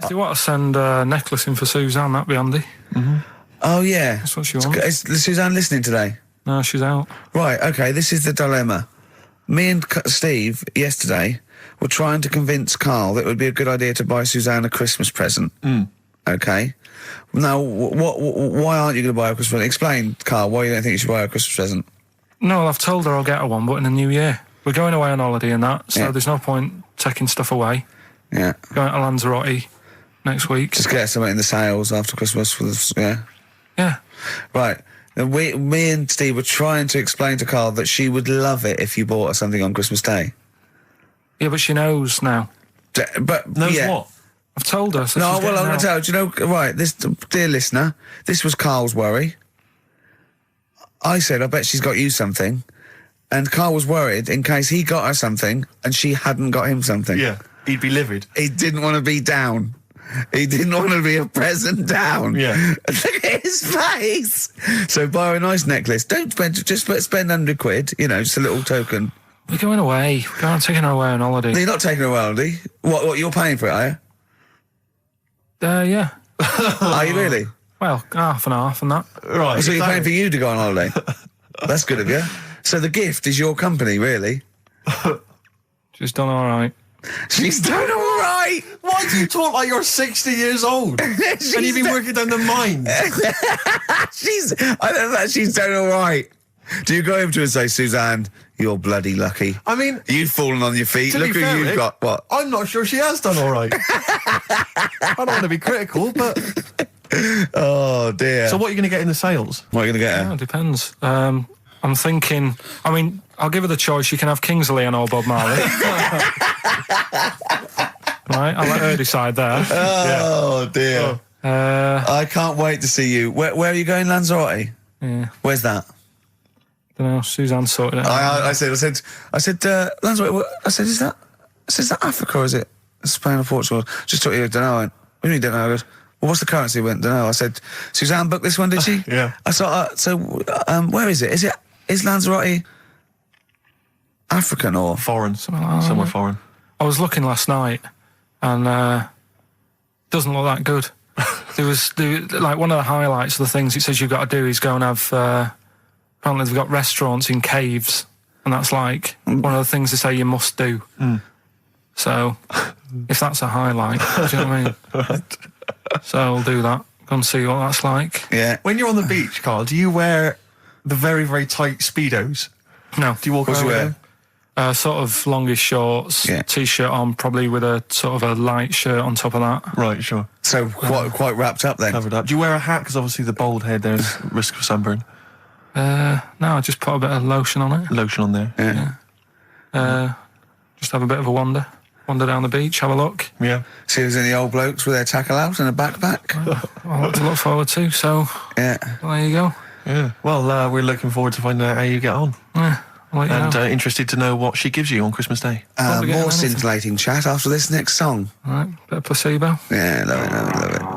If you want to send a necklace in for Suzanne, that'd be handy. Oh, yeah. That's what she wants. Is Suzanne listening today? No, she's out. Right, okay, this is the dilemma. Me and Steve, yesterday, were trying to convince Karl that it would be a good idea to buy Suzanne a Christmas present. Okay? Now, why aren't you going to buy her a Christmas present? Explain, Karl, why you don't think you should buy her a Christmas present. No, I've told her I'll get her one, but in the new year. We're going away on holiday and that, so there's no point taking stuff away. Yeah. Going to Lanzarote next week. Just get something in the sales after Christmas for the, Yeah. Right. Me and Steve were trying to explain to Karl that she would love it if you bought her something on Christmas Day. Yeah, but she knows now. But Knows what? I've told her. So no, well, I'm going to tell you. Do you know, right, this, dear listener, this was Karl's worry. I said, I bet she's got you something. And Karl was worried in case he got her something and she hadn't got him something. Yeah, he'd be livid. He didn't want to be down. He didn't want to be a present down. Yeah. Look at his face. So buy her a nice necklace. Don't spend, just spend £100, you know, just a little token. We're going away. We're going taking her away on holiday. No, you're not taking her away, are you? What, you're paying for it, are you? Yeah. Are you really? Well, half and half and that. Right. So you're paying for you to go on holiday? That's good of you. So the gift is your company, really? She's done all right. She's done all right. Why do you talk like you're 60 years old? And you've been working down the mines? I don't know, she's done all right. Do you go home to her and say, Suzanne, you're bloody lucky? I mean... You've fallen on your feet. To Look be who fair, you've Rick, got. What? I'm not sure she has done all right. I don't want to be critical, but... Oh, dear. So what are you going to get in the sales? What are you going to get her? Yeah, it depends. I'm thinking... I mean, I'll give her the choice. You can have Kingsley and old Bob Marley. Right, I'll let her decide there. Oh, dear. I can't wait to see you. Where are you going, Lanzarote? Yeah. Where's that? Don't know. Suzanne sorted it out. I said, Lanzarote. I said, is that Africa or is it Spain or Portugal? Just thought you don't know. I went, what do you mean don't know? I goes, well, what's the currency? I went, don't know. I said, Suzanne booked this one, did she? Yeah. I thought, where is it? Is Lanzarote African or Foreign. Somewhere foreign. I was looking last night, and doesn't look that good. There was like one of the highlights of the things it says you've got to do is go and have. Apparently they've got restaurants in caves, and that's like one of the things they say you must do. So, if that's a highlight, do you know what I mean? Right. So I'll do that. Go and see what that's like. Yeah. When you're on the beach, Karl, do you wear the very, very tight Speedos? No. Do you walk around with them? Sort of longish shorts, t-shirt on, probably with a sort of a light shirt on top of that. Right, sure. So quite wrapped up then. Covered up. Do you wear a hat? Because obviously the bald head, there's risk of sunburn. No, I just put a bit of lotion on it. Lotion on there. Yeah. Just have a bit of a wander down the beach, have a look. Yeah. See if there's any old blokes with their tackle out and a backpack. I'll have to look forward to, so Yeah. well, there you go. Yeah. Well, we're looking forward to finding out how you get on. Yeah, I'll let you And know. interested to know what she gives you on Christmas Day. Won't be getting More anything. scintillating chat after this next song. All right, bit of placebo. Yeah,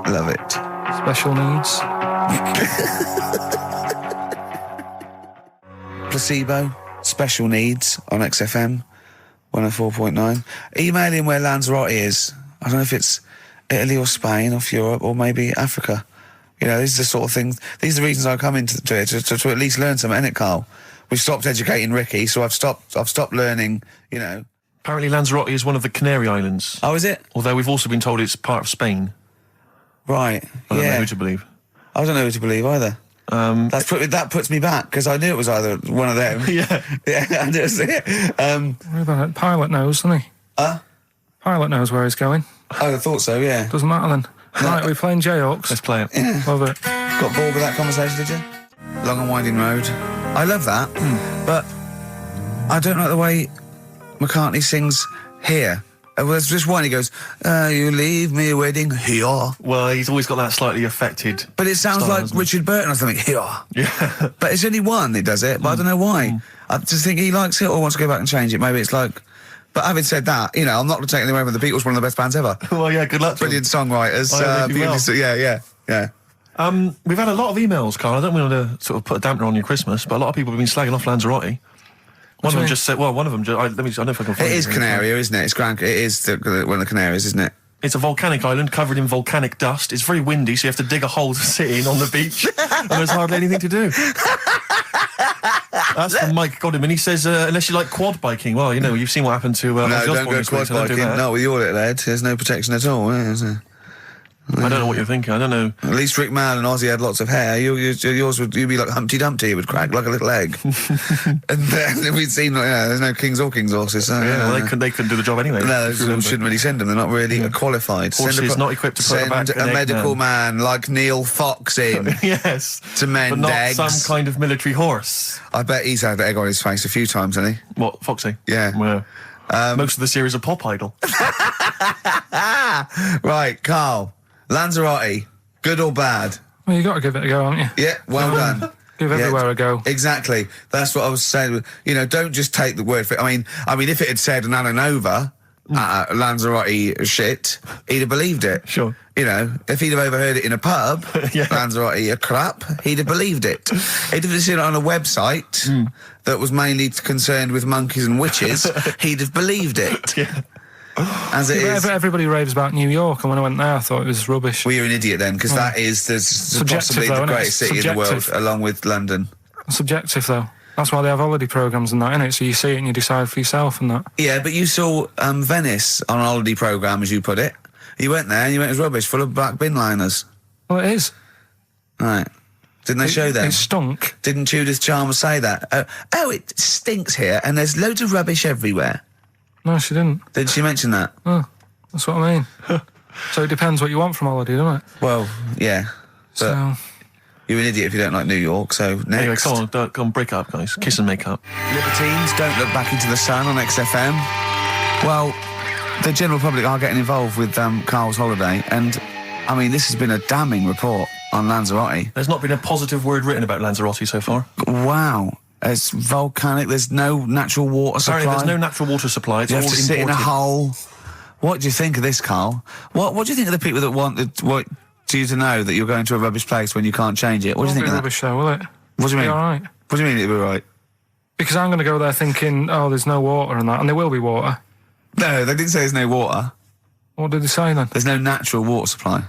love it. Special needs. Placebo, special needs on XFM 104.9. Email in where Lanzarote is. I don't know if it's Italy or Spain or Europe or maybe Africa. You know, these are the sort of things, these are the reasons I come into it, to at least learn something, innit, Karl? We've stopped educating Ricky, so I've stopped learning, you know. Apparently Lanzarote is one of the Canary Islands. Oh, is it? Although we've also been told it's part of Spain. Right, I don't know yeah. who to believe. I don't know who to believe either. That puts me back, because I knew it was either one of them. Yeah. Yeah, I just, What about it? Pilot knows, doesn't he? Pilot knows where he's going. I thought so, yeah. Doesn't matter then. Right, we're playing Jayhawks. Let's play it. Yeah. Love it. Got bored with that conversation, did you? Long and winding road. I love that, but I don't like the way McCartney sings here. There's just one, he goes, you leave me waiting here. Well, he's always got that slightly affected... But it sounds style, like doesn't it? Richard Burton or something, here. Yeah. But it's only one that does it, but I don't know why. I just think he likes it or wants to go back and change it. Maybe it's like... But having said that, you know, I'm not taking away from the Beatles, one of the best bands ever. Well, yeah, good luck to Brilliant songwriters. Oh, really well. Yeah. We've had a lot of emails, Karl. I don't want to sort of put a dampener on your Christmas, but a lot of people have been slagging off Lanzarote. One of them just said, well, one of them, I don't know if I can find It is Canaria, isn't it? It's Gran. It is one of the Canaries, isn't it? It's a volcanic island covered in volcanic dust. It's very windy, so you have to dig a hole to sit in on the beach, and there's hardly anything to do. That's from Mike Godham, and he says, unless you like quad biking, well, you know, you've seen what happened to No, Ozzy don't Osbourne go this week, quad so don't do biking. that. Not with your little head. There's no protection at all, is there? I don't know what you're thinking. I don't know. At least Rick Mann and Ozzy had lots of hair. Yours would you'd be like Humpty Dumpty. It would crack like a little egg. And then we'd seen, there's no kings or kings horses. So, Yeah, well, they couldn't do the job anyway. No, if you remember. shouldn't really send them. They're not really qualified. Horses not equipped to put back Send an a egg medical man. man like Neil Fox in Yes. to mend But not eggs. some kind of military horse. I bet he's had the egg on his face a few times, hasn't he? What, Foxy? Yeah. Well, most of the series are Pop Idol. Right, Carl. Lanzarote, good or bad? Well, you got to give it a go, haven't you? Yeah, well done. Give everywhere a go. Exactly. That's what I was saying. You know, don't just take the word for it. I mean, if it had said Nananova, Lanzarote shit, he'd have believed it. Sure. You know, if he'd have overheard it in a pub, Yeah. Lanzarote a crap, he'd have believed it. He'd have seen it on a website that was mainly concerned with monkeys and witches, he'd have believed it. Yeah. As it is. Everybody raves about New York, and when I went there, I thought it was rubbish. Well, you're an idiot then, because that is possibly though, the isn't it? greatest city in the world, Subjective. along with London. Subjective, though. That's why they have holiday programmes and that, innit? So you see it and you decide for yourself and that. Yeah, but you saw Venice on a holiday programme, as you put it. You went there and you went, it was rubbish, full of black bin liners. Well, it is. Right. Didn't they show them? It stunk. Didn't Judith Chalmers say that? It stinks here and there's loads of rubbish everywhere. No, she didn't. Did she mention that? Oh, that's what I mean. So it depends what you want from holiday, doesn't it? Well, yeah. But So, you're an idiot if you don't like New York, so next. Anyway, come on, break up, guys. Kiss and make up. Libertines, Don't Look Back Into the Sun on XFM. Well, the general public are getting involved with Carl's holiday, and, I mean, this has been a damning report on Lanzarote. There's not been a positive word written about Lanzarote so far. Wow. It's volcanic, there's no natural water supply. Apparently there's no natural water supply. It's You all have to sit in a imported. hole. What do you think of this, Carl? What do you think of the people that want you to know that you're going to a rubbish place when you can't change it? What do you think of that? rubbish though, will it? What do you mean? Be all right. What do you mean it'll be right? Because I'm going to go there thinking, oh, there's no water and that, and there will be water. No, they didn't say there's no water. What did they say then? There's no natural water supply.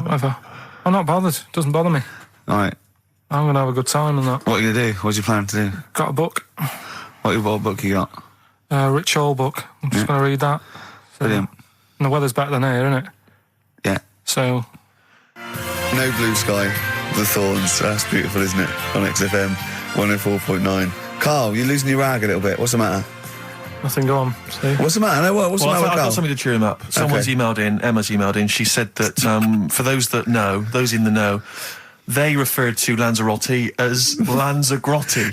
Whatever. I'm not bothered. Doesn't bother me. All right. I'm going to have a good time and that. What are you going to do? What's your plan to do? Got a book. What book you got? Rich Hall book. I'm just going to read that. So, Brilliant. and the weather's better than here, isn't it? Yeah. So, No Blue Sky, The Thorns. That's beautiful, isn't it? On XFM 104.9. Carl, you're losing your rag a little bit. What's the matter? nothing go on. See? What's the matter? No, what's the Well, matter with I've Carl? got something to cheer him up. Someone's emailed in, Emma's emailed in, she said that for those that know, those in the know, they referred to Lanzarote as Lanzagrotte.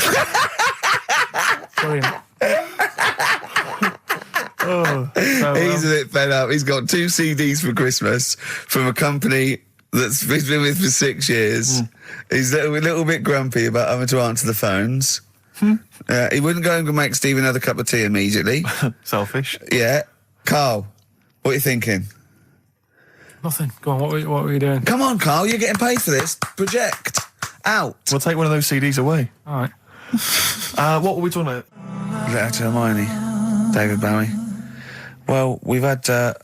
Brilliant. He's a bit fed up. He's got 2 CDs for Christmas from a company that's he's been with for 6 years. He's a little bit grumpy about having to answer the phones. He wouldn't go and make Steve another cup of tea immediately. Selfish. Yeah. Carl, what are you thinking? Nothing. Go on, what were you doing? Come on, Carl, you're getting paid for this. Project. Out. We'll take one of those CDs away. All right. What were we talking about? Letter to Hermione. David Bowie. Well, we've had the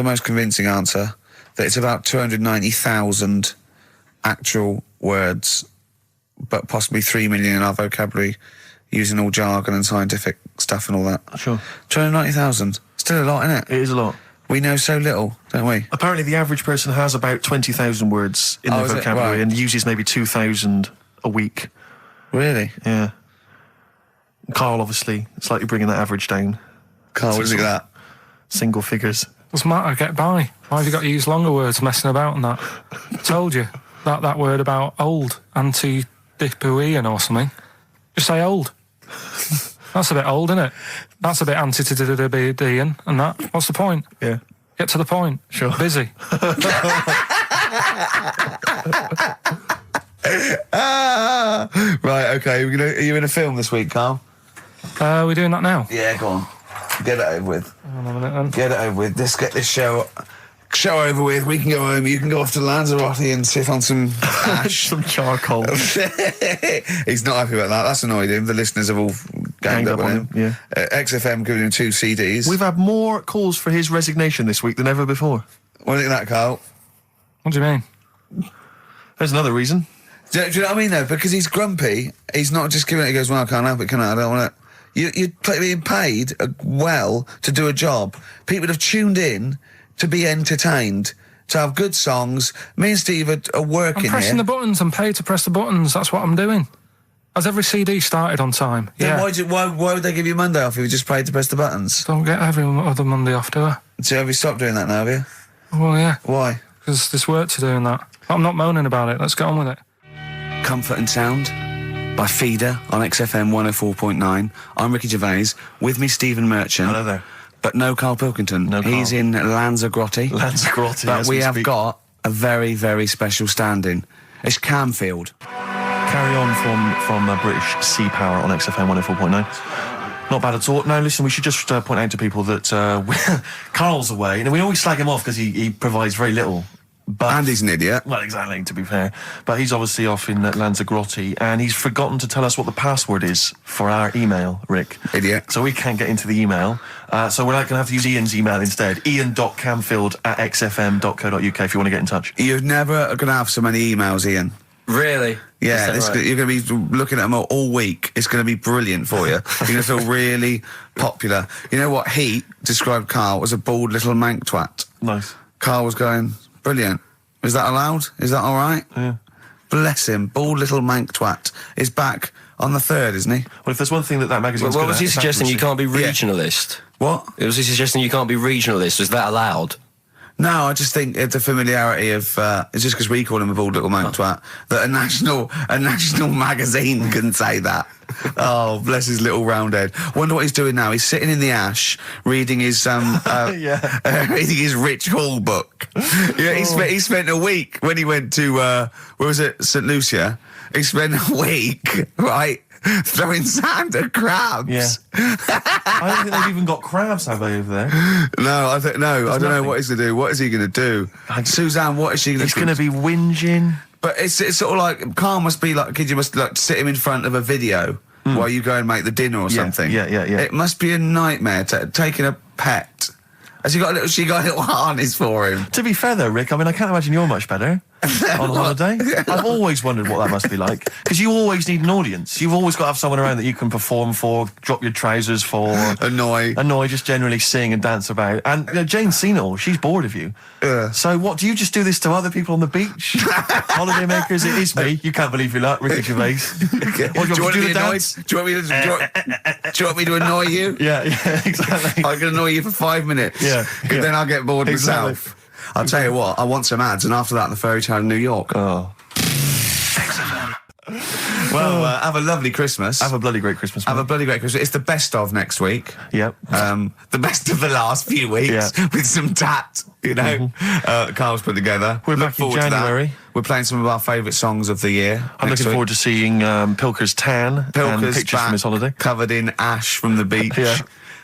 most convincing answer that it's about 290,000 actual words, but possibly 3 million in our vocabulary, using all jargon and scientific stuff and all that. Sure. 290,000. Still a lot, isn't it? It is a lot. We know so little, don't we? Apparently the average person has about 20,000 words in their is it? vocabulary Right. and uses maybe 2,000 a week. Really? Yeah. Carl, obviously, slightly bringing that average down. Carl, what do you think of that? Single figures. Doesn't matter, get by. Why have you got to use longer words messing about and that? Told you. That word about old, anti-dipuian or something. Just say old. That's a bit old, isn't it? That's a bit anti-dipuian and that. What's the point? Yeah. Get to the point. Sure. Busy. Right, okay. Are you in a film this week, Carl? We're doing that now. Yeah, go on. Get it over with. Hang on a minute then. Get it over with. Let's get this show over with. We can go home. You can go off to Lanzarote and sit on some ash. Some charcoal. He's not happy about that. That's annoyed him. The listeners have all ganged up on him. Yeah. XFM giving him 2 CDs. We've had more calls for his resignation this week than ever before. What do you think of that, Carl? What do you mean? There's another reason. Do you know what I mean, though? Because he's grumpy, he's not just giving it, he goes, well, I can't help it, can I? I don't want it. You're being paid well to do a job. People have tuned in to be entertained, to have good songs. Me and Steve are working I'm pressing here. the buttons. I'm paid to press the buttons. That's what I'm doing. Has every CD started on time? Then Yeah. why would they give you Monday off if you just paid to press the buttons? Don't get every other Monday off, do I? So have you stopped doing that now, have you? Well, yeah. Why? Because there's work to do in that. I'm not moaning about it. Let's get on with it. Comfort and Sound by Feeder on XFM 104.9. I'm Ricky Gervais. With me, Stephen Merchant. Hello there. But no Karl Pilkington. No Karl. He's in Lanzarote. Lanzarote, But as we we have speak. got a very, very special stand-in. It's Camfield. Carry on from British Sea Power on XFM 104.9. Not bad at all. Now, listen, we should just point out to people that Carl's away, and we always slag him off because he provides very little. But And he's an idiot. well, exactly, to be fair. But he's obviously off in Lanzarote, and he's forgotten to tell us what the password is for our email, Rick. Idiot. So we can't get into the email. So we're going to have to use Ian's email instead. ian.camfield@xfm.co.uk if you want to get in touch. You're never going to have so many emails, Ian. Really? Yeah, Is that right? you're going to be looking at them all week. It's going to be brilliant for you. You're going to feel really popular. You know what? He described Carl as a bald little mank twat. Nice. Carl was going, brilliant. Is that allowed? Is that all right? Yeah. Bless him. Bald little mank twat is back on the 3rd, isn't he? Well, if there's one thing that magazine's What good was at, he it's suggesting? You accuracy. can't be regionalist. What? Was he suggesting you can't be regionalist? Was that allowed? No, I just think it's a familiarity of, it's just because we call him a bald little mank twat, that a national magazine can say that. Oh, bless his little round head. Wonder what he's doing now. He's sitting in the ash, reading his, reading his Rich Hall book. Yeah, he spent a week when he went to, where was it, St. Lucia? He spent a week, right, throwing sand at crabs. Yeah. I don't think they've even got crabs, have they, over there? No, I don't know nothing. what he's going to do. What is he going to do? Suzanne, what is she going to He's do? going to be whinging. But it's sort of like, Carl must be like, kid, you must like sit him in front of a video while you go and make the dinner or something. Yeah. It must be a nightmare taking a pet. Has she got a little harness for him? To be fair, though, Rick, I mean, I can't imagine you're much better on holiday. I've always wondered what that must be like. Because you always need an audience. You've always got to have someone around that you can perform for, drop your trousers for. Annoy, just generally sing and dance about. And Jane's seen it all. She's bored of you. So what, do you just do this to other people on the beach? Holiday makers, it is me. You can't believe your luck, Ricky Gervais. What, do you want to be annoyed? dance? Do you want me to annoy you? Yeah, exactly. I can annoy you for 5 minutes. Yeah, Because then I'll get bored Exactly. myself. I'll tell you what, I want some ads, and after that, the fairy tale in New York. Oh. Well, have a lovely Christmas. Have a bloody great Christmas, Have a mate. bloody great Christmas. It's the best of next week. Yep. The best of the last few weeks Yeah. with some tat, you know. Carl's put together. We're Look back in forward to that. January. We're playing some of our favourite songs of the year. I'm next looking week. forward to seeing Pilker's tan and Pilker's pictures back, from his holiday. covered in ash from the beach. Yeah.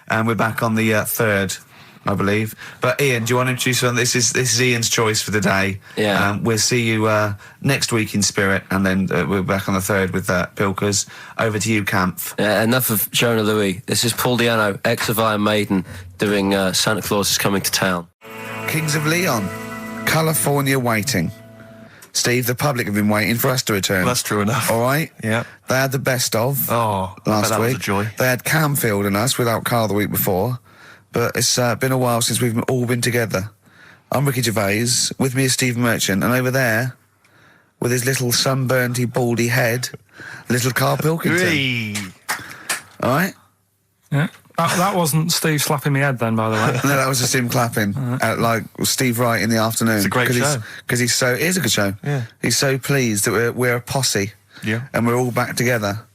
And we're back on the 3rd, I believe. But Ian, do you want to introduce one? This is Ian's choice for the day. Yeah. We'll see you next week in spirit, and then we're back on the 3rd with Pilkers. Over to you, Kampf. Enough of Jonah Louis. This is Paul Di'Anno, ex of Iron Maiden, doing Santa Claus is Coming to Town. Kings of Leon, California Waiting. Steve, the public have been waiting for us to return. That's true enough. All right? Yeah. They had the best of Oh, I bet last that week. was a joy. They had Camfield and us without Carl the week before. But it's been a while since we've all been together. I'm Ricky Gervais. With me is Steve Merchant. And over there, with his little sunburnedy, baldy head, little Karl Pilkington. Hey. All right? Yeah. That wasn't Steve slapping me head then, by the way. No, that was just him clapping, like Steve Wright in the afternoon. It's a great show. Because he's so... It is a good show. Yeah. He's so pleased that we're a posse. Yeah. And we're all back together.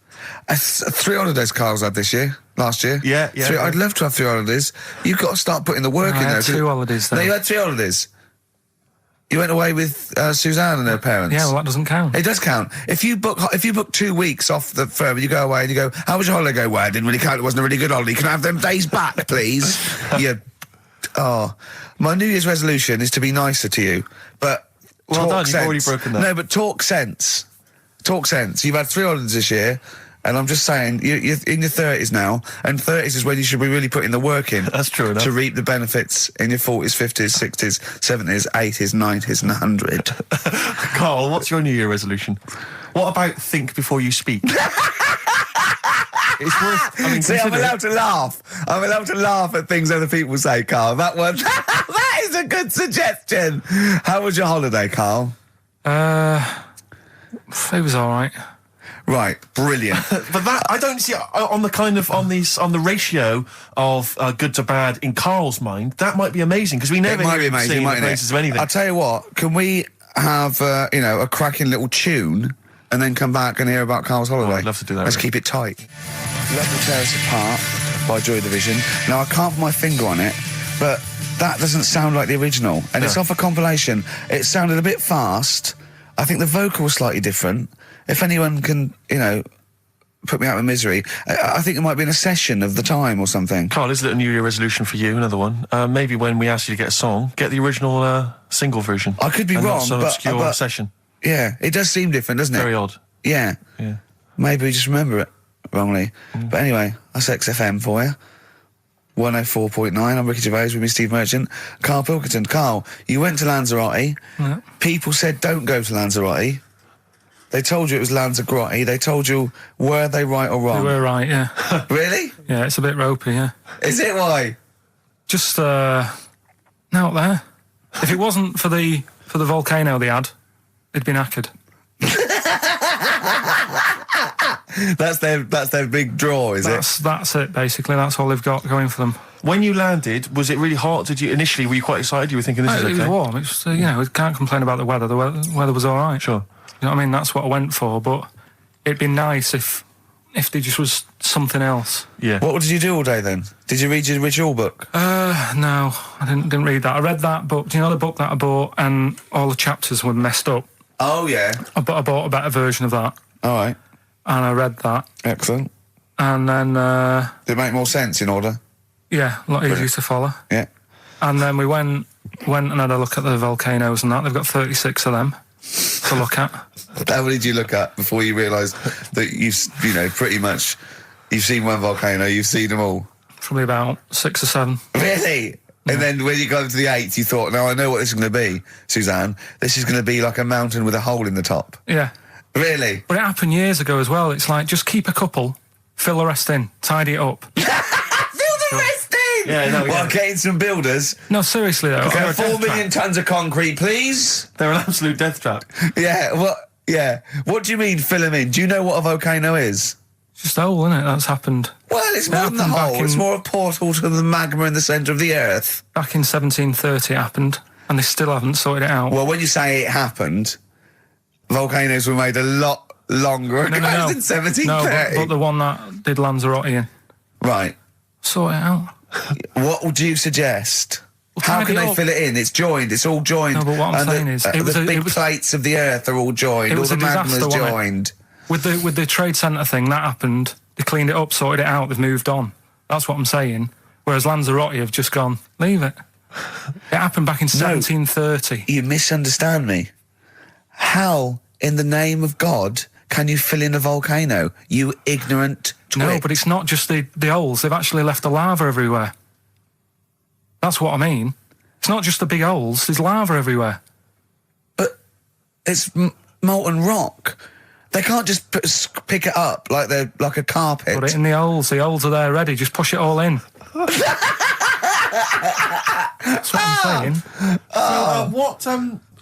3 holidays Carl's had this year. Last year. Yeah. I'd love to have 3 holidays. You've got to start putting the work I in had there. 2 holidays No, then. you had 3 holidays. You went away with Suzanne and her parents. Yeah, well, that doesn't count. It does count. If you book 2 weeks off the firm, you go away and you go, how was your holiday? Well, I didn't really count. It wasn't a really good holiday. Can I have them days back, please? My New Year's resolution is to be nicer to you. But Well talk done, you've sense. already broken that. No, but talk sense. Talk sense. You've had 3 holidays this year. And I'm just saying, you're in your 30s now, and 30s is when you should be really putting the work in. That's true enough. To reap the benefits in your 40s, 50s, 60s, 70s, 80s, 90s, and 100. Carl, what's your New Year resolution? What about think before you speak? It's worth. I mean, See, I'm consider it. allowed to laugh. I'm allowed to laugh at things other people say, Carl. That one, that is a good suggestion. How was your holiday, Carl? It was all right. Right, brilliant. But that I don't see on the kind of on the ratio of good to bad in Carl's mind. That might be amazing because we never It might hear be him amazing, sing the mightn't praises it? of anything. I'll tell you what. Can we have a cracking little tune and then come back and hear about Carl's holiday? I'd love to do that, Let's really. keep it tight. Love to Tear Us Apart by Joy Division. Now I can't put my finger on it, but that doesn't sound like the original, and it's No. off a compilation. It sounded a bit fast. I think the vocal was slightly different. If anyone can, put me out of misery, I think it might be in a session of the time or something. Carl, is it a New Year resolution for you? Another one. Maybe when we ask you to get a song, get the original single version. I could be and wrong, not some but- obscure but- session. Yeah, it does seem different, doesn't it? Very odd. Yeah. Yeah. Maybe we just remember it wrongly. But anyway, that's XFM for you. 104.9, I'm Ricky Gervais with me, Steve Merchant. Karl Pilkington. Carl, you went to Lanzarote. Yeah. People said don't go to Lanzarote. They told you it was Lanzarote. They told you, were they right or They wrong? were right, yeah. Really? Yeah, it's a bit ropey, yeah. Is it why? Just out there. If it wasn't for the volcano they had, it'd been knackered. That's their big draw, is it? That's it, basically. That's all they've got going for them. When you landed, was it really hot? Were you quite excited? You were thinking this is It was okay? warm. It's we can't complain about the weather. The weather was all right. Sure. You know what I mean? That's what I went for. But it'd be nice if there just was something else. Yeah. What did you do all day then? Did you read your ritual book? No, I didn't read that. I read that book. Do you know the book that I bought and all the chapters were messed up? Oh, yeah. I bought a better version of that All right. and I read that. Excellent. And then, Did it make more sense in order? yeah, a lot easier to follow. Yeah. And then we went and had a look at the volcanoes and that. They've got 36 of them to look at. How many did you look at before you realised that pretty much, you've seen one volcano, you've seen them all? Probably about 6 or 7. Really? And then when you got to the 8th, you thought, now I know what this is going to be, Suzanne. This is going to be like a mountain with a hole in the top. Yeah. Really? But it happened years ago as well. It's like, just keep a couple, fill the rest in, tidy it up. Fill the rest in! Yeah, no, Well, yeah. getting some builders. No, seriously though. Okay, Or a 4 death million trap. tons of concrete, please. They're an absolute death trap. Yeah, what? Yeah. What do you mean fill them in? Do you know what a volcano is? It's just a hole, isn't it? That's happened Well, it's more than the happened back hole. It's in- more a portal to the magma in the centre of the earth. back in 1730. It happened, and they still haven't sorted it out. Well, when you say it happened, volcanoes were made a lot longer ago than 1730. No, but the one that did Lanzarote in, Right. sort it out. What would you suggest? How tidy can they up. fill it in? It's joined. It's all joined. No, but what I'm And saying is, it was the a- big it was- plates of the earth are all joined. It All was the a disaster, magma's wasn't it? joined. With the trade centre thing, that happened. They cleaned it up, sorted it out. They've moved on. That's what I'm saying. Whereas Lanzarote have just gone, leave it. It happened back in 1730. You misunderstand me. How, in the name of God, can you fill in a volcano? You ignorant twit. No, but it's not just the holes. They've actually left the lava everywhere. That's what I mean. It's not just the big holes. There's lava everywhere. But it's molten rock. They can't just pick it up like they're like a carpet. Put it in the holes. The holes are there ready. Just push it all in. That's what I'm saying.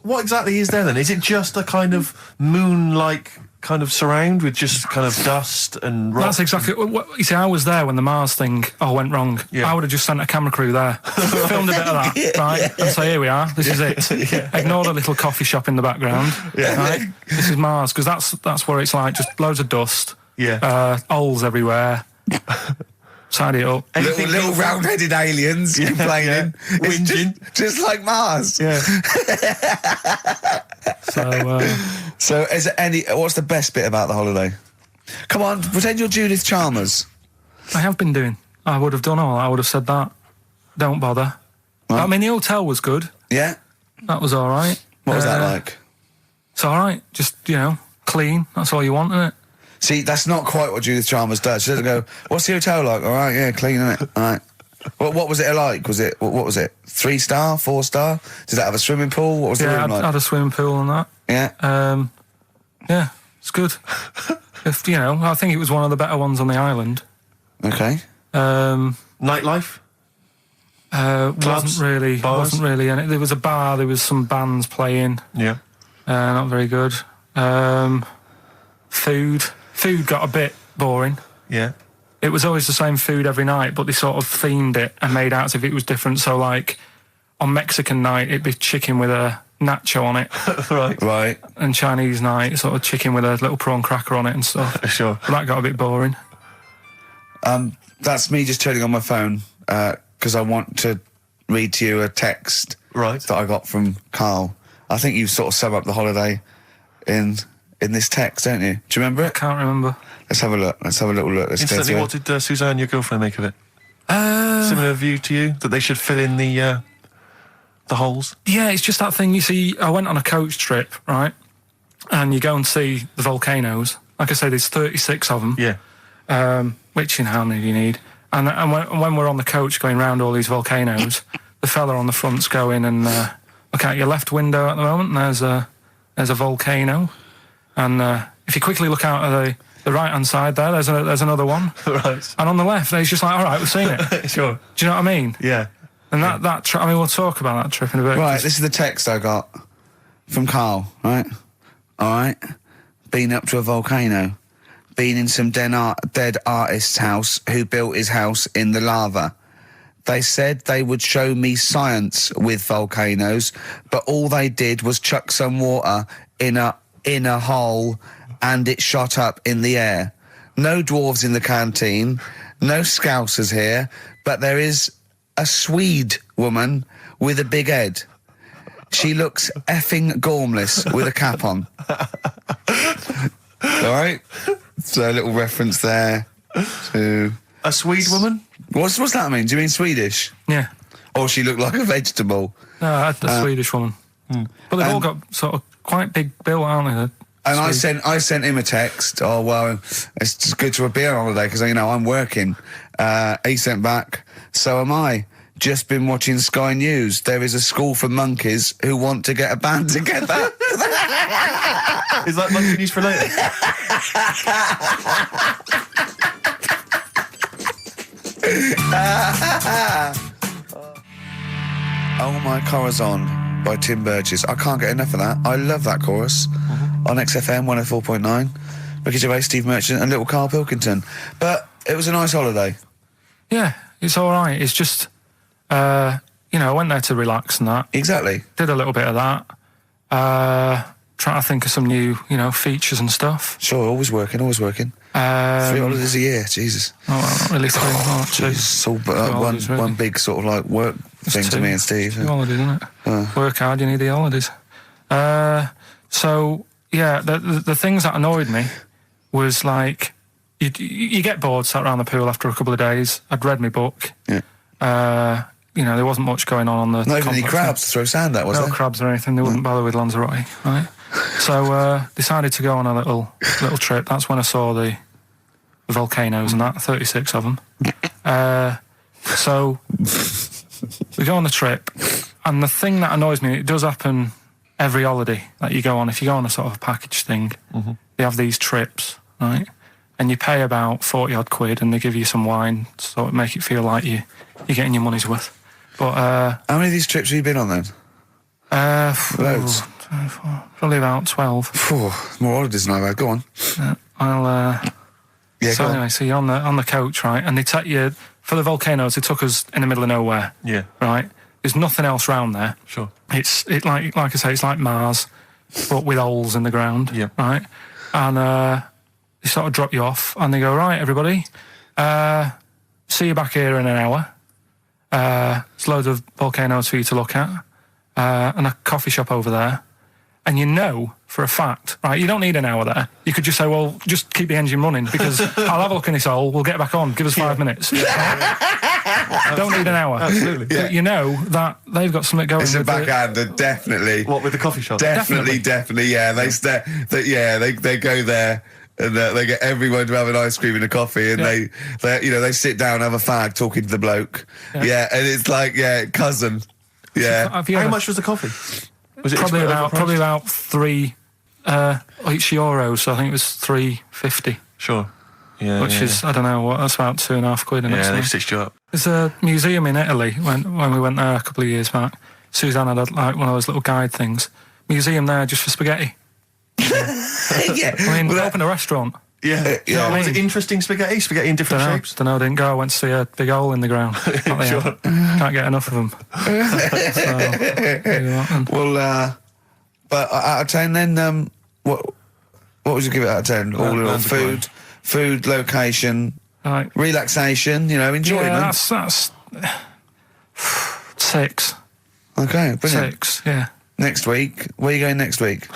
What exactly is there then? Is it just a kind of moon-like kind of surround with just kind of dust and rock? That's exactly what you see. I was there when the Mars thing all went wrong. Yeah. I would have just sent a camera crew there, filmed a bit of that, right, and say, "Here we are. This is it." Ignore the little coffee shop in the background. Right? This is Mars because that's where it's like just loads of dust. Yeah. Holes everywhere. Tidy it up. Little round-headed aliens complaining. yeah. It's Whinging. just like Mars. Yeah. So So, is there what's the best bit about the holiday? Come on, pretend you're Judith Chalmers. I have been doing. I would have done all. I would have said that. Don't bother. Right. I mean, the hotel was good. Yeah? That was all right. What was that like? It's all right. Just clean. That's all you want, isn't it? See, that's not quite what Judith Chalmers does. She doesn't go, what's the hotel like? All right, yeah, clean, isn't it? All right. What was it like? What was it? 3-star, 4-star? Did it have a swimming pool? What was the room like? Had a swimming pool and that. Yeah. Yeah, it's good. If you know, I think it was one of the better ones on the island. Okay. Nightlife? Wasn't really in it. There was a bar, there was some bands playing. Yeah. Not very good. Food got a bit boring. Yeah. It was always the same food every night, but they sort of themed it and made out as if it was different. So, like, on Mexican night, it'd be chicken with a nacho on it. Right. And Chinese night, sort of chicken with a little prawn cracker on it and stuff. Sure. But that got a bit boring. That's me just turning on my phone because I want to read to you a text that I got from Karl. I think you sort of sum up the holiday in this text, don't you? Do you remember I it? can't remember. Let's have a look. Let's have a little look. Let's go Instantly, through what it. did Suzanne, your girlfriend, make of it? Similar view to you? That they should fill in the holes? Yeah, it's just that thing. You see, I went on a coach trip, right? And you go and see the volcanoes. Like I say, there's 36 of them. Yeah. Which, you know, how many do you need? And when we're on the coach going round all these volcanoes, the fella on the front's going and look out your left window at the moment, and there's a volcano. And if you quickly look out at the right-hand side there's another one. Right. And on the left, he's just like, all right, we've seen it. Sure. Do you know what I mean? Yeah. And that trip, I mean, we'll talk about that trip in a bit. Right, this is the text I got from Karl, right? All right. Been up to a volcano. Been in some dead artist's house who built his house in the lava. They said they would show me science with volcanoes, but all they did was chuck some water in a hole and it shot up in the air. No dwarves in the canteen, no scousers here, but there is a Swede woman with a big head. She looks effing gormless with a cap on. All right? So a little reference there to... A Swede woman? What's that mean? Do you mean Swedish? Yeah. Or she looked like a vegetable? No, the Swedish woman. But they've all got sort of quite big bill, aren't they? And I sent him a text. Oh, well, it's just good to be on holiday because, you know, I'm working. He sent back, so am I. Just been watching Sky News. There is a school for monkeys who want to get a band together. Is that monkey news for later? Oh My Corazon by Tim Burgess. I can't get enough of that. I love that chorus. On XFM 104.9. Ricky Gervais, Steve Merchant and little Karl Pilkington. But it was a nice holiday. Yeah, it's all right. It's just, you know, I went there to relax and that. Exactly. Did a little bit of that. Trying to think of some new, you know, features and stuff. Sure, always working. 3 holidays a year, Jesus. Oh, well, not really 3. Oh, 2. It's all holidays, really. one big sort of like work thing to me and Steve. 2 holidays, isn't it? Work hard, you need the holidays. So, yeah, the things that annoyed me was like, you get bored sat around the pool after a couple of days. I'd read my book. Yeah. You know, there wasn't much going on the Not even any complex crabs to throw sand at, was there? No crabs or anything. They wouldn't bother with Lanzarote, right? So decided to go on a little trip. That's when I saw the volcanoes and that, 36 of them. So we go on the trip, and the thing that annoys me, it does happen every holiday that you go on. If you go on a sort of a package thing, they have these trips, right? And you pay about 40-odd quid, and they give you some wine, so it make it feel like you're getting your money's worth. But how many of these trips have you been on then? Loads. Probably about 12. More holidays than I've had. Go on. So go on. anyway, so you're on the coach, right? And they take you for the volcanoes. They took us in the middle of nowhere. Yeah. Right. There's nothing else round there. Sure. It's like I say, it's like Mars, but with holes in the ground. Yeah. Right. And they sort of drop you off, and they go, right, everybody, see you back here in an hour. There's loads of volcanoes for you to look at, and a coffee shop over there. And you know for a fact, right, you don't need an hour there. You could just say, well, just keep the engine running because I'll have a look in this hole, we'll get back on, give us 5 minutes. Don't need an hour. Absolutely. But you know that they've got something going It's a with backhander, definitely. What, with the coffee shop? Definitely, yeah. They go there And they get everyone to have an ice cream and a coffee, and they sit down, have a fag, talking to the bloke. Yeah, and it's like, cousin. Yeah. How much was the coffee? Was it probably about €3 each euro, so I think it was £3.50. Sure. Yeah. Which is, I don't know what, that's about £2.50. Yeah, they've stitched you up. There's a museum in Italy when we went there a couple of years back. Suzanne had like one of those little guide things. Museum there just for spaghetti. Yeah. I mean, we opened a restaurant. Yeah. You know what I Was it mean? interesting spaghetti? Spaghetti in different shapes? Don't know, didn't go. I went to see a big hole in the ground. Sure. Can't get enough of them. Well, but out of 10 then, what would you give it out of 10? All in all, food, location, Right. relaxation, enjoyment. Yeah, that's 6. Okay, brilliant. 6, yeah. Next week, where are you going next week?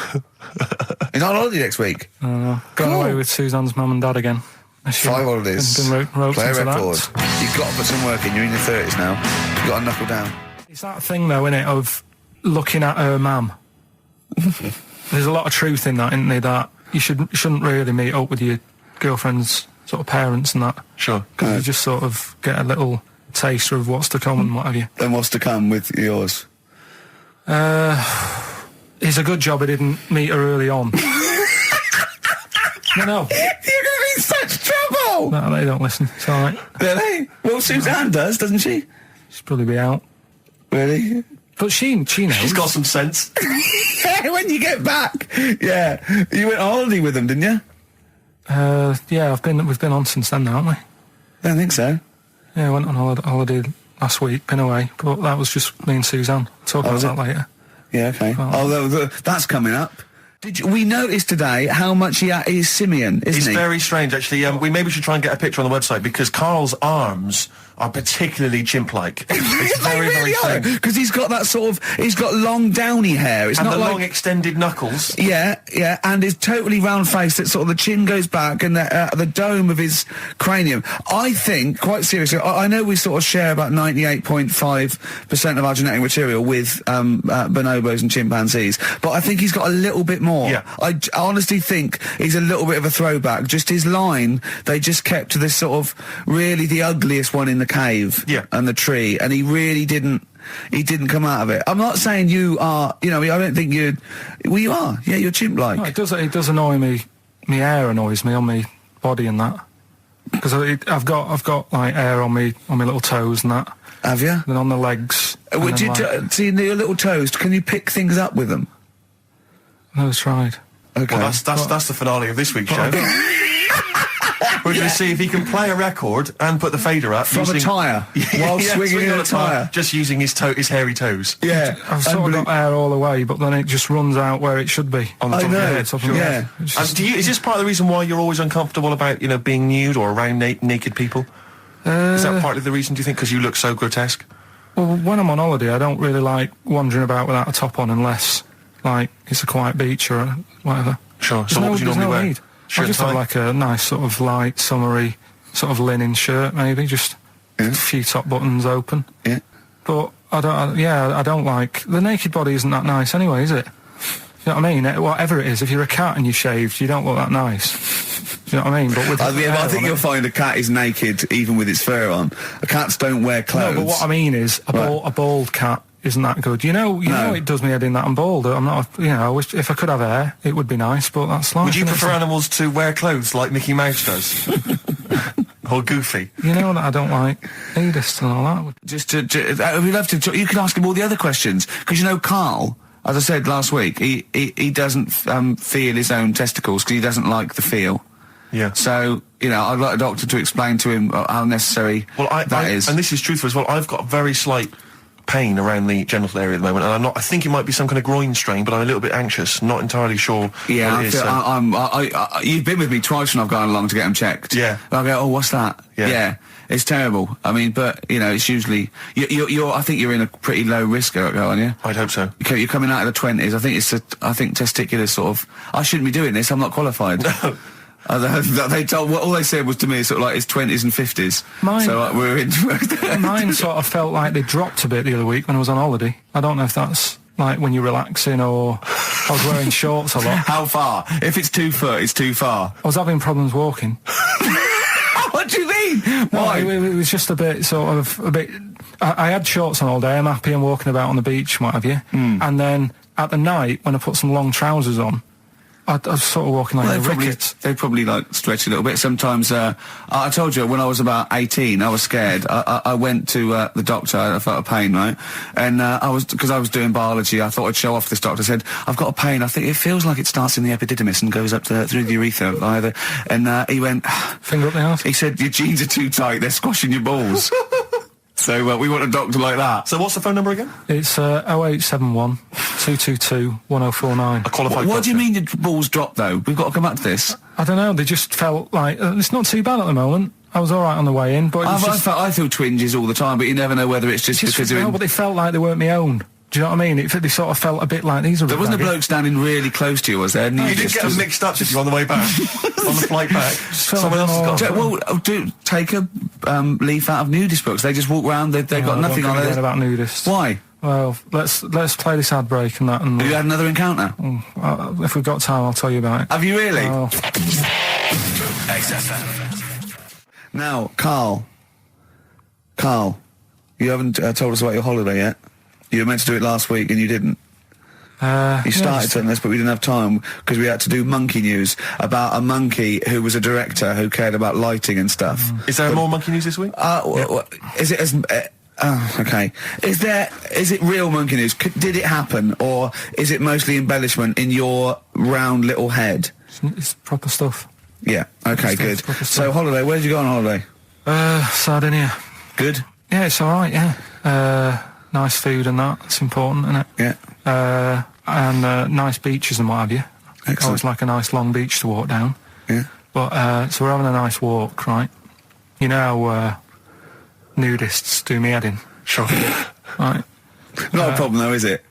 You're not on holiday next week. Going Cool. away with Suzanne's mum and dad again. 5 holidays. Been roped Play a into record. that. You've got to put some work in. You're in your 30s now. You've got to knuckle down. It's that thing, though, innit, of looking at her mum. There's a lot of truth in that, isn't there, that you shouldn't really meet up with your girlfriend's sort of parents and that. Sure. Because you just sort of get a little taster of what's to come and what have you. Then what's to come with yours? It's a good job I didn't meet her early on. No. You're going to be in such trouble! No, they don't listen. It's all right. Really? Well, Suzanne does, doesn't she? She'll probably be out. Really? But she knows. She's got some sense. When you get back. Yeah. You went on holiday with them, didn't you? Yeah, we've been on since then, haven't we? I don't think so. Yeah, I went on holiday last week, been away, but that was just me and Suzanne. Talk about that later. Yeah, okay. Oh. That's coming up. We noticed today how much he's simian, isn't he? It's very strange, actually. We maybe should try and get a picture on the website because Karl's arms are particularly chimp-like. It's very, very strange. Because he's got that he's got long downy hair. It's And not the like long extended knuckles. Yeah, and his totally round face that sort of the chin goes back and the dome of his cranium. I think, quite seriously, I know we sort of share about 98.5% of our genetic material with bonobos and chimpanzees, but I think he's got a little bit more. Yeah. I honestly think he's a little bit of a throwback. Just his line, they just kept to this sort of really the ugliest one in the cave and the tree, and he really didn't come out of it. I'm not saying you are, I don't think you are. Yeah, you're chimp-like. No, it does annoy me. My hair annoys me on my body and that. Because I've got like hair on my little toes and that. Have you? And on the legs. Would you see your little toes? Can you pick things up with them? No, tried. Okay. Well, that's the finale of this week's show. We're going to see if he can play a record and put the fader up From a tyre, while swinging in a tyre. Just using his hairy toes. Yeah. I've sort of got hair all the way, but then it just runs out where it should be. On the top of your head. Top of my head. It's just- Is this part of the reason why you're always uncomfortable about, being nude or around naked people? Is that partly the reason, do you think, because you look so grotesque? Well, when I'm on holiday, I don't really like wandering about without a top on unless, like, it's a quiet beach or whatever. Sure. So what would you normally wear? Need. Shirt I just and have tie? like a nice sort of light, summery, sort of linen shirt, maybe, just a few top buttons open. Yeah. But I don't like the naked body. Isn't that nice anyway, is it? You know what I mean? Whatever it is, if you're a cat and you're shaved, you don't look that nice. Do you know what I mean? But with I think you'll find a cat is naked even with its fur on. Cats don't wear clothes. No, but what I mean is a bald cat isn't that good. You know, it does me head in that I'm bald. I'm not. I wish if I could have hair, it would be nice. But that's life. Would you isn't prefer it? animals to wear clothes like Mickey Mouse does? Or Goofy? You know that I don't like nudists and all that. We'd love to. You can ask him all the other questions because Karl, as I said last week, he doesn't feel his own testicles because he doesn't like the feel. Yeah. So I'd like a doctor to explain to him how necessary that is. And this is truthful as well. I've got very slight pain around the genital area at the moment, and I think it might be some kind of groin strain, but I'm a little bit anxious, not entirely sure Yeah, what it is. you've been with me twice when I've gone along to get them checked. Yeah. And I go, oh, what's that? Yeah. It's terrible. I mean, but it's usually I think you're in a pretty low risk, aren't you? I'd hope so. You're coming out of the 20s. I think testicular sort of. I shouldn't be doing this. I'm not qualified. No. They told all they said was to me sort of like it's 20s and 50s. We're in. Mine sort of felt like they dropped a bit the other week when I was on holiday. I don't know if that's like when you're relaxing or I was wearing shorts a lot. How far? If it's 2 foot, it's too far. I was having problems walking. What do you mean? Why? No, it was just a bit, I had shorts on all day, I'm happy, I'm walking about on the beach, what have you. And then, at the night, when I put some long trousers on, I was sort of walking like a rickets. They probably like stretch a little bit. Sometimes, I told you when I was about 18, I was scared. I went to the doctor. I felt a pain, right? And because I was doing biology, I thought I'd show off this doctor. I said, I've got a pain. I think it feels like it starts in the epididymis and goes up through the urethra either. And he went, finger up the arse. He said, your jeans are too tight. They're squashing your balls. So we want a doctor like that. So what's the phone number again? It's 0871 222 1049. A qualified What do you doctor. mean your balls dropped, though? We've got to come back to this. I don't know, they just felt like, it's not too bad at the moment. I was alright on the way in, but it was just... I feel twinges all the time, but you never know whether it's just because they're no, but they felt like they weren't my own. Do you know what I mean? They sort of felt a bit like these are... There wasn't a bloke standing really close to you, was there? You didn't get them mixed up, did you, on the way back? On the flight back? Someone else has got... Well, take a leaf out of nudist books. They just walk around, they've got nothing on it. it. About nudists. Why? Well, let's play this ad break and that. And Have you had another encounter? if we've got time, I'll tell you about it. Have you really? Oh. XFM. Now, Karl, you haven't told us about your holiday yet. You were meant to do it last week and you didn't. You started telling us, but we didn't have time because we had to do monkey news about a monkey who was a director who cared about lighting and stuff. Is there more monkey news this week? Is it as... okay. Is it real monkey news? Did it happen, or is it mostly embellishment in your round little head? It's proper stuff. Yeah. Okay. Good. So holiday. Where did you go on holiday? Sardinia. Good. Yeah, it's all right. Yeah. Nice food and that. It's important, isn't it? Yeah. And nice beaches and what have you. Excellent. Always like a nice long beach to walk down. Yeah. But so we're having a nice walk, right? You know how nudists do me head in. Sure. Right. Not a problem though, is it?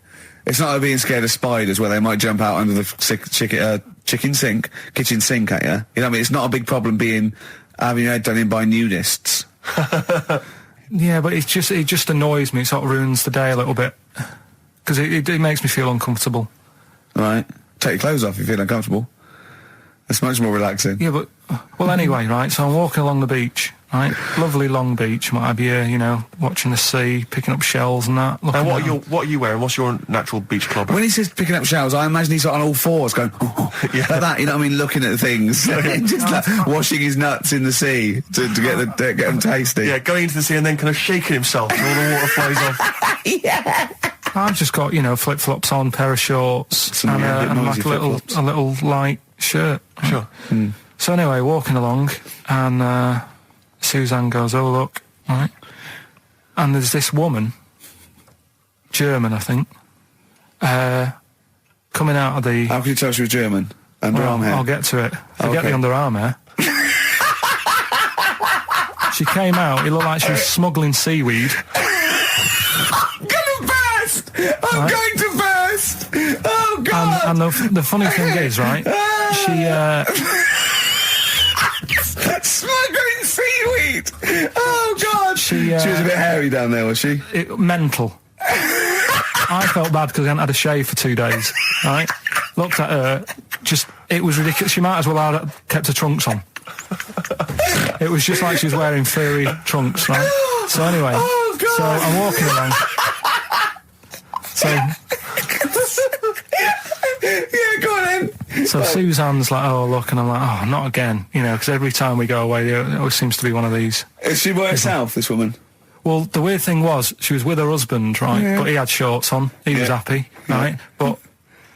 It's not like being scared of spiders where they might jump out under the kitchen sink at you. You know what I mean? It's not a big problem having your head done in by nudists. Yeah, but it just annoys me. It sort of ruins the day a little bit because it makes me feel uncomfortable. Right. Take your clothes off if you feel uncomfortable. It's much more relaxing. Yeah, but well, anyway, right. So I'm walking along the beach, right? Lovely long beach, what have you? You know, watching the sea, picking up shells and that. And what are you wearing? What's your natural beach club? When he says picking up shells, I imagine he's on all fours going, Yeah. like that, you know what I mean, looking at things. Just like washing his nuts in the sea to get them tasty. Yeah, going into the sea and then kind of shaking himself and all the water flows off. Yeah. I've just got, flip-flops on, pair of shorts, and like a little light shirt. Sure. Mm. So anyway, walking along, and Suzanne goes, "Oh look," right? And there's this woman, German, I think, coming out of the... How can you tell she was German? Underarm hair? I'll get to it. Forget Okay. the underarm hair. She came out, it looked like she was smuggling seaweed. I'm gonna burst! I'm going to burst! Oh, God! And the funny thing is, right, Smuggling seaweed! Oh, God! She was a bit hairy down there, was she? mental. I felt bad because I hadn't had a shave for 2 days, right? Looked at her, it was ridiculous. She might as well have kept her trunks on. It was just like she was wearing furry trunks, right? So anyway, so I'm walking along. So Yeah, go on then. So Suzanne's like, "Oh, look," and I'm like, "Oh, not again," because every time we go away, there always seems to be one of these. Is she by herself, this woman? Well, the weird thing was, she was with her husband, right? Yeah. But he had shorts on. He was happy, right? But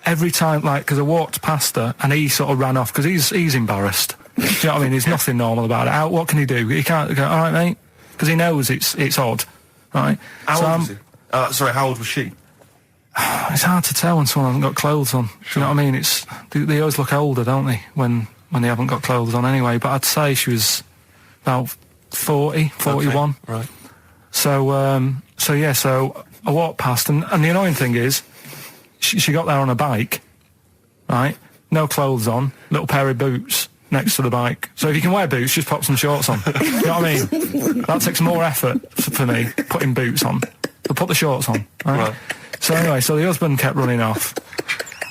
every time, because I walked past her, and he sort of ran off, because he's embarrassed. Do you know what I mean? There's nothing normal about it. What can he do? He can't go, "All right, mate," because he knows it's odd, right? How old was he? Sorry, how old was she? It's hard to tell when someone hasn't got clothes on. Sure. Do you know what I mean? They always look older, don't they, when they haven't got clothes on anyway. But I'd say she was about 40, 41. Okay, right. So I walked past, and the annoying thing is, she got there on a bike, right? No clothes on, little pair of boots next to the bike. So if you can wear boots, just pop some shorts on. You know what I mean? That takes more effort for me, putting boots on. So put the shorts on, right? Right. So anyway, so the husband kept running off,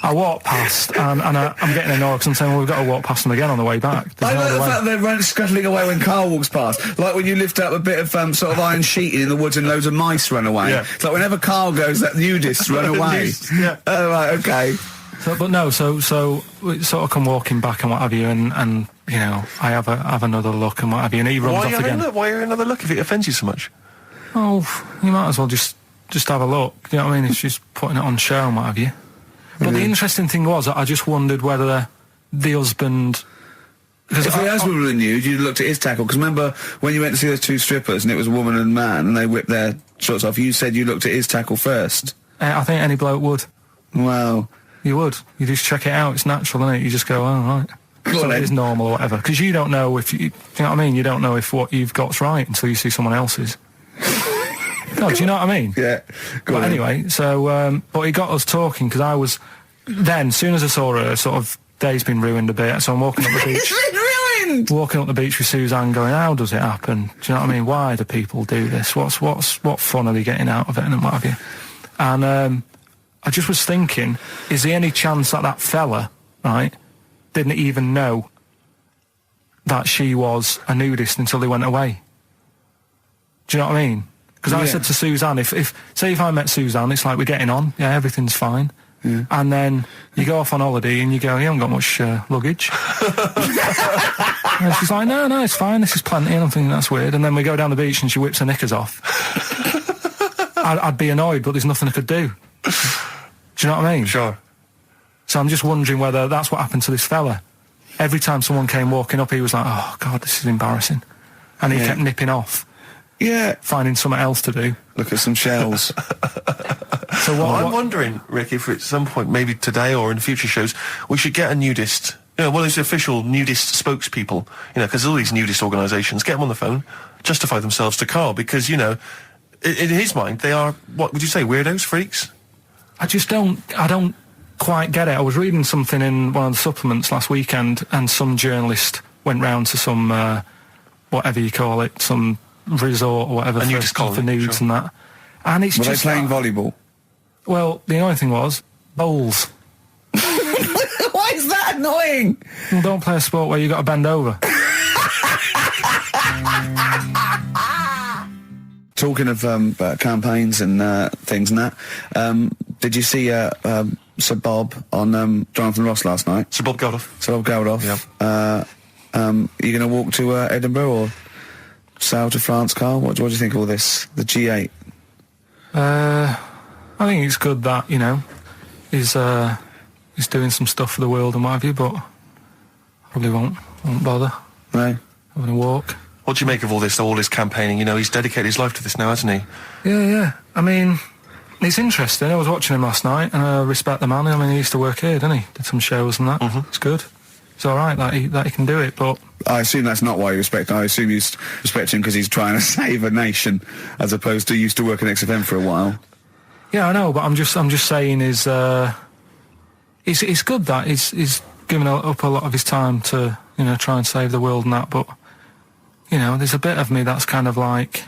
I walked past, and I'm getting annoyed because I'm saying, well, we've got to walk past them again on the way back. There's I no like other the way. fact they're scuttling away when Carl walks past. Like when you lift up a bit of sort of iron sheeting in the woods and loads of mice run away. Yeah. It's like whenever Carl goes, that nudists run away. Yeah. Oh, right, okay. So we sort of come walking back and what have you, and you know, I have another look and what have you, and he runs off again. Why are you another look if it offends you so much? Oh, you might as well just have a look. You know what I mean? It's just putting it on show and what have you. But the interesting thing was, I just wondered whether the husband. If the husband were nude, you'd looked at his tackle. Because remember when you went to see those two strippers and it was a woman and man and they whipped their shorts off, you said you looked at his tackle first. I think any bloke would. Wow. You would. You just check it out. It's natural, isn't it? You just go, oh, right. Go on, So it then. is normal or whatever. Because you don't know if you know what I mean? You don't know if what you've got's right until you see someone else's. No, do you know what I mean? Yeah. Go But on, then. anyway, so, but he got us talking because I was, then, as soon as I saw her, sort of, day's been ruined a bit, so I'm walking up the beach. It's been ruined! Walking up the beach with Suzanne going, how does it happen? Do you know what I mean? Why do people do this? What fun are they getting out of it and what have you? And I just was thinking, is there any chance that fella, right, didn't even know that she was a nudist until they went away? Do you know what I mean? Because I Yeah. said to Suzanne, if I met Suzanne, it's like we're getting on, yeah, everything's fine. Yeah. And then you go off on holiday and you go, you haven't got much luggage. And she's like, no, it's fine, this is plenty. And I'm thinking, that's weird. And then we go down the beach and she whips her knickers off. I'd be annoyed, but there's nothing I could do. Do you know what I mean? Sure. So I'm just wondering whether that's what happened to this fella. Every time someone came walking up, he was like, oh, God, this is embarrassing. And he Yeah. kept nipping off, Yeah. finding something else to do. Look at some shells. So I'm wondering, Rick, if at some point, maybe today or in future shows, we should get a nudist, you know, one of those official nudist spokespeople, you know, because all these nudist organisations, get them on the phone, justify themselves to Karl, because, you know, in his mind, they are, what would you say, weirdos, freaks? I don't quite get it. I was reading something in one of the supplements last weekend, and some journalist went round to some, whatever you call it, some resort or whatever A nudist for colony, nudes sure. and that. And it's Were they just playing volleyball? Well, the annoying thing was bowls. Why is that annoying? Well, don't play a sport where you got to bend over. Talking of campaigns and things and that, did you see Sir Bob on Jonathan Ross last night? Sir Bob Geldof. Sir Bob Geldof. Yep. Are you going to walk to Edinburgh or sail to France, Carl? What do you think of all this? The G8? I think it's good that, you know, he's doing some stuff for the world and what have you, but probably won't bother No? having a walk. What do you make of all this campaigning? You know, he's dedicated his life to this now, hasn't he? Yeah. I mean, it's interesting. I was watching him last night, and I respect the man. I mean, he used to work here, didn't he? Did some shows and that. Mhm. It's good. It's all right that he can do it, but I assume that's not why you respect him. I assume you respect him because he's trying to save a nation, as opposed to used to work in XFM for a while. yeah, I know. But I'm just saying is it's good that he's given up a lot of his time to, you know, try and save the world and that. But you know, there's a bit of me that's kind of like,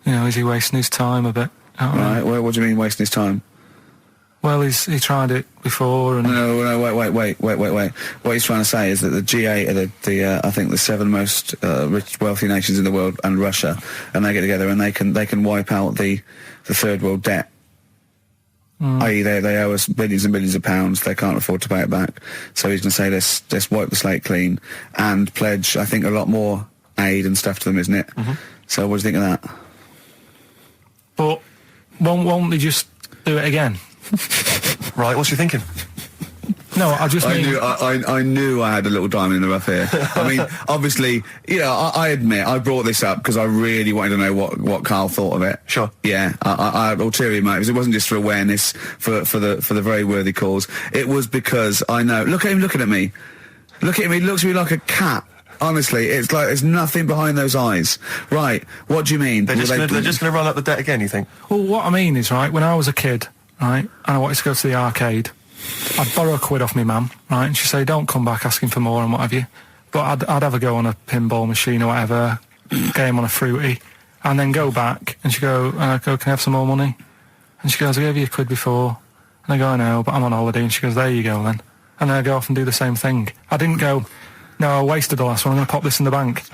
you know, is he wasting his time a bit? You know what I mean? Right? Well, what do you mean wasting his time? Well, he tried it before, and No, wait. What he's trying to say is that the G8 are I think the 7 most rich, wealthy nations in the world, and Russia, and they get together and they can wipe out the third world debt. I.e., they owe us billions and billions of pounds. They can't afford to pay it back. So he's going to say, let's wipe the slate clean and pledge, I think, a lot more aid and stuff to them, isn't it? Mm-hmm. So what do you think of that? but won't they just do it again? Right, what's you thinking? No, I just mean. I knew I had a little diamond in the rough here. I mean, obviously, you know, I admit I brought this up because I really wanted to know what Karl thought of it. Sure. Yeah, I had ulterior motives. It wasn't just for awareness, for the very worthy cause. It was because I know. Look at him looking at me. Look at him. He looks at me like a cat. Honestly, it's like there's nothing behind those eyes. Right? What do you mean? They're just going to run up the debt again, you think? Well, what I mean is, right, when I was a kid, right, and I wanted to go to the arcade, I'd borrow £1 off my mum, right, and she'd say, don't come back asking for more and what have you. But I'd have a go on a pinball machine or whatever, game on a fruity, and then go back, and she'd go, can I have some more money? And she goes, I gave you £1 before. And And I go, no, but I'm on holiday. And she goes, there you go then. And then I go off and do the same thing. I didn't go, no, I wasted the last one, I'm going to pop this in the bank.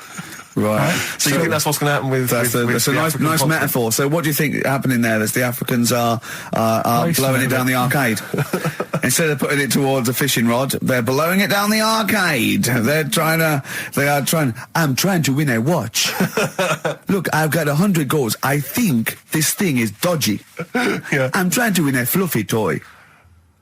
Right. So you think that's what's going to happen with That's a the nice African continent? metaphor. So what do you think happening there? As the Africans are blowing it down the arcade instead of putting it towards a fishing rod, they're blowing it down the arcade. They are trying. I'm trying to win a watch. Look, I've got 100 goals. I think this thing is dodgy. Yeah. I'm trying to win a fluffy toy.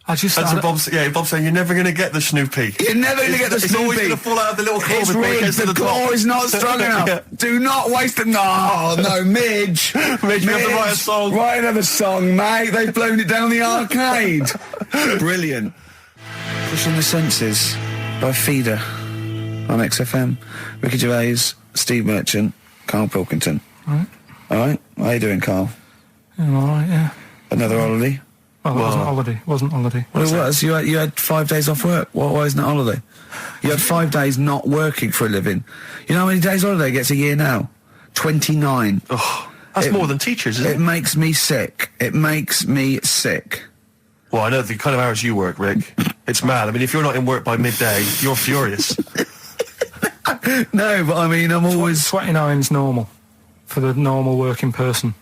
I just... And so Bob's saying, you're never going to get the Snoopy. You're never going to get the It's Snoopy. always going to fall out of the little claw It's before it rigged. gets to The the top. claw is not strong enough. Yeah. Do not waste it. No, Midge. Midge, you have to write a song. Write another song, mate. They've blown it down the arcade. Brilliant. Push on the Senses by Feeder on XFM. Ricky Gervais, Steve Merchant, Karl Pilkington. Right. All right. How you doing, Karl? Yeah, I'm all right, yeah. Another holiday? Well, it wasn't holiday. It wasn't holiday. Well, it was. You had 5 days off work. Why isn't it holiday? You had 5 days not working for a living. You know how many days holiday gets a year now? 29. Oh, that's more than teachers, isn't it? It makes me sick. It makes me sick. Well, I know the kind of hours you work, Rick. It's mad. I mean, if you're not in work by midday, you're furious. No, but I mean, I'm always... 29's normal for the normal working person.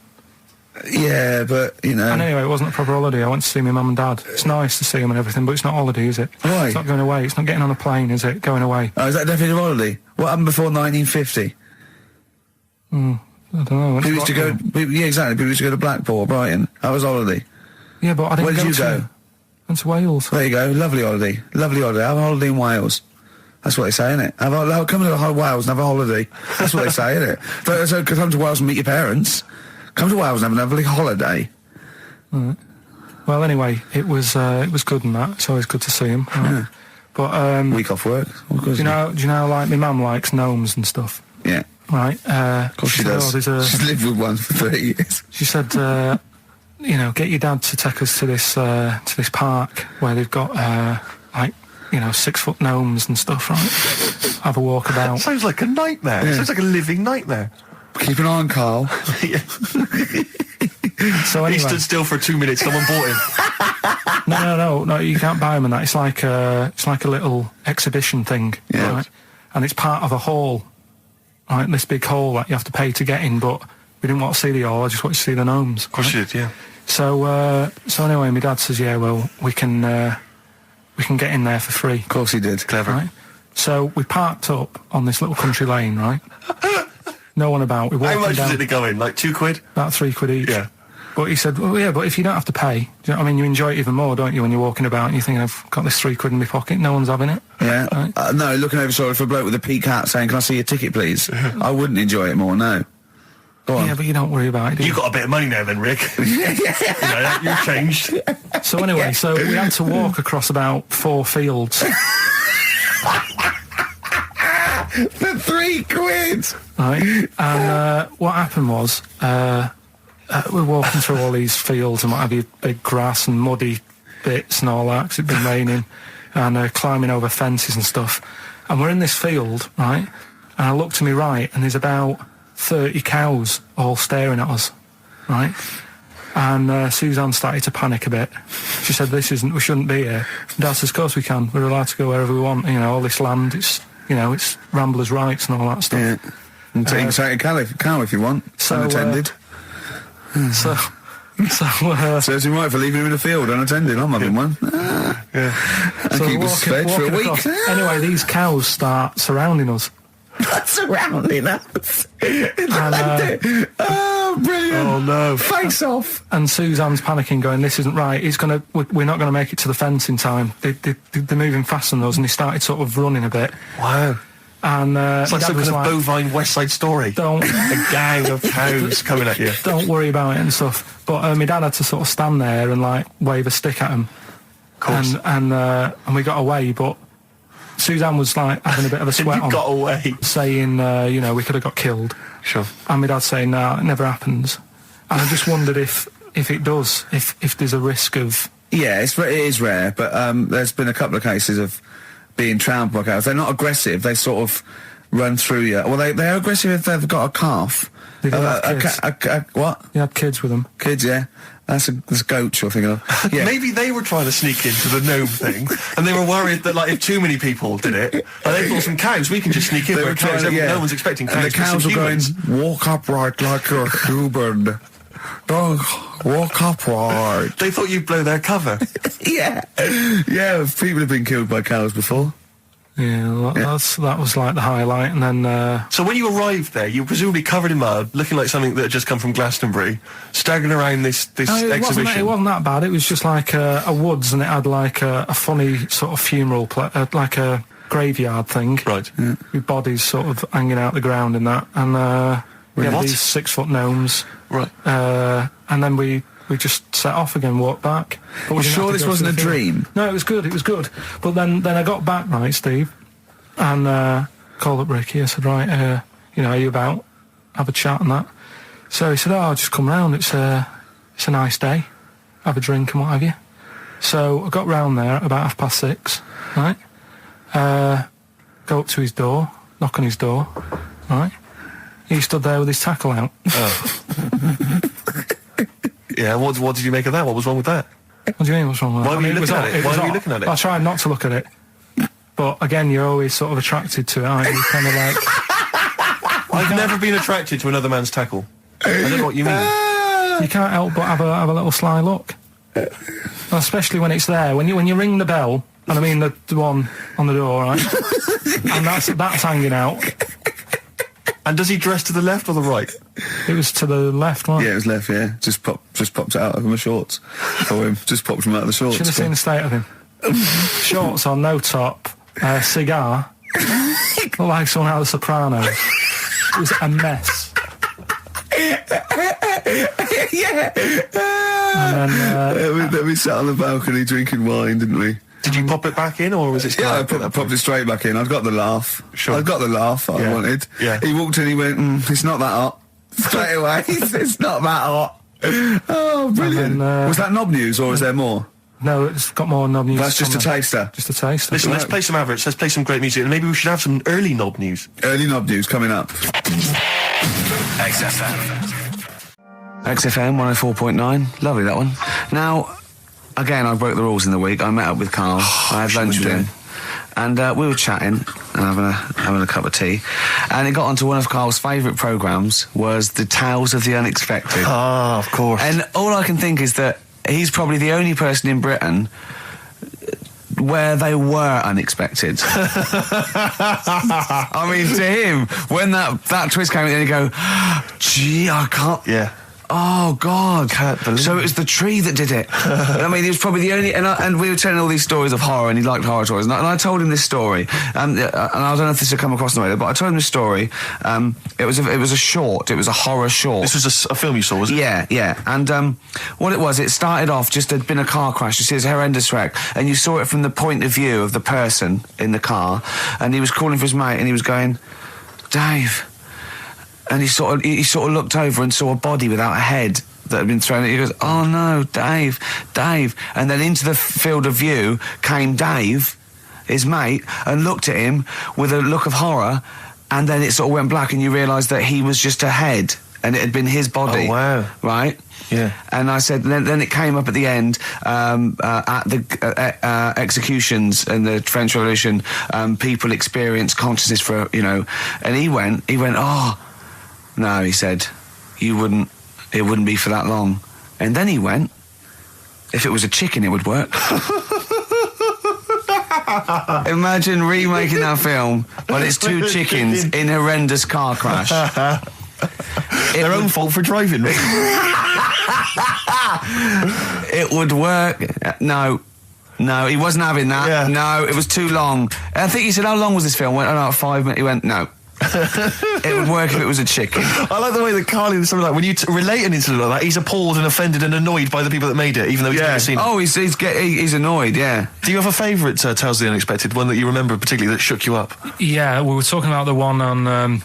Yeah, but, you know... And anyway, it wasn't a proper holiday. I went to see my mum and dad. It's nice to see them and everything, but it's not holiday, is it? Why? It's not going away. It's not getting on a plane, is it? Going away. Oh, is that definitely a holiday? What happened before 1950? I don't know. People used to go... Yeah, exactly. People used to go to Blackpool or Brighton. That was holiday. Yeah, but I didn't Where did go you to... go? Went to Wales. There you go. Lovely holiday. Lovely holiday. Have a holiday in Wales. That's what they say, innit? Come to Wales and have a holiday. That's what they say, innit? So come to Wales and meet your parents. Come to Wales and have a lovely holiday. Right. Well, anyway, it was good and that. It's always good to see him. Right? Yeah. But Week off work. do you know, like my mum likes gnomes and stuff, Yeah. right? Of course she said, does. She's lived with one for 30 years. She said, get your dad to take us to this park where they've got 6-foot gnomes and stuff, right? Have a walk about. Sounds like a nightmare. Yeah. Sounds like a living nightmare. Keep an eye on Karl. So anyway, He stood still for 2 minutes. Someone bought him. No, you can't buy them and that. It's like a little exhibition thing, Yeah. right? And it's part of a hall, right? This big hall that you have to pay to get in, but we didn't want to see the hall. I just wanted to see the gnomes. Of course you did, yeah. So anyway, my dad says, yeah, well, we can get in there for free. Of course he did. Clever. Right? So we parked up on this little country lane, right? No one about. We walked How much down, was it to go in? Like £2? about £3 each. Yeah. But he said, well, yeah, but if you don't have to pay, do you know what I mean? You enjoy it even more, don't you, when you're walking about and you think, I've got this £3 in my pocket, no one's having it. Yeah. Right? No, looking over shoulder for a bloke with a peak hat saying, can I see your ticket, please? I wouldn't enjoy it more, no. Go on. Yeah, but you don't worry about it, do You you? got a bit of money now then, Rick. You're changed. So anyway, so we had to walk across about 4 fields. For £3? Right, and what happened was we're walking through all these fields and what have you, big grass and muddy bits and all that because it'd been raining, and climbing over fences and stuff. And we're in this field, right? And I look to my right, and there's about 30 cows all staring at us, right? And Suzanne started to panic a bit. She said, we shouldn't be here. Dad says, of course we can. We're allowed to go wherever we want. You know, all this land, it's ramblers' rights and all that stuff. Yeah. And take a cow if you want. so, Unattended. So Serves him right for leaving him in the field unattended. I'm having one. Yeah. And keep us fed for a week. across. Anyway, these cows start surrounding us. Surrounding us. And, Oh, brilliant. Oh, no. Face off. and Suzanne's panicking, going, "This isn't right. We're not going to make it to the fence in time. They're moving faster than us." And he started sort of running a bit. Wow. And It's like Dad some was kind of bovine West Side Story. Don't A gang of cows coming at you. don't worry about it and stuff. But my dad had to sort of stand there and like wave a stick at him. Of course. And we got away, but Suzanne was like having a bit of a sweat You on, got away. saying, we could have got killed. Sure. And my dad saying, no, it never happens. And I just wondered if it does, if there's a risk of... Yeah, it is rare, but there's been a couple of cases of being trampled by cows. They're not aggressive. They sort of run through you. Well, they're aggressive if they've got a calf. They do have kids. What? He had kids with them. Kids, yeah. That's a goat you're thinking of. Yeah. Maybe they were trying to sneak into the gnome thing, and they were worried that, like, if too many people did it, and they thought some cows, we can just sneak in where cows, no one's expecting cows. And the cows were going, walk upright like you're human. Don't walk upright. They thought you'd blow their cover. Yeah. Yeah, people have been killed by cows before. Yeah, that was like the highlight, and then... So when you arrived there, you were presumably covered in mud, looking like something that had just come from Glastonbury, staggering around this exhibition. It wasn't that bad. It was just like a woods, and it had like a funny sort of funeral, like a graveyard thing. Right. Yeah. With bodies sort of hanging out the ground and that, and we had these 6-foot gnomes. Right. And then we just set off again, walked back. But You sure this wasn't a dream? No, it was good. But then I got back, right, Steve, and called up Ricky. I said, right, are you about? Have a chat and that. So he said, I'll just come round. It's a nice day. Have a drink and what have you. So I got round there at about 6:30, right? Go up to his door, knock on his door, right? He stood there with his tackle out. Oh. Yeah, what did you make of that? What was wrong with that? What do you mean, what's wrong with that? Why were you looking at it? Why were you looking at it? I tried not to look at it. But again, you're always sort of attracted to it, aren't you? Kind of like... I've never been attracted to another man's tackle. I don't know what you mean. You can't help but have a little sly look. Especially when it's there. When you ring the bell, and I mean the one on the door, right? And that's hanging out. And does he dress to the left or the right? It was to the left, right? Yeah, it was left, yeah. Just popped it out of my shorts for him. Just popped him out of the shorts. Should have seen the state of him. Shorts on, no top, cigar. Looked like someone out of The Sopranos. It was a mess. Yeah. And then... we sat on the balcony drinking wine, didn't we? Did you pop it back in, or was it still... Yeah, I popped it straight back in. I got the laugh. Sure. I got the laugh I wanted. Yeah. He walked in, he went, it's not that hot. Straight away, it's not that hot. Oh, brilliant. then, was that knob news, or is there more? No, it's got more knob news. That's just a coming. taster. Just a taster. Listen, let's play some average, let's play some great music, and maybe we should have some early knob news. Early knob news coming up. XFM. XFM 104.9. Lovely, that one. Now, again, I broke the rules in the week. I met up with Karl. I had lunch with him. And we were chatting and having a cup of tea. And it got onto one of Karl's favourite programmes, was the Tales of the Unexpected. Ah, of course. And all I can think is that he's probably the only person in Britain where they were unexpected. I mean, to him, when that twist came in, he'd go, gee, I can't... Yeah. Oh, God. Can't believe So it was the tree that did it. I mean, he was probably the only... And we were telling all these stories of horror, and he liked horror stories. And I told him this story. And I don't know if this had come across the way, but I told him this story. It was a short. It was a horror short. This was a film you saw, was it? Yeah, yeah. And what it was, it started off, just there'd been a car crash. You see, it's a horrendous wreck. And you saw it from the point of view of the person in the car. And he was calling for his mate, and he was going, Dave... And he sort of looked over and saw a body without a head that had been thrown. He goes, oh no, Dave. And then into the field of view came Dave, his mate, and looked at him with a look of horror. And then it sort of went black, and you realised that he was just a head, and it had been his body. Oh, wow. Right? Yeah. And I said, then it came up at the end, at the executions in the French Revolution, people experience consciousness for, and he went, oh, no, he said, it wouldn't be for that long. And then he went, if it was a chicken, it would work. Imagine remaking that film, but it's two chickens in a horrendous car crash. Their own fault for driving. It would work. No, he wasn't having that. Yeah. No, it was too long. I think he said, how long was this film? I went, oh, no, 5 minutes. He went, no. It would work if it was a chicken. I like the way that Carly is something like, when you relate an incident like that, he's appalled and offended and annoyed by the people that made it, even though he's never seen it. Oh, he's annoyed, yeah. Do you have a favourite Tales of the Unexpected, one that you remember particularly that shook you up? Yeah, we were talking about the one on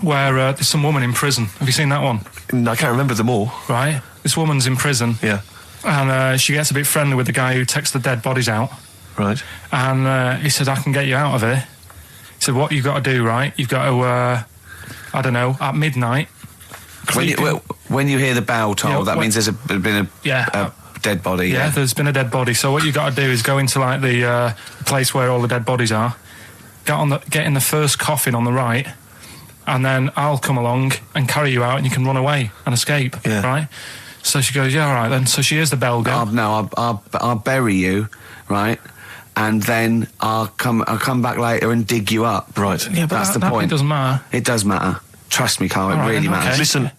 where there's some woman in prison. Have you seen that one? No, I can't remember them all. Right. This woman's in prison. Yeah. And she gets a bit friendly with the guy who takes the dead bodies out. Right. And he said, I can get you out of here. He said, what you've got to do, right? You've got to, I don't know, at midnight, When you hear the bell toll, that means there's been Yeah. a dead body. Yeah, there's been a dead body. So what you got to do is go into like the place where all the dead bodies are, get in the first coffin on the right, and then I'll come along and carry you out, and you can run away and escape. Yeah. Right. So she goes, yeah, all right then. So she hears the bell go. I'll bury you, right? And then I'll come back later and dig you up. Right. Yeah, but that's the that point. It doesn't matter. It does matter. Trust me, Carl. It All right, really then, matters. okay. Listen,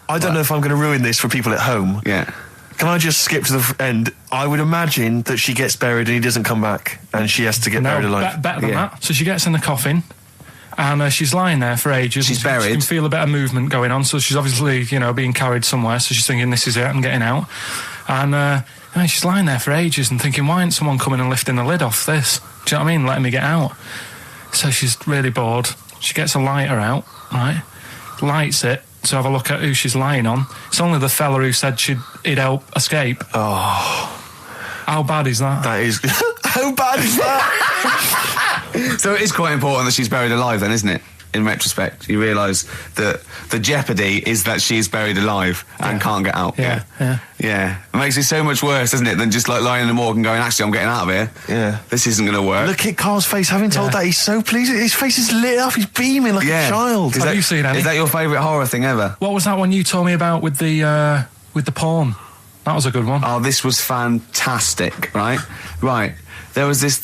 I don't know if I'm going to ruin this for people at home. Yeah. Can I just skip to the end? I would imagine that she gets buried and he doesn't come back, and she has to get buried alive. Better than Yeah. that. So she gets in the coffin, and she's lying there for ages. She's and buried. She can feel a bit of movement going on, so she's obviously, being carried somewhere. So she's thinking, this is it, I'm getting out. And she's lying there for ages and thinking, why isn't someone coming and lifting the lid off this? Do you know what I mean? Letting me get out. So she's really bored. She gets a lighter out, right? Lights it to have a look at who she's lying on. It's only the fella who said he'd help escape. Oh, How bad is that? that is... How bad is that? So it is quite important that she's buried alive, then, isn't it? In retrospect, you realise that the jeopardy is that she's buried alive and can't get out. Yeah. Yeah. It makes it so much worse, doesn't it, than just like lying in the morgue and going, actually, I'm getting out of here. Yeah. This isn't going to work. Look at Carl's face. Having told that, he's so pleased. His face is lit up. He's beaming like a child. Have you seen any? Is that your favourite horror thing ever? What was that one you told me about with the porn? That was a good one. Oh, this was fantastic, right? Right. There was this.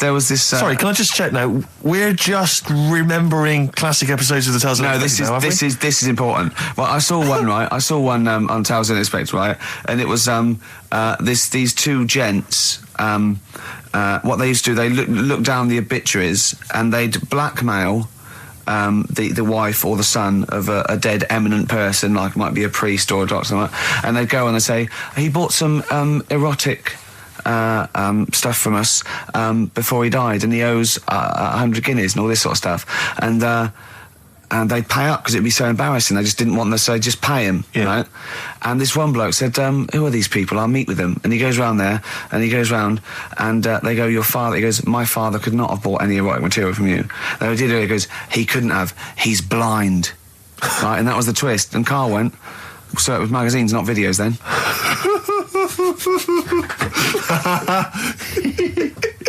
Sorry, can I just check now? We're just remembering classic episodes of the Tales No, Unexpected this is important. Well, I saw one, right? I saw one on Tales Unexpected, right? And it was these two gents. What they used to do, they look down the obituaries and they'd blackmail the wife or the son of a dead eminent person, like might be a priest or a doctor, something like that, and they'd go and they'd say, he bought some erotic stuff from us before he died, and he owes 100 guineas and all this sort of stuff, and they'd pay up because it'd be so embarrassing. They just didn't want them, so they'd just pay him, right? And this one bloke said, who are these people? I'll meet with them. And he goes round there, and he goes round, and they go, your father, he goes, my father could not have bought any erotic material from you. They did it, he goes, he couldn't have, he's blind. Right, and that was the twist. And Carl went, so it was magazines, not videos then.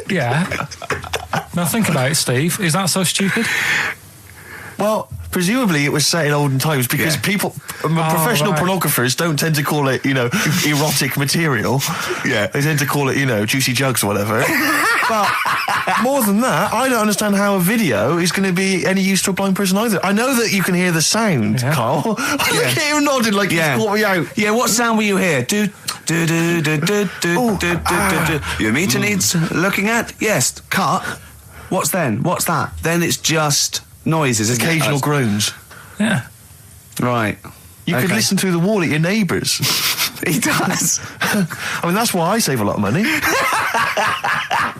Yeah. Now think about it, Steve. Is that so stupid? Well, presumably it was set in olden times because people, professional pornographers don't tend to call it, erotic material. Yeah. They tend to call it, juicy jugs or whatever. But more than that, I don't understand how a video is going to be any use to a blind person either. I know that you can hear the sound, Carl. Look at him nodding like he's caught me out. Yeah, what sound will you hear? Do. Your meter needs looking at? Yes. Cut. What's then? What's that? Then it's just noises, isn't Occasional it? groans. Yeah. Right. You could listen through the wall at your neighbours. He does. I mean, that's why I save a lot of money.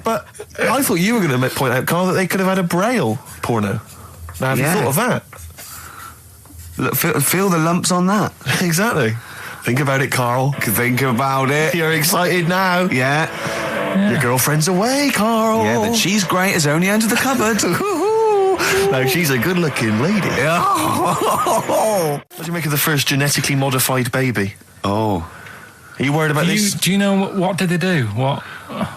But I thought you were going to point out, Carl, that they could have had a Braille porno. Now, have you thought of that? Look, feel the lumps on that. Exactly. Think about it, Carl. Think about it. You're excited now. Yeah. Your girlfriend's away, Carl. Yeah, the cheese grate is only under the cupboard. No, she's a good-looking lady. What do you make of the first genetically modified baby? Oh. Are you worried about this? Do you know what did they do? What?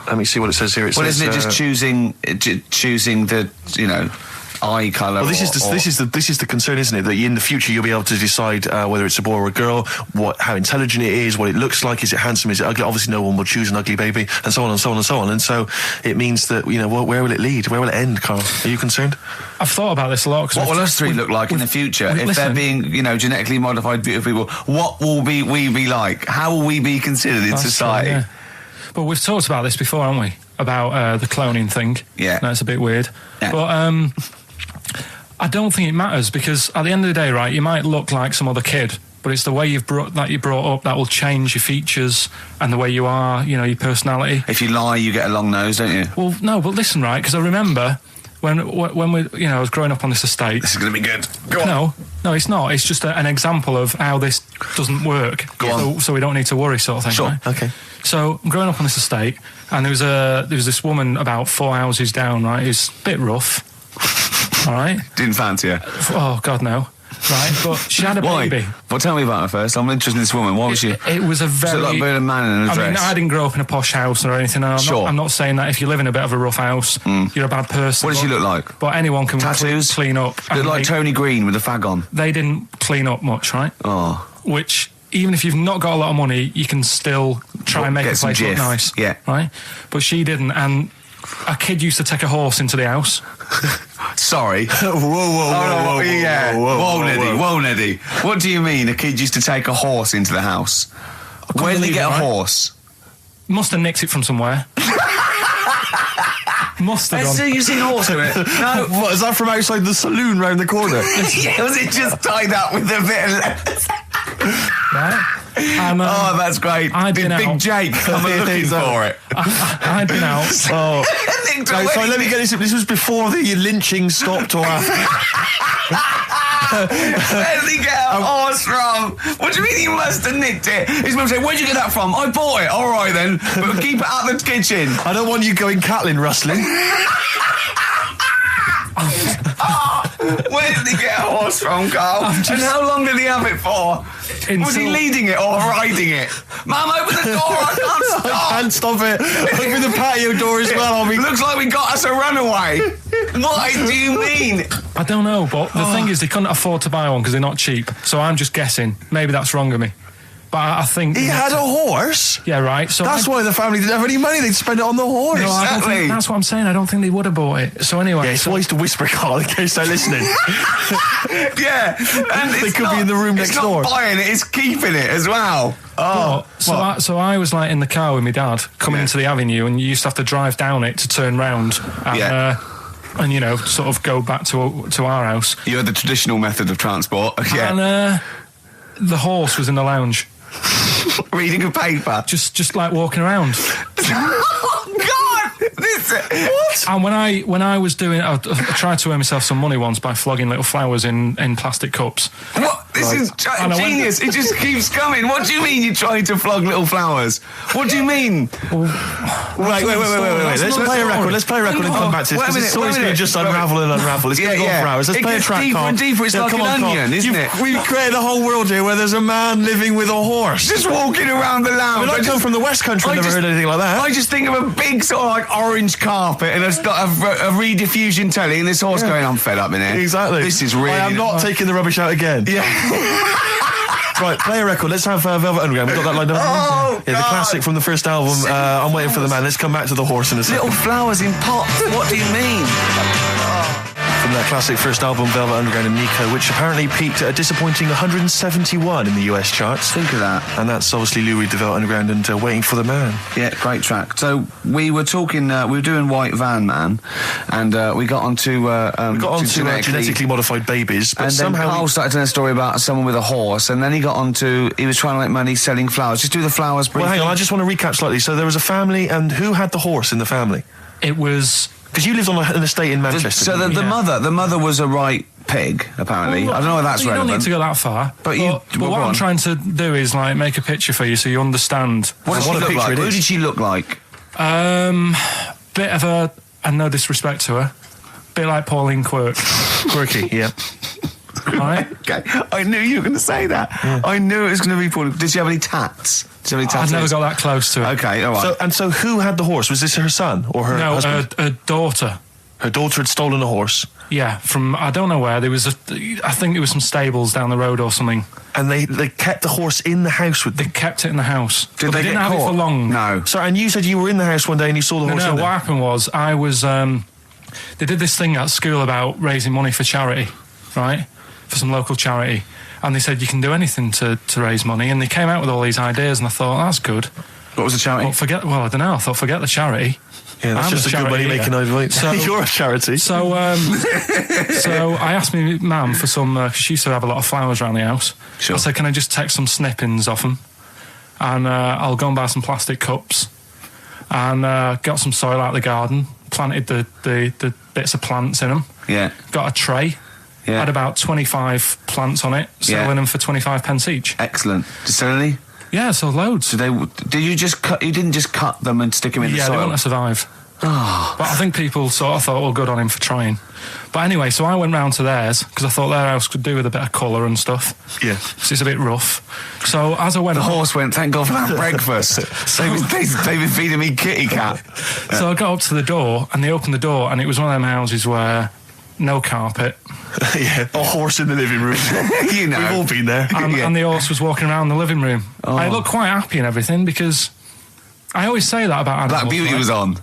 Let me see what it says here. Well, isn't it just choosing the eye colour? Well, this is the concern, isn't it? That in the future you'll be able to decide whether it's a boy or a girl, how intelligent it is, what it looks like, is it handsome, is it ugly? Obviously, no one will choose an ugly baby, and so on and so on and so on. And so it means that where will it lead? Where will it end, Carl? Are you concerned? I've thought about this a lot. What will us three look like in the future if they're being, genetically modified beautiful people? What will we be like? How will we be considered in society? True, yeah. But we've talked about this before, haven't we? About the cloning thing. Yeah, that's a bit weird. Yeah. But I don't think it matters because at the end of the day, right, you might look like some other kid, but it's the way you're brought up that will change your features and the way you are, your personality. If you lie, you get a long nose, don't you? Well, no, but listen, right, because I remember when we, I was growing up on this estate. This is going to be good. Go on. No, it's not. It's just an example of how this doesn't work. Go on. So we don't need to worry, sort of thing. Sure. Right? Okay. So I'm growing up on this estate, and there was this woman about 4 houses down, right, who's a bit rough. All right. Didn't fancy her. Oh God, no. right? But she had a Why? baby. Well, tell me about her first. I'm interested in this woman. Why was she? It was a very... like being a man in a I mean, dress? I didn't grow up in a posh house or anything. I'm not saying that if you live in a bit of a rough house, you're a bad person. What did she look like? But anyone can Tattoos? clean up. Looked like Tony Green with a fag on. They didn't clean up much, right? Oh. Which, even if you've not got a lot of money, you can still try and make Get a some place look jiff. nice. Yeah. Right? But she didn't, and a kid used to take a horse into the house. Sorry. Whoa, Yeah. Whoa, Neddy. What do you mean a kid used to take a horse into the house? Where did they believe get it, a right? horse? Must have nicked it from somewhere. Must have done. You seen a horse in it? No. What, is that from outside the saloon round the corner? Yeah, was it just tied up with a bit of leather? Right? And, Oh, that's great. I'd Did been Big out. Jake come looking for it? I'd been out. Oh. Sorry, let me get this. This was before the lynching stopped or after. Where did he get a horse from? What do you mean he must have nicked it? His mum said, where'd you get that from? I bought it. All right then, but keep it out of the kitchen. I don't want you going Catlin rustling. Where did he get a horse from, Carl? And how long did he have it for? Was he leading it or riding it? Mum, open the door, I can't stop. I can't stop it. Open the patio door as well. Looks like we got us a runaway. What do you mean? I don't know, but the thing is, they couldn't afford to buy one because they're not cheap. So I'm just guessing. Maybe that's wrong of me. But I think... He had a horse? Yeah, right. So That's why the family didn't have any money. They'd spend it on the horse. No, I don't Exactly. think, that's what I'm saying. I don't think they would have bought it. So anyway... Yeah, it's wise to whisper, Carl, in case they're listening. Yeah. And They could be in the room next door. It's not buying it, it's keeping it as well. Oh, so I was like in the car with my dad coming into the avenue, and you used to have to drive down it to turn round and, and you know, sort of go back to our house. You had the traditional method of transport. Yeah. And the horse was in the lounge, Reading a paper. just like walking around. Oh God! What? And when I was doing, I tried to earn myself some money once by flogging little flowers in plastic cups. What? This is genius. It just keeps coming. What do you mean you're trying to flog little flowers? What do you mean? Wait. Let's play a record. Let's play a record and come back to this. Wait a Because minute, it's always wait a going to minute. just unravel and unravel. It's going to go on for hours. Let's It play a gets track, deeper Carl. and deeper. It's like come an on, Carl. onion, isn't it? We've created a whole world here where there's a man living with a horse. Just walking around the lounge. I come from the West Country. I've never heard anything like that. I just think of a big sort of like orange carpet and a rediffusion telly and this horse going, I'm fed up in here. Exactly. This is really... I am not taking the rubbish out again. Yeah. Right, play a record. Let's have Velvet Underground. We've got that lined up. Oh, yeah, the God. classic from the first album. I'm waiting for the man. Let's come back to the horse in a second. Little flowers in pots. What do you mean? From that classic first album, Velvet Underground and Nico, which apparently peaked at a disappointing 171 in the US charts. Think of that. And that's obviously Lou Reed, the Velvet Underground, and Waiting for the Man. Yeah, great track. So we were talking, we were doing White Van Man, and we got onto... genetically modified babies, but and then somehow... Carl started telling a story about someone with a horse, and then he got onto... He was trying to make money selling flowers. Just do the flowers briefly. Well, hang on, I just want to recap slightly. So there was a family, and who had the horse in the family? It was... Because you lived on an estate in Manchester. So the mother was a right pig, apparently. I don't know if that's you relevant. don't need to go that far. But what I'm trying to do is like make a picture for you so you understand. What did she look like? Who did she look like? Bit of a, and no disrespect to her, bit like Pauline Quirky, yeah. Right? Okay, I knew you were going to say that. Yeah. I knew it was going to be Pauline. Did she have any tats? I've never got that close to it. Okay, all right. So who had the horse? Was this her son or her husband? No, her daughter. Her daughter had stolen a horse. Yeah, from I don't know where. There was I think there was some stables down the road or something. And they kept the horse in the house with them. They kept it in the house. Did they didn't get have caught? it for long. No. Sorry, and you said you were in the house one day and you saw the horse. No, what happened was I was. They did this thing at school about raising money for charity, right? For some local charity. And they said you can do anything to raise money, and they came out with all these ideas, and I thought that's good. What was the charity? Well, I don't know. I thought forget the charity. Yeah, that's just a good money making idea. So, you're a charity. So I asked my mum for some because she used to have a lot of flowers around the house. Sure. I said, can I just take some snippings off them, and I'll go and buy some plastic cups, and got some soil out of the garden, planted the bits of plants in them. Yeah. Got a tray. Yeah. Had about 25 plants on it, selling them for 25 pence each. Excellent. Did you sell any? Yeah, so loads. Did you just cut? You didn't just cut them and stick them in the soil? Yeah, they want to survive. Oh. But I think people sort of thought, well, good on him for trying. But anyway, so I went round to theirs because I thought their house could do with a bit of colour and stuff. Yeah. So it's a bit rough. So as I went... The horse went, thank God for that breakfast. They've been feeding me kitty cat. So I got up to the door and they opened the door and it was one of them houses where no carpet. Yeah, a horse in the living room. You know. We've all been there. And the horse was walking around the living room. Oh. I looked quite happy and everything because I always say that about animals. Black Beauty right? was on.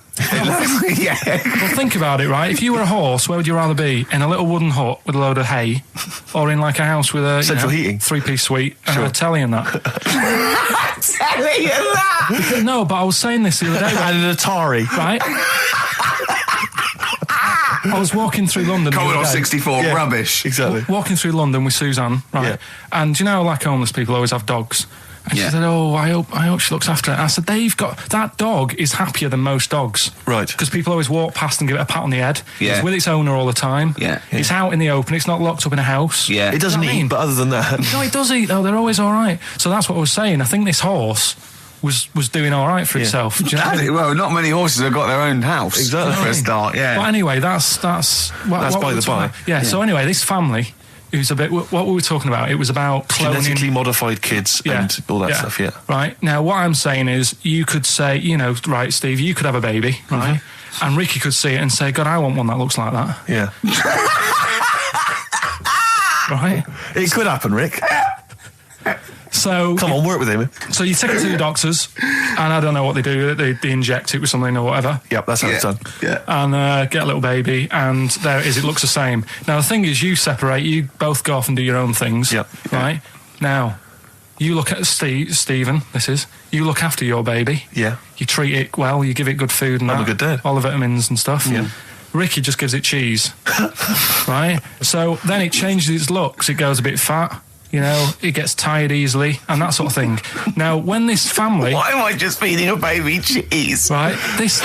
Yeah. Well, think about it, right? If you were a horse, where would you rather be? In a little wooden hut with a load of hay, or in like a house with a Central heating. 3-piece suite and a telly and that? Telling you that. No, but I was saying this the other day. And an Atari. Right? I was walking through London. Commodore 64, Yeah. rubbish. Exactly. Walking through London with Suzanne, right? Yeah. And you know, like homeless people always have dogs. And Yeah. she said, "Oh, I hope she looks after it." I said, that dog is happier than most dogs, Right. Because people always walk past and give it a pat on the head. Yeah. It's with its owner all the time. Yeah. It's out in the open. It's not locked up in a house. Yeah. It doesn't You know what I eat, mean? but other than that... No, it does eat though. They're always all right. So that's what I was saying. I think this horse was doing all right for itself. Do you know what I mean? Well, not many horses have got their own house. Exactly. For a start, yeah. But anyway, that's That's by we were the talking by. about. Yeah. So anyway, this family, who's a bit. What we were talking about, it was about cloning. Genetically modified kids and all that stuff, yeah. Right. Now, what I'm saying is, you could say, you know, right, Steve, you could have a baby, right? And Ricky could see it and say, God, I want one that looks like that. Yeah. Right? It could happen, Rick. So Come on, work with him. So you take it to the doctors, and I don't know what they do. They inject it with something or whatever. Yep, that's how it's done. Yeah. And get a little baby, and there it is. It looks the same. Now the thing is, you separate. You both go off and do your own things. Yep. Right. Now, you look at Stephen. You look after your baby. Yeah. You treat it well. You give it good food and I'm a that, good dad. all the vitamins and stuff. Yeah. Ricky just gives it cheese. Right. So then it changes its looks. It goes a bit fat. You know, it gets tired easily and that sort of thing. Now, when this family, Why am I just feeding a baby cheese? right? This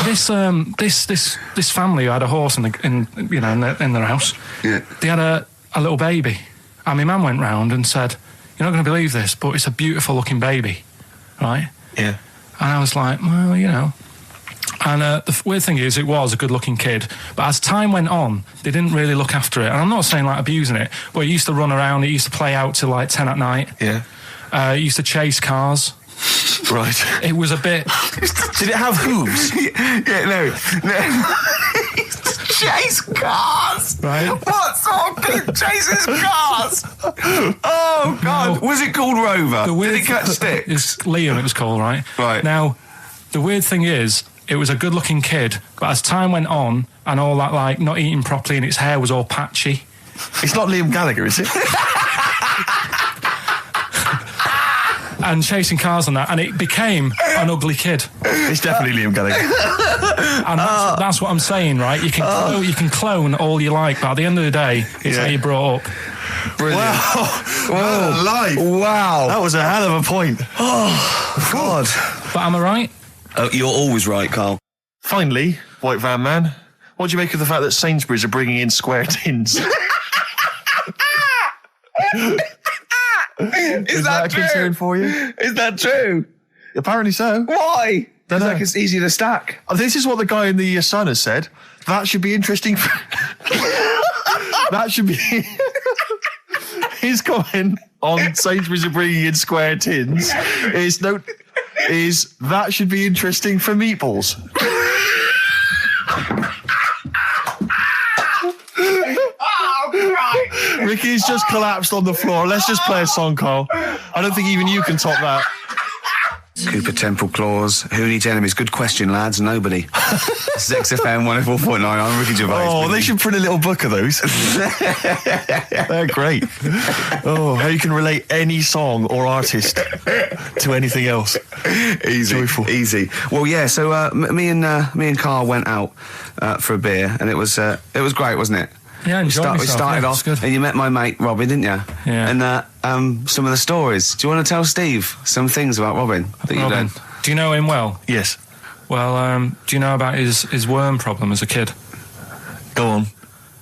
family who had a horse in their house. Yeah. They had a little baby, and my mum went round and said, "You're not going to believe this, but it's a beautiful looking baby," right? Yeah. And I was like, well, you know. And the weird thing is, it was a good-looking kid. But as time went on, they didn't really look after it. And I'm not saying, like, abusing it, but it used to run around. It used to play out till, like, 10 at night. Yeah. It used to chase cars. Right. It was a bit... Did it have hooves? Yeah, no. Chase cars. Right. What sort of kid chases cars? Oh God! No. Was it called Rover? The weird Did it catch sticks? It's Liam, it was called, right? Right. Now, the weird thing is, it was a good-looking kid, but as time went on, and all that, like, not eating properly, and its hair was all patchy. It's not Liam Gallagher, is it? And chasing cars and that, and it became an ugly kid. It's definitely Liam Gallagher. And that's what I'm saying, right? You can clone all you like, but at the end of the day, it's Yeah. how you brought up. Brilliant. Wow. Life. Wow. That was a hell of a point. Oh God. But am I right? Oh, you're always right, Carl. Finally, White Van Man, what do you make of the fact that Sainsbury's are bringing in square tins? Is that a concern true? for you? Is that true? Apparently so. Why? Don't It's know. like it's easy to stack. This is what the guy in the Sun has said. That should be interesting. That should be his comment on Sainsbury's are bringing in square tins. Is that should be interesting for meatballs. Ricky's just collapsed on the floor. Let's just play a song, Carl. I don't think even you can top that. Cooper Temple Claws. Who needs enemies? Good question, lads. Nobody. This is XFM 104.9. I'm Ricky Gervais. Oh, they should print a little book of those. They're great. Oh, how you can relate any song or artist to anything else. Easy, Joyful. easy. Well, yeah. So me and Carl went out for a beer, and it was great, wasn't it? Yeah, We enjoyed myself. started Yeah, off, it's good. and you met my mate Robin, didn't you? Yeah. And some of the stories. Do you want to tell Steve some things about Robin that you've Robin, done? do you know him well? Yes. Well, do you know about his worm problem as a kid? Go on.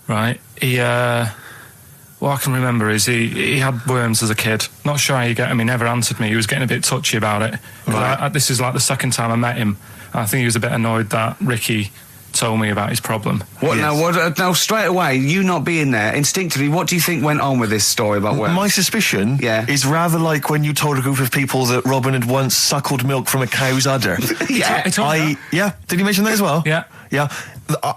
Right. He, what I can remember is he had worms as a kid. Not sure how you get him. He never answered me. He was getting a bit touchy about it. Right. This is like the second time I met him. I think he was a bit annoyed that Ricky told me about his problem. What now? Now, straight away, you not being there, instinctively, what do you think went on with this story about worms? My suspicion is rather like when you told a group of people that Robin had once suckled milk from a cow's udder. Did he mention that as well? Yeah.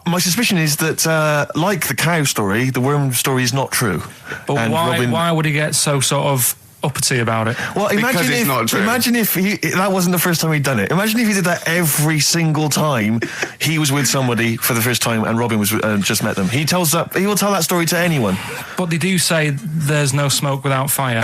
My suspicion is that, like the cow story, the worm story is not true. But And why would he get so sort of uppity about it? Well, Because it's not true. Imagine if that wasn't the first time he'd done it. Imagine if he did that every single time he was with somebody for the first time and Robin was just met them. He will tell that story to anyone. But they do say there's no smoke without fire.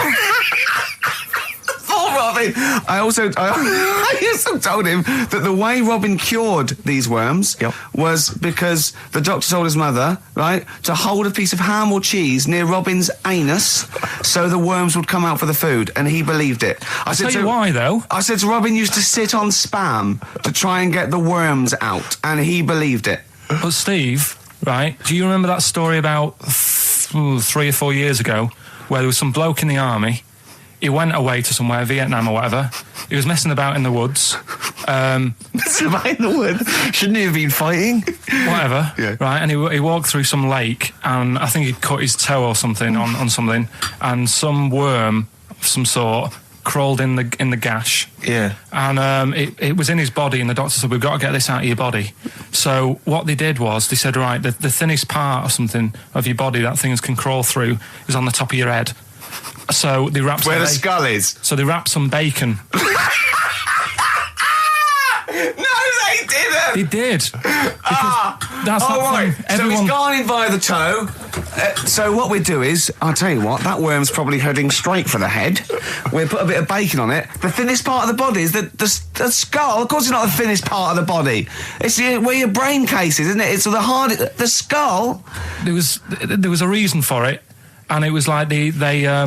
Robin. I also told him that the way Robin cured these worms was because the doctor told his mother, right, to hold a piece of ham or cheese near Robin's anus so the worms would come out for the food, and he believed it. I'll tell you why, though. I said to Robin used to sit on spam to try and get the worms out, and he believed it. But Steve, right, do you remember that story about 3 or 4 years ago where there was some bloke in the army? He went away to somewhere, Vietnam or whatever. He was messing about in the woods. Messing about in the woods? Shouldn't he have been fighting? Whatever. Yeah. Right, and he walked through some lake, and I think he'd cut his toe or something on something, and some worm of some sort crawled in the gash. Yeah. And it was in his body, and the doctor said, we've got to get this out of your body. So what they did was, they said, right, the thinnest part or something of your body that things can crawl through is on the top of your head. So they wrapped Where the skull is. So they wrapped some bacon. No, they didn't. They did. That's right. thing. So he's gone in via the toe. So what we do is, I'll tell you what, that worm's probably heading straight for the head. We'll put a bit of bacon on it. The thinnest part of the body is the skull. Of course it's not the thinnest part of the body. It's where your brain case is, isn't it? It's the skull. There was a reason for it. And it was like they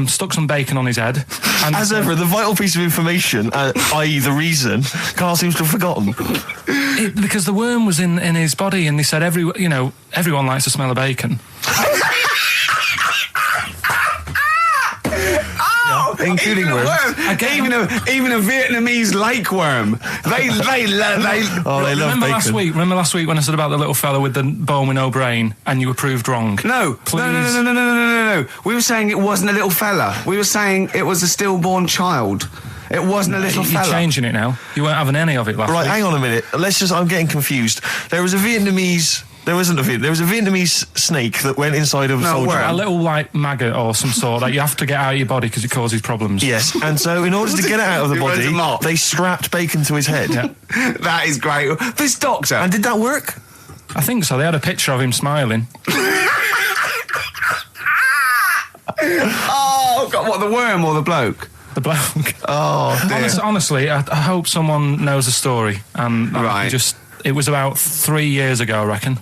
stuck some bacon on his head. And as ever, the vital piece of information, i.e. the reason, Karl seems to have forgotten. Because the worm was in his body, and they said everyone likes to smell of bacon. Including worms. Even a Vietnamese lake worm. They love Remember bacon. Remember last week when I said about the little fella with the bone with no brain, and you were proved wrong? No. We were saying it wasn't a little fella. We were saying it was a stillborn child. It wasn't a little fella. You're changing it now. You weren't having any of it last week. Right, hang on a minute. I'm getting confused. There was a Vietnamese snake that went inside of a soldier. A little, like, maggot or some sort that you have to get out of your body because it causes problems. Yes, and so in order to get it out of the body, they strapped bacon to his head. Yeah. That is great. This doctor. And did that work? I think so. They had a picture of him smiling. Oh, God, what, the worm or the bloke? The bloke. Oh, dear. Honestly, I hope someone knows the story. Right. It was about 3 years ago, I reckon.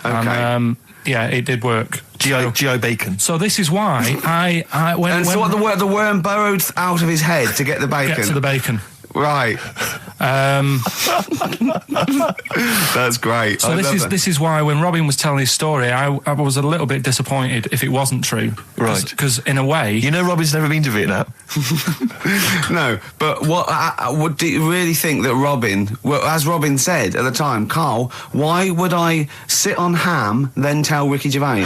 Okay. And, it did work. G.I. Bacon. So this is why the worm burrowed out of his head to get the bacon? Get to the bacon. Right. That's great. So this is why when Robin was telling his story, I was a little bit disappointed if it wasn't true. Right. Because in a way, Robin's never been to Vietnam. No, but what do you really think that Robin? Well, as Robin said at the time, Karl, why would I sit on ham then tell Ricky Gervais?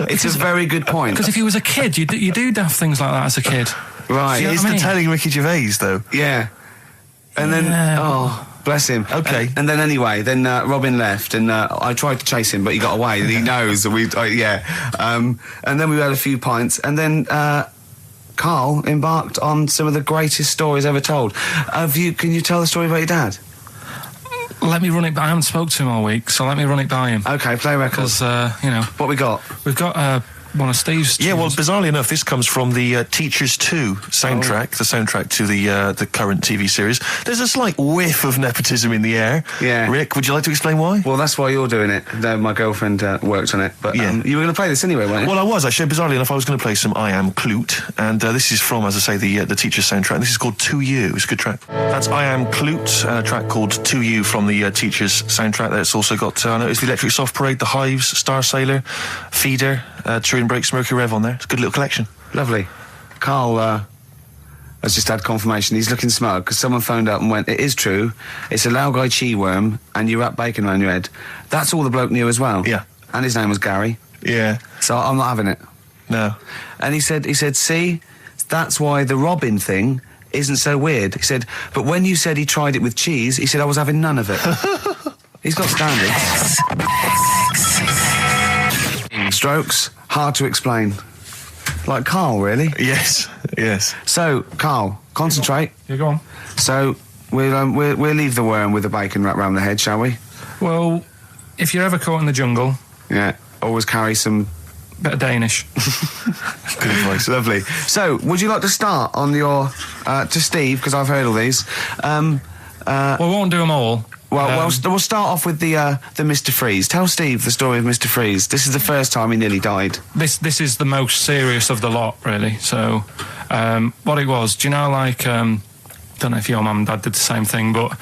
It's a very good point. Because if you was a kid, you do daft things like that as a kid. Right. He is telling Ricky Gervais though. Yeah. And then, bless him. Okay. And then anyway, Robin left, and I tried to chase him, but he got away. He knows. And then we had a few pints, and then Karl embarked on some of the greatest stories ever told. Can you tell the story about your dad? Let me run it by. I haven't spoke to him all week, so let me run it by him. Okay, play records. Because what we got? We've got one of Steve's tunes. Yeah, well, bizarrely enough, this comes from the Teachers 2 soundtrack, the soundtrack to the current TV series. There's a slight whiff of nepotism in the air. Yeah. Rick, would you like to explain why? Well, that's why you're doing it. My girlfriend worked on it. But you were going to play this anyway, weren't you? Well, I was, actually. Bizarrely enough, I was going to play some I Am Clute, and this is from, as I say, the Teachers soundtrack. This is called To You. It's a good track. That's I Am Clute, a track called To You from the Teachers soundtrack. That's also got, I noticed, the Electric Soft Parade, The Hives, Star Sailor, Feeder, Turin Breaks, Mercury Rev on there. It's a good little collection. Lovely. Karl, has just had confirmation. He's looking smug because someone phoned up and went, "It is true. It's a Laogai chi worm, and you wrap bacon around your head." That's all the bloke knew as well. Yeah. And his name was Gary. Yeah. So I'm not having it. No. And he said, see, that's why the Robin thing isn't so weird. He said, but when you said he tried it with cheese, he said I was having none of it. He's got standards. Strokes, hard to explain. Like Karl, really. Yes. Yes. So, Karl, concentrate. Yeah, go on. So, we'll leave the worm with the bacon wrapped around the head, shall we? Well, if you're ever caught in the jungle, Yeah. Always carry some... bit of Danish. Good advice. Lovely. So, would you like to start on your... to Steve, because I've heard all these. Well, we won't do them all. We'll start off with the Mr. Freeze. Tell Steve the story of Mr. Freeze. This is the first time he nearly died. This is the most serious of the lot, really. So, what it was, do you know, like, don't know if your mum and dad did the same thing, but,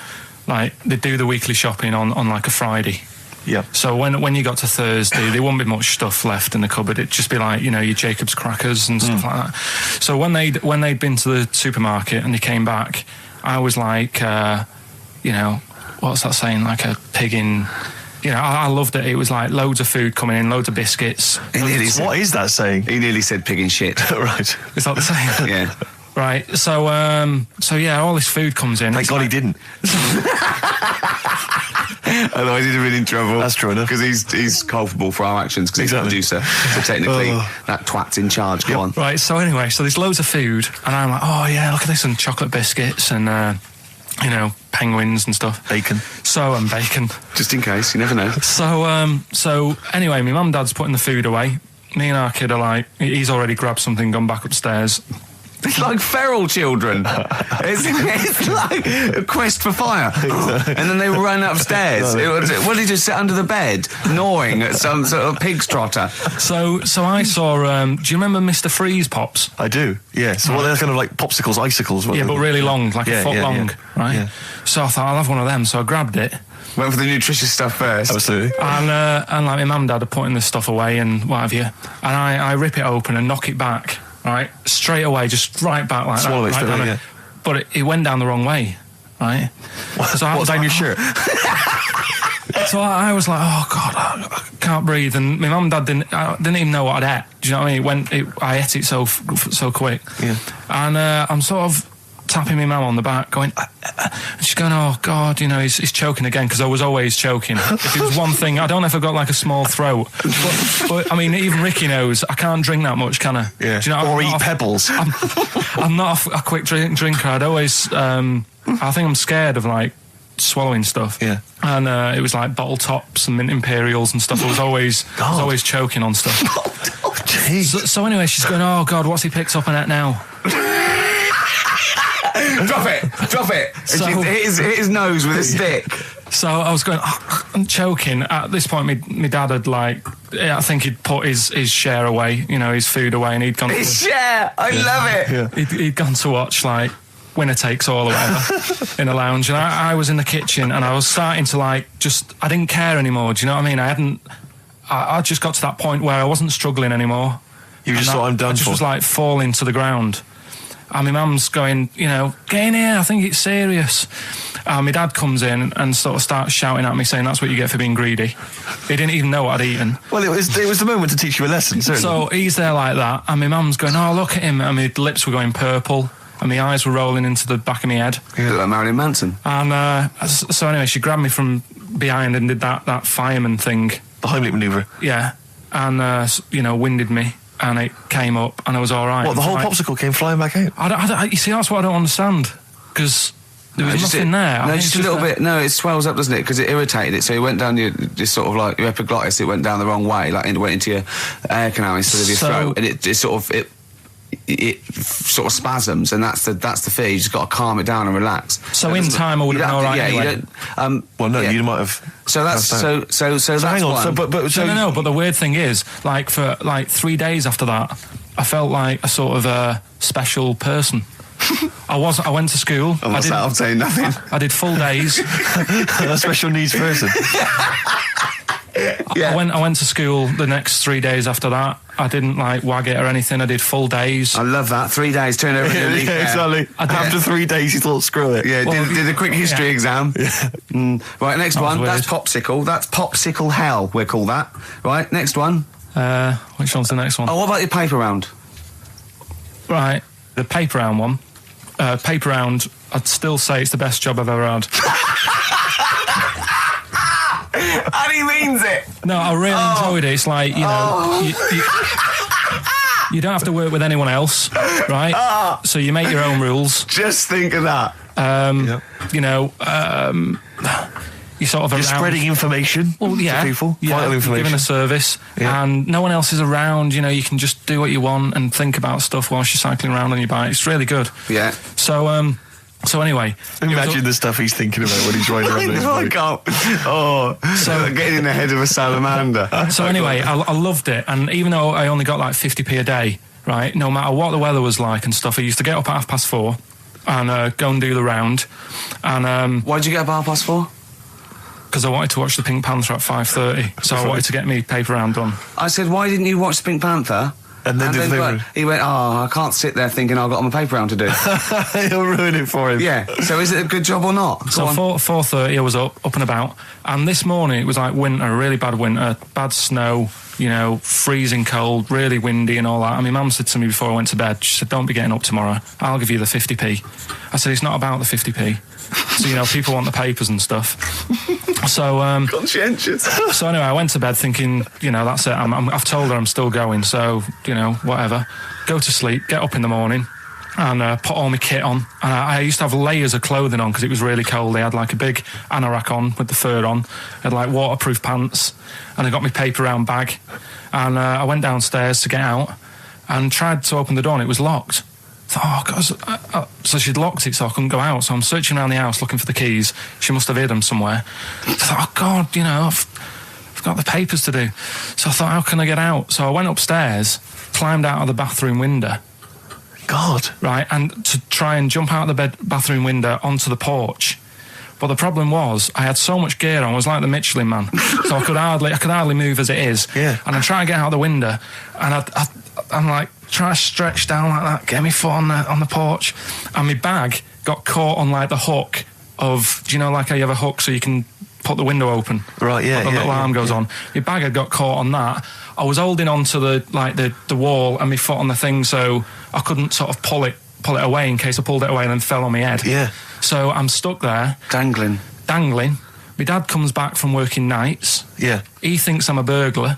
like, they do the weekly shopping on like, a Friday. Yeah. So when you got to Thursday, there wouldn't be much stuff left in the cupboard. It'd just be like, you know, your Jacob's crackers and stuff like that. So when they'd been to the supermarket and they came back, I was like, you know, what's that saying? Like a pig in... You know, I loved it. It was like loads of food coming in, loads of biscuits. What is that saying? He nearly said pig in shit. Right. Is that the saying? Yeah. Right. So yeah, all this food comes in. Thank God he didn't. Otherwise he'd have been in trouble. That's true enough. Because he's culpable for our actions because Exactly. he's the producer. So technically, that twat's in charge. Go on. Right, so anyway, so there's loads of food, and I'm like, oh yeah, look at this, and chocolate biscuits, and, you know, penguins and stuff. Bacon. And bacon. Just in case, you never know. So anyway, my mum and dad's putting the food away. Me and our kid are like, he's already grabbed something, gone back upstairs. It's like feral children. it's like a quest for fire. And then they ran upstairs. What did he just sit under the bed, gnawing at some sort of pig's trotter? So I saw, do you remember Mr. Freeze Pops? I do, yeah. So they're kind of like popsicles, icicles. Yeah, but really long, like a foot long, right? Yeah. So I thought, I'll have one of them, so I grabbed it. Went for the nutritious stuff first. Absolutely. And like my mum and dad are putting this stuff away and what have you. And I rip it open and knock it back, right? Straight away, just right back like Swallow that. it straight away, yeah. But it went down the wrong way, right? So What, down your shirt? So I was like, oh God, I can't breathe. And my mum and dad didn't even know what I'd ate. Do you know what I mean? I ate it so quick. Yeah. And I'm sort of tapping my mum on the back, going, and she's going, oh God, you know, he's choking again, because I was always choking. If it was one thing, I don't know if I've got like a small throat, but I mean, even Ricky knows I can't drink that much, can I? Yeah. Do you know, or eat pebbles. I'm not a quick drinker. I'd always, I think I'm scared of like swallowing stuff. Yeah. And it was like bottle tops and mint imperials and stuff. I was always choking on stuff. Oh, jeez. So anyway, she's going, oh God, what's he picked up on it now? Drop it. So- hit his nose with a stick. So I was going, I'm choking. At this point, my dad had I think he'd put his share away, you know, his food away, and he'd gone. His share. I love it. Yeah. He'd gone to watch like Winner Takes All or whatever in a lounge, and I was in the kitchen, and I was starting to I didn't care anymore. Do you know what I mean? I just got to that point where I wasn't struggling anymore. You just thought, I'm done I just for. was like falling to the ground. And my mum's going, you know, get in here, I think it's serious. And my dad comes in and sort of starts shouting at me, saying that's what you get for being greedy. He didn't even know what I'd eaten. Well, it was the moment to teach you a lesson, certainly. So he's there like that, and my mum's going, oh, look at him. And my lips were going purple, and my eyes were rolling into the back of my head. You look like Marilyn Manson. And so anyway, she grabbed me from behind and did that fireman thing. The Heimlich manoeuvre. Yeah. And, you know, winded me. And it came up, and I was all right. What, the whole popsicle came flying back out? You see, that's what I don't understand. Because there was nothing there. No, just a little bit. No, it swells up, doesn't it? Because it irritated it. So it went down your sort of like your epiglottis. It went down the wrong way, like it went into your air canal instead of your throat, and it sort of spasms, and that's the fear. You just got to calm it down and relax. So in time, I would have been all right. Yeah, anyway. you don't. Well, no, yeah. you might have. So that's so that's hang on. one. No. But the weird thing is, like for 3 days after that, I felt like a sort of special person. I went to school. I'm saying nothing. I did full days. A special needs person. Yeah. I went to school the next 3 days after that. I didn't like wag it or anything. I did full days. I love that. 3 days, turn over a leaf. exactly. After 3 days, he thought, screw it. Yeah, did a quick history exam. Right, next one. weird. That's popsicle. That's popsicle hell, we'll call that. Right, next one. Which one's the next one? Oh, what about your paper round? Right, the paper round one. Paper round, I'd still say it's the best job I've ever had. And he means it. No, I really enjoyed it. It's like, you know, you don't have to work with anyone else, right? So you make your own rules. Just think of that. You know, you sort of You're around. spreading information Well, yeah, to people, yeah, vital you're information. giving a service, and no one else is around. You know, you can just do what you want and think about stuff whilst you're cycling around on your bike. It's really good. Yeah. So anyway, Imagine the stuff he's thinking about when he's riding around his I bike. can't. Oh, so getting in the head of a salamander. So anyway, I loved it, and even though I only got like 50p a day, right, no matter what the weather was like and stuff, I used to get up at 4:30 and go and do the round, and Why did you get up at 4:30? because I wanted to watch the Pink Panther at 5:30, so I wanted to get me paper round done. I said, why didn't you watch the Pink Panther? And then do the paper. He went, I can't sit there thinking I've got my paper round to do. He'll ruin it for him. Yeah, so is it a good job or not? So 4:30 I was up and about, and this morning it was like winter, really bad winter, bad snow, you know, freezing cold, really windy and all that. And my mum said to me before I went to bed, she said, don't be getting up tomorrow, I'll give you the 50p. I said, it's not about the 50p. So, you know, people want the papers and stuff. So, Conscientious. so anyway, I went to bed thinking, you know, that's it. I've told her I'm still going, so, you know, whatever. Go to sleep, get up in the morning, and put all my kit on. And I used to have layers of clothing on because it was really cold. They had like a big anorak on with the fur on. I had like waterproof pants, and I got my paper round bag. And I went downstairs to get out and tried to open the door, and it was locked. I thought, oh, God. So she'd locked it so I couldn't go out. So I'm searching around the house looking for the keys. She must have hid them somewhere. I thought, oh, God, you know, I've got the papers to do. So I thought, how can I get out? So I went upstairs, climbed out of the bathroom window. God. Right, and to try and jump out of the bathroom window onto the porch. But the problem was, I had so much gear on, I was like the Michelin Man. So I could hardly move as it is. Yeah. And I'm trying to get out the window, and I'm like, trying to stretch down like that, get my foot on the porch, and my bag got caught on like the hook of, do you know, like how you have a hook so you can put the window open? Right, yeah, The little arm goes on. My bag had got caught on that. I was holding on to the wall and my foot on the thing, so I couldn't sort of pull it away in case I pulled it away and then fell on my head. Yeah. So I'm stuck there, Dangling. My dad comes back from working nights. Yeah. He thinks I'm a burglar.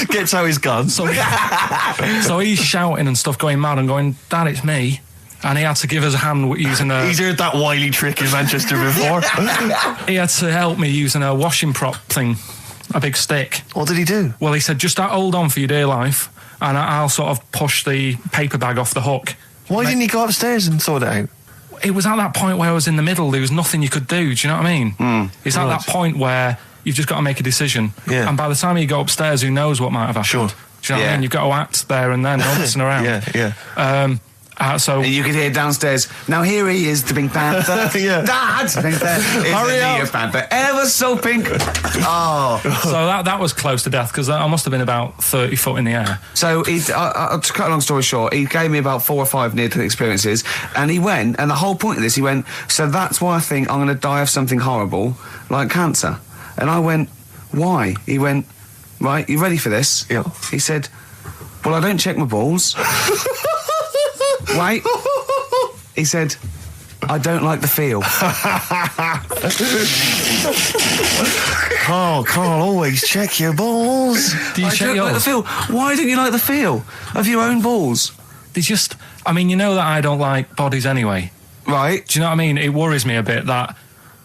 Gets out his gun. So he's shouting and stuff, going mad and going, Dad, it's me. And he had to give us a hand using a... He's heard that wily trick in Manchester before. He had to help me using a washing prop thing, a big stick. What did he do? Well, he said, just hold on for your dear life, and I'll sort of push the paper bag off the hook. Why didn't he go upstairs and sort it out? It was at that point where I was in the middle. There was nothing you could do. Do you know what I mean? It's at right. that point where you've just got to make a decision. Yeah. And by the time you go upstairs, who knows what might have happened? Sure. Do you know what I mean? You've got to act there and then, not messing around. Yeah. So And you could hear downstairs, now here he is, the Pink Panther. Yeah. Dad! Hurry up. The Panther, ever so pink. Oh. So that was close to death, because I must have been about 30 foot in the air. So, to cut a long story short, he gave me about 4 or 5 near-death experiences, and he went, and the whole point of this, he went, so that's why I think I'm going to die of something horrible, like cancer. And I went, why? He went, right, you ready for this? Yeah. He said, well, I don't check my balls. Wait. He said, I don't like the feel. Carl, always check your balls. Do you I check don't like the yours? feel. Why don't you like the feel of your own balls? They just... I mean, you know that I don't like bodies anyway. Right. Do you know what I mean? It worries me a bit that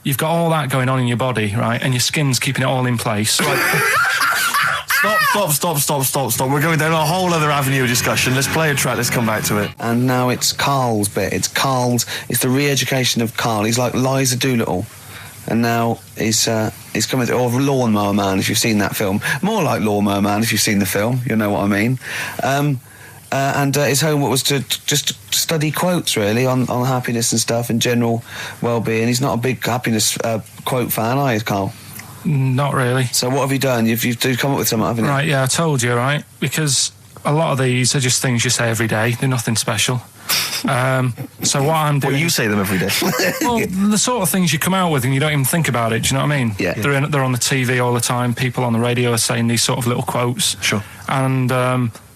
you've got all that going on in your body, right? And your skin's keeping it all in place. Stop. We're going down a whole other avenue of discussion. Let's play a track, let's come back to it. And now it's Karl's bit. It's the re-education of Karl. He's like Liza Doolittle. And now he's coming to... Or Lawnmower Man, if you've seen that film. More like Lawnmower Man, if you've seen the film. You know what I mean. And his homework was to just study quotes, really, on happiness and stuff and general well-being. He's not a big happiness quote fan, are you, Karl? Not really. So what have you done? You've come up with something, haven't you? Right, yeah, I told you, right? Because a lot of these are just things you say every day. They're nothing special. So what I'm doing... Well, you say them every day. Well, the sort of things you come out with and you don't even think about it, do you know what I mean? Yeah. They're on the TV all the time. People on the radio are saying these sort of little quotes. Sure. And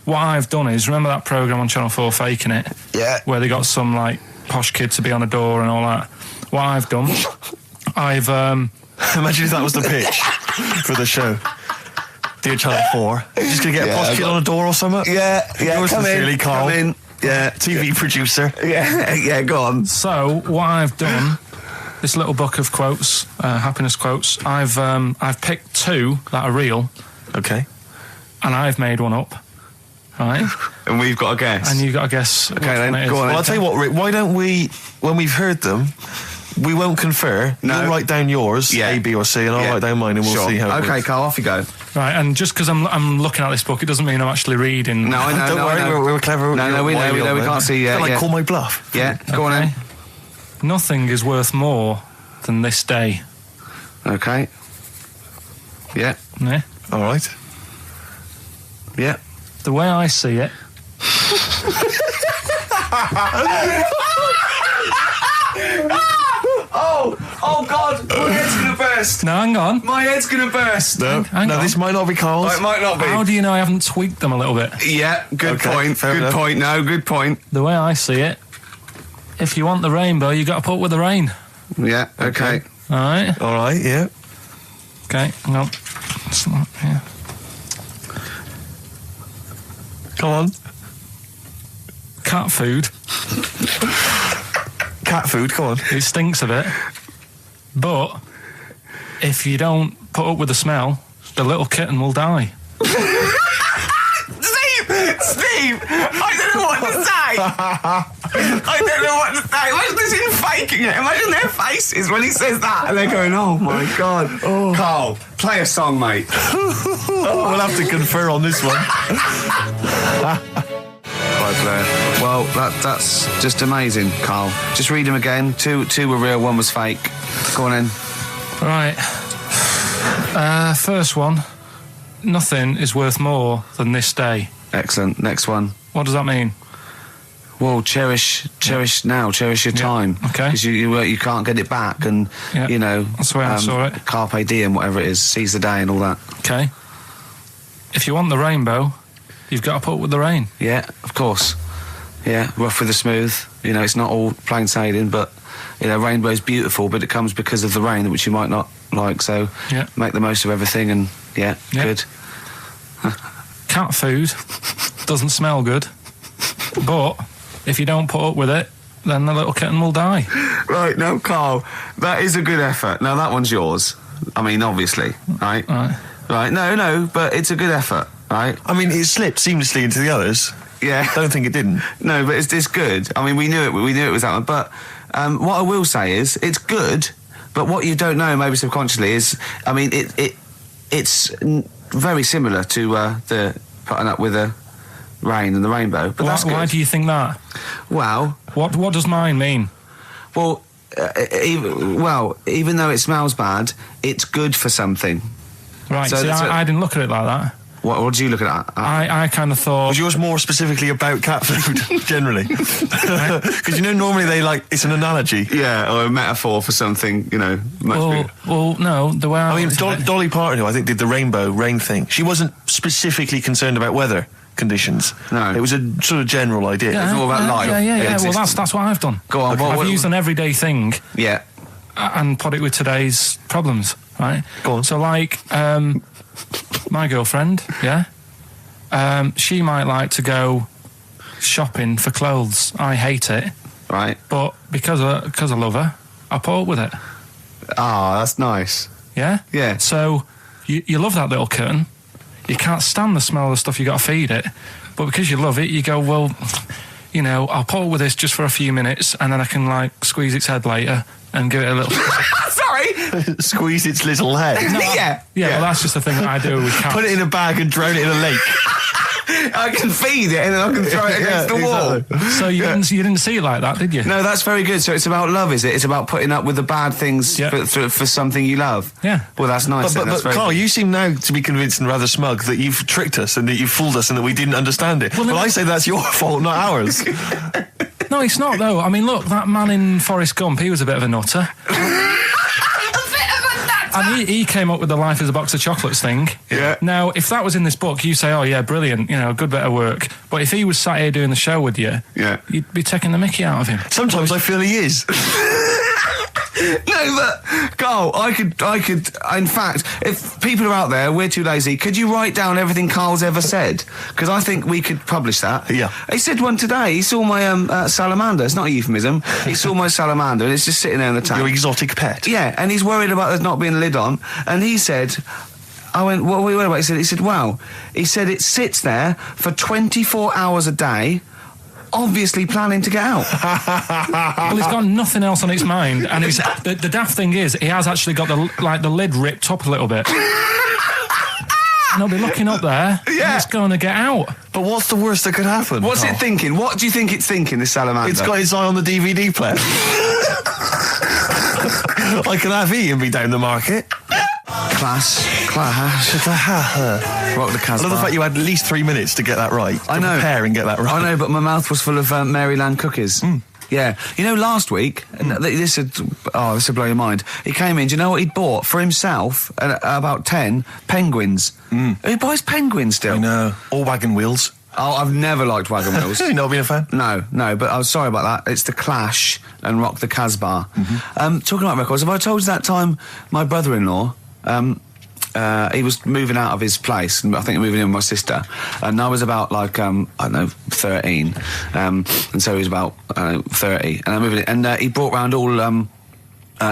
what I've done is, remember that programme on Channel 4, Faking It? Yeah. Where they got some, like, posh kid to be on a door and all that. What I've done, I've... Imagine if that was the pitch for the show. Dear Channel 4, you're just going to get a posh kid on a door or something? Yeah, Yours sincerely, Karl. Come in. Yeah. TV producer. Yeah, go on. So, what I've done, this little book of quotes, happiness quotes, I've picked 2 that are real, Okay. and I've made one up, right? And we've got a guess. And you've got to guess which then, one it is. go on. Well, I'll tell you what, Rick, why don't we, when we've heard them, we won't confer. No. You'll write down yours, Yeah. A, B or C, and I'll write down mine and we'll Sure. see how it Okay, works. Karl, off you go. Right, and just because I'm looking at this book, it doesn't mean I'm actually reading. No, I know. Don't worry, I know. we're clever. No, we know, we can't see yet. Can I Yeah. call my bluff? Yeah, go on Okay. then. Nothing is worth more than this day. Okay. Yeah, Yeah? All right. yeah. The way I see it, Oh God, my head's gonna burst. now hang on. My head's gonna burst. No, Hang on. this might not be Karl's. Oh, it might not be. How do you know I haven't tweaked them a little bit? Yeah, good Okay, point. fair Good enough. point. No, good point. The way I see it, if you want the rainbow, you got to put up with the rain. Yeah, okay. All right? All right, yeah. Okay, hang on. It's not here. Come on. Cat food, Cat food, come on. it stinks a bit. But if you don't put up with the smell, the little kitten will die. Steve, I don't know what to say. I don't know what to say. Imagine this in faking it. Imagine their faces when he says that, and they're going, "Oh my God." Karl, play a song, mate. We'll have to confer on this one. Right, Blair. Well, that's just amazing, Karl. Just read them again. Two were real, one was fake. Go on in. Right. First one. Nothing is worth more than this day. Excellent. Next one. What does that mean? Well, cherish now, cherish your time. Okay. Because you can't get it back, and Yeah, you know that's the way I saw it. Carpe diem, whatever it is, seize the day and all that. Okay. If you want the rainbow, you've got to put up with the rain. Yeah, of course. Yeah, rough with the smooth. You know, it's not all plain sailing, but you know, rainbow's beautiful, but it comes because of the rain, which you might not like. So Yeah. make the most of everything, and yeah. Good. Cat food doesn't smell good, but if you don't put up with it, then the little kitten will die. Right, now, Karl, that is a good effort. Now, that one's yours. I mean, obviously, right? Right. Right, no, but it's a good effort, right? I mean, it slipped seamlessly into the others. Yeah. Don't think it didn't. No, but it's good. I mean, we knew it was that one. But what I will say is, it's good, but what you don't know, maybe subconsciously, is, I mean, it's very similar to the putting up with the rain and the rainbow. But that's good. Why do you think that? Well, What does mine mean? well, even though it smells bad, it's good for something. Right, So see, that's I didn't look at it like that. What did you look at? I kind of thought... Was yours more specifically about cat food, generally? Because, you know, normally it's an analogy. Yeah, or a metaphor for something, you know, much bigger. Well, no, the way I mean, looked at it- Dolly Parton, who I think did the rain thing, she wasn't specifically concerned about weather conditions. No. It was a sort of general idea. It's all about life. Yeah. Well, Existence. that's what I've done. Go on, I've used an everyday thing Yeah. and put it with today's problems, right? Go on. So, like, my girlfriend, yeah, she might like to go shopping for clothes. I hate it, Right. but because I love her, I put up with it. Ah, that's nice. Yeah? Yeah. So, you love that little kitten. You can't stand the smell of the stuff you got to feed it. But because you love it, you go, well, you know, I'll put up with this just for a few minutes and then I can, like, squeeze its head later and give it a little... Sorry. Squeeze its little head. Yeah. Yeah, well, that's just the thing that I do with cats. Put it in a bag and drown it in a lake. I can feed it and then I can throw it against the wall. So you didn't see it like that, did you? No, that's very good. So it's about love, is it? It's about putting up with the bad things for something you love. Yeah. Well, that's nice. But Carl, you seem now to be convinced and rather smug that you've tricked us and that you've fooled us and that we didn't understand it. Well, I say that's your fault, not ours. No, it's not, though. I mean, look, that man in Forrest Gump, he was a bit of a nutter. And he came up with the life as a box of chocolates thing. Yeah. Now, if that was in this book, you say, oh, yeah, brilliant, good bit of work. But if he was sat here doing the show with you, you'd be taking the mickey out of him. Sometimes I feel he is. No, but Carl, I could. In fact, if people are out there, we're too lazy. Could you write down everything Carl's ever said? Because I think we could publish that. Yeah. He said one today. He saw my salamander. It's not a euphemism. He saw my salamander, and it's just sitting there in the tank. Your exotic pet. Yeah, and he's worried about there not being a lid on. And he said, I went, what are we worried about? He said, wow. He said it sits there for 24 hours a day, obviously planning to get out. Well, it's got nothing else on its mind, and it's, the daft thing is, he has actually got the lid ripped up a little bit. And he'll be looking up there, and it's going to get out. But what's the worst that could happen? What's it thinking? What do you think it's thinking, this salamander? It's got its eye on the DVD player. I can have Ian be down the market. Class. Rock the Casbah. I love the fact you had at least 3 minutes to get that right. I know. Prepare and get that right. I know, but my mouth was full of Maryland cookies. Yeah. Last week, this would blow your mind. He came in, do you know what he'd bought for himself? About 10 penguins. Who buys penguins still? I know. All wagon wheels. Oh, I've never liked wagon wheels. You've not been a fan? No, but I was sorry about that. It's The Clash and Rock the Casbah. Talking about records, have I told you that time my brother-in-law, he was moving out of his place, and I think moving in with my sister, and I was about 13, and so he was about 30, and I moved in, and he brought round all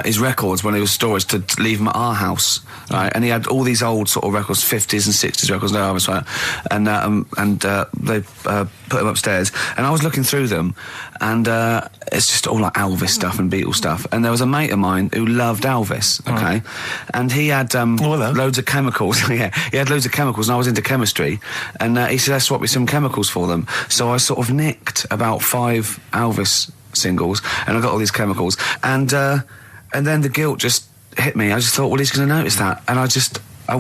his records when he was storage to leave them at our house, right? And he had all these old sort of records, 50s and 60s records, and they put them upstairs, and I was looking through them, and it's just all like Elvis stuff and Beatles stuff, and there was a mate of mine who loved Elvis, okay, and he had loads of chemicals. Yeah, he had loads of chemicals, and I was into chemistry, and he said, let's swap me some chemicals for them. So I sort of nicked about 5 Elvis singles, and I got all these chemicals, and then the guilt just hit me. I just thought, well, he's going to notice that. And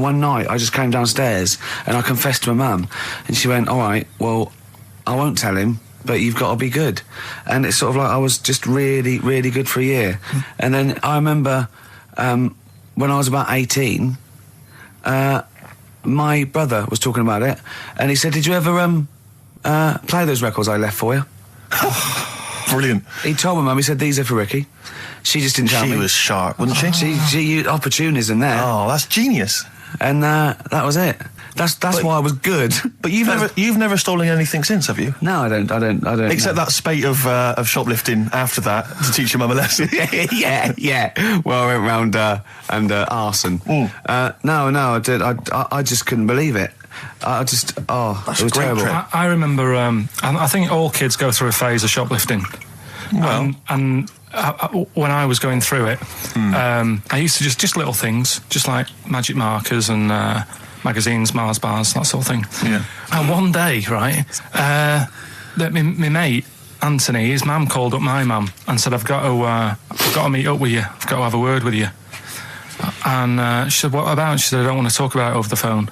one night, I just came downstairs and I confessed to my mum. And she went, all right, well, I won't tell him, but you've got to be good. And it's sort of like I was just really, really good for a year. And then I remember when I was about 18, my brother was talking about it. And he said, did you ever play those records I left for you? Brilliant. He told my mum, he said, these are for Ricky. She just didn't tell me. She was sharp, wasn't she? She used opportunism there. Oh, that's genius. And that was it. That's why I was good. But you've never stolen anything since, have you? No, I don't. Except that spate of shoplifting after that to teach your mum a lesson. yeah. Well, I went round and arson. No, I did. I just couldn't believe it. It was terrible. I remember. I think all kids go through a phase of shoplifting. Well, and when I was going through it, I used to just little things, just like magic markers and magazines, Mars bars, that sort of thing. Yeah. And one day, right, my mate Anthony, his mum called up my mum and said, I've got to meet up with you. I've got to have a word with you. And she said, what about? She said, I don't want to talk about it over the phone.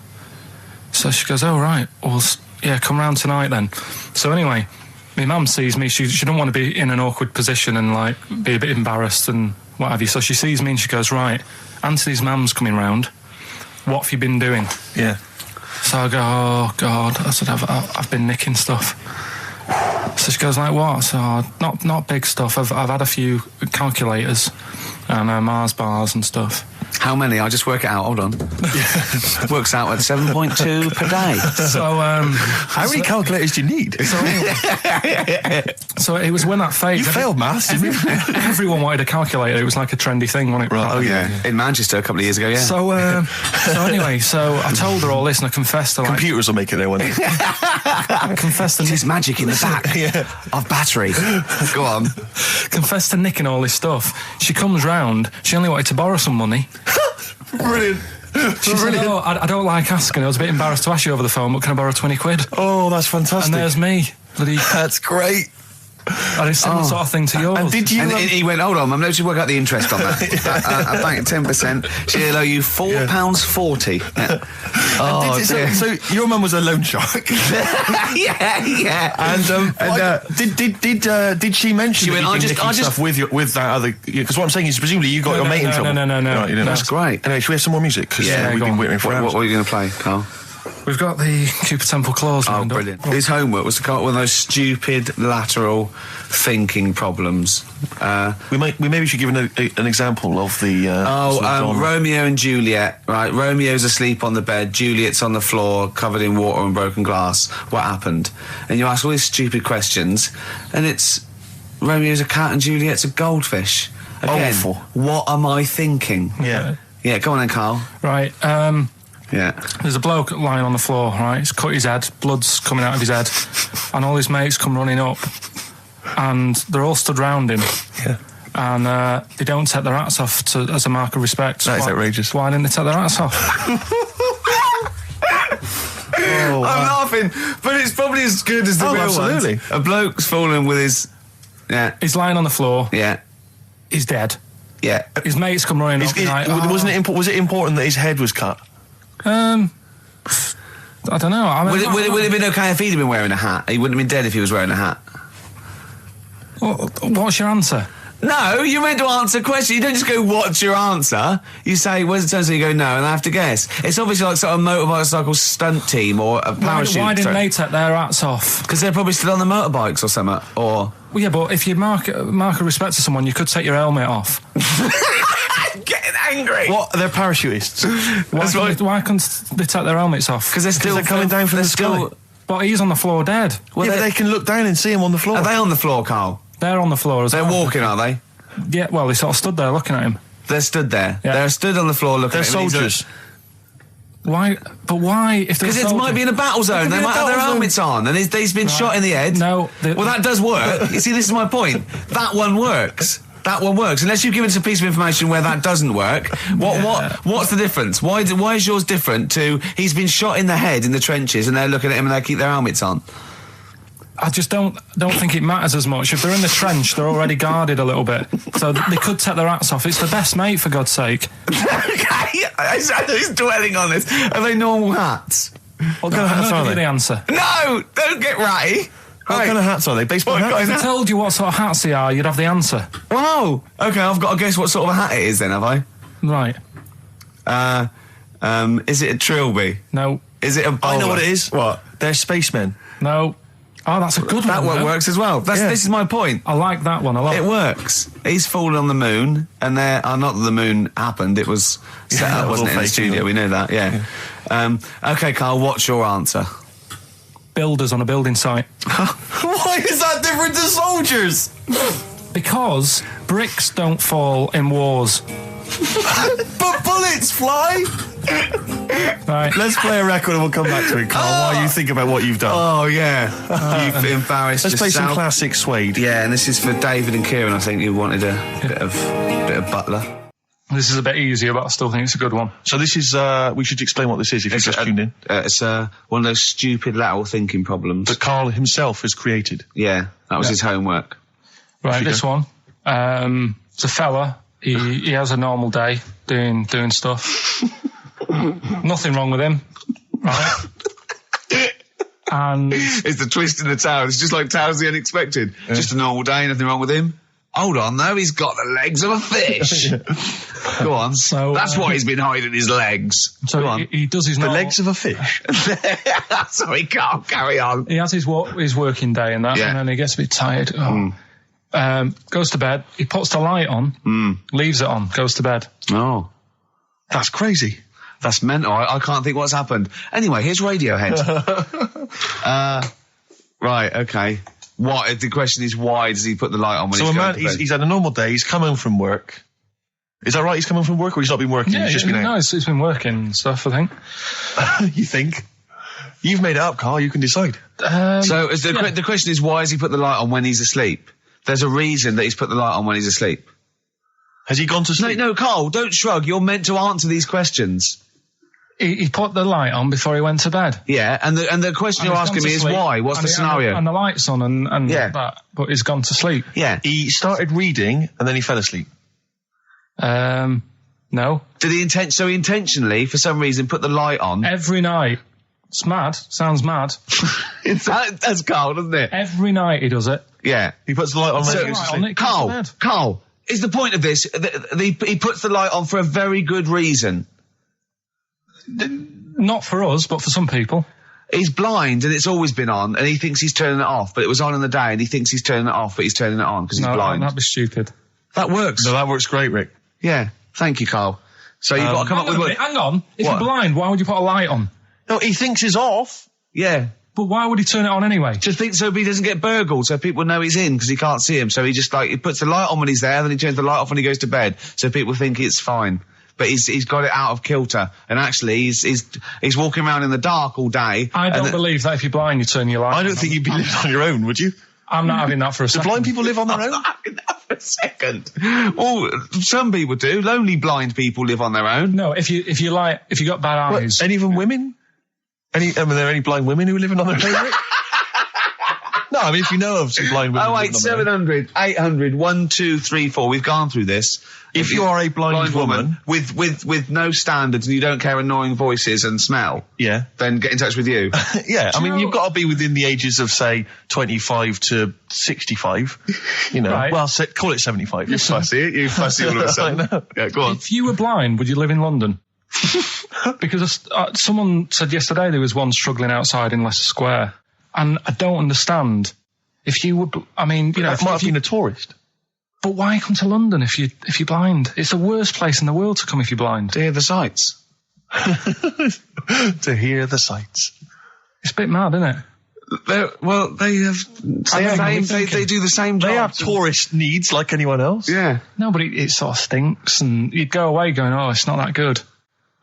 So she goes, oh, right, well, yeah, come round tonight then. So anyway, my mum sees me, she don't want to be in an awkward position and, like, be a bit embarrassed and what have you. So she sees me and she goes, right, Anthony's mum's coming round. What have you been doing? Yeah. So I go, oh, God. I said, I've been nicking stuff. So she goes, like, what? So, not big stuff. I've had a few calculators and Mars bars and stuff. How many? I'll just work it out. Hold on. Works out at 7.2 per day. So, how many calculators do you need? So it was when that phase. You failed maths, didn't you? Everyone wanted a calculator. It was like a trendy thing, wasn't it? Right. Oh, yeah. In Manchester a couple of years ago, yeah. So anyway, I told her all this and I confessed to, like... Computers will make it there one day. I confessed to... There's magic in the back of battery. Go on. Confessed to nicking all this stuff. She comes round. She only wanted to borrow some money. Brilliant. She said, "Oh, I don't like asking. I was a bit embarrassed to ask you over the phone, but can I borrow 20 quid?" Oh, that's fantastic. And there's me. That's great. And it's similar sort of thing to yours. And did you? And he went, hold on, I'm going to work out the interest on that. I bank 10%. She'll owe you £4.40. Yeah. Oh, dear. So your mum was a loan shark. yeah. And did she mention She that went, you'd been nicking stuff with that other? Because what I'm saying is, presumably you got your mate in trouble. No. Right, you didn't. That's great. Anyway, should we have some more music? Because we've been waiting for hours. What are you going to play, Carl? We've got the Cooper Temple Clause. Oh, brilliant. His homework was to come up with those stupid lateral thinking problems. We maybe should give an example of the... Romeo and Juliet, right? Romeo's asleep on the bed, Juliet's on the floor, covered in water and broken glass. What happened? And you ask all these stupid questions, and it's... Romeo's a cat and Juliet's a goldfish. Again, Awful. What am I thinking? Yeah. Yeah, go on then, Carl. Right, Yeah. there's a bloke lying on the floor, right? He's cut his head, blood's coming out of his head, and all his mates come running up, and they're all stood round him. Yeah. And they don't take their hats off as a mark of respect. That is outrageous. Why didn't they take their hats off? I'm laughing, but it's probably as good as the real absolutely. ones. A bloke's fallen with his... Yeah. He's lying on the floor. Yeah. He's dead. Yeah. His mates come running up. Was it important that his head was cut? I don't know. I mean, Would it have been okay if he'd have been wearing a hat? He wouldn't have been dead if he was wearing a hat. What's your answer? No, you're meant to answer a question. You don't just go, what's your answer? You say, where's the turn? So you go, no, and I have to guess. It's obviously like sort of motorcycle stunt team or a parachute. Why didn't they take their hats off? Because they're probably still on the motorbikes or something. Or... Well, yeah, but if you mark a respect to someone, you could take your helmet off. I'm getting angry. What? They're parachutists. Why couldn't they take their helmets off? Because they're still coming down from the sky. But he's on the floor dead. Well, yeah, but they can look down and see him on the floor. Are they on the floor, Carl? They're on the floor as well. They're walking, are they? Yeah, well, they sort of stood there looking at him. They're stood there. Yeah. They're stood on the floor looking at him. They're soldiers. Why? But why? Because it might be in a battle zone. They might have their helmets on, and he's been shot in the head. No. Well, that does work. You see, this is my point. That one works. That one works. Unless you give us a piece of information where that doesn't work. What's the difference? Why is yours different to he's been shot in the head in the trenches, and they're looking at him and they keep their helmets on? I just don't think it matters as much. If they're in the trench, they're already guarded a little bit, so they could take their hats off. It's the best mate, for God's sake. Okay, he's dwelling on this. Are they normal hats? What kind of hats are Give you they? the answer. No, don't get ratty. What kind of hats are they? Baseball hats? If I told you what sort of hats they are, you'd have the answer. Wow. Okay, I've got to guess what sort of a hat it is then, have I? Right. Is it a trilby? No. Is it a bowler? I know what it is. What? They're spacemen. No. Oh, that's a good That one. one works as well. This is my point. I like that one a lot. It works. He's fallen on the moon, and not that the moon happened. It was set up, wasn't it, in the studio? We know that. Yeah. Okay, Carl. What's your answer? Builders on a building site. Why is that different to soldiers? Because bricks don't fall in wars. But bullets fly. Right. Let's play a record and we'll come back to it, Carl, while you think about what you've done. Oh yeah, you've embarrassed Let's play yourself. some classic Suede. Yeah, and this is for David and Kieran. I think you wanted a bit of Butler. This is a bit easier, but I still think it's a good one. So this is, we should explain what this is if you've just tuned in. It's one of those stupid lateral thinking problems That Karl himself has created. Yeah, that was his homework. Right, this one. It's a fella. He has a normal day doing stuff. Nothing wrong with him, right? And It's the twist in the tale. It's just like Tales of the Unexpected. Yeah. Just a normal day, nothing wrong with him. Hold on, though, he's got the legs of a fish. Go on. So that's why he's been hiding his legs. So Go on. He does his The normal, legs of a fish. Sorry, Carl, carry on. He has his working day and that, Yeah. and then he gets a bit tired. Goes to bed. He puts the light on, leaves it on, goes to bed. Oh. That's crazy. That's mental. I can't think what's happened. Anyway, here's Radiohead. Right, okay. What? The question is, why does he put the light on when So he's a going man, to bed? he's had a normal day, he's come home from work. Is that right? He's come home from work, or he's not been working? Yeah, he's just been out? no, it's been working and stuff, I think. You think? You've made it up, Carl. You can decide. So the question is, why has he put the light on when he's asleep? There's a reason that he's put the light on when he's asleep. Has he gone to sleep? No, Carl, don't shrug. You're meant to answer these questions. He put the light on before he went to bed. Yeah, and the question you're asking me is why? What's the scenario? And the light's on and that, but he's gone to sleep. Yeah. He started reading and then he fell asleep. No. Did he intentionally, for some reason, put the light on? Every night. It's mad. Sounds mad. That's Carl, doesn't it? Every night he does it. Yeah. He puts the light on. Carl, is the point of this, he puts the light on for a very good reason. Not for us, but for some people. He's blind and it's always been on and he thinks he's turning it off, but it was on in the day and he thinks he's turning it off, but he's turning it on because he's blind. That'd be stupid. That works. No, that works great, Rick. Yeah. Thank you, Carl. So you've got to come up with... Hang on. If you're blind, why would you put a light on? No, he thinks it's off. Yeah. But why would he turn it on anyway? Just think so he doesn't get burgled, so people know he's in because he can't see him. So he just he puts the light on when he's there, then he turns the light off when he goes to bed, so people think it's fine. But he's got it out of kilter, and actually he's walking around in the dark all day. I don't believe that if you're blind, you turn your light on. I don't think you'd be living on your own, would you? I'm not having that for a second. Do blind people live on their own? I'm not having that for a second. Well, some people do. Lonely blind people live on their own. No, if you got bad eyes. What, any of them women? Are there any blind women who are living on their own, Rick? No, I mean, if you know of some blind women. 08700 800 1234. We've gone through this. If you are a blind woman with no standards and you don't care annoying voices and smell, yeah, then get in touch with you. Yeah, I mean, you've got to be within the ages of, say, 25 to 65. You know, right. Well, call it 75. You fussy, all of a sudden. Yeah, go on. If you were blind, would you live in London? Because someone said yesterday there was one struggling outside in Leicester Square, and I don't understand. If you were, I mean, you know, might have been a tourist. But why come to London if you're blind? It's the worst place in the world to come if you're blind. To hear the sights. To hear the sights. It's a bit mad, isn't it? They do the same job. They have tourist needs like anyone else. Yeah. No, but it sort of stinks, and you'd go away going, "Oh, it's not that good."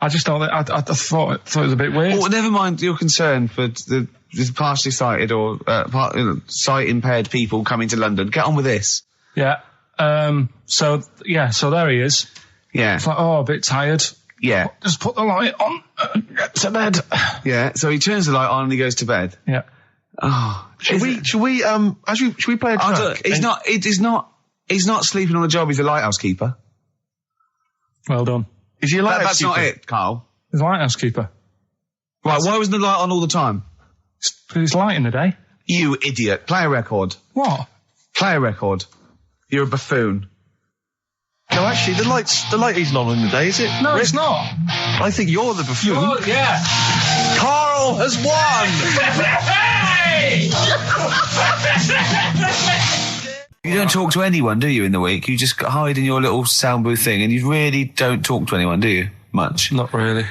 I just thought I thought it was a bit weird. Well, never mind your concern for the partially sighted or sight impaired people coming to London. Get on with this. Yeah. So there he is. Yeah. It's like, a bit tired. Yeah. Just put the light on and get to bed. Yeah. So he turns the light on and he goes to bed. Yeah. Oh. Should we play a track? He's not sleeping on the job. He's a lighthouse keeper. Well done. Is he a lighthouse That's keeper? not it, Carl. He's a lighthouse keeper. Right. Why wasn't the light on all the time? Because it's light in the day. You idiot. Play a record. What? Play a record. You're a buffoon. No, actually, the light isn't on in the day, is it? No, Rick? it's not. I think you're the buffoon. Oh, yeah. Carl has won! You don't talk to anyone, do you, in the week? You just hide in your little sound booth thing and you really don't talk to anyone, do you? Much? Not really.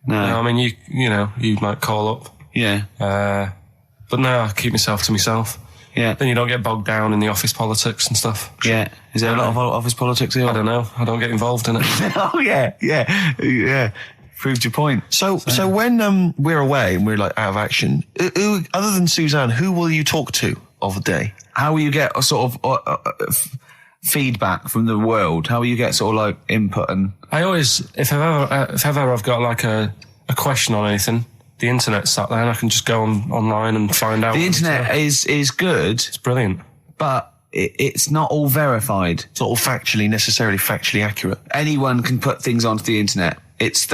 No. I mean, you might call up. Yeah. But no, I keep myself to myself. Yeah. Then you don't get bogged down in the office politics and stuff. Yeah. Is there a lot of office politics here? I don't know. I don't get involved in it. Oh, yeah. Proved your point. So when we're away and we're like out of action, who, other than Suzanne, who will you talk to of the day? How will you get a sort of feedback from the world? How will you get sort of like input and... I always, if ever I've got like a question on anything, the internet's sat there and I can just go online and find out. The internet is good. It's brilliant. But it's not all verified. It's not all necessarily factually accurate. Anyone can put things onto the internet. It's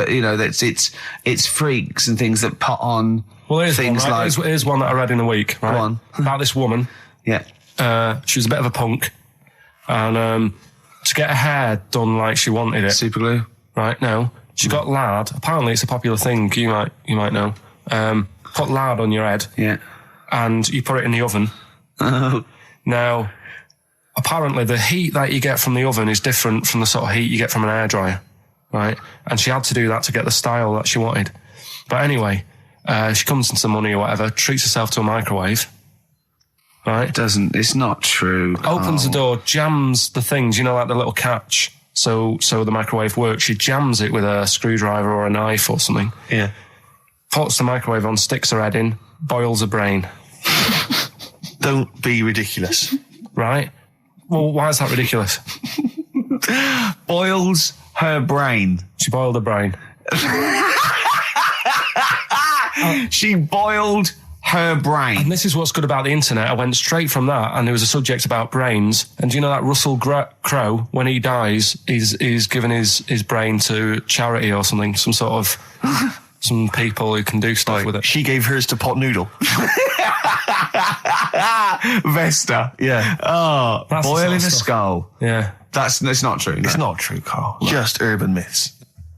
it's freaks and things that put on things one, right? like... Here's one that I read in the week, right? Go on. About this woman. Yeah. She was a bit of a punk. And to get her hair done like she wanted it. Super glue? Right, no. She got lard. Apparently it's a popular thing, you might know. Put lard on your head. Yeah. And you put it in the oven. Oh. Now, apparently the heat that you get from the oven is different from the sort of heat you get from an hairdryer. Right? And she had to do that to get the style that she wanted. But anyway, she comes into some money or whatever, treats herself to a microwave. Right? It's not true. Opens the door, jams the things, like the little catch. So the microwave works. She jams it with a screwdriver or a knife or something. Yeah. Puts the microwave on, sticks her head in, boils her brain. Don't be ridiculous. Right? Well, why is that ridiculous? Boils her brain. She boiled her brain. She boiled her brain. And this is what's good about the internet. I went straight from that, and there was a subject about brains. And do you know that Russell Crowe, when he dies, he's given his brain to charity or something, some sort of some people who can do stuff with it. She gave hers to Pot Noodle. Vesta. Yeah. Oh, That's the boiling sort of a stuff. skull. Yeah. That's not true. No. It's not true, Carl. Just urban myths.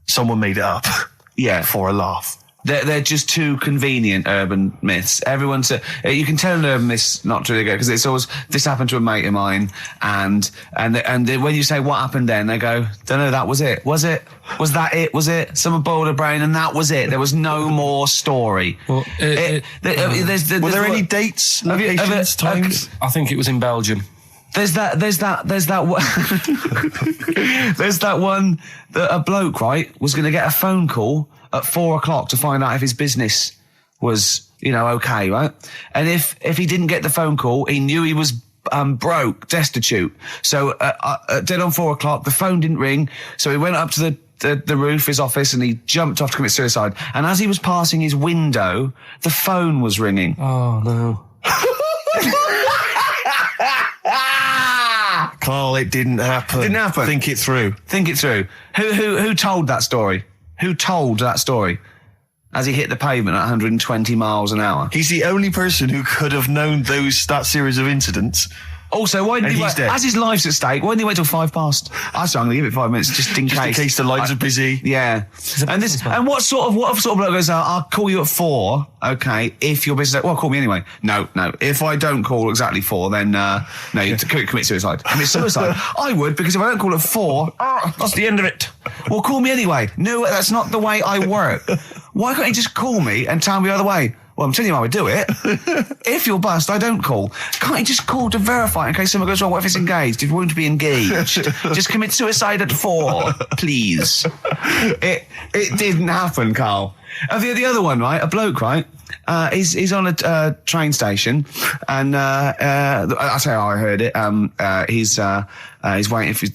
Someone made it up. Yeah. For a laugh. They're just too convenient urban myths. Everyone's you can tell an urban myth's not true because it's always this happened to a mate of mine, and when you say what happened then, they go, don't know, that was it. Was it? Was that it? Was it? Someone boiled a brain and that was it. There was no more story. Well, Were there any dates, locations, times? I think it was in Belgium. There's that one. There's that one that a bloke, right, was going to get a phone call at 4:00 to find out if his business was, okay, right? And if he didn't get the phone call, he knew he was broke, destitute. So dead on 4:00, the phone didn't ring. So he went up to the roof, his office, and he jumped off to commit suicide. And as he was passing his window, the phone was ringing. Oh no. Carl, it didn't happen. Didn't happen. Think it through. Think it through. Who told that story? Who told that story? As he hit the pavement at 120 miles an hour. He's the only person who could have known that series of incidents. Also, why didn't And he he's dead. as his life's at stake, why didn't he wait till 5 past? I said, I'm going to give it 5 minutes just in Just case. in case the lines are busy. Yeah. And what sort of bloke goes out, I'll call you at 4, okay, if your business, well, call me anyway. No. If I don't call exactly 4, then, no, you commit suicide. Commit suicide. I would, because if I don't call at 4, that's the end of it. Well, call me anyway. No, that's not the way I work. Why can't you just call me and tell me the other way? Well, I'm telling you how I do it. If you're bust, I don't call. Can't you just call to verify in case someone goes, well, what if it's engaged? It won't be engaged. Just commit suicide at 4, please. It didn't happen, Carl. The other one, right? A bloke, right? He's on a train station, and I'll tell you how I heard it. He's waiting for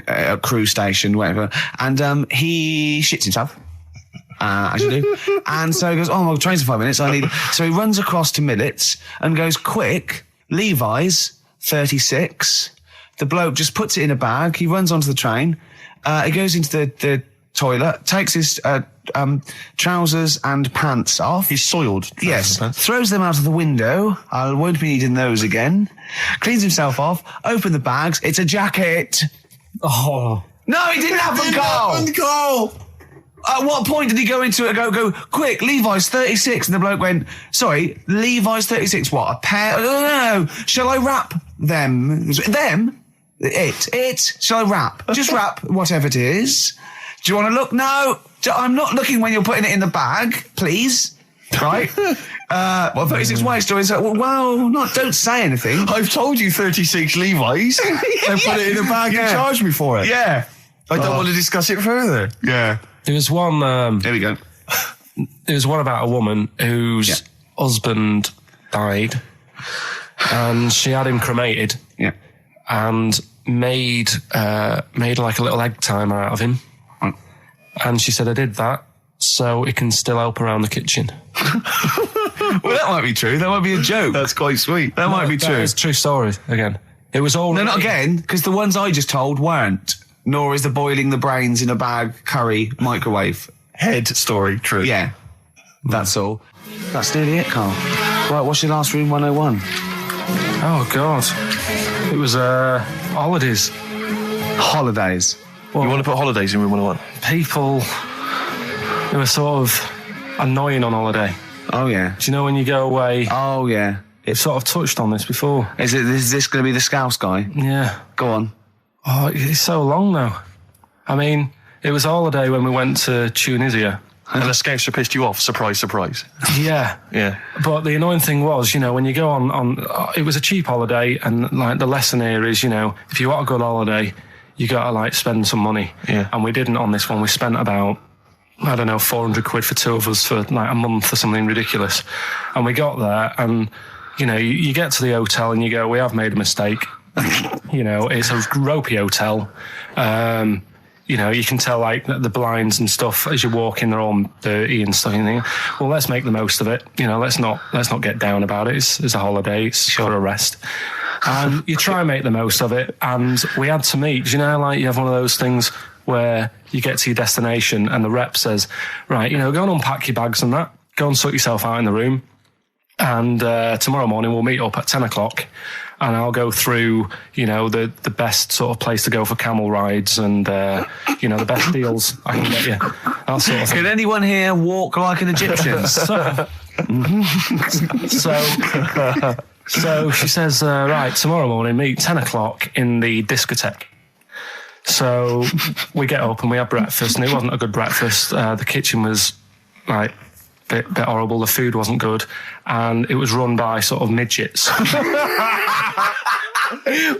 a cruise station, waiting for, and he shits himself. As you do. And so he goes, oh, my train's in 5 minutes. So he runs across to Millets and goes, quick, Levi's 36. The bloke just puts it in a bag. He runs onto the train. He goes into the toilet, takes his trousers and pants off. He's soiled. Yes. Throws them out of the window. I won't be needing those again. Cleans himself off. Open the bags. It's a jacket. Oh. No, it didn't happen, Carl. At what point did he go into it and go, quick, Levi's 36? And the bloke went, sorry, Levi's 36, what, a pair? No. Shall I wrap them? Them? It. Shall I wrap? Just wrap whatever it is. Do you want to look? No. I'm not looking when you're putting it in the bag, please. Right? 36 waist stories. Don't say anything. I've told you 36 Levi's. And put it in a bag and charge me for it. Yeah. I don't want to discuss it further. Yeah. There was one. There we go. There was one about a woman whose husband died, and she had him cremated. Yeah. And made like a little egg timer out of him. Mm. And she said, I did that so it can still help around the kitchen. Well, that might be true. That might be a joke. That's quite sweet. That might be true. It's a true story, again. It was all... No, not again, because the ones I just told weren't. Nor is the boiling the brains in a bag curry microwave. Head story, true. Yeah. That's all. That's nearly it, Carl. Right, what's your last room 101? Oh, God. It was holidays. Holidays. You want to put holidays in room 101? People who are sort of annoying on holiday. Oh, yeah. Do you know when you go away? Oh, yeah. It's sort of touched on this before. Is this going to be the Scouse guy? Yeah. Go on. Oh, it's so long now. I mean, it was a holiday when we went to Tunisia. And the Scouser pissed you off. Surprise, surprise. Yeah. Yeah. But the annoying thing was, when you go on it was a cheap holiday, and like the lesson here is, if you want a good holiday, you got to like spend some money. Yeah. And we didn't on this one. We spent about, I don't know, 400 quid for 2 of us for like a month or something ridiculous. And we got there and, you get to the hotel and you go, we have made a mistake. It's a ropey hotel. you know, you can tell like the blinds and stuff as you're walking, they're all dirty and stuff. And you think, well, let's make the most of it. You know, let's not get down about it. It's a holiday. It's short a rest. And you try and make the most of it. And we had to meet. You know, like you have one of those things where you get to your destination and the rep says, right, you know, go and unpack your bags and that. Go and sort yourself out in the room. And tomorrow morning we'll meet up at 10 o'clock. And I'll go through, you know, the best sort of place to go for camel rides and, you know, the best deals I can get you. That sort of thing. Can anyone here walk like an Egyptian? So she says, right, tomorrow morning, meet 10 o'clock in the discotheque. So we get up and we have breakfast, and it wasn't a good breakfast. The kitchen was, like, bit horrible. The food wasn't good, and it was run by sort of midgets.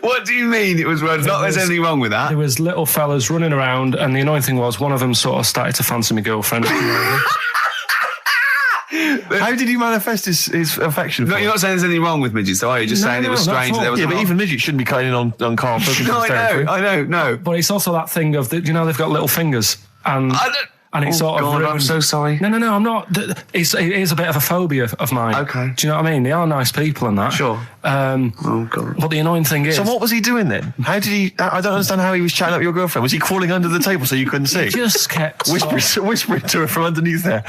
What do you mean it was run? There's anything wrong with that. There was little fellas running around, and the annoying thing was one of them sort of started to fancy my girlfriend. How did he manifest his affection for No, you're not saying there's anything wrong with midgets, though, are you? Just saying it was strange. That there was Yeah, but even midgets shouldn't be cutting in on Karl Pilkington's territory. I know. But it's also that thing of, you know, they've got little fingers, and it's sort of ruined. I'm so sorry. No, I'm not. It is a bit of a phobia of mine. Okay. Do you know what I mean? They are nice people and that. Sure. Oh, God. But the annoying thing is... So what was he doing then? How did he... I don't understand how he was chatting up your girlfriend. Was he crawling under the table so you couldn't see? Just kept... Whispering to her from underneath there.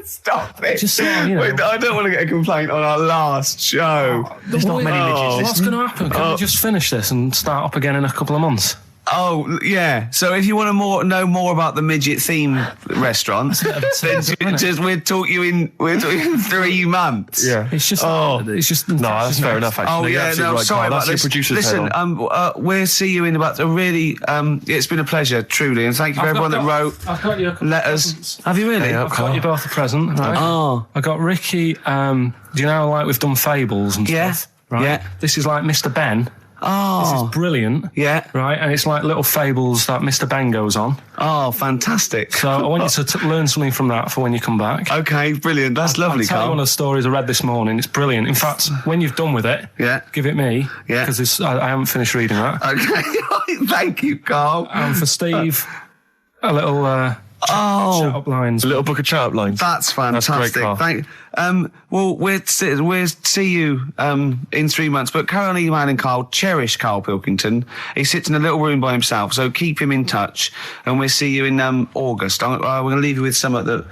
Stop it. Just sort of, you know... Wait, I don't want to get a complaint on our last show. There's not many midgets. What's going to happen? Can we just finish this and start up again in a couple of months? Oh, yeah. So if you want to know more about the midget theme restaurants, then we'll talk you in 3 months. Yeah. It's just... No, that's fair enough, actually. Oh, You're yeah, absolutely no, right, sorry Karl. about That's this. your producer's head on. We'll see you in about a really... it's been a pleasure, truly, and thank you for everyone that wrote I've got you letters. Have you really? I've got you both a present, right? Oh. I got Ricky, do you know, like we've done fables and Yeah. stuff? Right? Yeah. This is like Mr. Ben. Oh. This is brilliant. Yeah. Right, and it's like little fables that Mr. Ben goes on. Oh, fantastic. So I want you to learn something from that for when you come back. Okay, brilliant. That's lovely, I'll tell you Karl. one of the stories I read this morning. It's brilliant. In fact, when you've done with it, Yeah. give it me. Yeah. Because I haven't finished reading that. Okay, thank you, Karl. And for Steve, a little shout up lines. A little book of chat-up lines. That's fantastic. Karl. Thank. Well, we'll see you in 3 months. But carry on emailing Karl. Cherish Karl Pilkington. He sits in a little room by himself, so keep him in touch. And we'll see you in August. We're going to leave you with something that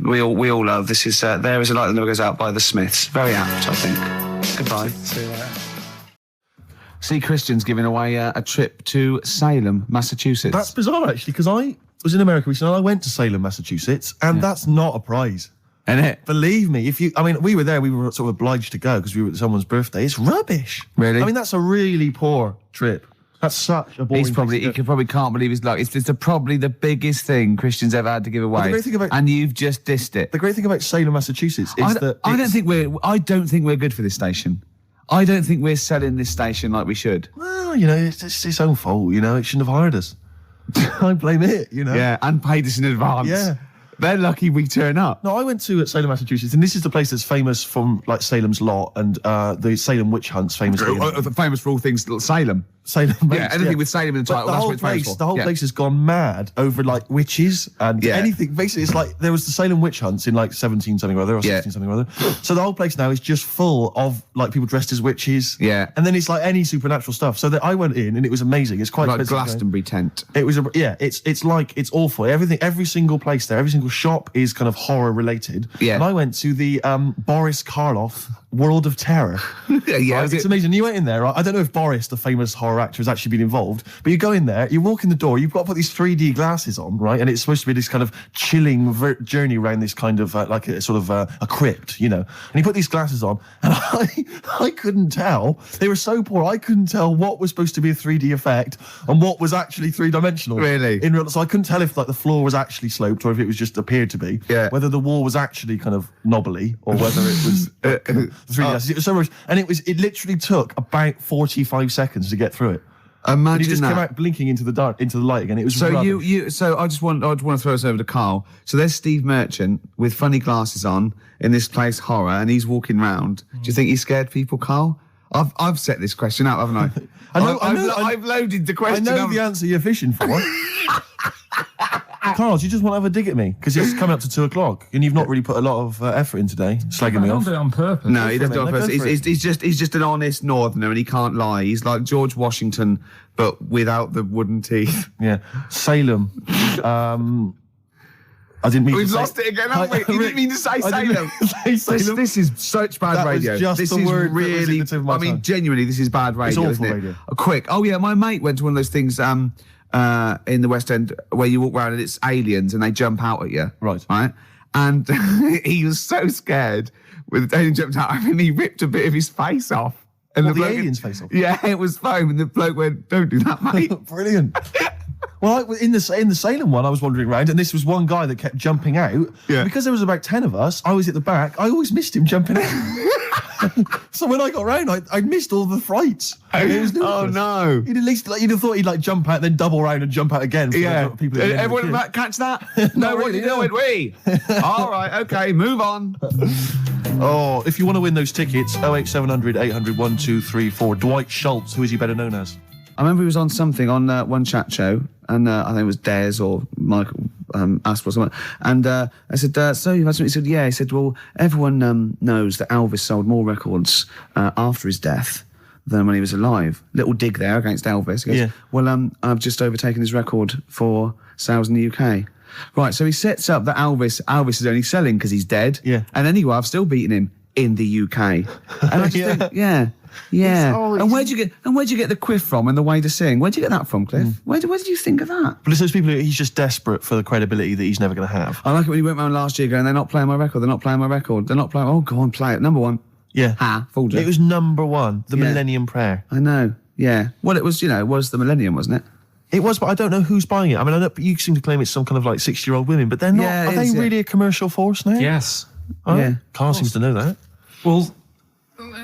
we all love. This is There Is a Light That Never Goes Out by the Smiths. Very apt, I think. Goodbye. See you later. See, Christian's giving away a trip to Salem, Massachusetts. That's bizarre, actually, because I was in America recently and I went to Salem, Massachusetts, and that's not a prize. Isn't it? Believe me, we were there, we were sort of obliged to go because we were at someone's birthday. It's rubbish. Really? I mean, that's a really poor trip. That's such a boring He probably can't believe his luck. It's probably the biggest thing Christian's ever had to give away. the great thing about- and you've just dissed it. The great thing about Salem, Massachusetts is I don't think we're good for this station. I don't think we're selling this station like we should. Well, it's its own fault, it shouldn't have hired us. I blame it, Yeah, and paid us in advance. Yeah. They're lucky we turn up. No, I went to Salem, Massachusetts, and this is the place that's famous from like Salem's Lot and the Salem witch hunts famously. Famous for all things Salem. Salem, Yeah, anything with Salem in the title, But that's what it's famous for. the whole Yeah. place has gone mad over like witches and Yeah. anything. Basically, it's like there was the Salem witch hunts in like 17 something or other or Yeah. 16 something or other. So the whole place now is just full of like people dressed as witches. Yeah. And then it's like any supernatural stuff. So that I went in and it was amazing. It's quite Like expensive. Glastonbury tent. It was it's awful. Every single place there, every single shop is kind of horror related. Yeah. And I went to the Boris Karloff World of Terror. Yeah, Right? It's amazing. You went in there. Right? I don't know if Boris, the famous horror actor, has actually been involved, but you go in there, you walk in the door, you've got to put these 3D glasses on, right? And it's supposed to be this kind of chilling journey around this kind of like a sort of a crypt, And you put these glasses on, and I couldn't tell. They were so poor. I couldn't tell what was supposed to be a 3D effect and what was actually three-dimensional. Really? So I couldn't tell if like the floor was actually sloped or if it was just appeared to be. Yeah. Whether the wall was actually kind of knobbly or whether it was kind of 3D. It was so much, and it literally took about 45 seconds to get through it. Imagine And he just that. came out blinking into the light again. It was So rubbish. So I just want to throw us over to Karl. So there's Steve Merchant with funny glasses on in this place horror, and he's walking round. Do you think he scared people, Karl? I've set this question out, haven't I? I know. I've loaded the question. I know haven't the answer you're fishing for. Carl, do you just want to have a dig at me? Because it's coming up to 2 o'clock, and you've not really put a lot of effort in today, slagging me I don't off. do it on purpose. No, he doesn't do it on Go purpose. for it. He's just an honest northerner, and he can't lie. He's like George Washington, but without the wooden teeth. Yeah. Salem. I didn't mean We've to say... lost it again, haven't we? You didn't mean to say I Salem. didn't say Salem. This is such bad That was radio. just This the is word that was in really. the tip of my I mean, tongue. genuinely, this is bad radio. awful isn't it? radio. Quick. Oh yeah, my mate went to one of those things in the West End where you walk around and it's aliens and they jump out at you. Right. Right. And he was so scared when the alien jumped out. I mean, he ripped a bit of his face off. And What, the bloke- alien's face off? Yeah, it was foam, and the bloke went, "Don't do that, mate." Brilliant. Well, in the Salem one, I was wandering around, and this was one guy that kept jumping out. Yeah. Because there was about 10 of us, I was at the back. I always missed him jumping out. So when I got round, I missed all the frights. It was Oh ludicrous. no. You'd at least you'd have thought he'd like jump out, then double round and jump out again. For Yeah. the people at the end of the Everyone queue. back catch that? No, what really, you doing? We. All right, okay, move on. Oh, if you want to win those tickets, 08700 800 1234. Dwight Schultz, who is he better known as? I remember he was on something on one chat show, and I think it was Des or Michael Asper or something. And I said, "So you've had something?" He said, "Yeah." He said, "Well, everyone knows that Elvis sold more records after his death than when he was alive." Little dig there against Elvis. He goes, Yeah. "Well, I've just overtaken his record for sales in the UK." Right, so he sets up that Elvis is only selling because he's dead. Yeah. And anyway, I've still beaten him in the UK. And I just think, yeah. And where'd you get the quiff from and the way to sing? Where'd you get that from, Cliff? Where did you think of that? But it's those people he's just desperate for the credibility that he's never going to have. I like it when he went round last year going, "They're not playing my record, they're not playing my record, they're not playing." Oh, go on, play it. Number one. Yeah. Ha, fooled you. It was number one, the Yeah. Millennium Prayer. I know, yeah. Well, it was, it was the Millennium, wasn't it? It was, but I don't know who's buying it. I mean, I know you seem to claim it's some kind of like 60-year-old women, but they're not. Yeah, Are it they is, yeah. really a commercial force now? Yes. Oh, Yeah. Carl seems to know that. Well,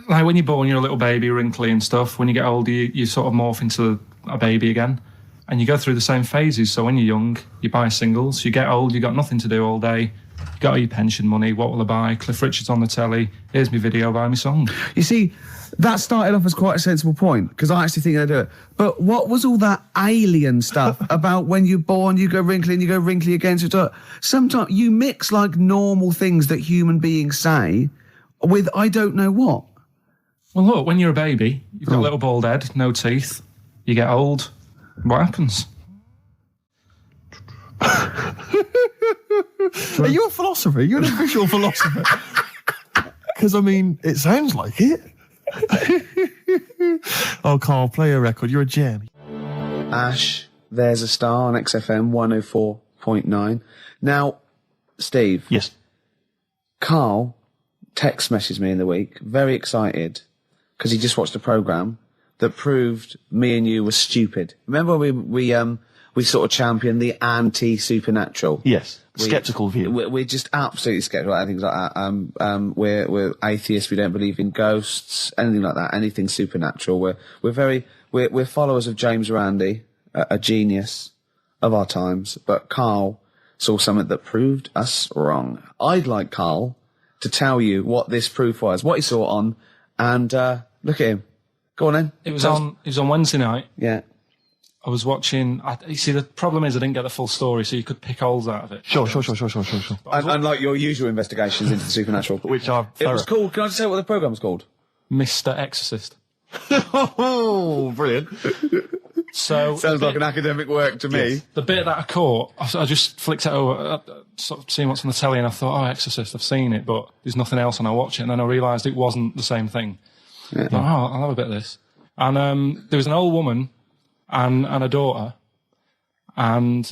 like when you're born, you're a little baby, wrinkly and stuff. When you get older, you sort of morph into a baby again. And you go through the same phases. So when you're young, you buy singles. You get old, you got nothing to do all day. You got all your pension money. What will I buy? Cliff Richard's on the telly. Here's my video, buy me song. You see, that started off as quite a sensible point, because I actually think they do it. But what was all that alien stuff about when you're born, you go wrinkly and you go wrinkly again? So sometimes you mix like normal things that human beings say with I don't know what. Well, look, when you're a baby, you've got a little bald head, no teeth. You get old. What happens? Are you a philosopher? You're an official philosopher. Because, I mean, it sounds like it. Oh, Carl, play a record. You're a gem. Ash, there's a star on XFM 104.9. Now, Steve. Yes. Carl text messaged me in the week, very excited, because he just watched a programme that proved me and you were stupid. Remember we sort of championed the anti-supernatural? Yes. Skeptical view. We're just absolutely skeptical about things like that. We're atheists. We don't believe in ghosts, anything like that. Anything supernatural. We're followers of James Randi, a genius of our times. But Carl saw something that proved us wrong. I'd like Carl to tell you what this proof was, what he saw on, and look at him. Go on then. It was on Wednesday night. Yeah. I was watching. You see, the problem is I didn't get the full story, so you could pick holes out of it. Sure. Unlike your usual investigations into the supernatural. Which are It was called, can I just say what the programme was called? Mr. Exorcist. Oh, brilliant. So Sounds like an academic work to me. the bit that I caught, I just flicked it over, sort of seeing what's on the telly, and I thought, oh, Exorcist, I've seen it, but there's nothing else, and I watch it, and then I realised it wasn't the same thing. I thought, oh, I'll have a bit of this. And there was an old woman and a daughter, and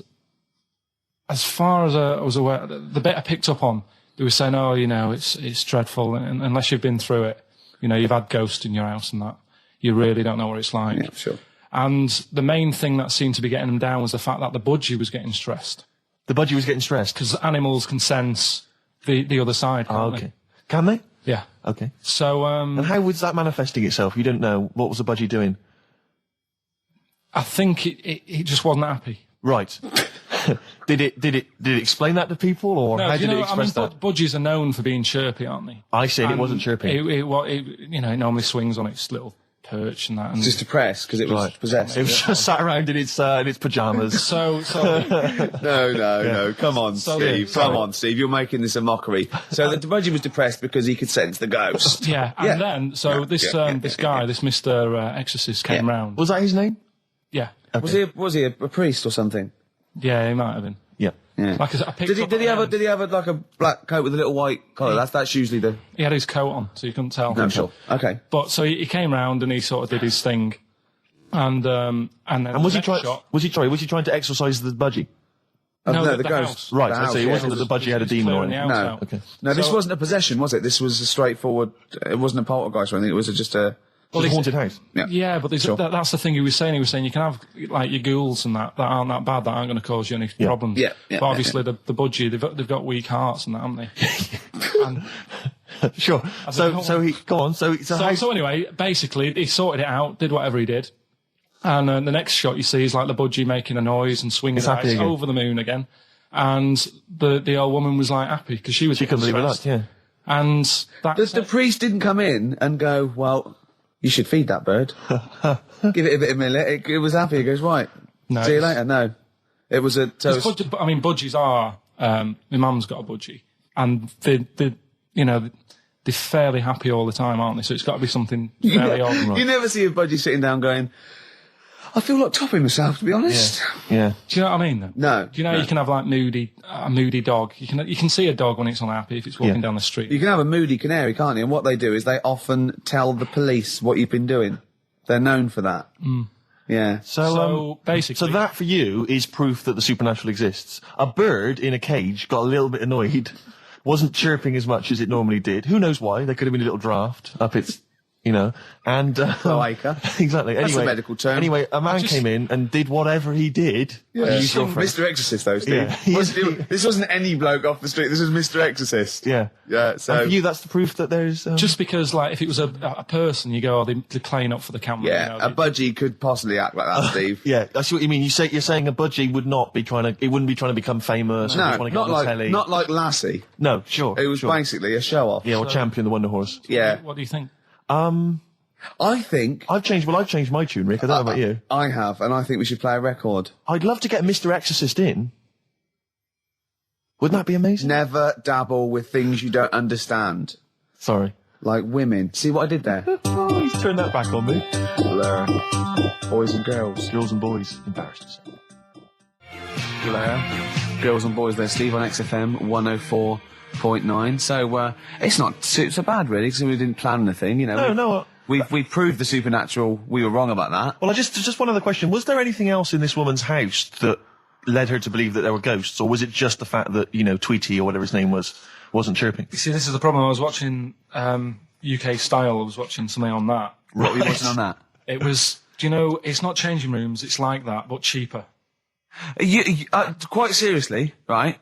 as far as I was aware, the bit I picked up on, they were saying, oh, it's dreadful, and unless you've been through it, you've had ghosts in your house and that, you really don't know what it's like. Yeah, sure. And the main thing that seemed to be getting them down was the fact that the budgie was getting stressed. The budgie was getting stressed. Because animals can sense the other side. Oh, Can't okay. they? Can they? Yeah. Okay. So And how was that manifesting itself? You didn't know. What was the budgie doing? I think it just wasn't happy. Right. Did it explain that to people, or No, how did it express that? Budgies are known for being chirpy, aren't they? I said it And wasn't chirpy. It normally swings on its little perch and that. And Just depressed because it was possessed. It was just sat around in its pajamas. so No. Come on, Steve. sorry. Come on, Steve. You're making this a mockery. So the budgie was depressed because he could sense the ghost. yeah, and then this guy, this Mr. Exorcist, came round. Was that his name? Yeah, Was he a priest or something? yeah, he might have been. Yeah. Yeah. Like I picked up Did he have like a black coat with a little white collar? That's usually the. He had his coat on, so you couldn't tell. No, sure. Okay. But so he came round and he sort of did his thing, and then Was he trying to exorcise the budgie? No, the the ghost. house. Right. The house, So it wasn't that the budgie had a demon or anything. No. Okay. No, this So- wasn't a possession, was it? This was a straightforward. It wasn't a poltergeist or anything. It was just a. It was a haunted house. Yeah, but that's the thing he was saying. He was saying you can have like your ghouls and that aren't that bad, that aren't going to cause you any problems. Yeah, but obviously the budgie, they've got weak hearts and that, haven't they? and Sure. so anyway, basically he sorted it out, did whatever he did, and the next shot you see is like the budgie making a noise and swinging It's the happy eyes again. over the moon again, and the old woman was like happy because she couldn't believe stressed. it. Yeah. And that's The priest didn't come in and go, well, you should feed that bird. Give it a bit of millet. It was happy. He goes, right. No, See you it's- later. No. It was a toast. Budgies are. My mum's got a budgie, and they're fairly happy all the time, aren't they? So it's got to be something fairly odd. You never see a budgie sitting down going, I feel like topping myself, to be honest. Yeah. Do you know what I mean? Then? No. Do you know no. you can have like a moody dog? You can see a dog when it's unhappy if it's walking down the street. You can have a moody canary, can't you? And what they do is they often tell the police what you've been doing. They're known for that. Yeah. So basically, So that for you is proof that the supernatural exists. A bird in a cage got a little bit annoyed, wasn't chirping as much as it normally did. Who knows why? There could have been a little draft up its, and Cloaca. exactly. That's Anyway, a medical term. Anyway, a man came in and did whatever he did. Yeah. Use your phrase. Mr. Exorcist, though, Steve. Yeah. This wasn't any bloke off the street. This was Mr. Exorcist. Yeah. Yeah, so. And for you, that's the proof that there's. just because like if it was a person, you go, they're playing up for the camera. Yeah, a budgie could possibly act like that, Steve. Yeah, I see what you mean. You're saying a budgie would not be trying to. It wouldn't be trying to become famous. Or No, be trying to get on the telly. not like Lassie. No, sure. It was sure. basically a show-off. Yeah, or Champion the Wonder Horse. Yeah. What do you think? I think I've changed my tune, Rick. I don't know about you. I have, and I think we should play a record. I'd love to get Mr. Exorcist in. Wouldn't that be amazing? Never dabble with things you don't understand. Sorry. Like women. See what I did there? Oh, he's turned that back on me. Blur. Boys and girls. Girls and boys, embarrassed to say. Blur. Girls and boys there, Steve, on XFM 104.9. So, it's not so bad, really, because we didn't plan anything, No. We proved the supernatural. We were wrong about that. Well, just one other question. Was there anything else in this woman's house that led her to believe that there were ghosts, or was it just the fact that, Tweety or whatever his name wasn't chirping? You see, this is the problem. I was watching UK Style. I was watching something on that. What were you watching on that? It was, it's not changing rooms. It's like that, but cheaper. You, quite seriously, right?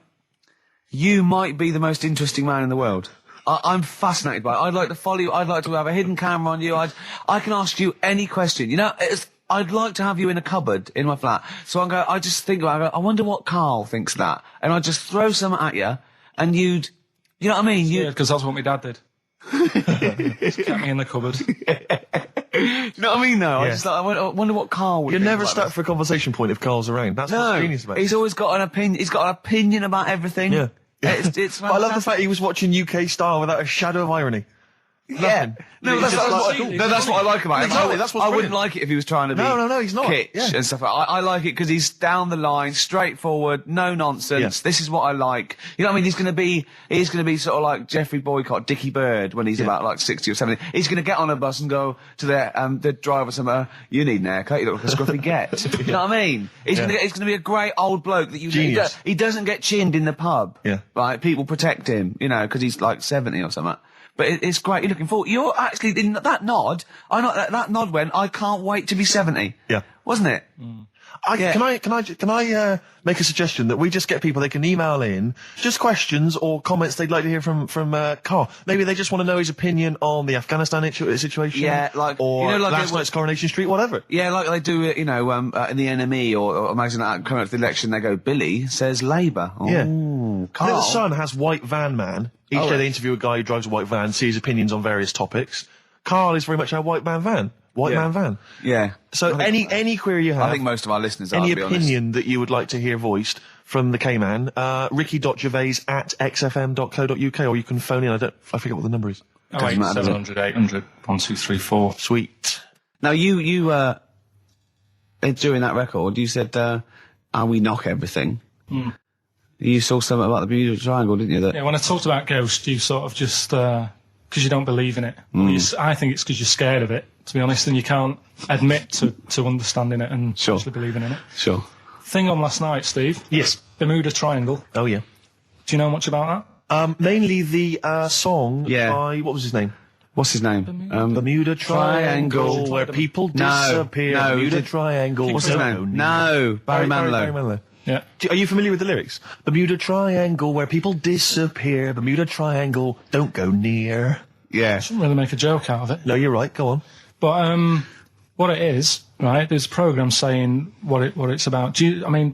You might be the most interesting man in the world. I'm fascinated by it. I'd like to follow you. I'd like to have a hidden camera on you. I can ask you any question. I'd like to have you in a cupboard in my flat. So I just think about it. I wonder what Karl thinks of that. And I'd just throw some at you, and you'd, you know what I mean? Yeah, because that's what my dad did. Just kept me in the cupboard. You know what I mean, though? Yeah. I wonder what Karl would You're think never about stuck that. for a conversation point if Carl's around. That's what's genius about it. He's always got an opinion. He's got an opinion about everything. Yeah. It's But I love the fact he was watching UK Style without a shadow of irony. Yeah. Nothing. No, It's that's just what like- that's what I like about him. Exactly, that's what's I wouldn't brilliant. like it if he was trying to be No, he's not. kitsch Yeah. and stuff. I like it because he's down the line, straightforward, no nonsense. Yeah. This is what I like. You know what I mean? He's going to be sort of like Jeffrey Boycott, Dickie Bird when he's about like 60 or 70. He's going to get on a bus and go to the driver somewhere. You need an haircut. You look like a scruffy get. You know what I mean? He's going to be a great old bloke that Genius. he doesn't get chinned in the pub. Yeah. Right? People protect him, because he's like 70 or something. But it's great. You're looking forward. You're actually in that nod. That nod went. I can't wait to be 70. Yeah. Wasn't it? Yeah. Can I make a suggestion that we just get people, they can email in just questions or comments they'd like to hear from Karl. Maybe they just want to know his opinion on the Afghanistan situation. Yeah, like, or like last night's Coronation Street, whatever. Yeah, like they do it, in the NME or imagine that coming up to the election, they go, Billy says Labour. Oh, Yeah. Karl. The Sun has White Van Man. Each day they interview a guy who drives a white van, see his opinions on various topics. Karl is very much our white man van. White Man Van. Yeah. So any query you have, I think most of our listeners are, any to be honest. opinion that you would like to hear voiced from the K-Man, ricky.gervais@xfm.co.uk, or you can phone in. I forget what the number is. Oh, 700 800 1234. Sweet. Now, you during that record, you said, we knock everything. You saw something about the Bermuda Triangle, didn't you? That Yeah, when I talked about ghosts, you sort of just, because you don't believe in it. I think it's because you're scared of it, to be honest, and you can't admit to understanding it and Sure. actually believing in it. Sure. Thing on last night, Steve. Yes. Bermuda Triangle. Oh, yeah. Do you know much about Mainly the song Yeah. by, what was his name? What's his name? Bermuda Triangle, where people disappear. No, Bermuda Triangle. What's his name? No, Barry Manilow. Barry Manilow. that? Yeah. Are you familiar with the lyrics? Bermuda Triangle, where people disappear. Bermuda Triangle, don't go near. Yeah. Didn't really make a joke out of it. No, you're right. Go on. But what it is, right? There's a program saying what it's about.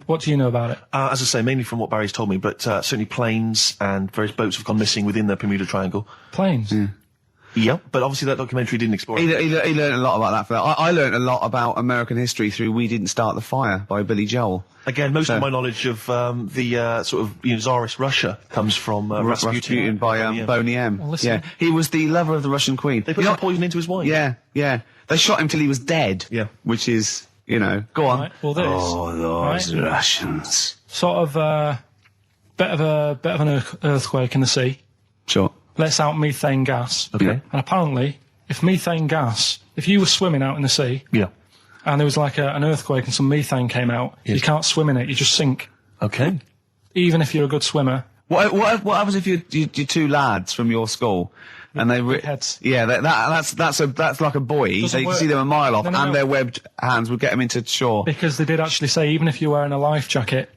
What do you know about it? As I say, mainly from what Barry's told me, but certainly planes and various boats have gone missing within the Bermuda Triangle. Planes. Yep, but obviously that documentary didn't explore it. He learned a lot about that. I learned a lot about American history through "We Didn't Start the Fire" by Billy Joel. Again, most of my knowledge of the sort of Tsarist Russia comes from Rasputin by Boney M. Well, listen. Yeah, he was the lover of the Russian queen. They put some poison into his wine. Yeah, yeah. They shot him till he was dead. Yeah. Which is, go on. Right, well, this, those right? Russians. Sort of bit of an earthquake in the sea. Sure. Lets out methane gas. Okay. And apparently, if you were swimming out in the sea, Yeah. and there was like an earthquake and some methane came out, you can't swim in it, you just sink. Okay. Even if you're a good swimmer. What happens if you're two lads from your school and they big heads. Yeah, that's like a buoy. Doesn't So you can work. see them a mile off, No. and their webbed hands would get them into shore. Because they did actually say, even if you're wearing a life jacket,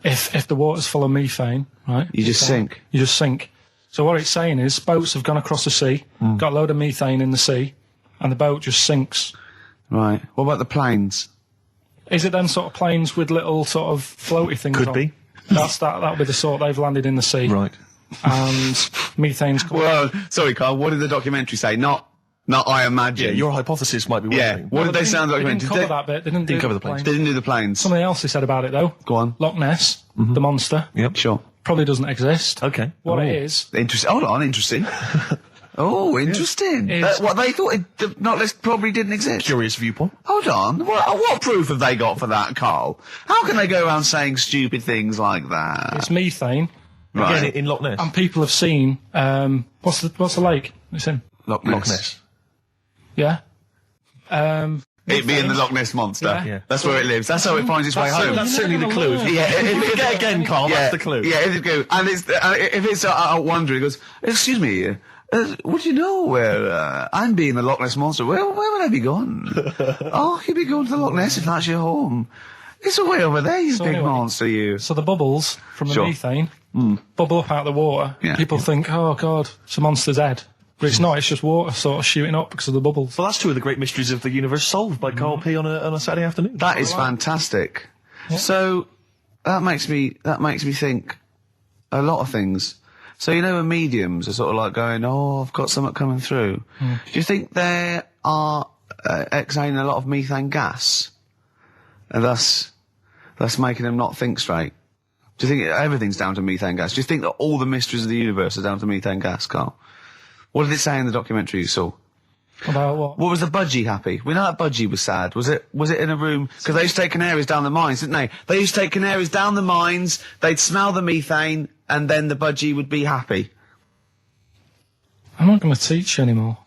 if the water's full of methane, right? You just sink. You just sink. So what it's saying is, boats have gone across the sea, got a load of methane in the sea, and the boat just sinks. Right. What about the planes? Is it then sort of planes with little sort of floaty things Could on? be. That'll be the sort they've landed in the sea. Right. And methane's come. Well, sorry, Carl. What did the documentary say? Not I imagine. Yeah, your hypothesis might be Yeah. working. What did they say on the They documentary? didn't cover that bit. They didn't cover do the planes. They didn't do the planes. Something else they said about it, though. Go on. Loch Ness, the monster, Yep. Sure. probably doesn't exist. Okay. What it is, Interesting. Hold on, interesting. Oh, interesting. Is- What they thought Not list probably didn't exist. Curious viewpoint. Hold on. What proof have they got for that, Carl? How can they go around saying stupid things like that? it's methane, Right. Again, in Loch Ness. and people have seen, what's the lake? It's in, Loch Loch Ness. yeah? It being the Loch Ness monster. Yeah. That's where it lives. That's how it finds its way home. That's certainly the clue. Yeah, if it Get again, Carl. That's the clue. Yeah, if it go, and if it's out wandering, it goes, excuse me, would you know where I'm being the Loch Ness monster? Where would I be gone? Oh, you'd be going to the Loch Ness if that's your home. It's way over there, you So big anyway, monster, you. So the bubbles from the Sure. methane bubble up out of the water. Yeah. People think, oh God, it's a monster's head. But it's not, it's just water sort of shooting up because of the bubbles. Well, that's two of the great mysteries of the universe solved by Karl P on a Saturday afternoon. That is fantastic. So that makes me think a lot of things. So when mediums are sort of like going, oh, I've got something coming through. Do you think they are exhaling a lot of methane gas, and thus making them not think straight? Do you think everything's down to methane gas? Do you think that all the mysteries of the universe are down to methane gas, Carl? What did it say in the documentary you saw? About what? What was the budgie happy? We know that budgie was sad. Was it in a room? Because they used to take canaries down the mines, didn't they? They used to take canaries down the mines, they'd smell the methane, and then the budgie would be happy. I'm not going to teach you anymore.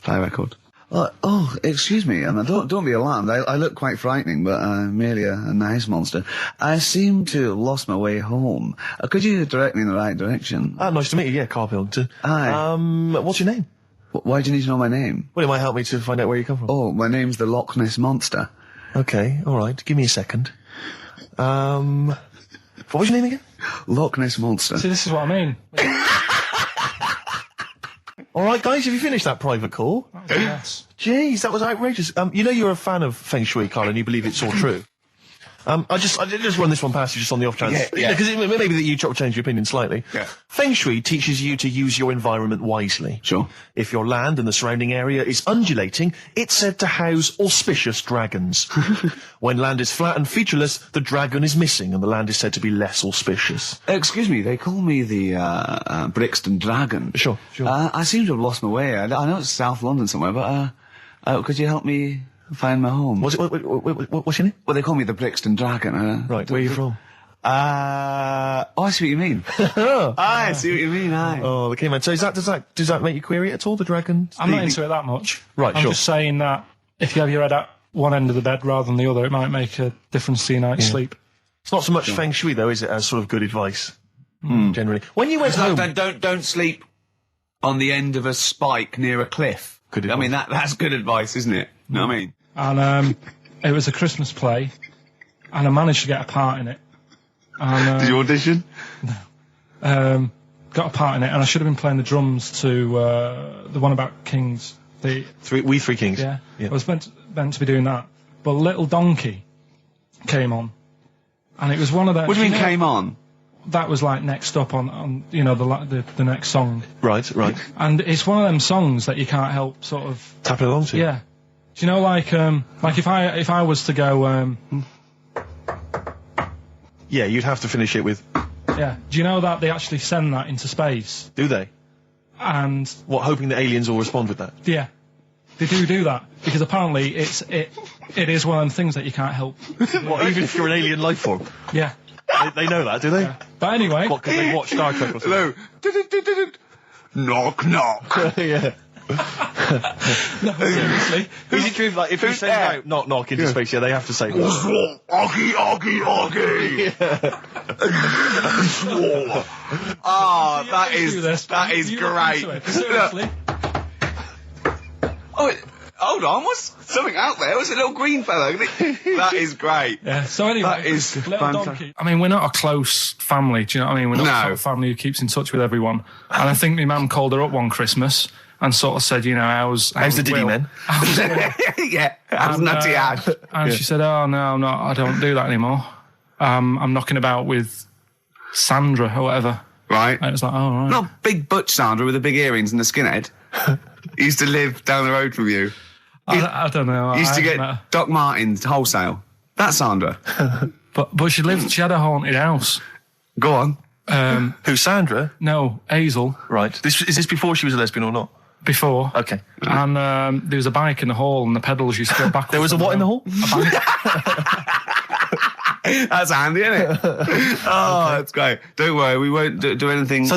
Play a record. Oh, excuse me, and don't be alarmed. I look quite frightening, but I'm merely a nice monster. I seem to have lost my way home. Could you direct me in the right direction? Nice to meet you. Yeah, Karl Pilkington. Hi. What's your name? Why do you need to know my name? Well, it might help me to find out where you come from. Oh, my name's the Loch Ness Monster. Okay, all right. Give me a second. What was your name again? Loch Ness Monster. See, this is what I mean. All right, guys, have you finished that private call? Yes. Jeez, that was outrageous. You're a fan of Feng Shui, Karl, and you believe it's all true. I just run this one past you just on the off chance. Yeah. Because maybe that you change your opinion slightly. Yeah. Feng Shui teaches you to use your environment wisely. Sure. If your land and the surrounding area is undulating, it's said to house auspicious dragons. When land is flat and featureless, the dragon is missing and the land is said to be less auspicious. Excuse me, they call me the Brixton Dragon. Sure. I seem to have lost my way. I know it's South London somewhere, but could you help me find my home? What's your name? Well, they call me the Brixton Dragon. Right, where are you from? I see what you mean. I see what you mean, aye. Oh, okay, man. So does that make you query it at all, the dragon? I'm not into it that much. Right, I'm sure. just saying that if you have your head at one end of the bed rather than the other, it might make a difference to your night's sleep. It's not so much Feng Shui, though, is it, as sort of good advice, generally? When you went home... Don't sleep on the end of a spike near a cliff. Good advice. I mean, that's good advice, isn't it? You know what I mean? And it was a Christmas play, and I managed to get a part in it. And, Did you audition? got a part in it, and I should have been playing the drums to the one about Kings. We Three Kings. Yeah. I was meant to be doing that, but Little Donkey came on, and it was one of the. What do you mean came on? That was like next up on the next song. Right. And it's one of them songs that you can't help sort of Tapping along to. Yeah. Do you know, like if I was to go Yeah, you'd have to finish it with... Yeah. Do you know that they actually send that into space? Do they? And... What, hoping that aliens will respond with that? Yeah. They do that. Because apparently it is one of them things that you can't help. What, even if you're an alien life form? Yeah. They know that, do they? Yeah. But anyway... What, because they watch Star Trek or something? Hello. Knock, knock. Yeah. No, seriously. Is it true, like, if you send out knock knock into space, they have to say that? Oggy, oggy, oggy. Oh, that is great. Seriously. Oh, hold on, what's something out there? Was a little green fellow? That is great. Yeah. So anyway, That is Little fantastic. Donkey. I mean, we're not a close family. Do you know what I mean? We're not the sort of family who keeps in touch with everyone. And I think my mum called her up one Christmas and sort of said, how's the Diddy men? Yeah, how's Nutty Ash? And she said, oh, no, I don't do that anymore. I'm knocking about with Sandra or whatever. Right. And it was like, oh, right. Not big butch Sandra with the big earrings and the skinhead. He used to live down the road from you. I don't know. He used to get Doc Martens wholesale. That's Sandra. But she had a haunted house. Go on. Who, Sandra? No, Hazel. Right. Is this before she was a lesbian or not? Before. Okay. And there was a bike in the hall and the pedals used to go back. There was a what in the hall? That's handy, isn't it? Oh, that's great. Don't worry, we won't do anything. So, I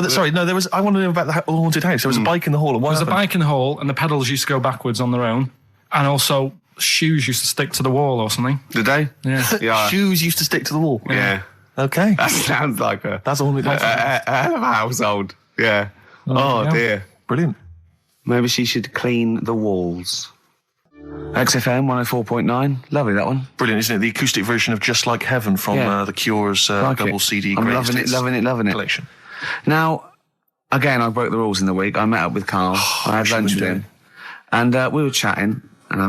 want to know about the haunted house. There was a bike in the hall. And there was a bike in the hall and the pedals used to go backwards on their own. And also, shoes used to stick to the wall or something. Did they? Yeah. Yeah. Shoes used to stick to the wall. Yeah. Okay. That sounds like That's a haunted house. a household. Yeah. Oh, yeah. dear. Brilliant. Maybe she should clean the walls. XFM 104.9. Lovely, that one. Brilliant, isn't it? The acoustic version of Just Like Heaven from The Cure's Like double it. CD I'm greatest loving it. collection. Now, again, I broke the rules in the week. I met up with Karl. I had lunch with him. And we were chatting and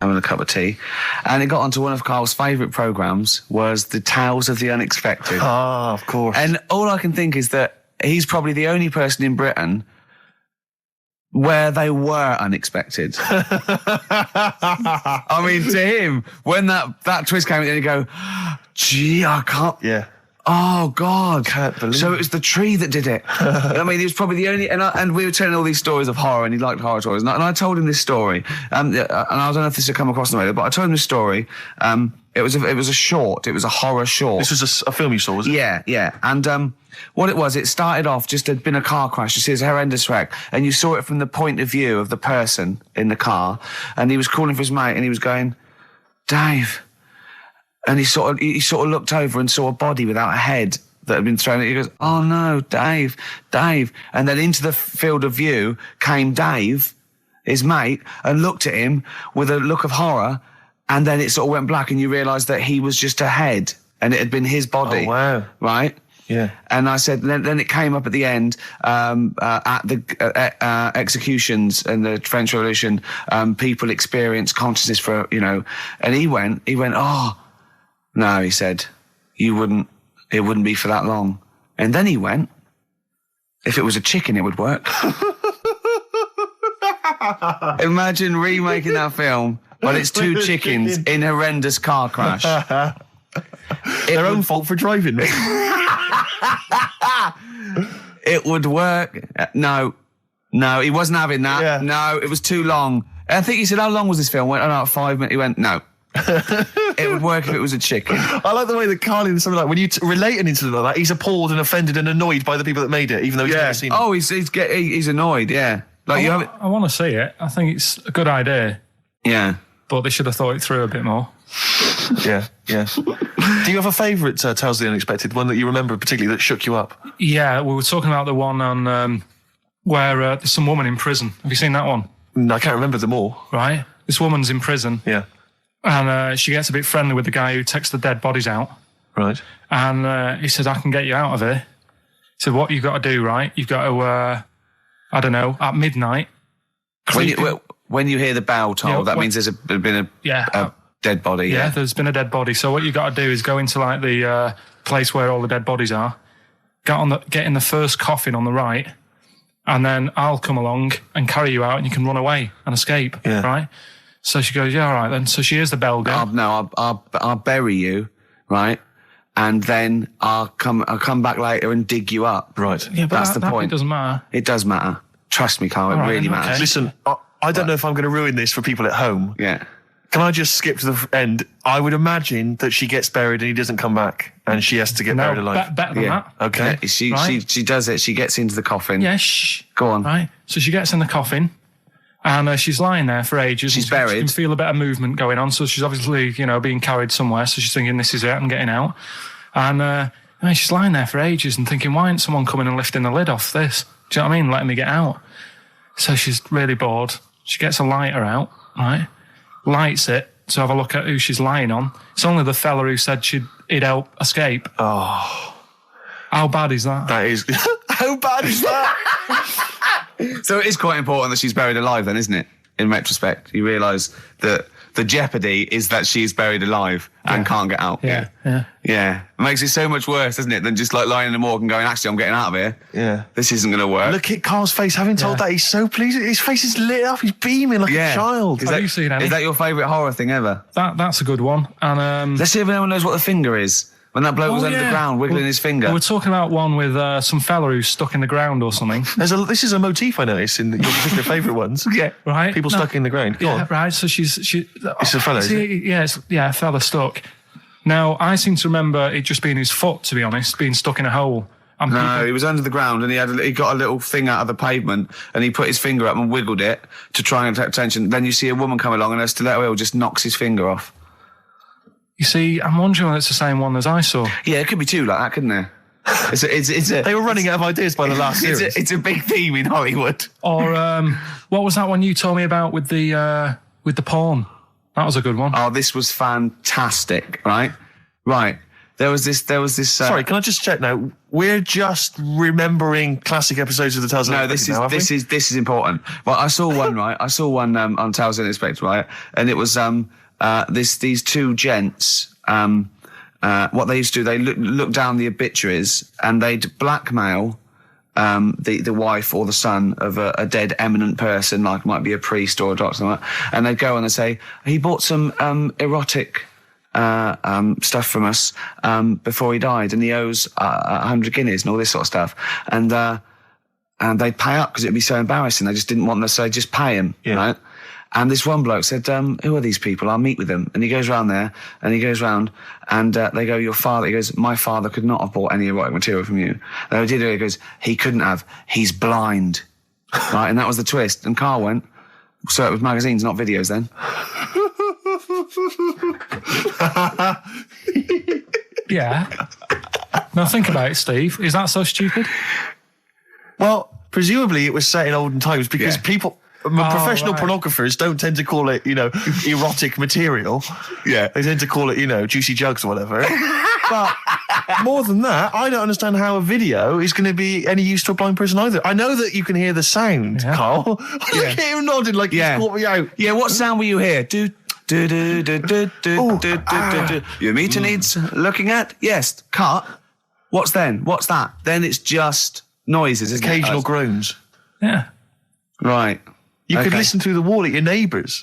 having a cup of tea. And it got onto one of Karl's favourite programmes, was the Tales of the Unexpected. Ah, of course. And all I can think is that he's probably the only person in Britain where they were unexpected. I mean, to him, when that twist came in, you go, gee, I can't... Yeah. Oh, God. Can't believe So it was the tree that did it. I mean, he was probably the only... And we were telling all these stories of horror, and he liked horror stories. And I told him this story. And I don't know if this had come across the radio, but I told him this story. It was a short. It was a horror short. This was a film you saw, was it? Yeah. And what it was, it started off, just had been a car crash. You see, it's a horrendous wreck. And you saw it from the point of view of the person in the car. And he was calling for his mate, and he was going, Dave. And he sort of looked over and saw a body without a head that had been thrown at. He goes, oh no, Dave. And then into the field of view came Dave, his mate, and looked at him with a look of horror. And then it sort of went black, and you realised that he was just a head, and it had been his body. Oh, wow. Right? Yeah. And I said, then it came up at the end, at the executions and the French Revolution, people experience consciousness for, and he went, oh, No, he said, it wouldn't be for that long. And then he went, if it was a chicken, it would work. Imagine remaking that film, but it's two chickens in horrendous car crash. Their own fault for driving. It would work. No, he wasn't having that. Yeah. No, it was too long. I think he said, how long was this film? Went, 5 minutes. He went, no. It would work if it was a chicken. I like the way that Carl in something like, when you relate an incident like that, he's appalled and offended and annoyed by the people that made it, even though he's never seen it. Oh, he's annoyed, yeah. Like I want to see it. I think it's a good idea, Yeah. but they should have thought it through a bit more. Yeah. Do you have a favourite Tales of the Unexpected, one that you remember particularly that shook you up? Yeah, we were talking about the one on where there's some woman in prison. Have you seen that one? I can't remember them all. Right? This woman's in prison. Yeah. And she gets a bit friendly with the guy who takes the dead bodies out. Right. And he said, I can get you out of here. He said, what you've got to do, right? You've got to, I don't know, at midnight. When you hear the bell toll, that means there's been a dead body. Yeah, there's been a dead body. So what you've got to do is go into like the place where all the dead bodies are, get in the first coffin on the right, and then I'll come along and carry you out and you can run away and escape, right? So she goes, yeah, all right then. So she hears the bell go. I'll bury you, right? And then I'll come back later and dig you up. Right. Yeah, but that's the point. It doesn't matter. It does matter. Trust me, Carl, it really matters. Okay. Listen, I don't know if I'm going to ruin this for people at home. Yeah. Can I just skip to the end? I would imagine that she gets buried and he doesn't come back and she has to get buried alive. Better than that. Okay. Yeah, she does it. She gets into the coffin. Yeah, shh. Go on. Right. So she gets in the coffin and she's lying there for ages. She's buried. She can feel a bit of movement going on. So she's obviously, being carried somewhere. So she's thinking, this is it, I'm getting out. And she's lying there for ages and thinking, why ain't someone coming and lifting the lid off this? Do you know what I mean? Letting me get out. So she's really bored. She gets a lighter out, right? Lights it to have a look at who she's lying on. It's only the fella who said he'd help escape. Oh. How bad is that? That is... How bad is that? So it is quite important that she's buried alive then, isn't it? In retrospect, you realise that the jeopardy is that she's buried alive and can't get out. Yeah. It makes it so much worse, doesn't it, than just like lying in the morgue and going, actually, I'm getting out of here. Yeah. This isn't going to work. Look at Carl's face. Having told that, he's so pleased. His face is lit up. He's beaming like a child. Have you seen any? Is that your favourite horror thing ever? That's a good one. And Let's see if anyone knows what the finger is. When that bloke was under the ground, wiggling his finger. We're talking about one with some fella who's stuck in the ground or something. This is a motif I noticed in your particular favourite ones. Yeah. Right? People stuck in the ground. Go on. Right. So she's It's a fella, is it? A fella stuck. Now, I seem to remember it just being his foot, to be honest, being stuck in a hole. No, he was under the ground and he got a little thing out of the pavement and he put his finger up and wiggled it to try and attract attention. Then you see a woman come along and her stiletto heel just knocks his finger off. You see, I'm wondering whether it's the same one as I saw. Yeah, it could be two like that, couldn't there? They were running out of ideas by the last series. It's a big theme in Hollywood. Or what was that one you told me about with the porn? That was a good one. Oh, this was fantastic, right? Right. There was this. Sorry, can I just check now? We're just remembering classic episodes of the Tales of the Unexpected. This is important. Well, I saw one, right? I saw one on Tales of the Unexpected, right? And it was these two gents. What they used to do, they look down the obituaries and they'd blackmail the wife or the son of a dead eminent person, like might be a priest or a doctor, something like that. And they'd go and they'd say, he bought some erotic stuff from us before he died, and he owes 100 guineas and all this sort of stuff. And they'd pay up because it'd be so embarrassing. They just didn't want them to say, just pay him, right? And this one bloke said, who are these people? I'll meet with them. And he goes round there, and he goes round, and they go, your father. He goes, my father could not have bought any erotic material from you. They did it. He goes, he couldn't have. He's blind. Right? And that was the twist. And Carl went, so it was magazines, not videos then. Yeah. Now think about it, Steve. Is that so stupid? Well, presumably it was set in olden times because people... professional pornographers don't tend to call it, erotic material. Yeah. They tend to call it, juicy jugs or whatever. But more than that, I don't understand how a video is going to be any use to a blind person either. I know that you can hear the sound, Carl. Look at him nodding like he's caught me out. Yeah, what sound will you hear? Do Your meter needs looking at? Yes. Cut. What's then? What's that? Then it's just noises, isn't Occasional it? groans. Yeah. Right. You could Okay. listen through the wall at your neighbours.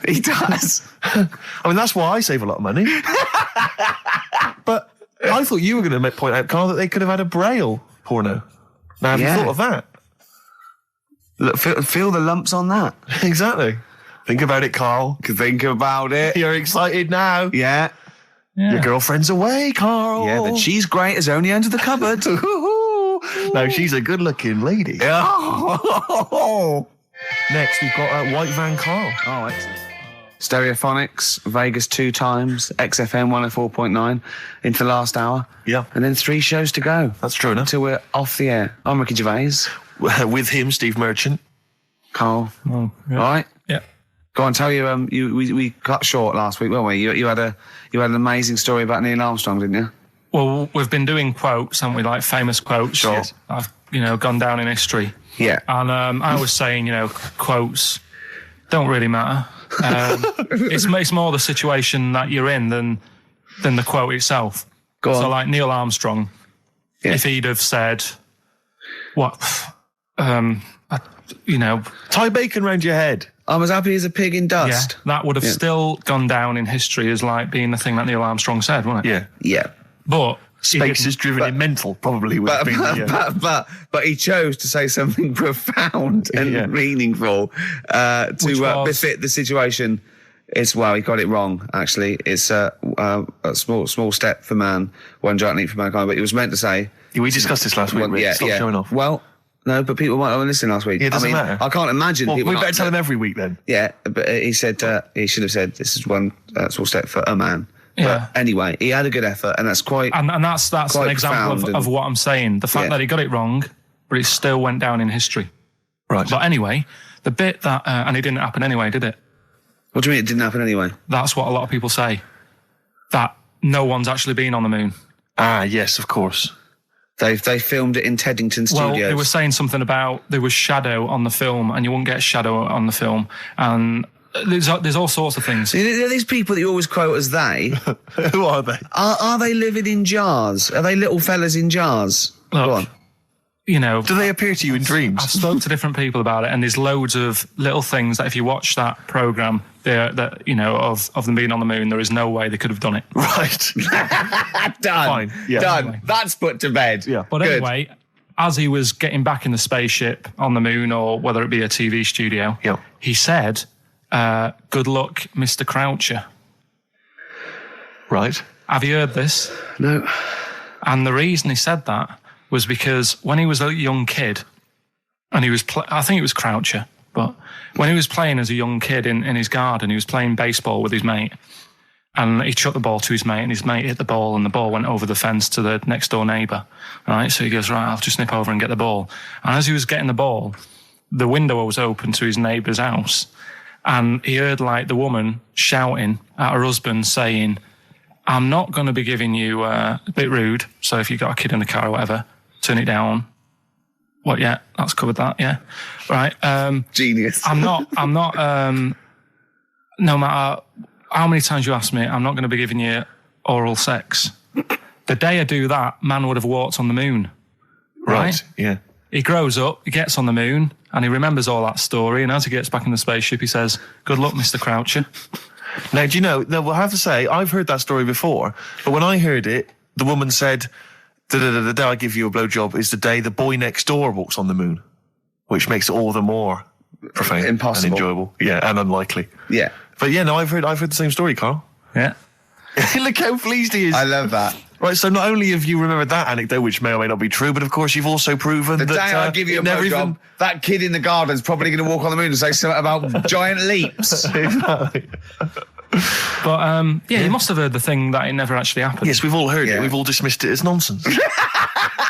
He does. I mean, that's why I save a lot of money. But I thought you were going to point out, Carl, that they could have had a Braille porno. Now, have you thought of that? Look, feel the lumps on that. Exactly. Think about it, Carl. Think about it. You're excited now. Yeah. Your girlfriend's away, Carl. Yeah, but she's great as only under the cupboard. No, she's a good-looking lady. Oh. Next, we've got White Van Carl. Oh, excellent. Stereophonics, Vegas 2 times, XFM 104.9 into the last hour. Yeah. And then 3 shows to go. That's true enough. Until we're off the air. I'm Ricky Gervais. With him, Steve Merchant. Carl. Oh, yeah. All right? Yeah. Go on, tell you, we cut short last week, weren't we? You had an amazing story about Neil Armstrong, didn't you? Well, we've been doing quotes, haven't we? Like famous quotes. Sure. Yes. I've, gone down in history. Yeah. And I was saying, quotes don't really matter. It's more the situation that you're in than the quote itself. Go on. So, like Neil Armstrong, if he'd have said, Tie bacon round your head. I'm as happy as a pig in dust. that would have still gone down in history as like being the thing that Neil Armstrong said, wouldn't it? Yeah. Yeah. But Space is driven in mental, probably would have been. But he chose to say something profound and meaningful to befit the situation. He got it wrong. Actually, it's a small step for man, one giant leap for mankind. But he was meant to say. We discussed this last week. Stop showing off. Well, no, but people might have listened last week. Yeah, it doesn't matter. I can't imagine. Well, people we better not, tell him every week then. Yeah, but he said he should have said this is one small step for a man. Yeah. But anyway, he had a good effort, and that's quite. And that's an example of what I'm saying. The fact that he got it wrong, but it still went down in history. Right. But anyway, the bit that and it didn't happen anyway, did it? What do you mean it didn't happen anyway? That's what a lot of people say. That no one's actually been on the moon. Ah, yes, of course. They filmed it in Teddington Studios. Well, they were saying something about there was shadow on the film, and you wouldn't get shadow on the film, and there's all sorts of things. There are these people that you always quote as they. Who are they? Are they living in jars? Are they little fellas in jars? Go on. Do they appear to you in dreams? I've spoken to different people about it, and there's loads of little things that if you watch that programme, of them being on the moon, there is no way they could have done it. Right. Done. Fine. Yeah. Done. Anyway. That's put to bed. Yeah. But Good. anyway, as he was getting back in the spaceship on the moon, or whether it be a TV studio, he said, "Good luck, Mr. Croucher." Right. Have you heard this? No. And the reason he said that was because when he was a young kid, and he was, I think it was Croucher, but when he was playing as a young kid in his garden, he was playing baseball with his mate, and he chucked the ball to his mate, and his mate hit the ball, and the ball went over the fence to the next door neighbour. Right, so he goes, right, I'll just nip over and get the ball. And as he was getting the ball, the window was open to his neighbour's house, and he heard like the woman shouting at her husband saying, "I'm not going to be giving you a bit rude, so if you've got a kid in the car or whatever, turn it down." What? Yeah, that's covered that. Yeah, right. Genius. I'm not. No matter how many times you ask me, I'm not going to be giving you oral sex. The day I do that, man would have walked on the moon. Right? Yeah. He grows up, he gets on the moon, and he remembers all that story. And as he gets back in the spaceship, he says, "Good luck, Mr. Croucher." Now, do you know, I have to say, I've heard that story before, but when I heard it, the woman said, the day I give you a blowjob is the day the boy next door walks on the moon, which makes it all the more profane Impossible. and enjoyable. Yeah, and unlikely. Yeah. But yeah, no, I've heard the same story, Carl. Yeah. Look how pleased he is. I love that. Right, so not only have you remembered that anecdote, which may or may not be true, but of course you've also proven The that... day I give you a blowjob, that kid in the garden's probably going to walk on the moon and say something about giant leaps. Exactly. But you must have heard the thing that it never actually happened. Yes, we've all heard Yeah. it. We've all dismissed it as nonsense.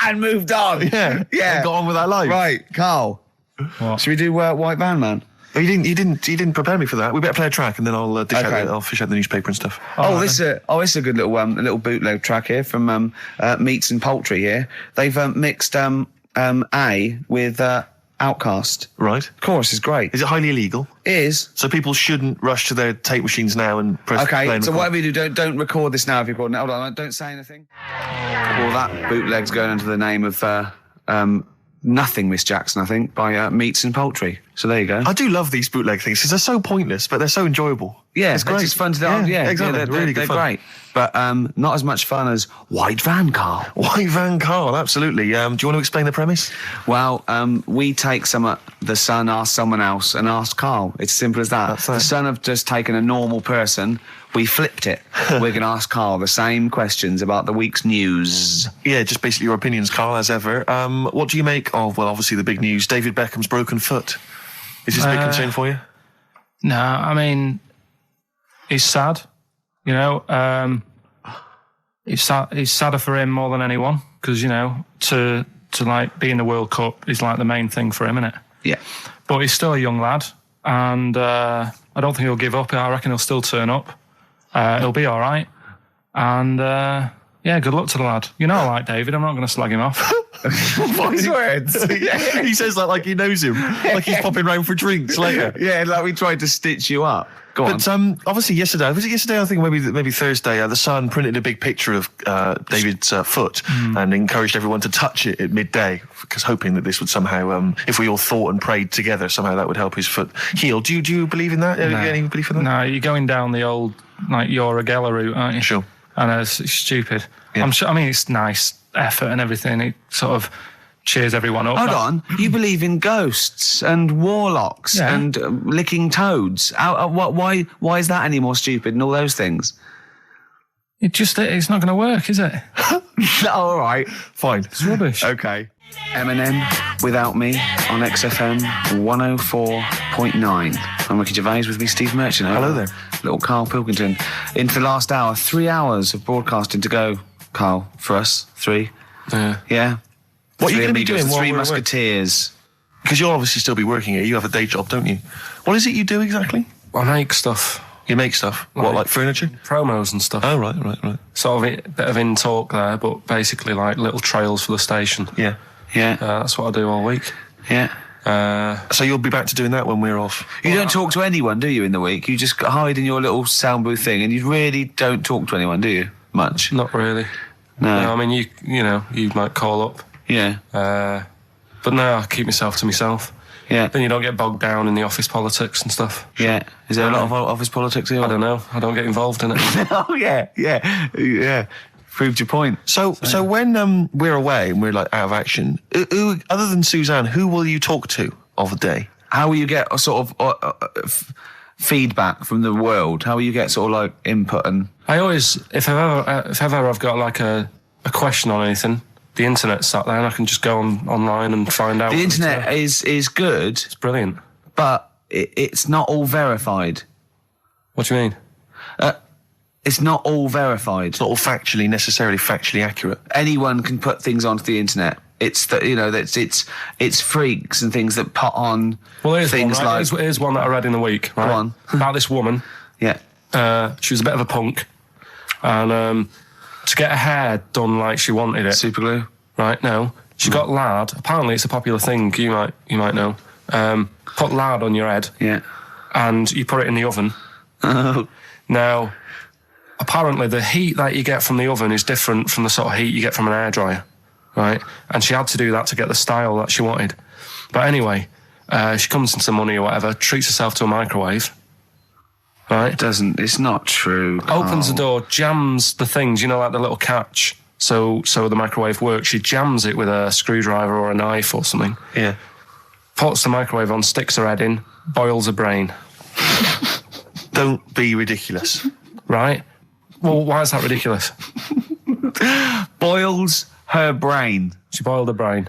And moved on. Yeah. Yeah. And got on with our life. Right, Carl. What? Should we do White Van Man? Oh, you didn't prepare me for that. We better play a track and then I'll Okay. I'll fish out the newspaper and stuff. This is a good little bootleg track here from Meats and Poultry here. They've mixed A with Outcast. Right. Chorus is great. Is it highly illegal? It is. So people shouldn't rush to their tape machines now and press play Okay, and so record? whatever you do, don't record this now if you're recording it. Hold on, don't say anything. Well, that bootleg's going under the name of Nothing, Miss Jackson, I think, by Meats and Poultry. So there you go. I do love these bootleg things because they're so pointless, but they're so enjoyable. Yeah, it's great. It's fun to do. Yeah, exactly. they're really good they're fun. great. But not as much fun as White Van, Carl. White Van Carl, absolutely. Do you want to explain the premise? Well, we take the Sun, ask someone else, and ask Carl. It's as simple as that. That's The Sun have just taken a normal person. We flipped it. We're going to ask Carl the same questions about the week's news. Yeah, just basically your opinions, Carl, as ever. What do you make of, well, obviously the big news, David Beckham's broken foot? Is this a big concern for you? No, I mean, he's sad. You know, it's sadder for him more than anyone because, you know, to like be in the World Cup is like the main thing for him, isn't it? Yeah. But he's still a young lad, and I don't think he'll give up. I reckon he'll still turn up. He'll be all right. And, yeah, good luck to the lad. You know I like David. I'm not going to slag him off. Voice words. Yeah. He says that like he knows him, like he's popping round for drinks later. Yeah, like we tried to stitch you up. Go on. But obviously yesterday, was it yesterday? I think maybe Thursday. The Sun printed a big picture of David's foot and encouraged everyone to touch it at midday, because hoping that this would somehow, if we all thought and prayed together, somehow that would help his foot heal. Do you believe in that? No. Any belief in that? No, you're going down the old like Yora Geller route, aren't you? Sure. I know it's stupid. Yeah. I'm sure. I mean, it's nice effort and everything. It sort of cheers everyone up. Hold on, you believe in ghosts and warlocks Yeah. and licking toads. Why is that any more stupid than all those things? It's not going to work, is it? All right, Fine. It's rubbish. okay. Eminem, Without Me, on XFM 104.9. I'm Ricky Gervais, with me Steve Merchant. Hello there. Little Karl Pilkington. Into the last hour, 3 hours of broadcasting to go, Karl, for us. 3. Yeah. What are you Three going to be amigos, doing while Three we're at work? Musketeers. Because you'll obviously still be working here. You have a day job, don't you? What is it you do exactly? I make stuff, You make stuff. What, like furniture? promos and stuff. Oh, right. Sort of a bit of in talk there, but basically like little trails for the station. Yeah. Yeah, That's what I do all week. yeah. So you'll be back to doing that when we're off? You don't talk to anyone, do you, in the week? You just hide in your little sound booth thing, and you really don't talk to anyone, do you? Much? Not really. No. No, I mean, you might call up. Yeah, But no, I keep myself to myself. yeah, Then you don't get bogged down in the office politics and stuff. yeah. Is there a lot of office politics here? I don't know. I don't get involved in it. Oh, yeah. Proved your point. So when we're away and we're like out of action, who, other than Suzanne, who will you talk to of a day? How will you get a sort of feedback from the world? How will you get sort of like input and... I always, if ever I've got like a question on anything, the internet's sat there and I can just go online and find out. The internet is good, It's brilliant. but it's not all verified. What do you mean? It's not all verified. It's not all necessarily factually accurate. Anyone can put things onto the internet. It's it's freaks and things that put on things like... Here's one that I read in the week, right? Go on. About this woman. Yeah. She was a bit of a punk. And to get her hair done like she wanted it. Super glue. Right, no. She got lard. Apparently it's a popular thing, you might know. Put lard on your head. Yeah. And you put it in the oven. Oh. Now, apparently the heat that you get from the oven is different from the sort of heat you get from an hairdryer, right? And she had to do that to get the style that she wanted. But anyway, she comes into money or whatever, treats herself to a microwave, right? It's not true. Opens the door, jams the things, like the little catch, so the microwave works. She jams it with a screwdriver or a knife or something. Yeah. Puts the microwave on, sticks her head in, boils her brain. Don't be ridiculous. Right? Well, why is that ridiculous? Boils her brain. She boiled her brain.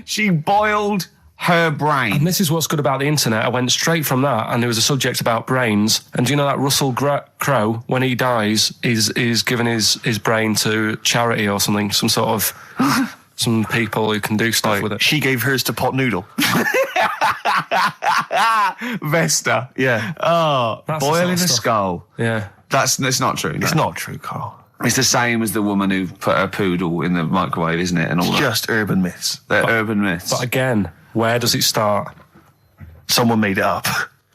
She boiled her brain. And this is what's good about the internet. I went straight from that, and there was a subject about brains. And do you know that Russell Crowe, when he dies, is giving his brain to charity or something, some sort of some people who can do stuff with it. She gave hers to Pot Noodle. Vesta. Yeah. Oh, That's the boiling sort of a stuff. skull. Yeah. That's not true. It's not true, Carl. It's the same as the woman who put her poodle in the microwave, isn't it? And all that. Just urban myths. They're urban myths. But again, where does it start? Someone made it up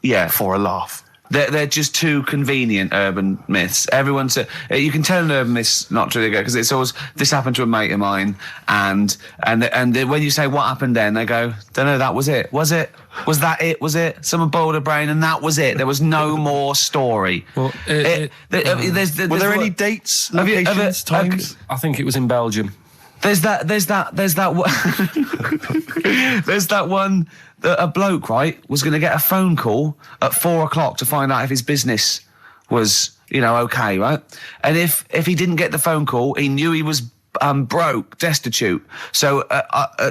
Yeah. for a laugh. They're just too convenient urban myths. Everyone's you can tell an urban myth's not true because it's always this happened to a mate of mine, and when you say what happened then, they go, don't know, that was it. Was it? Was that it? Was it? Someone boiled a brain and that was it. There was no more story. Well, Were there any dates, Have you ever- locations, times? I think it was in Belgium. There's that one that a bloke, right, was going to get a phone call at 4:00 to find out if his business was, okay, right? And if he didn't get the phone call, he knew he was broke, destitute. So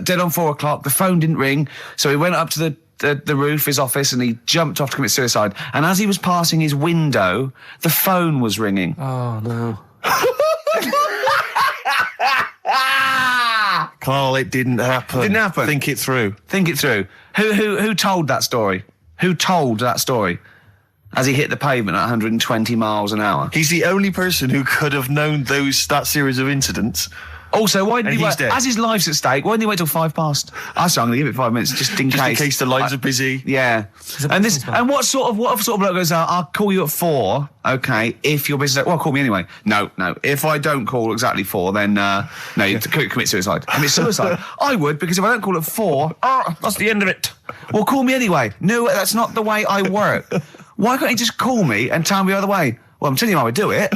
dead on 4:00, the phone didn't ring. So he went up to the roof, his office, and he jumped off to commit suicide. And as he was passing his window, the phone was ringing. Oh, no. Carl, it didn't happen. Didn't happen. Think it through. Think it through. Who told that story? Who told that story? As he hit the pavement at 120 miles an hour. He's the only person who could have known that series of incidents. Also, why didn't And he he's wait? dead. As his life's at stake, why didn't he wait till 5 past? I'm going to give it 5 minutes just in Just case. in case the lines are busy. Yeah. And what sort of bloke goes out? I'll call you at 4. Okay, if your business. Well, call me anyway. No. If I don't call exactly 4, then no, you commit suicide. Commit suicide. I would, because if I don't call at 4, that's the end of it. Well, call me anyway. No, that's not the way I work. Why can't you just call me and tell me the other way? Well, I'm telling you how I do it.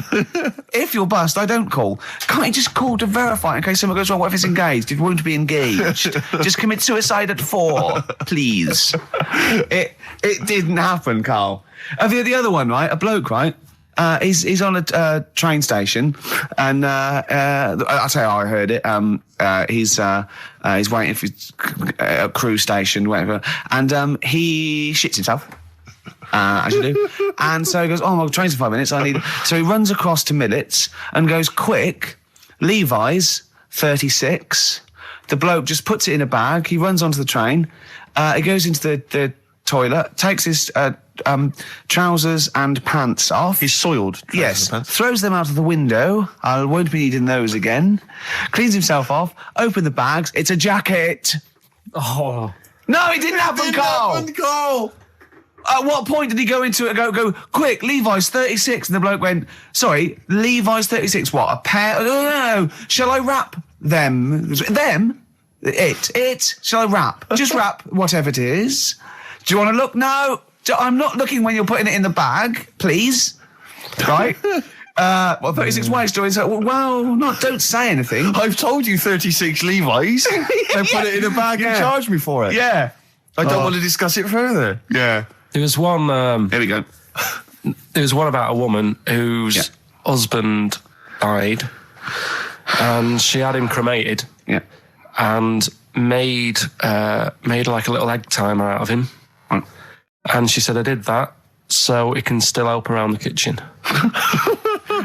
If you're bust, I don't call. Can't you just call to verify in case something goes wrong? What if it's engaged? If you want to be engaged, just commit suicide at 4, please. It didn't happen, Carl. The other one, right? A bloke, right? He's on a train station, and I'll tell you how I heard it. He's waiting for a cruise station, whatever, and he shits himself. As you do. And so he goes, my train's in 5 minutes, So he runs across to Millets and goes, quick, Levi's 36. The bloke just puts it in a bag. He runs onto the train. He goes into the toilet, takes his trousers and pants off. He's soiled. trousers Yes, and pants. throws them out of the window. I won't be needing those again. Cleans himself off, open the bags. It's a jacket. Oh. No, it didn't happen, Carl. Carl! At what point did he go into it and go, quick, Levi's 36? And the bloke went, sorry, Levi's 36, what, a pair? No. Shall I wrap them? Them? It? Shall I wrap? Just wrap whatever it is. Do you want to look? No. I'm not looking when you're putting it in the bag, please. Right? 36 ways to it. Don't say anything. I've told you 36 Levi's. And put it in a bag and charge me for it. Yeah. I don't want to discuss it further. Yeah. There was one. Here we go. There was one about a woman whose husband died, and she had him cremated. Yeah. And made like a little egg timer out of him. Mm. And she said, I did that so it can still help around the kitchen.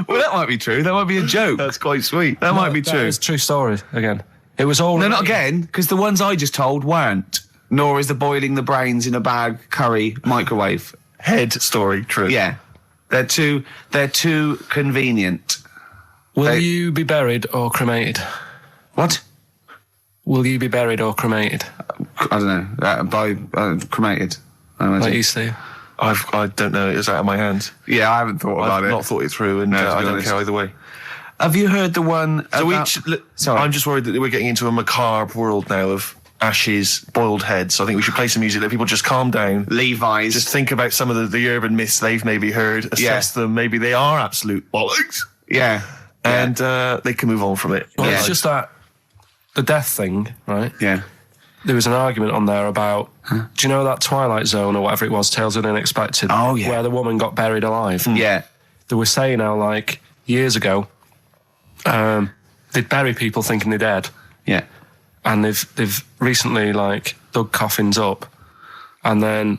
Well, that might be true. That might be a joke. That's quite sweet. That might be true. It's a true story again. It was all No, not again, because the ones I just told weren't. Nor is the boiling the brains in a bag curry microwave. Head story, true. Yeah. They're too convenient. Will you be buried or cremated? What? Will you be buried or cremated? I don't know. By cremated. I imagine. Like you say. I don't know. It's out of my hands. Yeah, I haven't thought about I've it. not thought it through, and No, to be I don't honest. care either way. Have you heard the one So about... Sorry. I'm just worried that we're getting into a macabre world now of ashes, boiled heads. So I think we should play some music, let people just calm down. Levi's. Just think about some of the urban myths they've maybe heard, assess them. Maybe they are absolute bollocks. Yeah. And they can move on from it. Well, Yeah. it's just that the death thing, right? Yeah. There was an argument on there about, do you know that Twilight Zone or whatever it was, Tales of the Unexpected? Oh, yeah. Where the woman got buried alive. Yeah. They were saying how, like, years ago, they'd bury people thinking they're dead. Yeah. And they've recently, like, dug coffins up. And then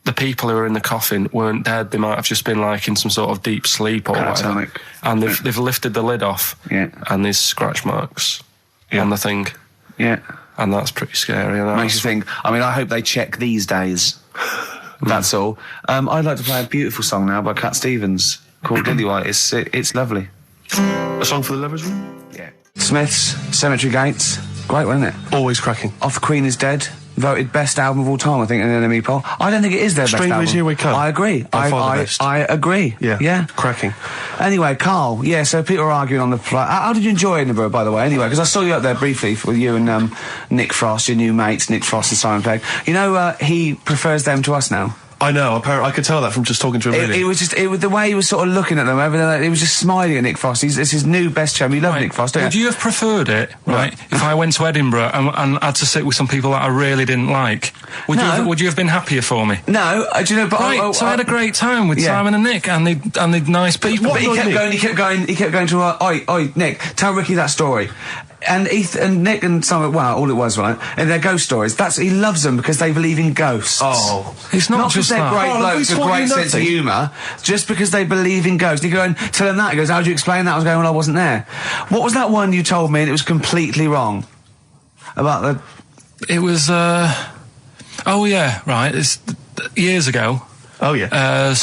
the people who were in the coffin weren't dead. They might have just been, like, in some sort of deep sleep or whatever. Catatonic. And they've lifted the lid off. Yeah. And there's scratch marks on the thing. Yeah. And that's pretty scary. And Makes you think. I mean, I hope they check these days. That's all. I'd like to play a beautiful song now by Cat Stevens called Lily White. It's lovely. A song for the lovers room? Yeah. Smiths, Cemetery Gates. Great, wasn't it? Always cracking. Off the Queen is Dead. Voted best album of all time, I think, in an NME poll. I don't think it is their best album. Strangers Here We Come. I agree. By far the best. I agree. Yeah. Cracking. Anyway, Karl, so people are arguing on the flight. How did you enjoy Edinburgh, by the way, anyway? Because I saw you up there briefly with you and Nick Frost, your new mates, Nick Frost and Simon Pegg. You know, he prefers them to us now. I know, apparently, I could tell that from just talking to him, really. It was the way he was sort of looking at them, he was just smiling at Nick Frost. It's his new best chum. You love Nick Frost, don't you? Would you have preferred it, right, if I went to Edinburgh and had to sit with some people that I really didn't like? Would you have been happier for me? No, do you know, but... so I had a great time with Simon and Nick, and they're nice people. But he kept going to, oi, Nick, tell Ricky that story. And Nick and Simon, all it was, right? And their ghost stories. He loves them because they believe in ghosts. Oh. It's not just they're that. great blokes with great sense of humour, just because they believe in ghosts. And you go and tell him that. He goes, how do you explain that? I was going, well, I wasn't there. What was that one you told me and it was completely wrong? About It was, oh yeah, right. It's years ago. Oh, yeah.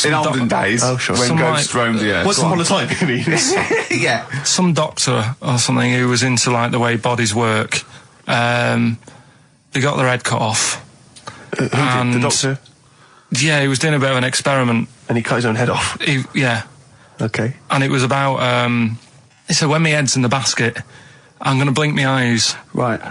In olden days. Oh, sure. When ghosts roamed the earth. Once upon a time, you mean? Yeah. Some doctor or something who was into, like, the way bodies work. They got their head cut off. Who did? The doctor? Yeah, he was doing a bit of an experiment. And he cut his own head off? Yeah. Okay. And it was about, he said, when my head's in the basket, I'm going to blink my eyes. Right.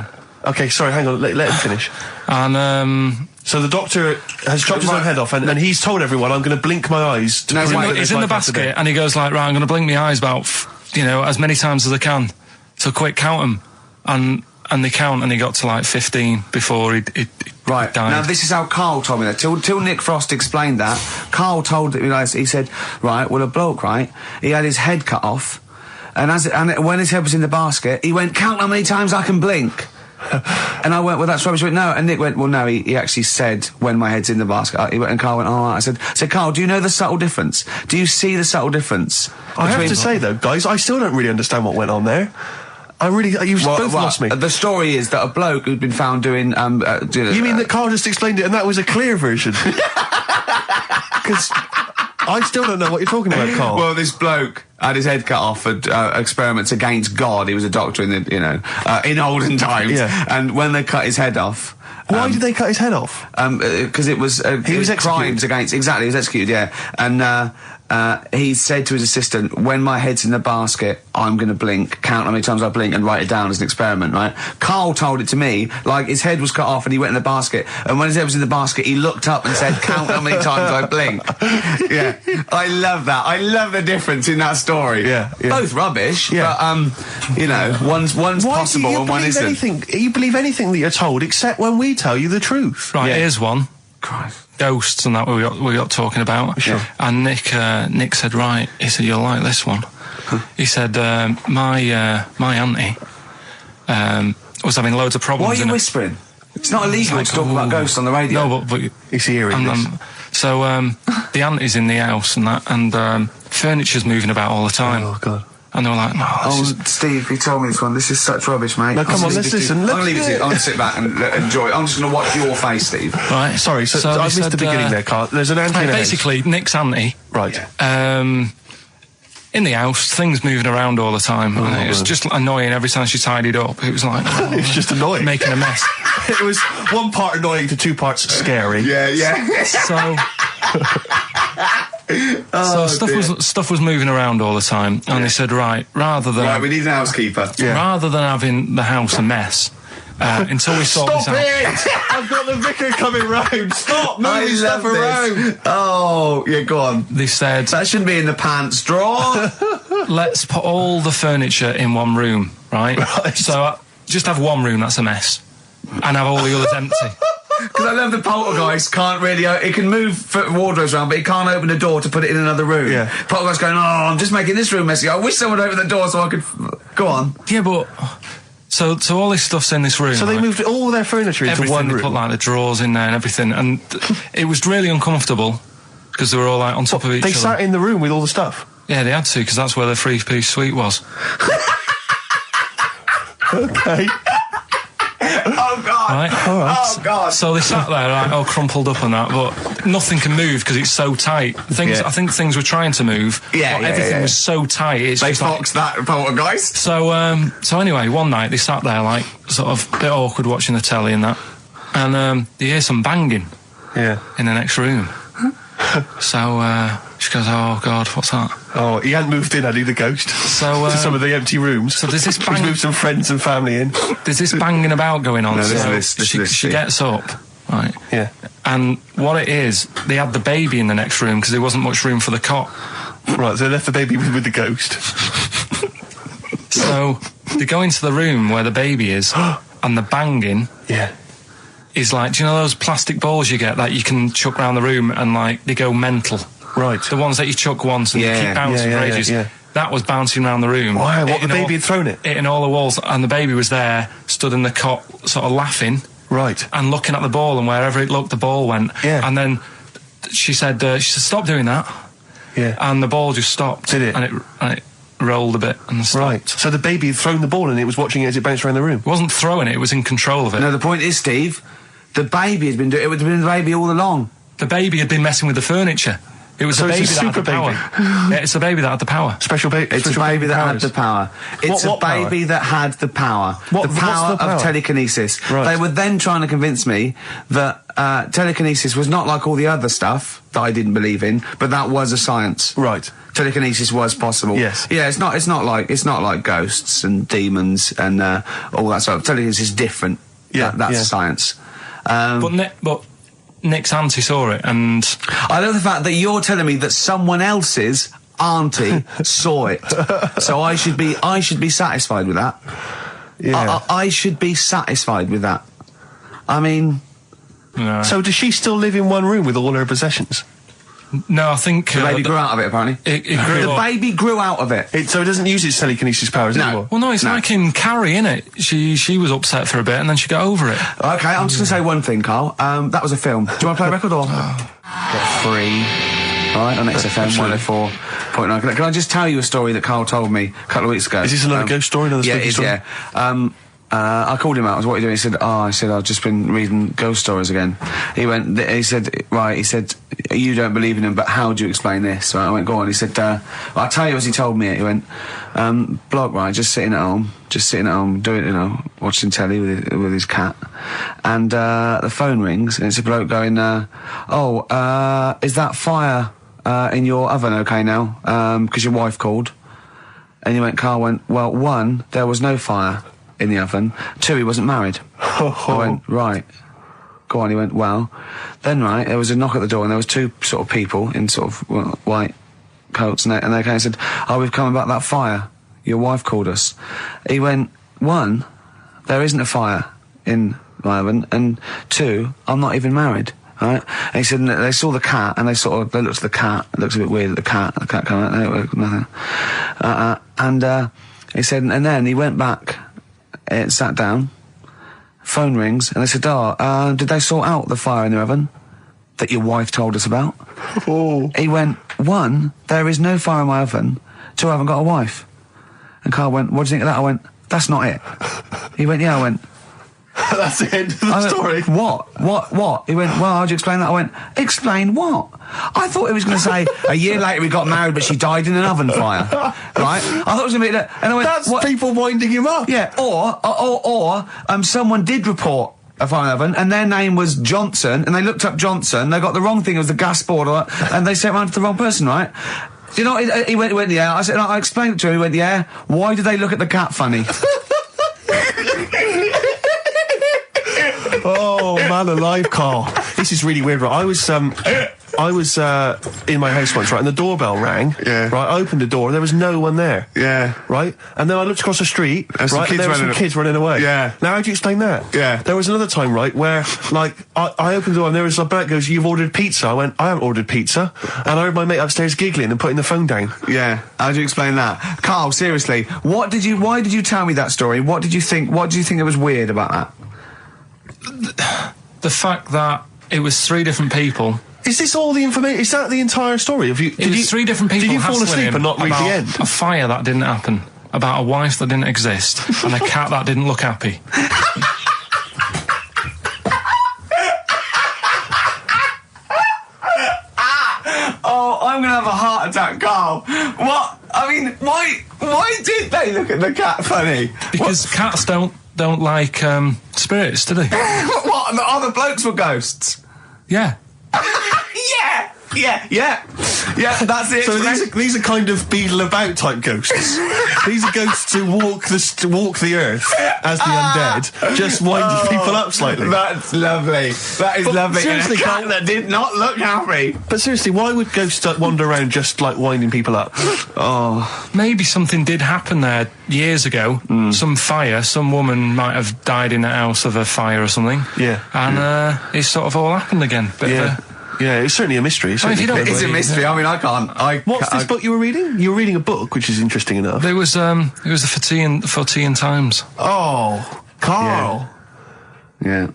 Okay, sorry, hang on, let him finish. And, so the doctor has chopped his own head off, and he's told everyone, I'm going to blink my eyes to prove that he's in the basket, and he goes like, right, I'm going to blink my eyes about, as many times as I can. So quick, count them. And they count, and he got to like 15 before he Right. died. Now, this is how Karl told me that. Till Nick Frost explained that, Karl told me, he said, right, well, a bloke, right, he had his head cut off, and when his head was in the basket, he went, count how many times I can blink. And I went, well, that's rubbish. He went, no. And Nick went, well, no, he actually said, when my head's in the basket. He went, and Karl went, all right. I said, Karl, do you know the subtle difference? Do you see the subtle difference? I have to say, though, guys, I still don't really understand what went on there. You've both lost me. The story is that a bloke who'd been found doing, You mean that Karl just explained it and that was a clear version? Because I still don't know what you're talking about, Karl. Well, this bloke had his head cut off at experiments against God. He was a doctor in in olden times. Yeah. And when they cut his head off... Why did they cut his head off? Because it was... he was executed. Crimes against... Exactly, he was executed, yeah. And he said to his assistant, when my head's in the basket, I'm going to blink, count how many times I blink and write it down as an experiment, right? Karl told it to me, like his head was cut off and he went in the basket, and when his head was in the basket, he looked up and said, count how many times I blink. Yeah. I love that. I love the difference in that story. Yeah. Both rubbish, but, one's possible and one isn't. You believe anything that you're told except when we tell you the truth. Right, here's one. Christ. Ghosts and that we got talking about. Sure. And Nick said, right, he said, you'll like this one. He said, my auntie was having loads of problems. Why are you whispering? It's not illegal to talk about ghosts on the radio. No, but He's hearing this. So the auntie's in the house and that, and furniture's moving about all the time. Oh, God. And they were like, no, Steve, he told me this one. This is such rubbish, mate. No, come on, let's listen. I'm going to leave it to you. I'm going to sit back and enjoy it. I'm just going to watch your face, Steve. Right. Sorry, so I missed the beginning there, Karl. There's an auntie in the house. Basically, Nick's auntie. Right. In the house, things moving around all the time. And it was just annoying every time she tidied up. It was like... it was just annoying. Making a mess. It was one part annoying to two parts scary. Yeah. So stuff was moving around all the time, and they said, right, we need an housekeeper. Rather than having the house a mess, until we sort this out. Stop it! I've got the vicar coming round. Stop moving stuff around. Oh, yeah, go on. They said that shouldn't be in the pants drawer. Let's put all the furniture in one room, right? So just have one room that's a mess, and have all the others empty. Because I love the poltergeist can't really... It can move wardrobes around, but it can't open the door to put it in another room. Yeah. Poltergeist going, I'm just making this room messy. I wish someone would open the door so I could... Go on. Yeah, but... So all this stuff's in this room. So they moved all their furniture into one room? They put, like, the drawers in there and everything, and it was really uncomfortable, because they were all, like, on top of each other. They sat in the room with all the stuff? Yeah, they had to, because that's where the three-piece suite was. Okay. Oh, God. Right? Oh, God. So they sat there, like, all crumpled up and that, but nothing can move because it's so tight. I think things were trying to move. Yeah, but everything was so tight. It's They just like, foxed that poltergeist. so anyway, one night they sat there, like, sort of a bit awkward watching the telly and that, and they hear some banging Yeah. in the next room. So she goes, "Oh God, what's that?" Oh, he hadn't moved in, had he, the ghost? So To some of the empty rooms. so there's this He's bang. moved some friends and family in. There's this banging about going on. No, so this, she gets up, right? Yeah. And what it is, they had the baby in the next room because there wasn't much room for the cot. Right, so they left the baby with the ghost. So they go into the room where the baby is, and the banging Yeah. is like, do you know those plastic balls you get that you can chuck around the room and like they go mental? Right. The ones that you chuck once and they keep bouncing for ages. Yeah. That was bouncing around the room. Wow, what, hitting the baby had thrown it? Hitting all the walls, and the baby was there, stood in the cot, sort of laughing. Right. And looking at the ball, and wherever it looked, the ball went. Yeah. And then she said, "Stop doing that." Yeah. And the ball just stopped. Did it? And it rolled a bit and stopped. Right. So the baby had thrown the ball and it was watching it as it bounced around the room. It wasn't throwing it; it was in control of it. No, the point is, Steve, the baby has been doing it. Would have been the baby all along. The baby had been messing with the furniture. It was So the it's baby a that had the super power. Yeah, it's the baby that had the power. Special baby. It's a baby that had the power. It's What a power? baby that had the power. What- the what's power the power? of telekinesis. Right. They were then trying to convince me that telekinesis was not like all the other stuff that I didn't believe in, but that was a science. Right. Telekinesis was possible. Yes. Yeah, it's not like ghosts and demons and all that stuff. Telekinesis is different. Yeah, That's yeah. science. But Nick's auntie saw it, and I love the fact that you're telling me that someone else's auntie saw it. So I should be satisfied with that. Yeah. I should be satisfied with that. I mean, no, So does she still live in one room with all her possessions? I think the baby grew out of it, apparently. It grew The up. baby grew out of it. So it doesn't use its telekinesis powers No. anymore? Well, no, it's No. like in Carrie, innit? She was upset for a bit, and then she got over it. Okay, I'm just going to say one thing, Carl. That was a film. Do you want to play a record or? Get free. Right, on XFM 104.9. Can I just tell you a story that Carl told me a couple of weeks ago? Is this another ghost story, another yeah, spooky it is, story? Yeah. I called him out. I was, "What are you doing?" He said, I've just been reading ghost stories again. He said, "You don't believe in them, but how do you explain this?" Right, I went, "Go on." He said, "I'll tell you as he told me it." He went, "Bloke, right, just sitting at home, doing, watching telly with his cat, and the phone rings, and it's a bloke going, is that fire in your oven okay now? Because your wife called." And Carl went, "Well, one, there was no fire in the oven. Two, he wasn't married." I went, "Right. Go on." He went, "Well, then, right, there was a knock at the door and there was two sort of people in sort of white coats and they came and said, 'Oh, we've come about that fire. Your wife called us.'" He went, "One, there isn't a fire in my oven, and two, I'm not even married." Right? And he said, they saw the cat, and they looked at the cat. It looks a bit weird at the cat came out, nothing. And he said, and then he went back, sat down, phone rings, and they said, did they sort out the fire in the oven that your wife told us about? Oh. He went, "One, there is no fire in my oven. Two, I haven't got a wife." And Carl went, "What do you think of that?" I went, "That's not it." He went, "Yeah." I went, That's the end of the I went, story. What? He went, "Well, how'd you explain that?" I went, "Explain what?" I thought he was going to say, "A year later we got married, but she died in an oven fire." Right? I thought it was going to be that. And I went, That's "What?" people winding him up. Yeah, or someone did report a fire oven, and their name was Johnson, and they looked up Johnson, they got the wrong thing, it was the gas board, and they sent it round to the wrong person, right? You know, he went, "Yeah." I said, I explained it to him, he went, "Yeah. Why did they look at the cat funny?" Oh, man alive, Carl. This is really weird, right? I was in my house once, right, and the doorbell rang. Yeah. Right, I opened the door, there was no one there. Yeah. Right? And then I looked across the street, There's some right, kids and there were some running- kids running away. Yeah. Now, how do you explain that? Yeah. There was another time, right, where, like, I opened the door and there was a bloke goes, "You've ordered pizza." I went, "I haven't ordered pizza." And I heard my mate upstairs giggling and putting the phone down. Yeah. How do you explain that? Carl, seriously, why did you tell me that story? What do you think that was weird about that? The fact that it was three different people. Is this all the information? Is that the entire story? It was three different people. Did you fall hassling asleep him and not read about the end? A fire that didn't happen, about a wife that didn't exist, and a cat that didn't look happy. I'm going to have a heart attack, Carl. What? I mean, why did they look at the cat funny? Because cats don't like spirits, do they? What? The other blokes were ghosts? Yeah. Yeah, that's it. So these are kind of beetle about type ghosts. These are ghosts who walk the earth as the undead, just winding people up slightly. That's lovely. That is lovely. Seriously, and a cat that did not look happy. But seriously, why would ghosts wander around just like winding people up? Oh, Maybe something did happen there years ago. Some fire. Some woman might have died in a house of a fire or something. Yeah. And it's sort of all happened again. Bit of a- Yeah, it's certainly a mystery. I mean, if you don't it's a mystery. I mean, I can't. What's this book you were reading? You were reading a book, which is interesting enough. It was the Fortean Times. Oh, Carl. Yeah.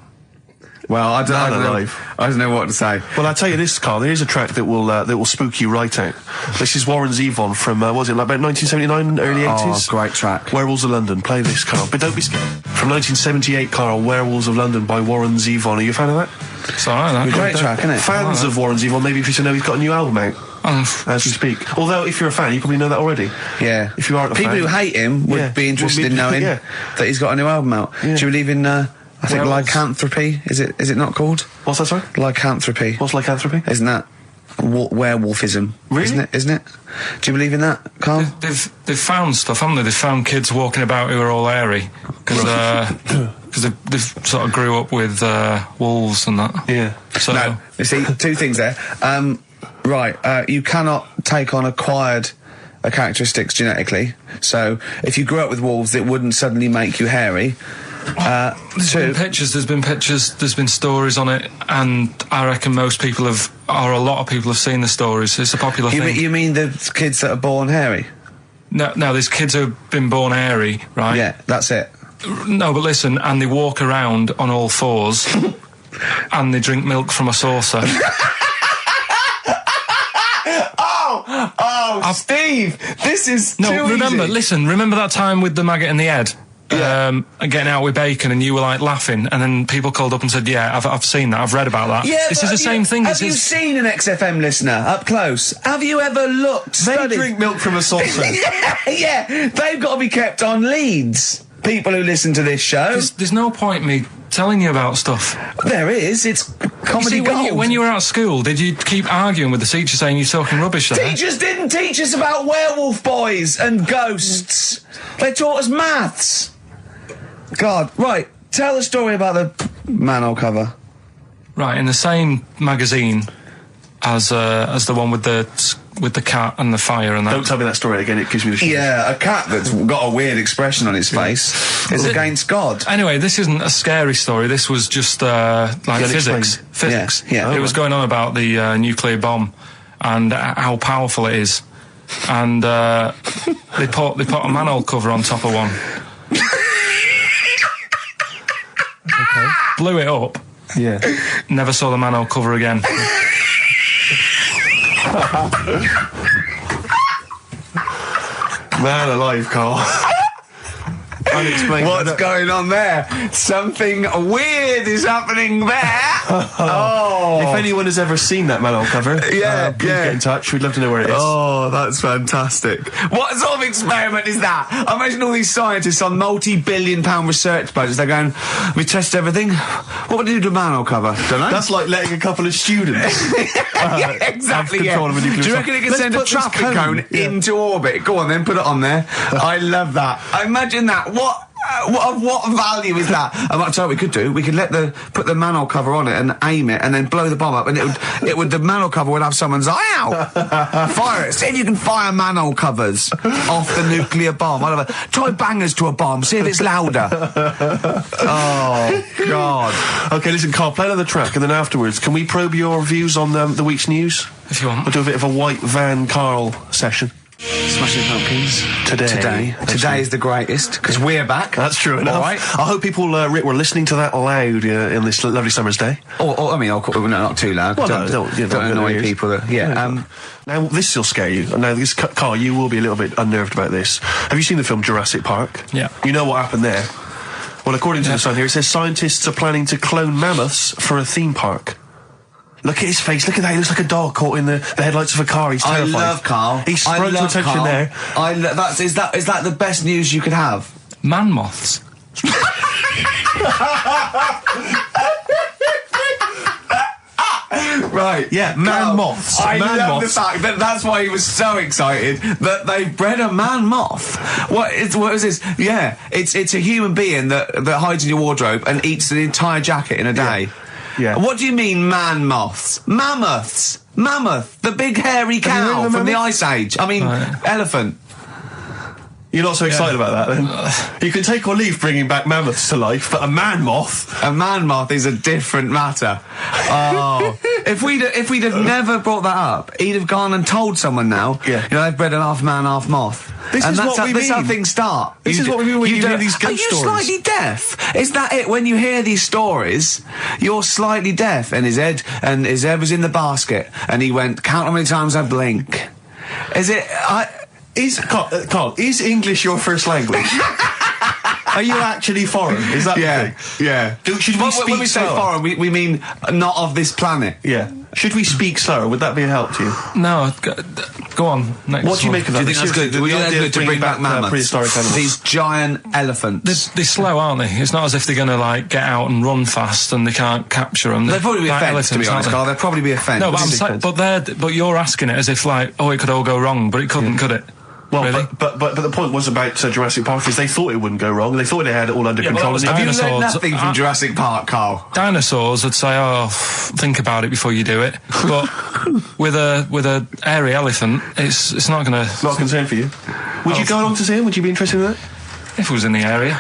Well, I don't know what to say. Well, I'll tell you this, Carl. There is a track that will spook you right out. This is Warren Zevon from what was it, like about 1979, early 80s? Oh, great track. Werewolves of London. Play this, Carl. But don't be scared. From 1978, Carl, Werewolves of London by Warren Zevon. Are you a fan of that? It's alright, that. Great track, isn't it? Fans of Warren Zevon, maybe if you should know he's got a new album out as we speak. Although, if you're a fan, you probably know that already. Yeah. If you aren't a People fan, who hate him would be interested in knowing that he's got a new album out. Yeah. Do you believe in? I think Werewolves. lycanthropy. Is it not called? What's that, sorry? Lycanthropy. What's lycanthropy? Isn't that werewolfism? Really? Isn't it? Do you believe in that, Carl? They've found stuff, haven't they? They've found kids walking about who are all hairy because they've sort of grew up with wolves and that. Yeah. So No. You see, two things there. You cannot take on acquired characteristics genetically. So if you grew up with wolves, it wouldn't suddenly make you hairy. There's been pictures, there's been stories on it, and I reckon most people a lot of people have seen the stories. It's a popular thing. You mean the kids that are born hairy? No, there's kids who've been born hairy, right? Yeah, that's it. No, but listen, and they walk around on all fours, and they drink milk from a saucer. Steve, this is remember that time with the maggot in the head? Getting out with bacon, and you were like laughing, and then people called up and said, "Yeah, I've seen that. I've read about that." Yeah, this is the same thing. Have you seen an XFM listener up close? Have you ever looked? They drink milk from a saucer. Yeah, they've got to be kept on leads. People who listen to this show. There's no point me telling you about stuff. There is. It's comedy gold. When you were at school, did you keep arguing with the teacher saying you're talking rubbish there? Teachers didn't teach us about werewolf boys and ghosts. They taught us maths. God, right. Tell the story about the manhole cover. Right, in the same magazine as the one with the cat and the fire and that. Don't tell me that story again, it gives me the shivers. Yeah, a cat that's got a weird expression on its face is against God. Anyway, this isn't a scary story. This was just like physics. Physics. Yeah. It was going on about the nuclear bomb and how powerful it is. And they put a manhole cover on top of one. Okay. Blew it up. Yeah. Never saw the manhole cover again. Man alive, Carl. Unexplained. What's going on there? Something weird is happening there. Oh. If anyone has ever seen that manhole cover, please get in touch. We'd love to know where it is. Oh, that's fantastic. What sort of experiment is that? I imagine all these scientists on multi-billion-pound research budgets, they're going, we test everything. What would you do to a manhole cover? Don't know. That's like letting a couple of students yeah, exactly. have control of a nuclear Do you reckon it can Let's send a put this traffic cone into orbit? Go on then, put it on there. I love that. Imagine that. What value is that? I might tell you what we could do. We could put the manhole cover on it and aim it, and then blow the bomb up, and the manhole cover would have someone's eye out. Fire it. See if you can fire manhole covers off the nuclear bomb. Try bangers to a bomb. See if it's louder. Oh God. Okay, listen, Carl, play another track, and then afterwards, can we probe your views on the week's news? If you want. We'll do a bit of a white van Carl session. Smashing Pumpkins. Today is the greatest, because we're back. That's true enough. All right. I hope people, Rick, were listening to that loud in this lovely summer's day. I mean, not too loud. Well, don't don't annoy people. Now, this will scare you. Now, Carl, you will be a little bit unnerved about this. Have you seen the film Jurassic Park? Yeah. You know what happened there? Well, according to the Sun here, it says scientists are planning to clone mammoths for a theme park. Look at his face. Look at that. He looks like a dog caught in the headlights of a car. He's terrified. I love Karl. He's sprung to attention Karl. there. Is that the best news you could have? Man moths. Right. Yeah, man moths. I Man love moths. the fact that that's why he was so excited that they bred a man moth. What is this? Yeah, it's a human being that hides in your wardrobe and eats an entire jacket in a day. Yeah. What do you mean, man moths? Mammoths. Mammoth, the big hairy Have you heard cow of a from the mammoth? Ice Age. I mean, elephant. You're not so excited about that, then? You can take or leave bringing back mammoths to life, but a man moth... A man moth is a different matter. Oh, if we'd have never brought that up, he'd have gone and told someone now. Yeah. You know, they've bred an half man, half moth. This is what we That's how mean. things start. This is what we mean when you hear don't- these ghost Are you stories. slightly deaf? Is that it? When you hear these stories, you're slightly deaf. And his head was in the basket, and he went, "Count how many times I blink." Is it? Carl, is English your first language? Are you actually foreign? Is that the thing? Yeah. Should we speak when we say slower? foreign, we mean not of this planet. Yeah. Should we speak slower? Would that be a help to you? No, go on. Next What do you one. make of that? Do you think that's good? The Do you think idea that's of good to bring back mammoths? prehistoric animals. These giant elephants. They're slow, aren't they? It's not as if they're going to like get out and run fast and they can't capture them. They'd probably be a fence, to be honest, Carl. They'd probably be a fence. No, but I'm Big saying, fence. but you're asking it as if like, oh, it could all go wrong, but it couldn't, could it? Well, Really? but the point was about Jurassic Park is they thought it wouldn't go wrong. They thought they had it all under Yeah, but control. that was and Have you dinosaurs. learned nothing from Jurassic Park, Carl? Dinosaurs would say, "Oh, think about it before you do it." But with a airy elephant, it's not going to. not a concern for you. Would you go along to see him? Would you be interested in that? If it was in the area,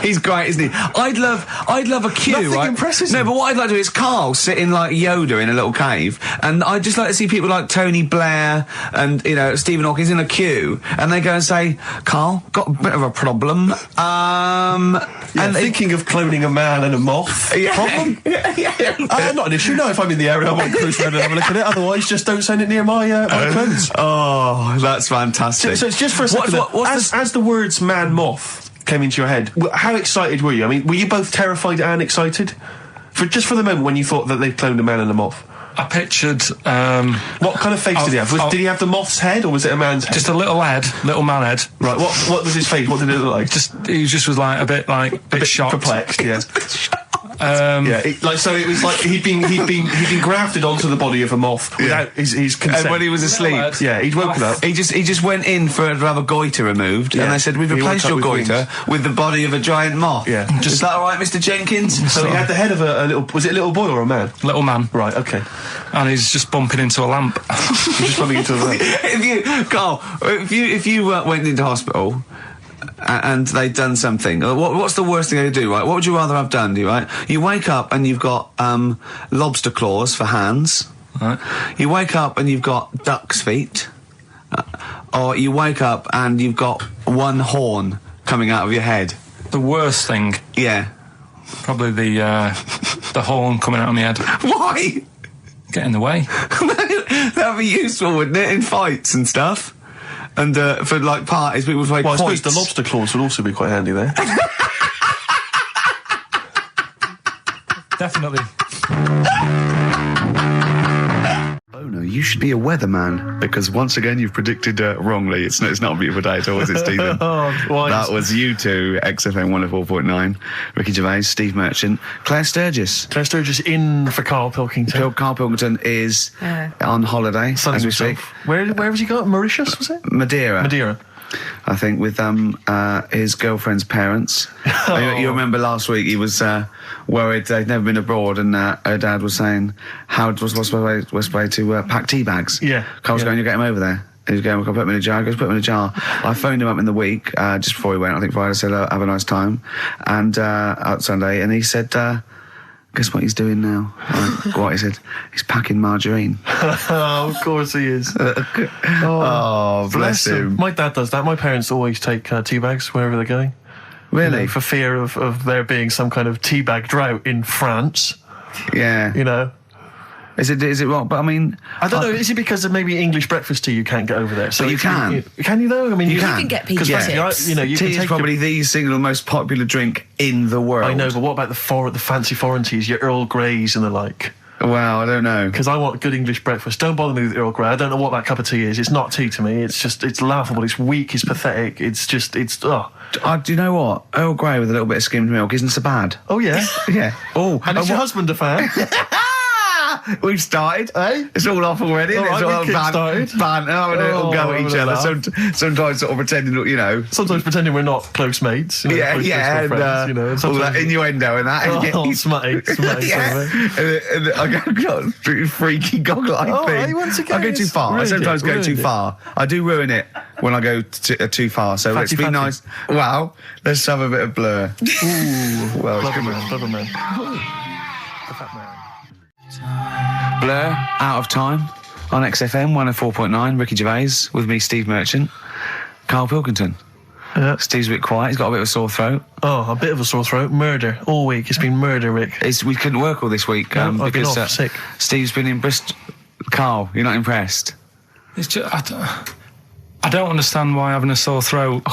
He's great, isn't he? I'd love a queue, Nothing right? impresses No, him. but what I'd like to do is Carl sitting like Yoda in a little cave, and I'd just like to see people like Tony Blair and Stephen Hawking in a queue, and they go and say, "Carl, got a bit of a problem." Yeah, and thinking of cloning a man and a moth. Problem? Not an issue. No, if I'm in the area, I might cruise around and have a look at it. Otherwise, just don't send it near my clothes. Oh, that's fantastic. So it's just for a second. As the words "man moth" came into your head, how excited were you? I mean, were you both terrified and excited? For the moment when you thought that they cloned a man and a moth? I pictured What kind of face did he have? Did he have the moth's head, or was it a man's head? just a little man head. Right. What was his face? What did it look like? He just was like a bit shocked. Perplexed. Yeah. Yeah. It was like he'd been grafted onto the body of a moth without his consent. And when he was asleep, Yeah, he'd woken up. he just went in to have a goiter removed, Yeah. and they said, "We've He replaced woke your up with goiter with the body of a giant moth." Yeah. Is that all right, Mr. Jenkins? So he had the head of a little. Was it a little boy or a man? Little man, Right. Okay. and he's just bumping into a lamp. He's just running into the lamp. If you went into hospital and they'd done something, what's the worst thing they could do, right? What would you rather have done, right? You wake up and you've got lobster claws for hands. Right. You wake up and you've got duck's feet. Or you wake up and you've got one horn coming out of your head. The worst thing, Yeah. probably the horn coming out of my head. Why? Get in the way. That'd be useful, wouldn't it, in fights and stuff? And for like parties, people would play Well, I suppose quoits. the lobster claws would also be quite handy there. Definitely. Oh no, you should be a weatherman, because once again you've predicted wrongly. It's not a beautiful day at all, is it, Stephen? Why? That was you two, XFM 104.9. Ricky Gervais, Steve Merchant, Claire Sturgis. Claire Sturgis in for Karl Pilkington. Karl Pilkington is on holiday as we speak. Where has he got? Mauritius, was it? Madeira. Madeira. I think, with his girlfriend's parents. You remember last week he was worried they'd never been abroad, and her dad was saying, what's the way to pack tea bags? Yeah. Carl's going, "You get him over there." And he's going, "Can I put him in a jar?" He goes, "Put him in a jar." I phoned him up in the week, just before he went, I think Friday, said, "Have a nice time." And out Sunday, and he said, "Guess what he's doing now?" What? He said, "He's packing margarine." Oh, of course he is. Oh, bless him. My dad does that. My parents always take tea bags wherever they're going. Really? For fear of there being some kind of tea bag drought in France. Yeah. Is it wrong? But I mean, I don't know. Is it because of maybe English breakfast tea you can't get over there? So But you can. Can you though? I mean, You You can. can get pizza Because chips. you can tea is take probably the single most popular drink in the world. I know, but what about the fancy foreign teas, your Earl Greys and the like? Well, I don't know. Because I want good English breakfast. Don't bother me with Earl Grey. I don't know what that cup of tea is. It's not tea to me. It's laughable. It's weak. It's pathetic. Do you know what? Earl Grey with a little bit of skimmed milk isn't so bad. Oh yeah. Yeah. Oh, And is your husband a fan? We've started. Eh? It's all off already. All It's right, all we've kick-started. banter, having a little go at each other. Sometimes sort of pretending, Sometimes pretending we're not close mates. Close and friends, all sometimes that innuendo and that. Oh, smutty. Yeah. And I got freaky goggle-eyed Oh, thing. hey, once again, I go too it's far. I ruined sometimes it, go too ruined it. far. I do ruin it when I go too far. So let's be Fatty. nice. Wow. Let's have a bit of Blur. Ooh, Well, clever come man, on. clever man. The fat man. Blur, Out of Time, on XFM 104.9, Ricky Gervais, with me, Steve Merchant, Karl Pilkington. Yeah. Steve's a bit quiet, he's got a bit of a sore throat. Oh, a bit of a sore throat. Murder. All week. It's been murder, Rick. We couldn't work all this week No, I've been because off, sick. Steve's been in Bristol. Karl, you're not impressed? It's just, I don't understand why having a sore throat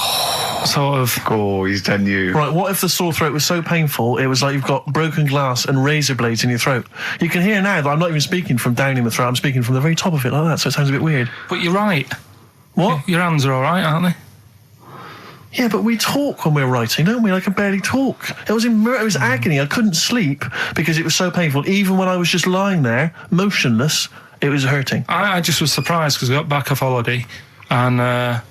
sort of... Oh, he's done you. Right, what if the sore throat was so painful it was like you've got broken glass and razor blades in your throat? You can hear now that I'm not even speaking from down in the throat, I'm speaking from the very top of it like that, so it sounds a bit weird. But you're right. What? Your hands are all right, aren't they? Yeah, but we talk when we're writing, don't we? I can barely talk. It was agony. I couldn't sleep because it was so painful. Even when I was just lying there, motionless, it was hurting. I just was surprised because I got back off holiday and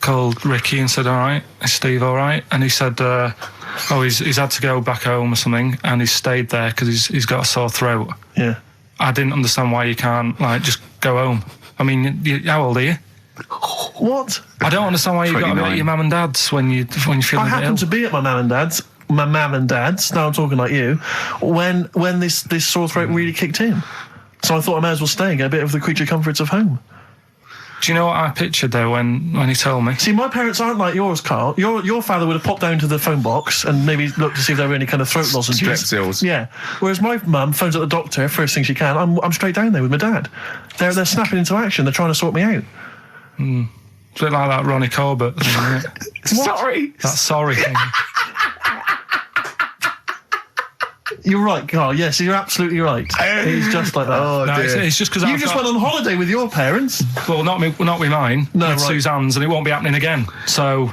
called Ricky and said, all right, is Steve all right? And he said, he's had to go back home or something and he's stayed there because he's got a sore throat. Yeah. I didn't understand why you can't, just go home. I mean, how old are you? What? I don't understand why you've got to be 29. at your mum and dad's when you're feeling I a bit ill. happened to be at my mum and dad's. Now I'm talking like you. When this sore throat really kicked in, so I thought I may as well stay and get a bit of the creature comforts of home. Do you know what I pictured though when he told me? See, my parents aren't like yours, Carl. Your father would have popped down to the phone box and maybe looked to see if there were any kind of throat lozenges. Strepsils. Yeah. Whereas my mum phones at the doctor first thing she can. I'm straight down there with my dad. They're snapping into action. They're trying to sort me out. It's a bit like that Ronnie Corbett thing, isn't it? Sorry. That sorry thing. You're right, Carl. Yes, you're absolutely right. It's just like that. Oh, No, dear. it's just because You just went on holiday with your parents. Well, not with mine. No, with right. Suzanne's, and it won't be happening again. So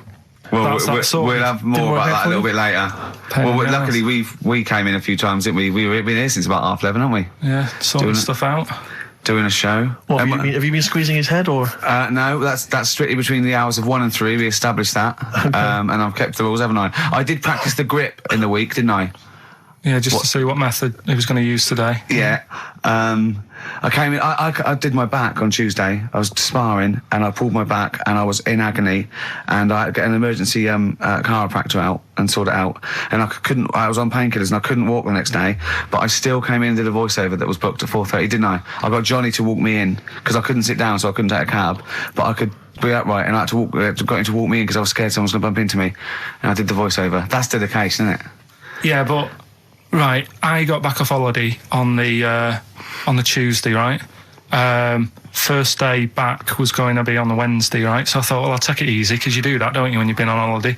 Well, that's that sorted. we'll have Didn't more work about out that a for little you? bit later. Pain Well, in the luckily we came in a few times, didn't we? We've been here since about 11:30, haven't we? Yeah, sorting Doing it. stuff out. Doing a show. What, have you been squeezing his head or? No, that's strictly between the hours of 1 and 3. We established that, and I've kept the rules, haven't I? I did practice the grip in the week, didn't I? Yeah, just to see what method he was going to use today. Yeah. I came in. I did my back on Tuesday. I was sparring, and I pulled my back, and I was in agony, and I had to get an emergency chiropractor out and sort it out. And I couldn't. I was on painkillers, and I couldn't walk the next day. But I still came in and did a voiceover that was booked at 4:30, didn't I? I got Johnny to walk me in because I couldn't sit down, so I couldn't take a cab. But I could be upright, and I had to got him to walk me in because I was scared someone was going to bump into me. And I did the voiceover. That's dedication, isn't it? Yeah, but right, I got back off holiday on the Tuesday, right? First day back was going to be on the Wednesday, right? So I thought, well, I'll take it easy because you do that, don't you, when you've been on holiday?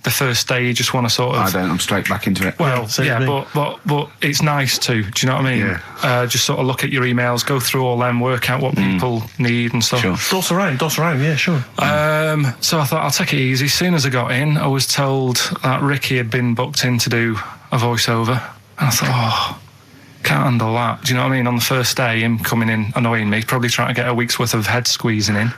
The first day you just want to sort of. I don't. I'm straight back into it. Well, same yeah, thing. but it's nice to. Do you know what I mean? Yeah. Just sort of look at your emails, go through all them, work out what people need and stuff. Sure. Doss around, yeah, sure. So I thought I'll take it easy. As soon as I got in, I was told that Ricky had been booked in to do a voiceover, and I thought, can't handle that. Do you know what I mean? On the first day, him coming in annoying me, probably trying to get a week's worth of head squeezing in.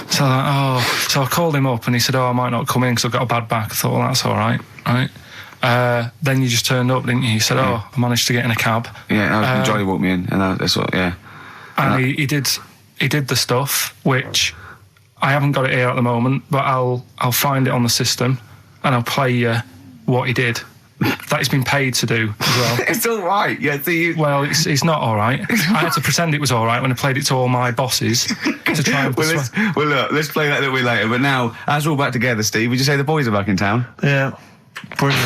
So so I called him up and he said, I might not come in because I've got a bad back. I thought, well, that's all right, right? Then you just turned up, didn't you? He said, I managed to get in a cab. Yeah, Johnny walked me in, and that's what. Yeah. And he did the stuff, which I haven't got it here at the moment, but I'll find it on the system and I'll play you what he did. That he's been paid to do as well. It's all right. Yeah. See, Well, it's not all right. I had to pretend it was all right when I played it to all my bosses to try and persuade. Look, let's play that a little bit later. But now, as we're all back together, Steve, would you say the boys are back in town? Yeah. Brilliant.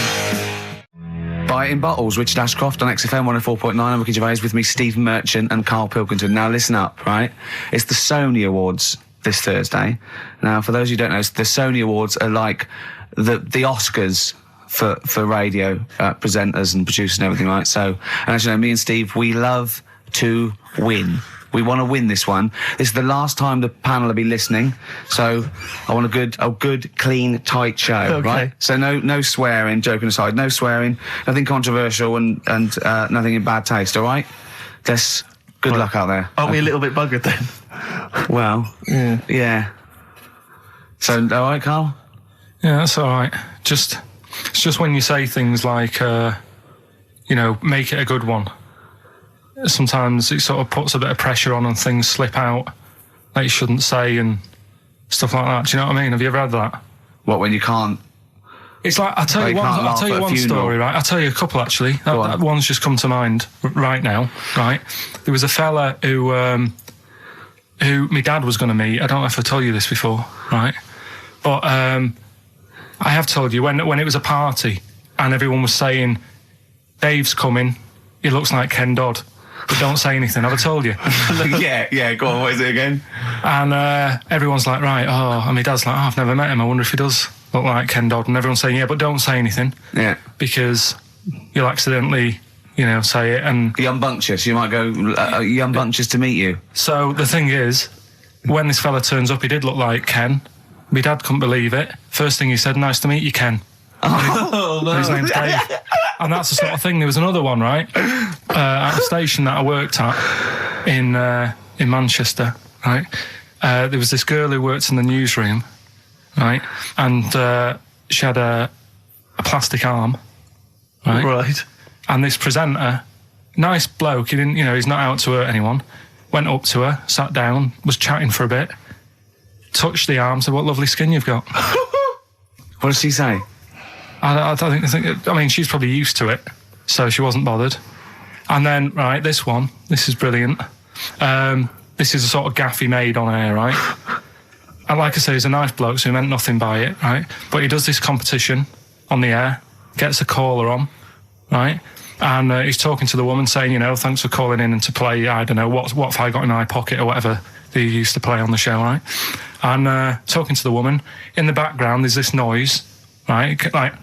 Buy it in bottles. Richard Ashcroft on XFM 104.9. I'm Ricky Gervais, with me Steve Merchant and Karl Pilkington. Now listen up, right? It's the Sony Awards this Thursday. Now, for those who don't know, the Sony Awards are like the Oscars for radio presenters and producers and everything, right? So, and as you know, me and Steve, we love to win. We want to win this one. This is the last time the panel will be listening, so I want a good, clean, tight show, Okay. right? So no swearing, joking aside, no swearing, nothing controversial and nothing in bad taste, all right? Good luck out there. Aren't we a little bit buggered then? Well, yeah. So, all right, Karl? Yeah, that's all right. It's just when you say things like, make it a good one. Sometimes it sort of puts a bit of pressure on and things slip out that you shouldn't say and stuff like that. Do you know what I mean? Have you ever had that? What, when you can't... It's like, I'll tell you one story, right? I'll tell you a couple, actually. That one's just come to mind right now, right? There was a fella who my dad was going to meet. I don't know if I told you this before, right? But I have told you, when it was a party and everyone was saying, Dave's coming, he looks like Ken Dodd. But don't say anything, have I told you? yeah, go on, what is it again? And everyone's like, right, and my dad's like, I've never met him, I wonder if he does look like Ken Dodd. And everyone's saying, yeah, but don't say anything. Yeah. Because you'll accidentally, say it and... Young Bunches, you might go, Young Bunches to meet you. So the thing is, when this fella turns up, he did look like Ken. My dad couldn't believe it. First thing he said, nice to meet you, Ken. Oh, no. His name's Dave. And that's the sort of thing. There was another one, right, at a station that I worked at in Manchester, right? There was this girl who worked in the newsroom, right, and she had a plastic arm, right? Right. And this presenter, nice bloke, he didn't, he's not out to hurt anyone, went up to her, sat down, was chatting for a bit, touched the arm, said, what lovely skin you've got. What does she say? I mean, she's probably used to it, so she wasn't bothered. And then, right, this is brilliant. This is a sort of gaff he made on air, right? And like I say, he's a nice bloke, so he meant nothing by it, right? But he does this competition on the air, gets a caller on, right? And he's talking to the woman saying, thanks for calling in and to play, I don't know, what have I got in my pocket or whatever they used to play on the show, right? And talking to the woman, in the background there's this noise, right? Like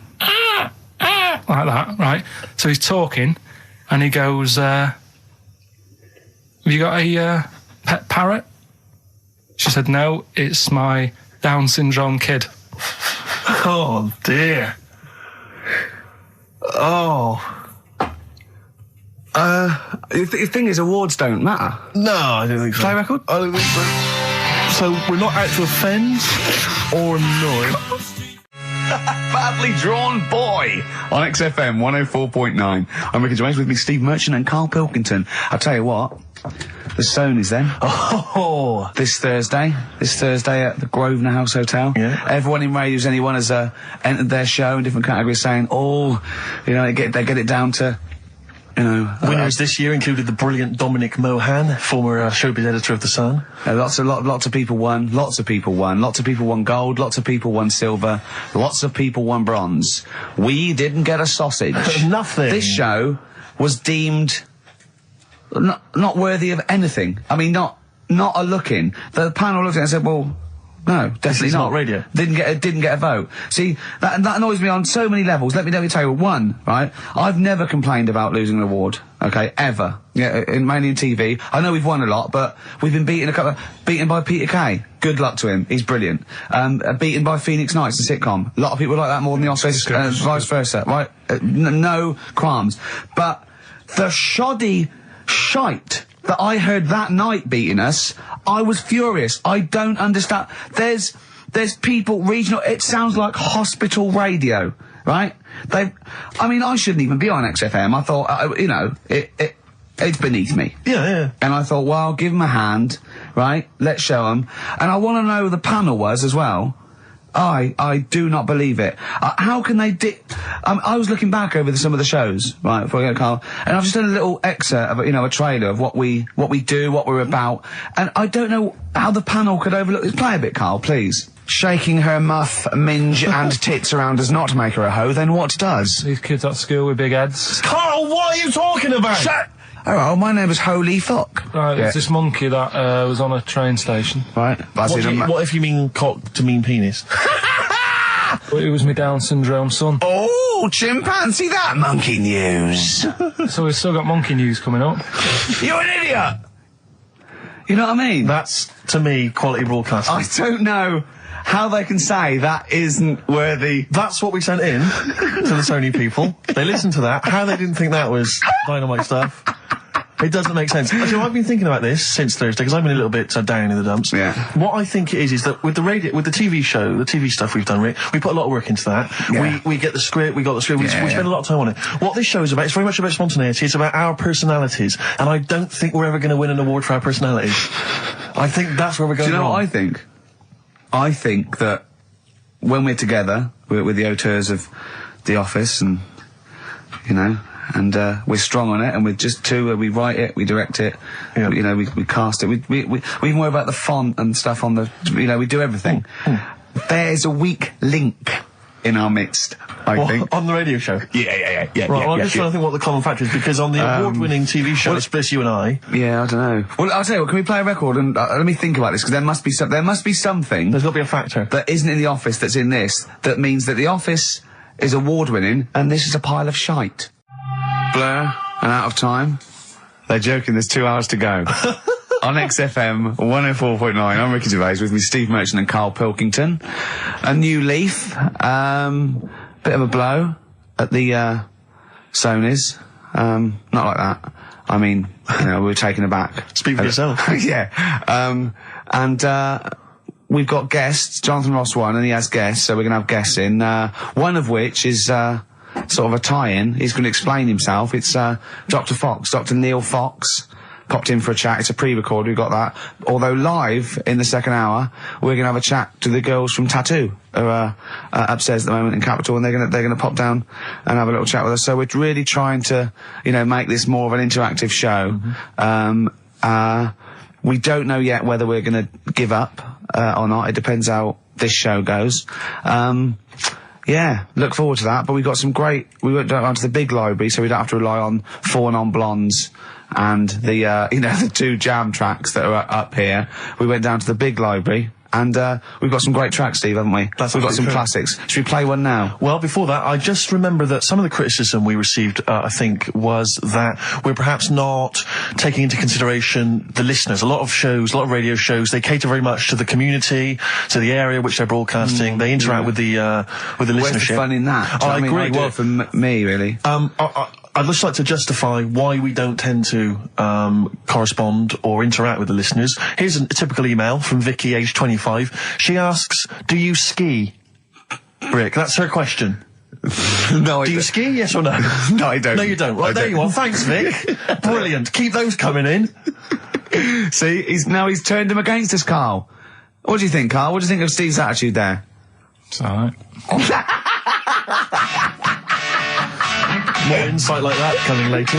that, right? So he's talking, and he goes, have you got a pet parrot? She said, no, it's my Down syndrome kid. Oh, dear. Oh. The thing is, awards don't matter. No, I don't think so. Play record? I don't think so. So we're not out to offend or annoy. Badly Drawn Boy on XFM 104.9. I'm Ricky Gervais, with me Steve Merchant and Karl Pilkington. I'll tell you what, the Stonys then. Oh. This Thursday at the Grosvenor House Hotel. Yeah. Everyone in Radio's Anyone has entered their show in different categories, saying, they get it down to, Winners this year included the brilliant Dominic Mohan, former showbiz editor of The Sun. Lots of people won. Lots of people won gold. Lots of people won silver. Lots of people won bronze. We didn't get a sausage. Nothing. This show was deemed not worthy of anything. I mean, not a look in. The panel looked at it and said, well, no, definitely not radio. Didn't get a vote. See, that annoys me on so many levels. Let me tell you one, right? I've never complained about losing an award, okay, ever. Yeah, mainly in TV. I know we've won a lot, but we've been beaten by Peter Kay. Good luck to him. He's brilliant. Beaten by Phoenix Nights, the sitcom. A lot of people like that more than the Oscars, vice versa, right? No qualms. But the shoddy shite that I heard that night beating us, I was furious. I don't understand. There's people regional. It sounds like hospital radio, right? I shouldn't even be on XFM. I thought, it's beneath me. Yeah. And I thought, well, I'll give them a hand, right? Let's show them. And I want to know who the panel was as well. I do not believe it. How can they I was looking back over some of the shows, right, before I go, Karl, and I've just done a little excerpt of, a trailer of what we do, what we're about, and I don't know how the panel could overlook this. Play a bit, Karl, please. shaking her muff, minge and tits around does not make her a hoe, then what does? These kids at school with big heads. Carl, what are you talking about? Shut... Oh, well, my name is Holy Fuck. Right, Yeah. there's this monkey that was on a train station. Right. What if you mean cock to mean penis? It was my Down syndrome son. Oh, chimpanzee, that monkey news. So we've still got monkey news coming up. You're an idiot! You know what I mean? That's, to me, quality broadcasting. I don't know how they can say that isn't worthy. That's what we sent in to the Sony people. They listened to that. How they didn't think that was dynamite stuff. It doesn't make sense. Actually, I've been thinking about this since Thursday because I've been a little bit down in the dumps. Yeah. What I think it is that with the TV show, the TV stuff we've done, Rick, we put a lot of work into that. Yeah. We get the script, we got the script, we Yeah. spend a lot of time on it. What this show is about, it's very much about spontaneity. It's about our personalities, and I don't think we're ever going to win an award for our personalities. I think that's where we're going. Do you know wrong. what I think? I think that when we're together, we're the auteurs of The Office, and you know. And we're strong on it, and we're just two. We write it, we direct it, Yeah. you know, we cast it. We even worry about the font and stuff on the. You know, we do everything. There's a weak link in our midst, I think. On the radio show. Yeah. Right, well, I'm just trying to think what the common factor is, because on the award-winning TV show, it's just you and I. Yeah, I don't know. Well, I'll tell you what. Can we play a record and let me think about this, because there must be something There's got to be a factor. that isn't in The Office that's in this, that means that The Office is award-winning and this is a pile of shite. Blur and Out of Time. They're joking, there's 2 hours to go. On XFM 104.9, I'm Ricky Gervais, with me Steve Merchant and Karl Pilkington. A new leaf, bit of a blow at the Sonys. Not like that. I mean, you know, we were taken aback. Speak for yourself. Yeah. We've got guests. Jonathan Ross won, and he has guests, so we're going to have guests in. One of which is sort of a tie-in. He's going to explain himself. It's Dr. Fox, Dr. Neil Fox, popped in for a chat. It's a pre-record. We've got that. Although live in the second hour, we're going to have a chat to the girls from Tattoo, who are upstairs at the moment in Capitol, and they're going to pop down and have a little chat with us. So we're really trying to, you know, make this more of an interactive show. We don't know yet whether we're going to give up or not. It depends how this show goes. Yeah, look forward to that. But we got some great. We went down to the big library, so we don't have to rely on 4 Non-Blondes and the you know, the 2 jam tracks that are up here. We went down to the big library. And we've got some great tracks, Steve, haven't we? We've got some classics. Should we play one now? Well, before that, I just remember that some of the criticism we received, I think, was that we're perhaps not taking into consideration the listeners. A lot of shows, a lot of radio shows, they cater very much to the community, to the area which they're broadcasting. They interact with the listenership. Where's the fun in that? I agree. I do it for me, really. I'd just like to justify why we don't tend to correspond or interact with the listeners. Here's a typical email from Vicky, age 25. She asks, do you ski? Rick, that's her question. No, I Do you don't. ski, yes or no? No, I don't. No, you don't. Right, there you are. Thanks, Vic. Brilliant. Keep those coming in. See, he's turned him against us, Karl. What do you think, Karl? What do you think of Steve's attitude there? It's alright. More insight like that coming later.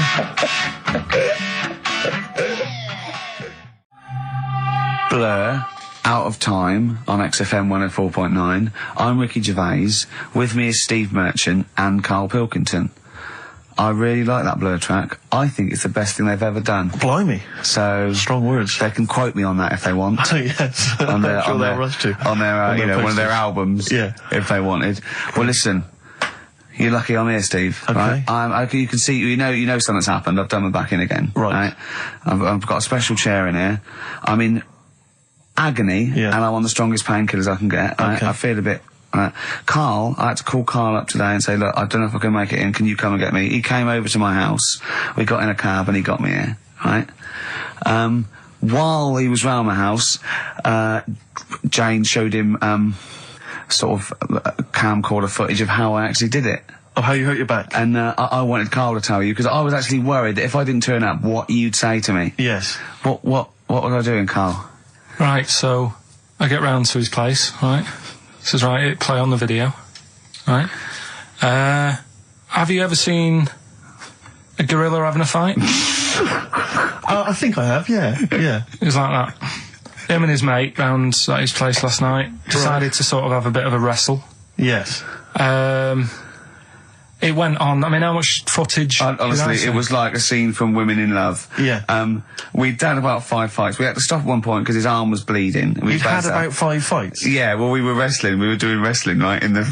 Blur, Out of Time on XFM 104.9. I'm Ricky Gervais. With me is Steve Merchant and Karl Pilkington. I really like that Blur track. I think it's the best thing they've ever done. Blimey. So Strong words. they can quote me on that if they want. Oh, yes. On their, I'm sure on they'll their, rush to. on their, you know, one of their posters. albums. Yeah. If they wanted. Well, listen. You're lucky I'm here, Steve. Okay. Right? You can see, you know something's happened. I've done my back in again. Right. I've got a special chair in here. I'm in agony, Yeah. and I'm on the strongest painkillers I can get. Right? Okay. I feel a bit. Karl, I had to call Karl up today and say, look, I don't know if I can make it in. Can you come and get me? He came over to my house. We got in a cab and he got me here. Right. While he was round my house, Jane showed him sort of camcorder footage of how I actually did it. Of how you hurt your back. And I wanted Karl to tell you, because I was actually worried that if I didn't turn up, what you'd say to me. Yes. What was I doing, Karl? Right, so I get round to his place, right? Says, right, hit play on the video, right? Have you ever seen a gorilla having a fight? I think I have, yeah. Yeah. It was like that. him and his mate round at his place last night. Decided to sort of have a bit of a wrestle. Yes. It went on. I mean, how much footage? Honestly, it was like a scene from Women in Love. Yeah. We'd done about 5 fights. We had to stop at one point because his arm was bleeding. You'd had about 5 fights? Yeah, well, we were wrestling. We were doing wrestling, right, in the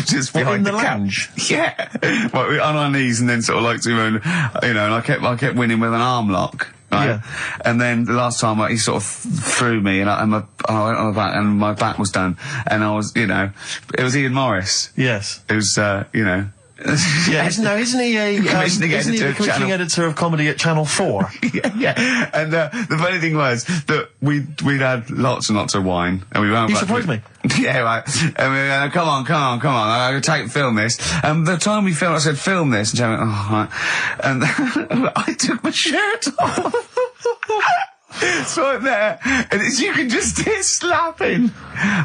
just behind in the lounge. lounge? Yeah. Well, we were on our knees and then sort of like doing, and I kept winning with an arm lock. Right? Yeah. And then the last time he sort of threw me and I went on my back and my back was done. And I was, it was Ian Morris. Yes. It was, Yeah, isn't he the commissioning editor of comedy at Channel 4? yeah. And the funny thing was that we'd had lots and lots of wine, and we went. You surprised me. Yeah, right. And we went, come on. I'm going to film this. And the time we filmed, I said, film this. And she went, oh, right. And I took my shirt off. So I'm there, and you can just hear slapping.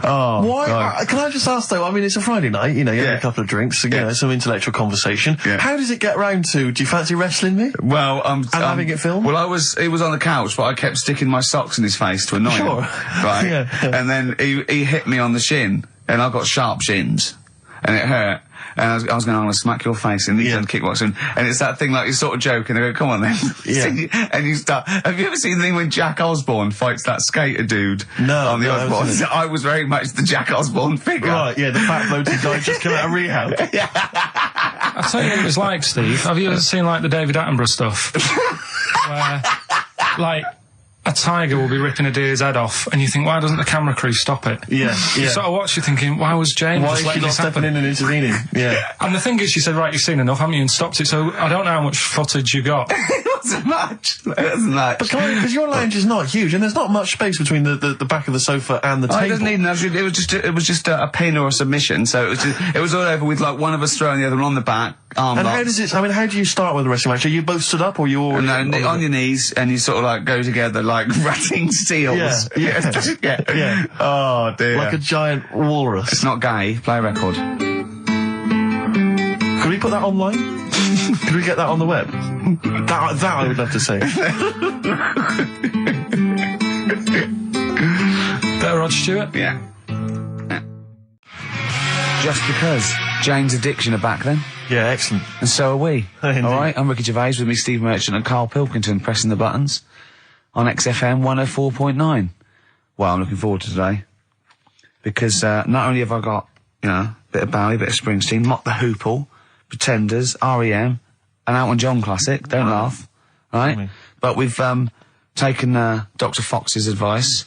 Oh, why? Can I just ask though? I mean, it's a Friday night. You have a couple of drinks, some intellectual conversation. Yeah. How does it get round to? Do you fancy wrestling me? Well, and having it filmed. Well, he was on the couch, but I kept sticking my socks in his face to annoy him. Right. Yeah. And then he hit me on the shin, and I got sharp shins, and it hurt. And I was going, I'm going to smack your face, and he's done kickboxing. And it's that thing like, you're sort of joking, they go, come on then. Yeah. And you start, have you ever seen the thing when Jack Osborne fights that skater dude? No. On the Osborne? I was very much the Jack Osborne figure. Right, yeah, the fat bloated guy just come out of rehab. I'll tell you what it was like, Steve. Have you ever seen, like, the David Attenborough stuff? Where, like, a tiger will be ripping a deer's head off, and you think, why doesn't the camera crew stop it? Yeah. You sort of watch, you're thinking, why was James Why just is letting she not this happen? stepping in and intervening? Yeah. And the thing is, she said, right, you've seen enough, haven't you, and stopped it, so I don't know how much footage you got. It wasn't much. But because your lounge is not huge, and there's not much space between the back of the sofa and the table. It doesn't need enough. It was just a pin or a submission, so it was all over with like one of us throwing the other one on the back, arm And locks. how does it, how do you start with a wrestling match? Are you both stood up, or you all... on your knees, and you sort of like go together like ratting seals. Yeah. Oh dear. Like a giant walrus. It's not gay. Play a record. Could we put that online? Could we get that on the web? That I would love to see. Better Rod Stewart? Yeah. Just because. Jane's Addiction are back then. Yeah, excellent. And so are we. Indeed. Alright, I'm Ricky Gervais, with me Steve Merchant and Karl Pilkington pressing the buttons on XFM 104.9. Well, I'm looking forward to today. Because not only have I got, a bit of Bowie, a bit of Springsteen, Mock the Hoople, Pretenders, R.E.M., an Elton John classic, don't laugh, right? But we've taken Dr. Fox's advice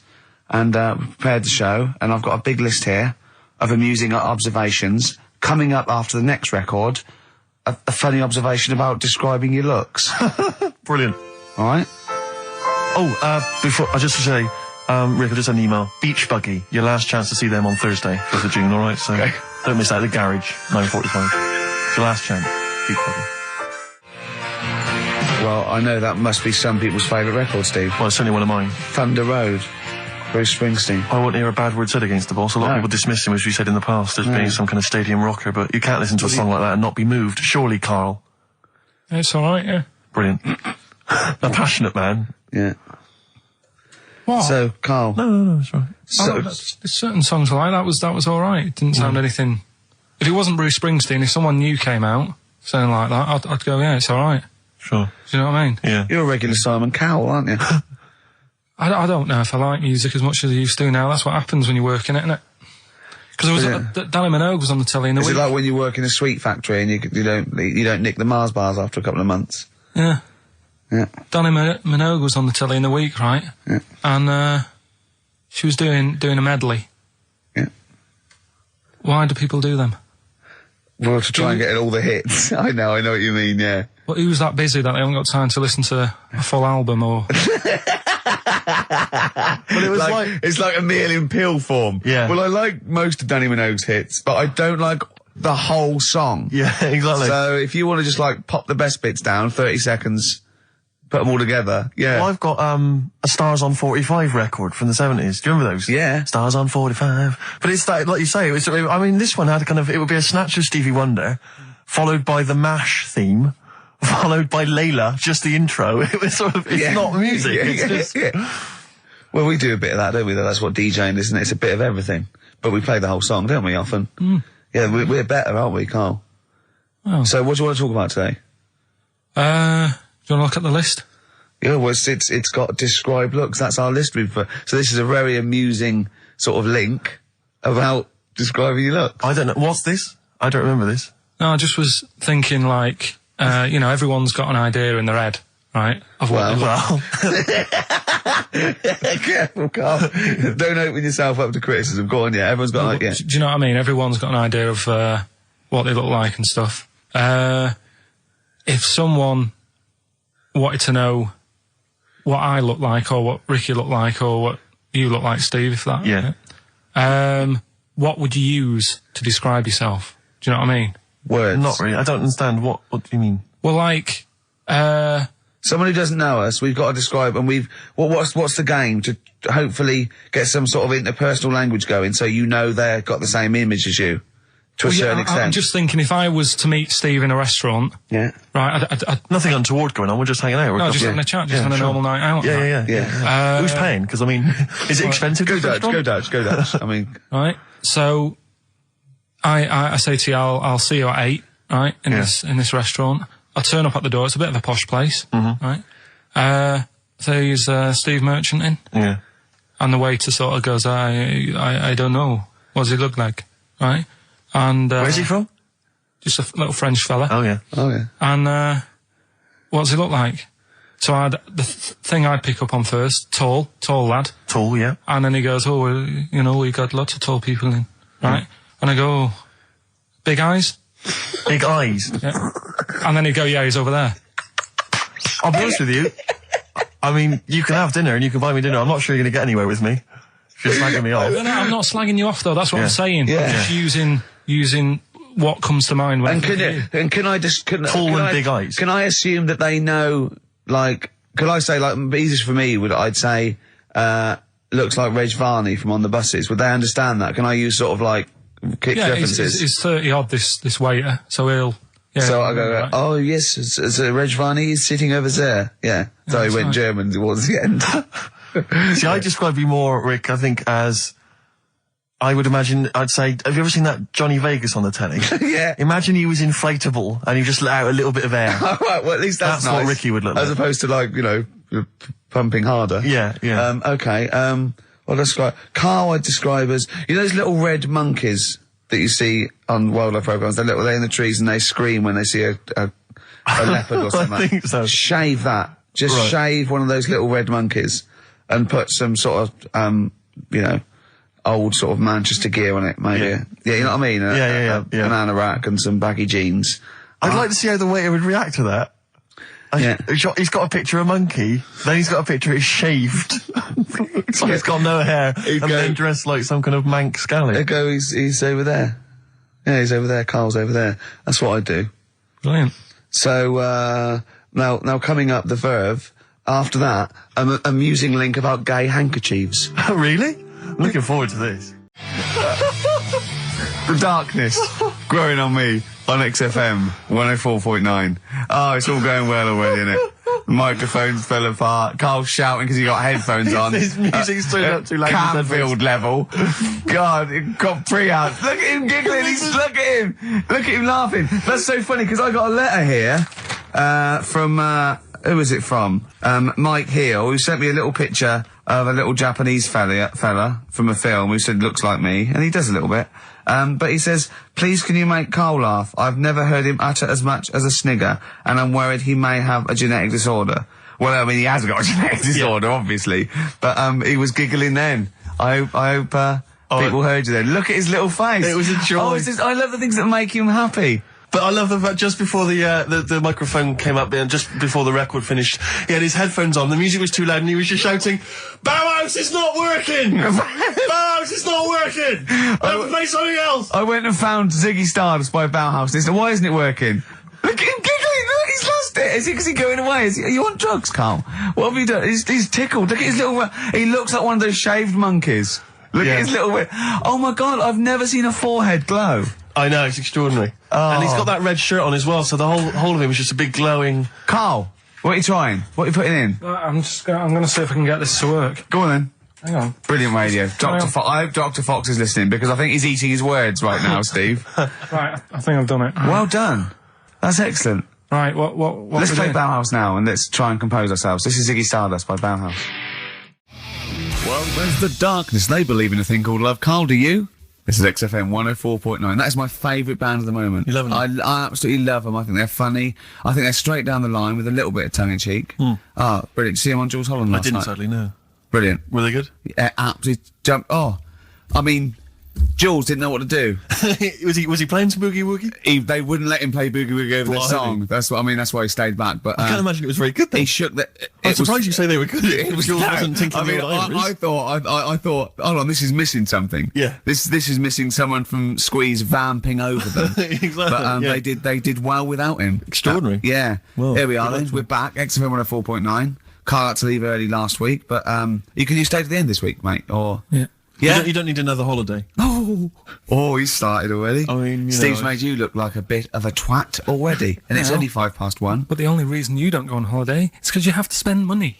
and prepared the show, and I've got a big list here of amusing observations. Coming up after the next record, a funny observation about describing your looks. Brilliant. All right? Before, just to say, Rick, I just had an email. Beach Buggy, your last chance to see them on Thursday, 5th of June, alright? So don't miss that, the Garage, 9:45. It's your last chance, Beach Buggy. Well, I know that must be some people's favourite record, Steve. Well, it's certainly one of mine. Thunder Road, Bruce Springsteen. I won't hear a bad word said against the boss. A lot of people dismiss him, as we said in the past, as being some kind of stadium rocker, but you can't listen to a song like that and not be moved. Surely, Karl. It's alright, yeah. Brilliant. A passionate man. Yeah. What? So, Karl. No, it's right. There's certain songs like that was alright. It didn't sound anything... If it wasn't Bruce Springsteen, if someone new came out saying like that, I'd go, yeah, it's alright. Sure. Do you know what I mean? Yeah. You're a regular Simon Cowell, aren't you? I don't know if I like music as much as I used to now. That's what happens when you work in it, isn't it? Because Danny Minogue was on the telly in the week. Is it like when you work in a sweet factory and you don't nick the Mars bars after a couple of months? Yeah. Yeah. Danny Minogue was on the telly in the week, right? Yeah. And she was doing a medley. Yeah. Why do people do them? Well, to try and get all the hits. I know what you mean, yeah. Well, who's that busy that they haven't got time to listen to a full album or... But it was it's like a meal in pill form. Yeah. Well, I like most of Danny Minogue's hits, but I don't like the whole song. Yeah, exactly. So if you want to just like pop the best bits down, 30 seconds, put them all together, yeah. Well, I've got a Stars on 45 record from the 70s. Do you remember those? Yeah. Stars on 45. But it's that, like you say, this one had it would be a snatch of Stevie Wonder, followed by the MASH theme, followed by Layla, just the intro. It was sort of, it's not music. It's just... Well, we do a bit of that, don't we? That's what DJing is, isn't it? It's a bit of everything. But we play the whole song, don't we, often? Mm. Yeah, we're better, aren't we, Carl? Oh. So what do you want to talk about today? Do you want to look at the list? Yeah, well, it's got describe looks. That's our list. So this is a very amusing sort of link about describing your look. I don't know. What's this? I don't remember this. No, I just was thinking, like, everyone's got an idea in their head, right? Of what they look. Careful, Carl. Don't open yourself up to criticism. Go on, yeah. Everyone's got an idea. Do you know what I mean? Everyone's got an idea of what they look like and stuff. If someone wanted to know what I look like, or what Ricky looked like, or what you look like, Steve, if that. Yeah. What would you use to describe yourself? Do you know what I mean? Words. Not really. I don't understand. What do you mean? Well, like, someone who doesn't know us, we've got to describe, and what's the game to hopefully get some sort of interpersonal language going, so you know they've got the same image as you, to a certain extent. I'm just thinking, if I was to meet Steve in a restaurant, yeah, right, nothing untoward going on. We're just hanging out. No, just having a chat, just having a normal night out. Yeah. Who's paying? Because I mean, is it expensive? Go Dutch. I mean, right. So, I say to you, I'll see you at 8, right, in this restaurant. I turn up at the door. It's a bit of a posh place, right? So he's Steve Merchant in, and the waiter sort of goes, I don't know. What does he look like, right? And where's he from? Just a little French fella. Oh yeah. And what does he look like? So the thing I'd pick up on first, tall lad. Tall, yeah. And then he goes, we got lots of tall people in, right? And I go, big eyes. Big eyes. Yeah. And then he'd go, yeah, he's over there. I'll be honest with you. I mean, you can have dinner and you can buy me dinner. I'm not sure you're going to get anywhere with me. If you're slagging me off. No, I'm not slagging you off, though. That's what I'm saying. Yeah. I'm just using what comes to mind when can I just... Tall and big eyes. Can I assume that they know, like... Could I say, like, easiest for me, I'd say, looks like Reg Varney from On the Buses. Would they understand that? Can I use sort of, like, kick references? He's 30-odd, this waiter, so he'll... Yeah, so I go, right. Oh, yes, it's Reg Varney, he's sitting over there. Yeah. So he went German towards the end. See, I describe you more, Rick, I think, as... I would imagine, I'd say, have you ever seen that Johnny Vegas on the telly? Yeah. Imagine he was inflatable and he just let out a little bit of air. All right, well, at least that's nice. What Ricky would look like. As opposed to, like, pumping harder. Yeah. Okay, well, describe... Carl I'd describe as... You know those little red monkeys that you see on wildlife programs? They're in the trees and they scream when they see a leopard or something. I think so. Shave that. Just shave one of those little red monkeys and put some sort of, old sort of Manchester gear on it, maybe. Yeah, you know what I mean? Yeah. An anorak and some baggy jeans. I'd like to see how the waiter would react to that. He's got a picture of a monkey, then he's got a picture he's shaved. So he's got no hair, then dressed like some kind of Manx scally. There go, he's over there. Yeah, he's over there, Carl's over there. That's what I'd do. Brilliant. So, now coming up, the verve, after that, an amusing link about gay handkerchiefs. Oh, really? I'm looking forward to this. The darkness growing on me on XFM 104.9. Oh, it's all going well already, isn't it? The microphones fell apart. Carl's shouting because he got headphones on. His music's turned up too loud. Canfield level. God, it got pre-out. Look at him giggling. Look at him laughing. That's so funny because I got a letter here from who was it from? Mike Heel, who sent me a little picture of a little Japanese fella from a film who said looks like me, and he does a little bit. But he says, please can you make Carl laugh? I've never heard him utter as much as a snigger, and I'm worried he may have a genetic disorder. Well, I mean, he has got a genetic disorder, obviously. But, he was giggling then. I hope people heard you then. Look at his little face. It was a joy. I love the things that make him happy. But I love the fact just before the microphone came up and just before the record finished, he had his headphones on, the music was too loud and he was just shouting, Bauhaus is not working! Bauhaus is not working! Play something else! I went and found Ziggy Stardust by Bauhaus and he said, why isn't it working? Look at him giggling! Look, he's lost it! Is he going away? Are you on drugs, Carl? What have you done? He's tickled. Look at his little... He looks like one of those shaved monkeys. Look at his little... Oh my God, I've never seen a forehead glow. I know, it's extraordinary. Oh. And he's got that red shirt on as well, so the whole of him is just a big glowing... Carl, what are you trying? What are you putting in? I'm going to see if I can get this to work. Go on then. Hang on. Brilliant radio. I hope Dr. Fox is listening because I think he's eating his words right now, Steve. Right, I think I've done it. Well done. That's excellent. Right, what Let's we play doing? Bauhaus now and let's try and compose ourselves. This is Ziggy Stardust by Bauhaus. Well, there's the darkness. They believe in a thing called love. Carl, do you? This is XFM 104.9. That is my favourite band at the moment. You love them? I absolutely love them. I think they're funny. I think they're straight down the line with a little bit of tongue-in-cheek. Ah, brilliant. See them on Jules Holland last I didn't, night? sadly, no. Brilliant. Were they good? Yeah, absolutely jump. Oh, I mean, Jules didn't know what to do. was he playing some Boogie Woogie? They wouldn't let him play Boogie Woogie over the Blimey. song. That's what I mean. That's why he stayed back. But I can't imagine it was very good then. he shook the. I'm surprised you say they were good. It was Jules no, wasn't tinkling I mean, the old ivories. I thought, hold on, this is missing something. Yeah. This is missing someone from Squeeze vamping over them. Exactly, But yeah. they did well without him. Extraordinary. Yeah. Well, Here we are good then. luck. We're back. XFM 104.9. Carl had to leave early last week, but you stay to the end this week, mate. Or Yeah. yeah. You don't need another holiday. Oh, he started already. I mean, you Steve's know, made you look like a bit of a twat already, and it's No. only 1:05. But the only reason you don't go on holiday is because you have to spend money.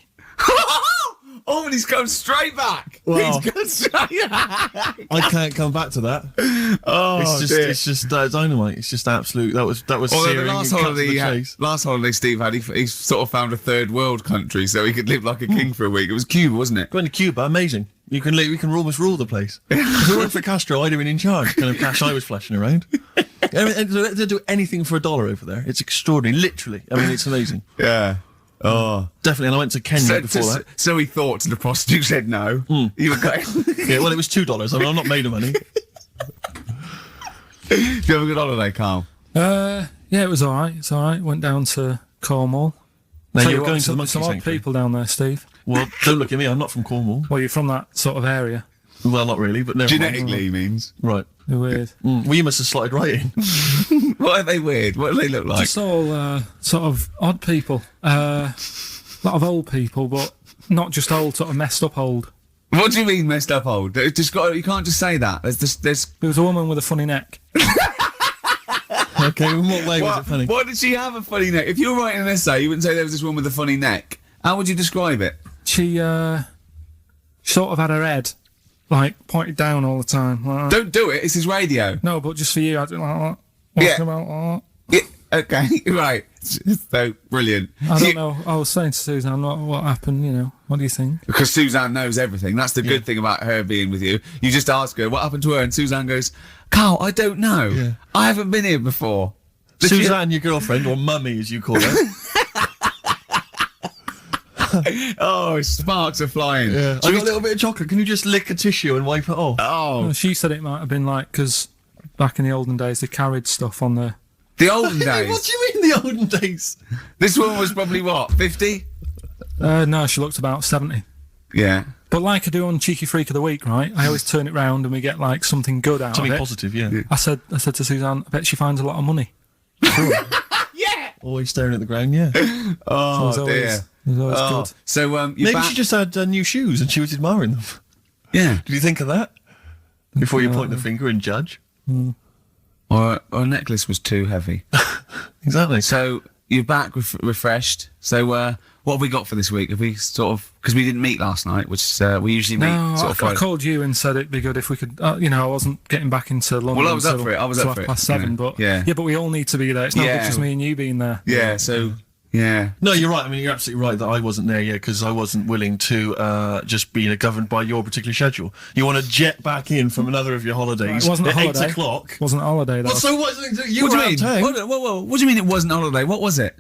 Oh, and he's come straight back. Well. He's gone straight back. I can't come back to that. Oh, It's just dynamite. It's just absolute. That was Although searing. the last and cut to holiday, the he had, chase. last holiday Steve had, he sort of found a third world country so he could live like a king for a week. It was Cuba, wasn't it? Going to Cuba, amazing. You can almost rule the place. If it weren't for Castro, I'd have been in charge. Kind of cash I was flashing around. They do anything for $1 over there. It's extraordinary, literally. I mean, it's amazing. Yeah. Oh. Definitely. And I went to Kenya before that. So he thought, and the prostitute said no. You were going. Yeah, well, it was $2. I mean, I'm not made of money. Do you have a good holiday, Carl? Yeah, it was all right. It's all right. Went down to Cornwall. Now, Tell you're you going what, to the monkey some odd sanctuary. people down there, Steve. Well, don't look at me. I'm not from Cornwall. Well, you're from that sort of area. Well, not really, but never mind. Genetically, he means. Right. They're weird. Well, you must have slotted right in. What are they weird? What do they look like? Just all sort of odd people. A lot of old people, but not just old, sort of messed up old. What do you mean messed up old? It's just you can't just say that. There's There was a woman with a funny neck. Okay, in what way was it funny? What did she have a funny neck? If you were writing an essay, you wouldn't say there was this woman with a funny neck. How would you describe it? She sort of had her head like pointed down all the time. Like, Don't do it. This is radio. no, but just for you, I didn't like that. Walking Yeah. about like Yeah, okay, right. So brilliant. that. I don't know. I was saying to Suzanne, what happened? You know, what do you think? Because Suzanne knows everything. That's the good thing about her being with you. You just ask her what happened to her, and Suzanne goes, "Carl, I don't know. Yeah. I haven't been here before." Suzanne, your girlfriend, or mummy as you call her. Oh, sparks are flying. I got a little bit of chocolate. Can you just lick a tissue and wipe it off? Oh, Well, she said it might have been like because back in the olden days they carried stuff on the. the olden What days. do you mean the olden days? This woman was probably what, 50? No, she looked about 70. Yeah. But like I do on Cheeky Freak of the Week, right? I always turn it round and we get like something good out Something of it. positive, yeah. I said to Suzanne, I bet she finds a lot of money. Always staring at the ground, yeah. Oh, It was dear. always, it was always Oh. good. So, you're Maybe back. she just had new shoes and she was admiring them. Yeah. Did you think of that? Before you point the finger and judge? Or a necklace was too heavy. Exactly. So, you're back refreshed. So, what have we got for this week? Have we sort of, because we didn't meet last night, which we usually meet No, sort I of Friday. called you and said it'd be good if we could. I wasn't getting back into London. Well, I was up till- for it. I was till up for it, 7:30, you know. but Yeah. but we all need to be there. It's not Yeah. just me and you being there. Yeah, so, yeah. No, you're right. I mean, you're absolutely right that I wasn't there yet because I wasn't willing to just be governed by your particular schedule. You want to jet back in from another of your holidays It wasn't a at holiday. 8 o'clock. Wasn't a holiday though. Well, so what? You What were do you out mean? of town. What do you mean it wasn't a holiday? What was it?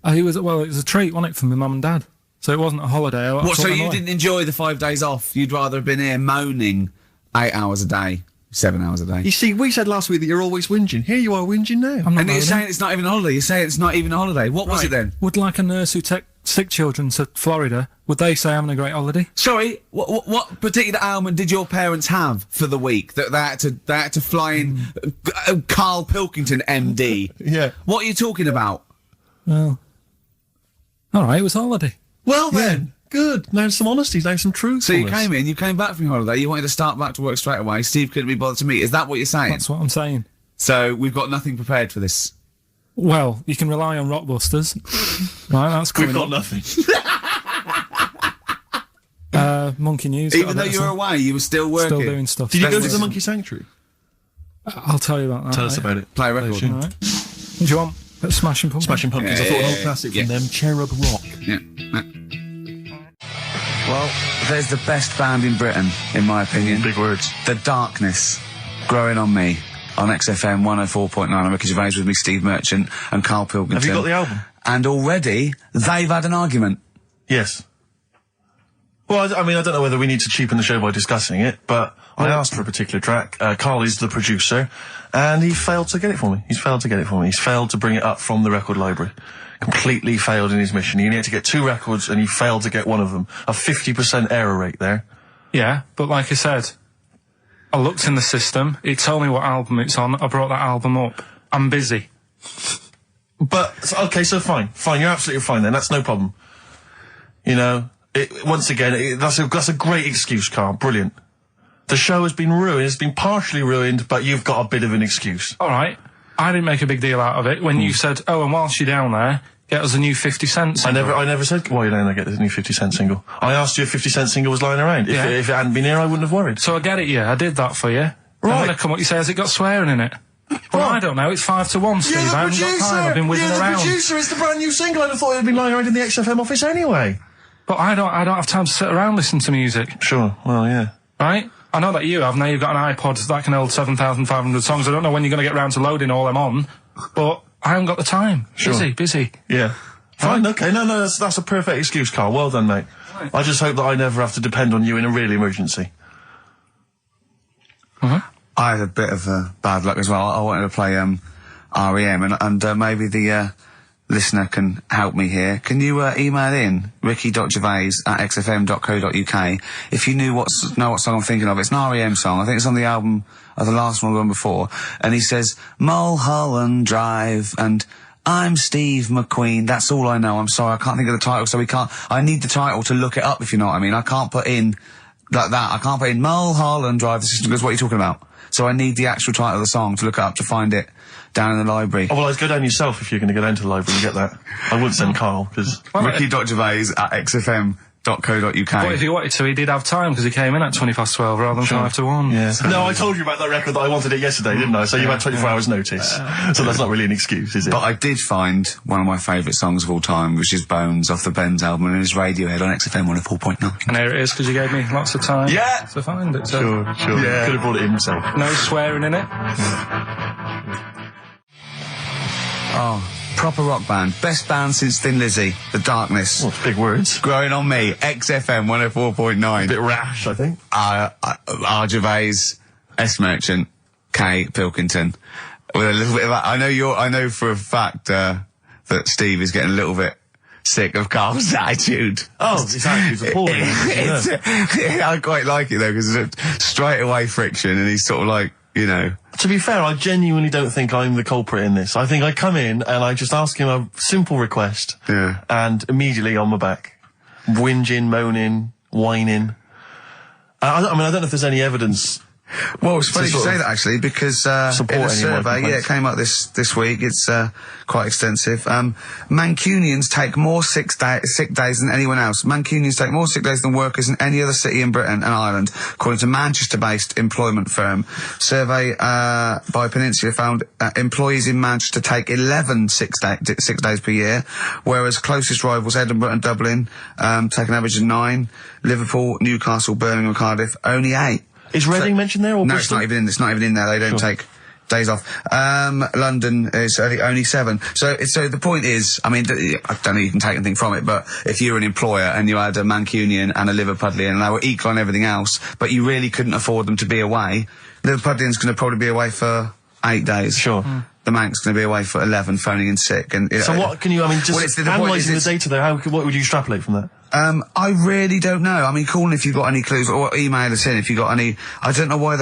It was a treat, wasn't it, for my mum and dad? So it wasn't a holiday. I What, took so them you away. didn't enjoy the 5 days off? You'd rather have been here moaning 8 hours a day, 7 hours a day. You see, we said last week that you're always whinging. Here you are whinging now. I'm not And you're moaning. saying it's not even a holiday. You're saying it's not even a holiday. What was it then? Would like a nurse who take sick children to Florida, would they say having a great holiday? Sorry, what particular ailment did your parents have for the week that they had to fly in Karl Pilkington, MD? Yeah. What are you talking about? Well, all right, it was a holiday. Well then, good. Now some honesty, now some truth. So you came back from your holiday, you wanted to start back to work straight away. Steve couldn't be bothered to meet. Is that what you're saying? That's what I'm saying. So we've got nothing prepared for this. Well, you can rely on Rockbusters. Right, that's We've coming got up. nothing. Monkey News. Even though you were away, you were still working. Still doing stuff. Did you go to the Monkey Sanctuary? I'll tell you about that. Tell us about it. Play a record. All right. Do you want Smashing Pumpkins? Smashing Pumpkins. I thought an old classic from them, Cherub Rock. Yeah. Well, there's the best band in Britain, in my opinion. Big words. The Darkness, Growing on Me, on XFM 104.9. I'm Ricky Gervais, with me Steve Merchant and Karl Pilkington. Have you got the album? And already, they've had an argument. Yes. Well, I mean, I don't know whether we need to cheapen the show by discussing it, but I asked for a particular track. Karl is the producer, and he failed to get it for me. He's failed to get it for me. He's failed to bring it up from the record library. Completely failed in his mission. He needed to get 2 records, and he failed to get one of them. A 50% error rate there. Yeah, but like I said, I looked in the system, it told me what album it's on, I brought that album up. I'm busy. But, okay, so fine. Fine, you're absolutely fine then. That's no problem. You know, once again, that's a great excuse, Karl. Brilliant. The show has been ruined. It's been partially ruined, but you've got a bit of an excuse. All right. I didn't make a big deal out of it when you said, oh, and whilst you're down there, get us a new 50 Cent single. I never said, why are you down there, get this new 50 Cent single? I asked you if 50 Cent single was lying around. Yeah. If it hadn't been here, I wouldn't have worried. So I get it, yeah. I did that for you. Right. And then I come up, you say, has it got swearing in it? Well, I don't know. It's 5-1, Steve. I haven't got time. I've been whizzing around. The producer. It's the brand new single. I'd have thought it had been lying around in the XFM office anyway. But I don't have time to sit around listening to music. Sure. Well, yeah. Right? I know that you have. Now you've got an iPod that can hold 7,500 songs. I don't know when you're going to get round to loading all them on, but I haven't got the time. Sure. Busy. Yeah. Fine, okay. No, that's a perfect excuse, Karl. Well done, mate. Right. I just hope that I never have to depend on you in a real emergency. I had a bit of bad luck as well. I wanted to play REM, and maybe the listener can help me here. Can you email in ricky.gervais@xfm.co.uk if you know what song I'm thinking of? It's an REM song. I think it's on the album of the last one before. And he says, Mulholland Drive, and I'm Steve McQueen. That's all I know. I'm sorry, I can't think of the title, so I need the title to look it up, if you know what I mean. I can't put in like that. I can't put in Mulholland Drive. The system goes, what are you talking about? So I need the actual title of the song to look up to find it down in the library. Oh, well, I'd go down yourself if you're going to go down to the library and get that. I wouldn't send Karl, because... Ricky.gervais@xfm.co.uk. But if he wanted to, he did have time, because he came in at 12:20 rather than 5-1. Yeah. So. No, I told you about that record that I wanted it yesterday, didn't I? So you had 24 hours notice. So that's not really an excuse, is it? But I did find one of my favourite songs of all time, which is Bones off the Benz album, and it's Radiohead on XFM 104.9. And there it is, because you gave me lots of time Yeah. to find it. So. Sure. Yeah. Could have brought it in himself. No swearing in it. Oh, proper rock band. Best band since Thin Lizzy. The Darkness. Oh, big words. Growing on Me. XFM 104.9. A bit rash, I think. R. Gervais, S. Merchant, K. Pilkington. With a little bit of I know for a fact that Steve is getting a little bit sick of Karl's attitude. Oh, his attitude's appalling. I quite like it though, because it's straight away friction, and he's sort of like, you know. To be fair, I genuinely don't think I'm the culprit in this. I think I come in and I just ask him a simple request. Yeah. And immediately on my back. Whinging, moaning, whining. I don't know if there's any evidence. Well, it's funny you say that, actually, because in a survey, it came up this week, it's quite extensive. Mancunians take more sick days than anyone else. Mancunians take more sick days than workers in any other city in Britain and Ireland, according to Manchester-based employment firm. Survey by Peninsula found employees in Manchester take 11 sick days per year, whereas closest rivals Edinburgh and Dublin take an average of 9. Liverpool, Newcastle, Birmingham and Cardiff, only 8. Is Reading mentioned there, or no, Bristol? it's not even in there. They don't take days off. London is only 7. So the point is, I mean, I don't know you can take anything from it, but if you're an employer and you had a Mancunian and a Liverpudlian and they were equal on everything else, but you really couldn't afford them to be away, Liverpudlian's going to probably be away for 8 days. Sure. The Manc's going to be away for 11, phoning in sick. And so what can you, I mean, just analysing the data there, what would you extrapolate from that? I really don't know. I mean, call in if you've got any clues, or email us in if you've got any. I don't know why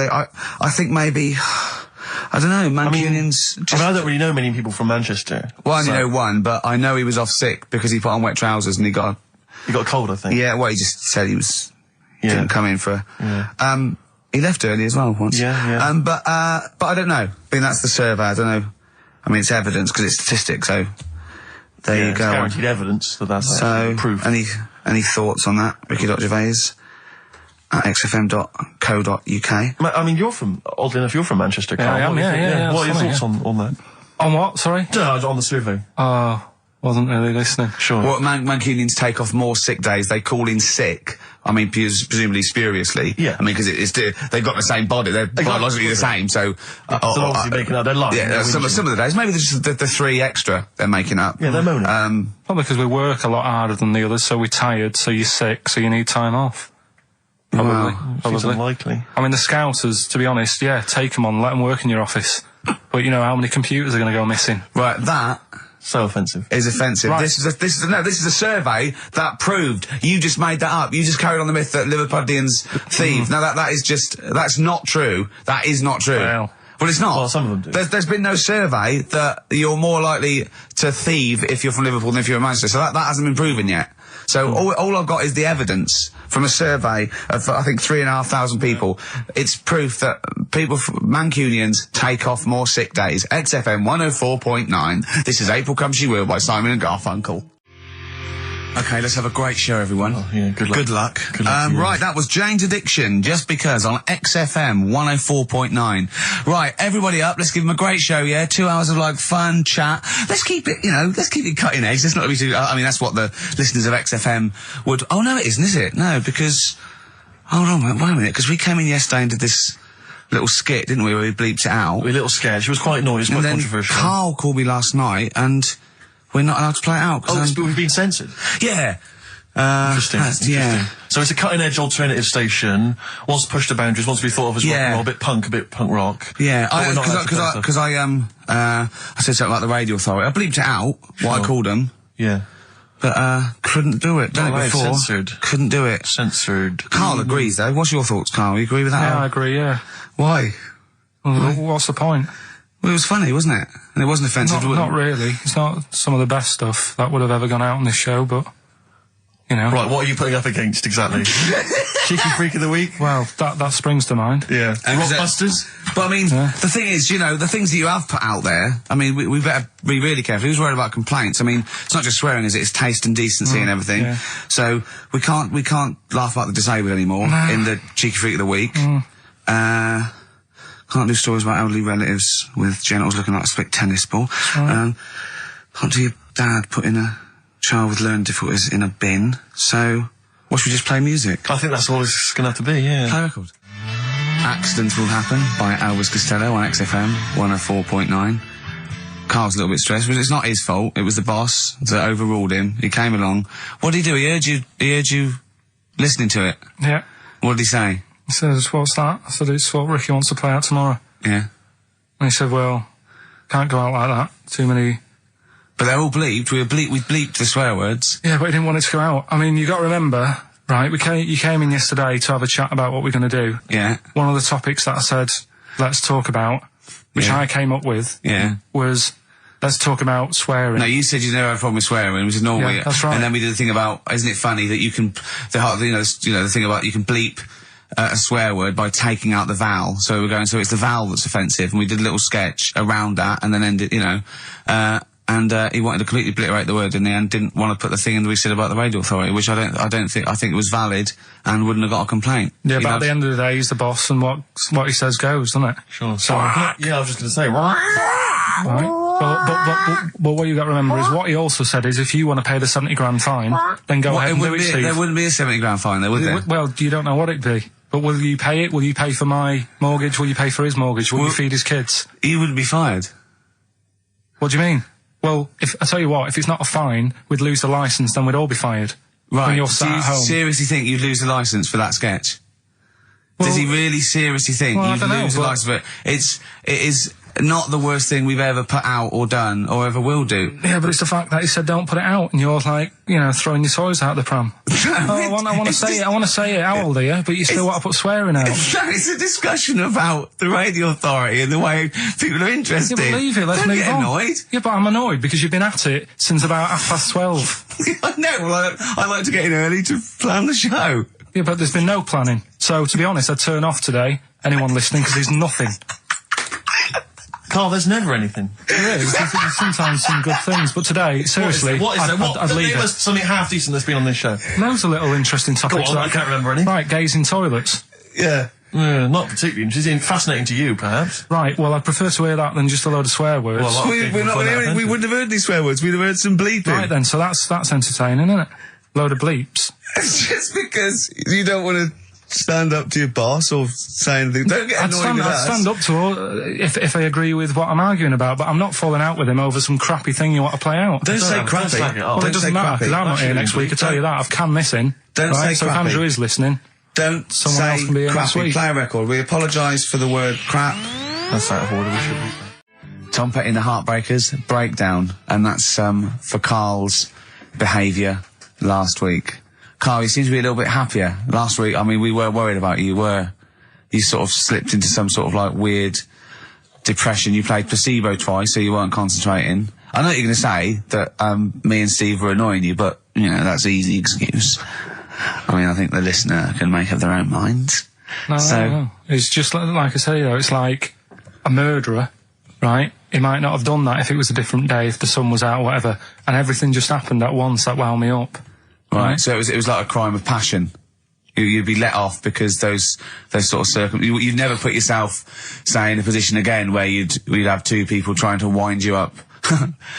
I think maybe, I don't know, Mancunians... I don't really know many people from Manchester. Well, I only know one, but I know he was off sick because he put on wet trousers and he got a cold, I think. Yeah, well, he just said he didn't come in for... Yeah. He left early as well once. Yeah. But I don't know. I mean, that's the survey, I don't know. I mean, it's evidence because it's statistics, so... There you go. It's guaranteed evidence that that's so, proof. Any thoughts on that, Ricky.Gervais? at xfm.co.uk. I mean, oddly enough, you're from Manchester, Carl. I am, What do you think? yeah, What are your funny, thoughts on that? On what, sorry? On the survey. Oh, wasn't really listening. Sure. Well, Mancunians take off more sick days. They call in sick. I mean, presumably spuriously. Yeah. I mean, because they've got the same body. They're biologically the same. So They're obviously making up their life. Yeah, some of the days. Maybe there's just the 3 extra they're making up. Yeah, they're moaning. Probably because we work a lot harder than the others, so we're tired, so you're sick, so you need time off. Probably. Wow. Seems unlikely. I mean, the Scousers, to be honest, yeah, take them on, let them work in your office. But you know how many computers are going to go missing? Right, that So offensive. is offensive. Right. This is a survey that proved you just made that up. You just carried on the myth that Liverpudlians thieve. No, that's not true. That is not true. Well, it's not. Well, some of them do. There's been no survey that you're more likely to thieve if you're from Liverpool than if you're in Manchester. So that hasn't been proven yet. So all I've got is the evidence from a survey of, I think, 3,500 people. It's proof that Mancunians take off more sick days. XFM 104.9. This is April Come She Will by Simon and Garfunkel. Okay, let's have a great show, everyone. Oh, yeah, good luck. Good luck. Good luck to you. Right, that was Jane's Addiction, Just Because, on XFM 104.9. Right, everybody up, let's give them a great show, yeah? 2 hours of, fun chat. Let's keep it cutting edge. Let's not be too, I mean, that's what the listeners of XFM would, oh no, it isn't, is it? No, because, hold on, wait a minute, because we came in yesterday and did this little skit, didn't we, where we bleeped it out. A little scared. She was quite annoyed. It was quite And then controversial. Carl called me last night, and we're not allowed to play it out. We've been censored. Yeah. Interesting. Yeah. So it's a cutting-edge alternative station. Wants to push the boundaries. Wants to be thought of as rock and roll, a bit punk rock. Yeah. But I said something like the Radio Authority. I bleeped it out, what I called them, Yeah. but couldn't do it. Done Not it allowed, before. censored. Couldn't do it. Censored. Carl agrees though. What's your thoughts, Carl? You agree with that? yeah, I agree, yeah. Why? Well, what's the point? Well, it was funny, wasn't it? And it wasn't offensive. Not really. It's not some of the best stuff that would have ever gone out on this show, but, you know. Right, what are you putting up against exactly? Cheeky Freak of the Week? Well, that springs to mind. Yeah. Rockbusters? But I mean, the thing is, the things that you have put out there, I mean, we better be really careful. Who's worried about complaints? I mean, it's not just swearing, is it? It's taste and decency and everything. Yeah. So we can't laugh about the disabled anymore in the Cheeky Freak of the Week. Can't do stories about elderly relatives with genitals looking like a split tennis ball. Can't do your dad putting a child with learning difficulties in a bin. So, what should we just play music? I think that's all it's going to have to be, yeah. Play a record. Accidents Will Happen by Elvis Costello on XFM 104.9. Carl's a little bit stressed, but it's not his fault. It was the boss that overruled him. He came along. What did he do? He heard you listening to it. Yeah. What did he say? He says, what's that? I said, it's what Ricky wants to play out tomorrow. Yeah. And he said, well, can't go out like that. Too many... But they're all bleeped. We bleeped the swear words. Yeah, but he didn't want it to go out. I mean, you got to remember, right, you came in yesterday to have a chat about what we're going to do. Yeah. One of the topics that I said, let's talk about, which I came up with, was... Let's talk about swearing. No, you said you never had a problem with swearing, which is normal. Yeah, that's right. And then we did the thing about, isn't it funny that you can, the thing about you can bleep a swear word by taking out the vowel. So we're going, so it's the vowel that's offensive, and we did a little sketch around that, and then ended, he wanted to completely obliterate the word in the end, didn't want to put the thing in that we said about the Radio Authority, which I think it was valid and wouldn't have got a complaint. Yeah, but at the end of the day, he's the boss, and what he says goes, doesn't it? Sure. So, yeah, I was just going to say, right. But what you got to remember is what he also said is if you want to pay the 70 grand fine, then go ahead and do it, Steve. There wouldn't be a 70 grand fine there, would there? Well, you don't know what it'd be. But will you pay it? Will you pay for my mortgage? Will you pay for his mortgage? Will you feed his kids? He wouldn't be fired. What do you mean? Well, I tell you what, if it's not a fine, we'd lose the licence, then we'd all be fired. Right. When you're sat Do you at home. seriously think you'd lose the licence for that sketch? Well, does he really seriously think well, you'd lose the licence for it? It is not the worst thing we've ever put out or done or ever will do. Yeah, but it's the fact that he said don't put it out, and you're like, throwing your toys out the pram. I want to say it. I want to say it. How old are you? But you still want to put swearing out. It's a discussion about the Radio Authority and the way people are interested. Yeah, but leave it. Let's Don't move get on. annoyed. Yeah, but I'm annoyed because you've been at it since about 12:30. I know. Well, I like to get in early to plan the show. Yeah, but there's been no planning. So, to be honest, I'd turn off today, anyone listening, because there's nothing. Carl, there's never anything. There is. There's sometimes some good things, but today, seriously, What is there? I'd leave name it. us something half decent that's been on this show. Loads of little interesting topics. Go on, I can't remember any. Right, gays in toilets. Yeah. Not particularly interesting. Fascinating to you, perhaps. Right, well, I'd prefer to hear that than just a load of swear words. Well, a lot of people find that We wouldn't have heard any swear words. We'd have heard some bleeping. Right then, so that's entertaining, isn't it? Load of bleeps. It's just because you don't want to stand up to your boss or say anything. Don't get annoyed with us. I'd stand up to her if I agree with what I'm arguing about, but I'm not falling out with him over some crappy thing you want to play out. Don't say crappy. slag it off. Well, it doesn't matter, because I'm not here next week, I tell you that. I've canned this in. Don't right? say So if crappy. Andrew is listening, Don't Someone else say can be here next crappy. week. Play a record. We apologise for the word crap. That's out of order. We should be. Tom Petty and the Heartbreakers, Breakdown, and that's for Karl's behaviour last week. Karl, you seem to be a little bit happier. Last week, I mean, we were worried about you. You sort of slipped into some sort of like weird depression. You played placebo twice, so you weren't concentrating. I know you're going to say that me and Steve were annoying you, but, you know, that's an easy excuse. I mean, I think the listener can make up their own minds. No. It's just like I say, though, it's like a murderer, right? He might not have done that if it was a different day, if the sun was out, whatever, and everything just happened at once that wound me up. Right. So it was like a crime of passion. You'd be let off because those sort of circumstances. You'd never put yourself, say, in a position again where you'd have two people trying to wind you up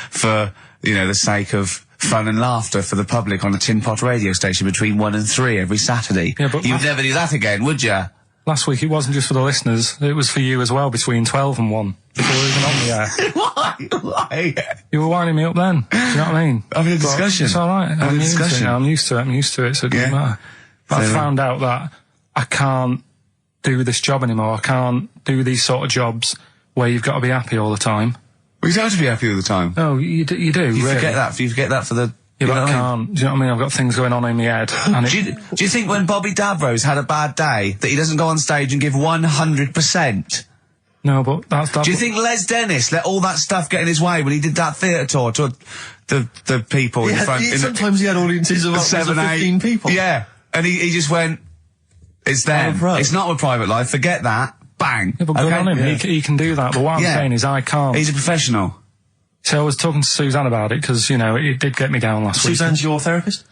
for, you know, the sake of fun and laughter for the public on a tin pot radio station between 1 and 3 every Saturday. Yeah, but You'd never do that again, would you? Last week it wasn't just for the listeners, it was for you as well, between 12 and 1, before even on the air. Why? You were winding me up then, do you know what I mean? Having a discussion. It's alright, Having a discussion. I'm used to it, so it doesn't matter. But I found out that I can't do this job anymore. I can't do these sort of jobs where you've got to be happy all the time. Well, you don't have to be happy all the time. No, you do. You really. forget that. You forget that for the... Yeah, you but know I what I mean? can't. Do you know what I mean? I've got things going on in my head. And Do you think when Bobby Dabrow's had a bad day that he doesn't go on stage and give 100%? no, but that's... Do you think Les Dennis let all that stuff get in his way when he did that theatre tour to the people in front? Sometimes he had audiences of up to 7, 15 8 people. Yeah, and he just went, it's them. Right. It's not a private life. Forget that. Bang. Yeah, but good on him. Yeah. He can do that. But what I'm Yeah. saying is I can't. He's a professional. So I was talking to Suzanne about it because, you know, it did get me down last week. Suzanne's your therapist?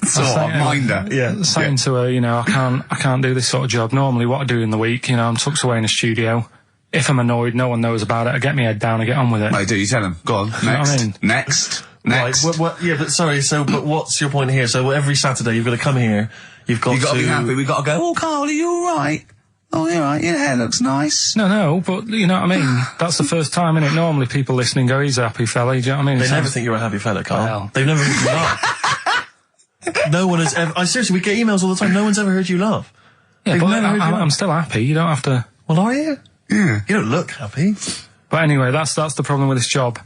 Sort of minder. Yeah. Saying to her, you know, I can't do this sort of job. Normally what I do in the week, you know, I'm tucked away in a studio. If I'm annoyed, no one knows about it. I get my head down, I get on with it. What do you tell him? Go on. Next. know what I mean? Next. Right, yeah, but sorry, but what's your point here? So every Saturday you've got to come here, you've got to be happy. We've got to go, oh, Karl, are you alright? Oh, you're right. Your hair looks nice. No, but you know what I mean? That's the first time, innit? Normally people listening go, he's a happy fella, do you know what I mean? They never think you're a happy fella, Karl. Well. They've never heard you laugh. No one has ever... seriously, we get emails all the time. No one's ever heard you laugh. Yeah, They've but never heard you laugh. I'm still happy. You don't have to... Well, are you? Yeah. You don't look happy. But anyway, that's the problem with this job.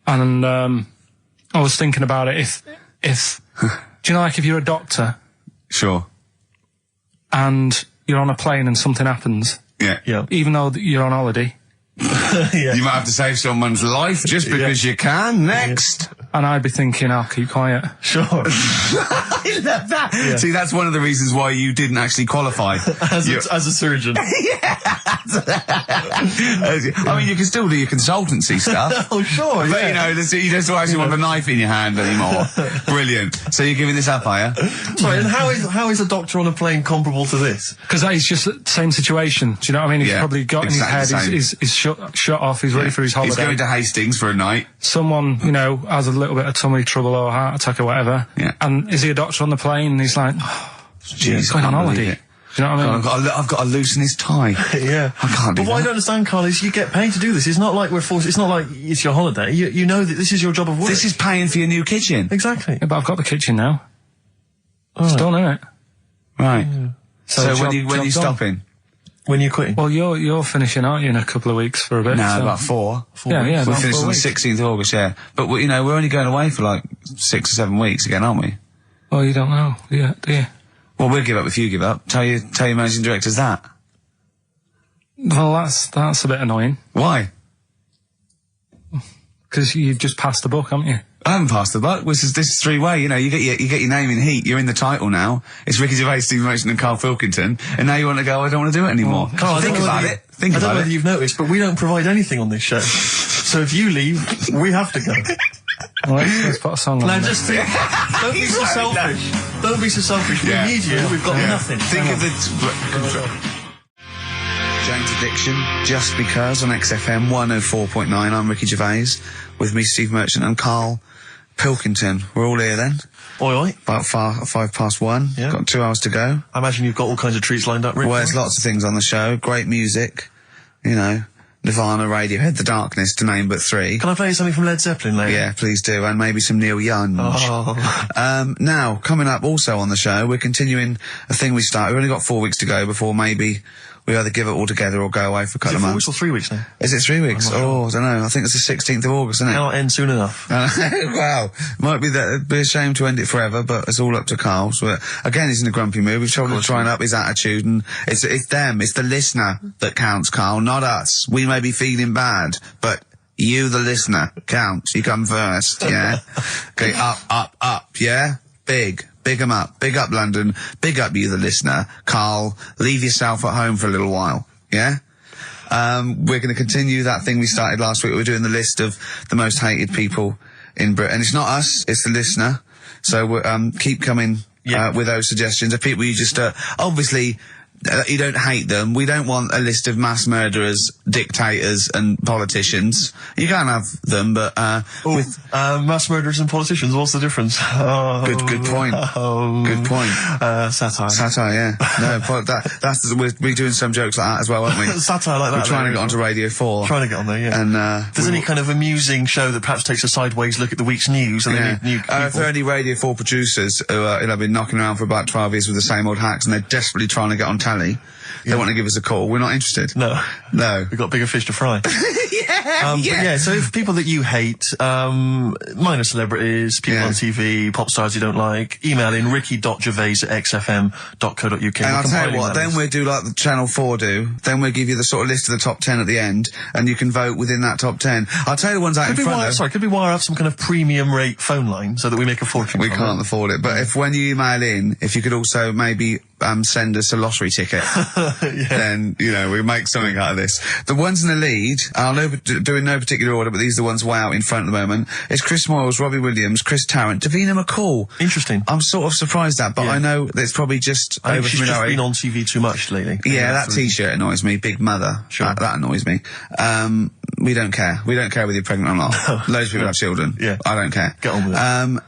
And I was thinking about it. If do you know, like if you're a doctor Sure. and you're on a plane and something happens, Yeah. even though you're on holiday, Yeah. You might have to save someone's life just because you can. Next. and I'd be thinking, I'll keep quiet. Sure. I love that. Yeah. See, that's one of the reasons why you didn't actually qualify. as a surgeon. I mean, you can still do your consultancy stuff. Oh, sure, But, yeah. you know, you just don't actually want the knife in your hand anymore. Brilliant. So you're giving this up, are you? Sorry, and how is a doctor on a plane comparable to this? Because that is just the same situation. Do you know what I mean? He's Yeah, probably got exactly in his the head, he's shut off, he's ready for his holiday. He's going to Hastings for a night. Someone, you know, has a little bit of tummy trouble or a heart attack or whatever. Yeah. And is he a doctor on the plane? And he's like, oh, Jeez, he's going on I can't believe holiday. it. Do you know what I mean? I've got to loosen his tie. Yeah. I can't do But what I that. don't understand, Karl, is you get paid to do this. It's not like we're forced. It's not like it's your holiday. You know that this is your job of work. This is paying for your new kitchen. Exactly. Yeah, but I've got the kitchen now. All It's right. done, isn't it? Right. So job- when you job's done. stopping? When you're quitting. Well, you're finishing, aren't you, in a couple of weeks for a bit? No, so. about 4. Yeah, yeah, We're about finished 4 on the weeks. 16th of August, yeah. But, you know, we're only going away for like 6 or 7 weeks again, aren't we? Oh, you don't know, do you? Well, we'll give up if you give up. Tell your managing directors that. Well, that's a bit annoying, Why? because you've just passed the book, haven't you? I haven't passed the buck. This is 3-way. You know, you get your name in heat. You're in the title now. It's Ricky Gervais, Steve Mason, and Karl Pilkington. And now you want to go, I don't want to do it anymore. Karl, Think about it. Think I don't about know it. whether you've noticed, but we don't provide anything on this show. So if you leave, we have to go. All right, let's put a song on. Now there. just think, don't be so selfish. Don't be so selfish. Yeah. We need you. We've got nothing. Think of the Jane's Addiction, Just Because on XFM 104.9. I'm Ricky Gervais, with me Steve Merchant and Karl Pilkington. We're all here then. Oi, oi. About 1:05. Yeah. Got 2 hours to go. I imagine you've got all kinds of treats lined up, Rick. Well, there's lots of things on the show. Great music, you know, Nirvana, Radiohead, The Darkness, to name but 3. Can I play you something from Led Zeppelin later? Yeah, please do, and maybe some Neil Young. Oh. Now, coming up also on the show, we're continuing a thing we started. We've only got 4 weeks to go before maybe we either give it all together or go away for a couple Is of it 4 months. weeks or 3 weeks now? Is it 3 weeks? Oh, I don't know. I think it's the 16th of August, isn't it? Cannot end soon enough. Wow. Might be that. It'd be a shame to end it forever, but it's all up to Karl. So, again, he's in a grumpy mood. We've told him to try and up his attitude, and it's them. It's the listener that counts, Karl, not us. We may be feeling bad, but you, the listener, counts. You come first, yeah? Okay, up, yeah? Big 'em up. Big up London. Big up you, the listener. Karl, leave yourself at home for a little while, yeah? We're going to continue that thing we started last week. We're doing the list of the most hated people in Britain. It's not us, it's the listener. So keep coming with those suggestions of people you just obviously you don't hate them. We don't want a list of mass murderers, dictators and politicians. You can't have them, but with mass murderers and politicians, what's the difference? good point. Good point. Satire. Yeah. No, we're doing some jokes like that as well, aren't we? Satire like that. We're trying to get onto Radio 4. Trying to get on there, yeah. And if there's any kind of amusing show that perhaps takes a sideways look at the week's news and they need new people. If there are any Radio 4 producers who have been knocking around for about 12 years with the same old hacks and they're desperately trying to get on telly, they want to give us a call. We're not interested. No. No. We've got bigger fish to fry. Yeah. But yeah, so if people that you hate, minor celebrities, people on TV, pop stars you don't like, email in ricky.gervais@xfm.co.uk. And I'll tell you what, then we'll do like the Channel 4 do, then we'll give you the sort of list of the top 10 at the end, and you can vote within that top 10. I'll tell you the ones out in front of. Could we wire up some kind of premium rate phone line so that we make a fortune? We can't afford it, but if when you email in, if you could also maybe send us a lottery ticket, then, you know, we make something out of this. The ones in the lead, I'll do in no particular order, but these are the ones way out in front at the moment. It's Chris Moyles, Robbie Williams, Chris Tarrant, Davina McCall. Interesting. I'm sort of surprised at, but I know that it's probably just I think over she's just familiarity. been on TV too much lately. Yeah, that T-shirt annoys me. Big Mother. Sure. That annoys me. We don't care. We don't care whether you're pregnant or not. Loads of people have children. Yeah. I don't care. Get on with it.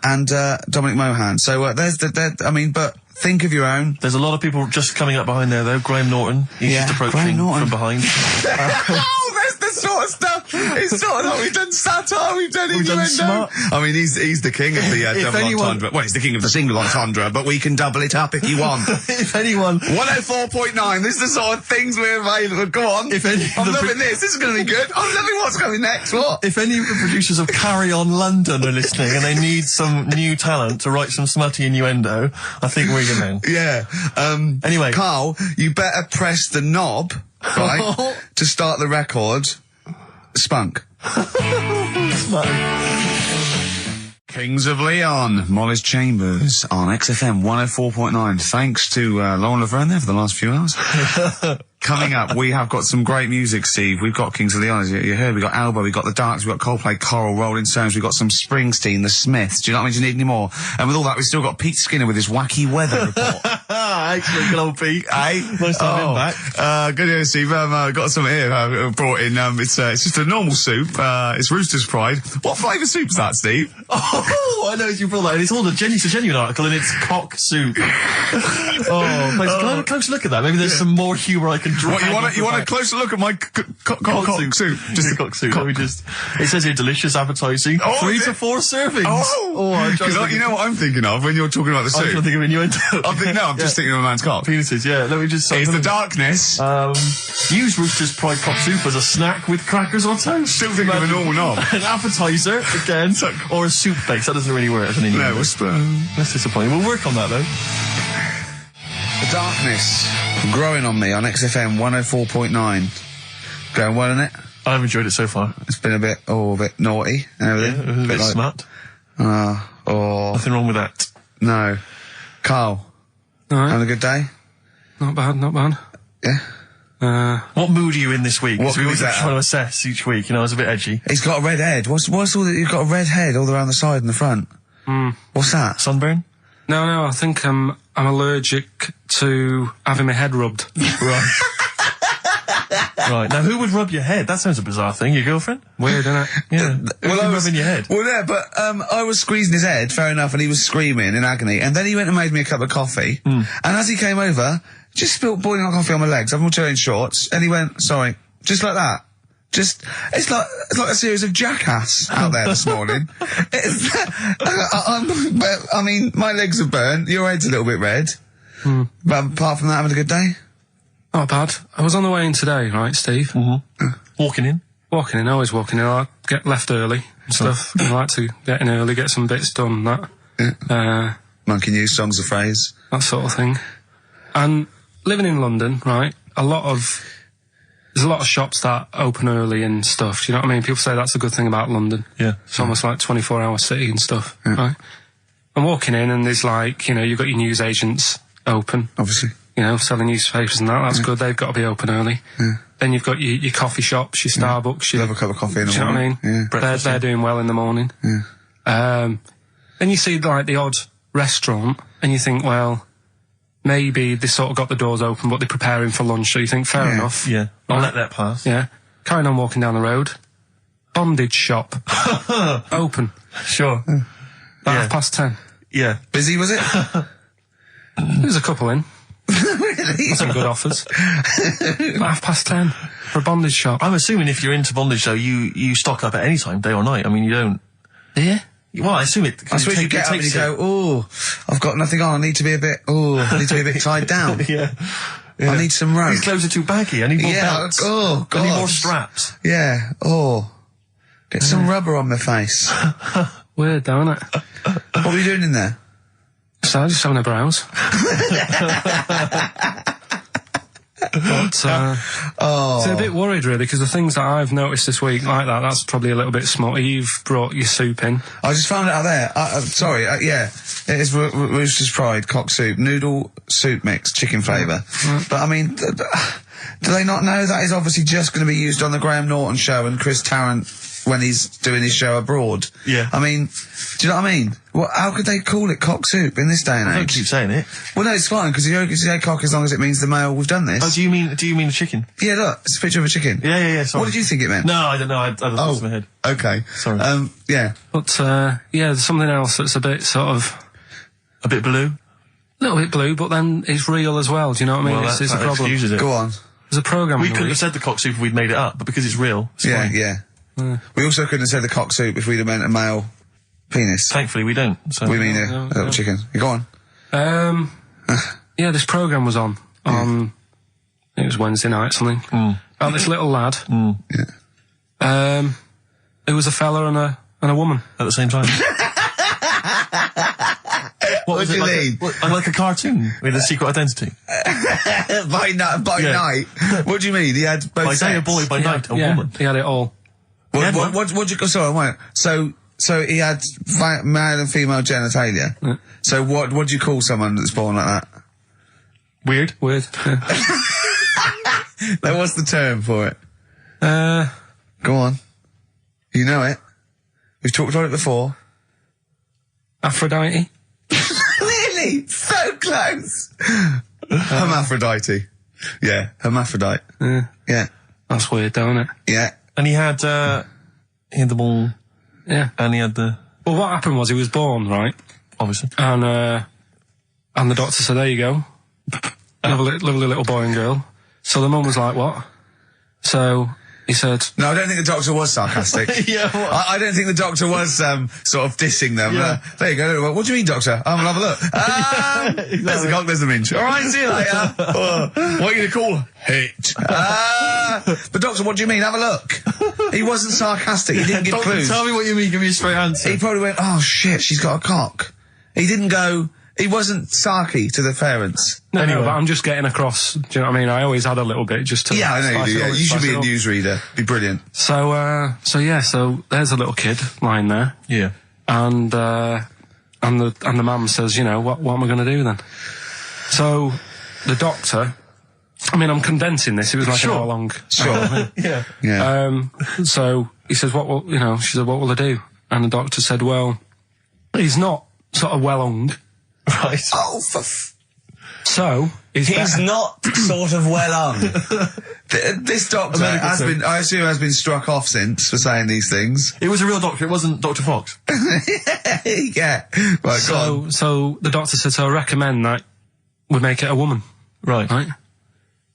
And Dominic Mohan. So there's but think of your own. There's a lot of people just coming up behind there, though. Graham Norton. He's just approaching from behind. Oh, that's the sort of stuff. It's sort of like we've done satire, we've done innuendo. Smart. I mean, he's the king of the double entendre. Well, he's the king of the single entendre, but we can double it up if you want. If anyone... 104.9, this is the sort of things we're available. Go on. I'm loving this. This is going to be good. I'm loving what's coming next. What? If any of the producers of Carry On London are listening and they need some new talent to write some smutty innuendo, I think we're your men. Yeah. Anyway. Karl, you better press the knob, right, to start the record. Spunk. Kings of Leon, Molly's Chambers on XFM 104.9. Thanks to Lauren Laverne there for the last few hours. Coming up, we have got some great music, Steve. We've got Kings of Leon, as you heard. We've got Alba, we've got The Darks, we've got Coldplay, Coral, Rolling Stones, we've got some Springsteen, The Smiths. Do you know what I mean? Do you need any more? And with all that, we've still got Pete Skinner with his wacky weather report. Excellent, good old Pete. Hey. Nice to have him back. Good news, Steve. Got some here brought in. It's just a normal soup. It's Rooster's Pride. What flavour soup is that, Steve? Oh, I know you brought that. And it's all it's a genuine article, and it's cock soup. Can I have a close look at that? Maybe there's some more humour I can draw. What, you want a closer look at my cock soup? Just a cock soup. It says here, delicious, appetising. 3 to 4 servings. You know what I'm thinking of when you're talking about the soup? I'm trying to think of innuendo. I'm just thinking of a man's cock. Penises, yeah. Let me just... It's The Darkness. Use Rooster's Pride cock soup as a snack with crackers or toast. Still thinking of a normal knob. An appetiser, again, or a soup base. That doesn't really work as an innuendo. No, that's disappointing. We'll work on that, though. The Darkness, growing on me on XFM 104.9. Going well, isn't it? I've enjoyed it so far. It's been a bit naughty and everything. Yeah, a bit smart. Nothing wrong with that. No. Karl, All right. having a good day? Not bad. Yeah? What mood are you in this week? What 'Cause we mood always is that? try to assess each week. You know, it's a bit edgy. He's got a red head. What's all that? You've got a red head all around the side and the front. What's that? Sunburn? No, I think I'm allergic to having my head rubbed. Right. Right. Now, who would rub your head? That sounds a bizarre thing. Your girlfriend? Weird, isn't it? Yeah. Who's rubbing your head? Well, yeah, but I was squeezing his head, fair enough, and he was screaming in agony. And then he went and made me a cup of coffee. And as he came over, just spilt boiling hot coffee on my legs. I'm all wearing shorts, and he went, "Sorry," just like that. Just it's like a series of Jackass out there this morning. I mean, my legs are burnt. Your head's a little bit red. But apart from that, having a good day. Not bad. I was on the way in today, right, Steve? Walking in? Walking in, always walking in. I get left early and stuff. I like to get in early, get some bits done, Monkey News, songs of phrase. that sort of thing. And living in London, right, there's a lot of shops that open early and stuff. Do you know what I mean? People say that's a good thing about London. Yeah. It's almost like 24-hour city and stuff, right? I'm walking in and there's like, you know, you've got your news agents open. Obviously. You know, selling newspapers and that. That's good. They've got to be open early. Then you've got your coffee shops, your Starbucks. Your, Love a cup of coffee in the do you know what I morning. mean? Yeah. They're doing well in the morning. Then you see like the odd restaurant and you think, well, maybe they sort of got the doors open but they're preparing for lunch, so you think, fair enough. Yeah. I'll let that pass. Yeah. Carrying on walking down the road. Bondage shop. Open. Sure. About 10:30. Yeah. Busy, was it? There's a couple in. Really? Some good offers. 10:30 for a bondage shop. I'm assuming if you're into bondage, though, you stock up at any time, day or night. I mean, you don't... Yeah. Well, I assume it... I suppose you get up and you go, "Oh, I've got nothing on. I need to be a bit tied down. Yeah. I need some rope. These clothes are too baggy. I need more belts. Oh, God. I need more straps. Yeah. Oh. Get some rubber on my face." Weird, though, isn't it? What were you doing in there? So just having a browse. But, so a bit worried really, because the things that I've noticed this week like that's probably a little bit small. You've brought your soup in. I just found it out there. Sorry, yeah. It is Rooster's Pride, cock soup, noodle soup mix, chicken flavour. But I mean, do they not know that is obviously just going to be used on the Graham Norton show and Chris Tarrant when he's doing his show abroad? Yeah. I mean, do you know what I mean? How could they call it cock soup in this day and I don't age? keep saying it. Well, no, it's fine, because you can say cock as long as it means the male we've done this. Oh, do you mean a chicken? Yeah, look, it's a picture of a chicken. Yeah, sorry. What did you think it meant? No, I don't know. I thought it was in my head. Okay. Sorry. Yeah. But yeah, there's something else that's a bit sort of A bit blue? a little bit blue, but then it's real as well. Do you know what I mean? Well, it's a that problem. excuses it. Go on. There's a program. We in the couldn't week. have said the cock soup if we'd made it up, but because it's real, it's Yeah, fine. yeah. We also couldn't have said the cock soup if we'd have meant a male penis. Thankfully, we don't. So. We mean a little chicken. You go on. Yeah, this program was on. It was Wednesday night, something. About this little lad. Yeah. It was a fella and a woman. At the same time. What do you mean? Like a cartoon with a secret identity. By night? What do you mean? He had both By day a sets? boy, by night a woman. He had it all. What you... Sorry, wait. So he had male and female genitalia. So what do you call someone that's born like that? Weird. Yeah. Now, what's the term for it? Go on. You know it. We've talked about it before. Aphrodite. Really? So close. Hermaphrodite. Yeah, hermaphrodite. Yeah. That's weird, though, isn't it? Yeah. And he had them all. Yeah. And he had the... Well, what happened was he was born, right? Obviously. And the doctor said, there you go. Lovely little boy and girl. So the mum was like, what? So he said... No, I don't think the doctor was sarcastic. Yeah, what? I don't think the doctor was sort of dissing them. Yeah. There you go. What do you mean, doctor? We'll have a look. There's the cock, there's the minge. All right, see you later. What are you going to call her? Hit. But doctor, what do you mean? Have a look. He wasn't sarcastic. He didn't give Doctor, clues. tell me what you mean. Give me a straight answer. He probably went, oh shit, she's got a cock. He didn't go... He wasn't sarky to the parents. No, Anyway. but I'm just getting across. Do you know what I mean? I always had a little bit just to... Yeah, I know you do. Yeah. You should be a news. newsreader. Be brilliant. So there's a little kid lying there. Yeah. And the mum says, you know, what am I going to do then? So the doctor I mean, I'm condensing this. It was like Sure. an hour long. Sure. Yeah. Yeah. So he says, she said, what will I do? And the doctor said, well, he's not sort of well hung. Right. Oh, So he's better. not sort of well on. This doctor I assume has been struck off since for saying these things. It was a real doctor. It wasn't Dr. Fox. Yeah. Right, go on. So the doctor said, so I recommend that we make it a woman. Right. Right?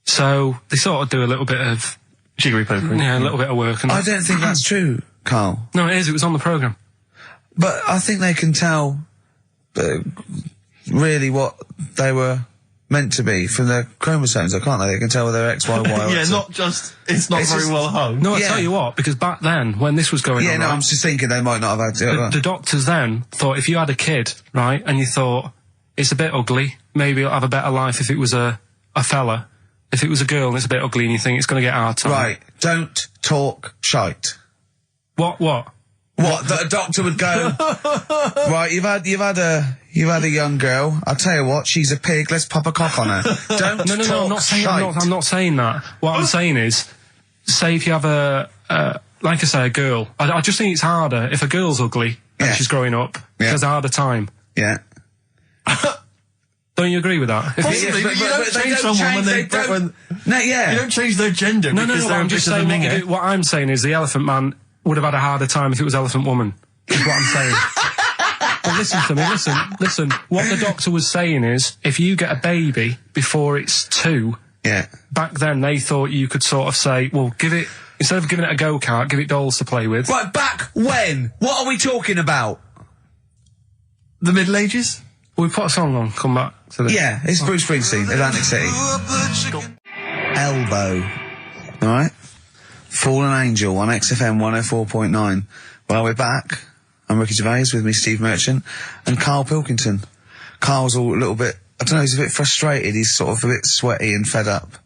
So they sort of do a little bit of, Jiggery pokery. a little bit of work. And I don't think that's true, Carl. No, it is. It was on the programme. But I think they can tell really what they were meant to be from their chromosomes, can't they? They can tell whether they're X, Y, Y, or Yeah, X. it's not very well hung. No, I Yeah. tell you what, because back then, when this was going Yeah, on, no, right, I'm just thinking they might not have had the doctors then thought if you had a kid, right, and you thought, it's a bit ugly, maybe it'll have a better life if it was a fella. If it was a girl and it's a bit ugly and you think it's going to get hard time. Right, don't talk shite. What? What? That a doctor would go, right, you've had a young girl, I'll tell you what, she's a pig, let's pop a cock on her. Don't No, talk I'm not saying, shite. I'm not saying that. What I'm saying is, say if you have like I say, a girl. I just think it's harder if a girl's ugly and Yeah. she's growing up. Yeah. She has a harder time. Yeah. Don't you agree with that? If Possibly, but you don't change someone when No, yeah. you don't change their gender No, because they're I'm a just bit of a saying minger. what I'm saying is the Elephant Man would have had a harder time if it was Elephant Woman. Is what I'm saying. But listen to me, listen. What the doctor was saying is, if you get a baby before it's 2, Yeah. back then they thought you could sort of say, well, instead of giving it a go-kart, give it dolls to play with. Right, back when? What are we talking about? The Middle Ages? We put a song on, come back to this. Yeah, it's Bruce Springsteen, Atlantic City. Elbow. Alright? Fallen Angel on XFM 104.9. Well, we're back. I'm Ricky Gervais, with me Steve Merchant and Karl Pilkington. Karl's all a little bit, I don't know, he's a bit frustrated. He's sort of a bit sweaty and fed up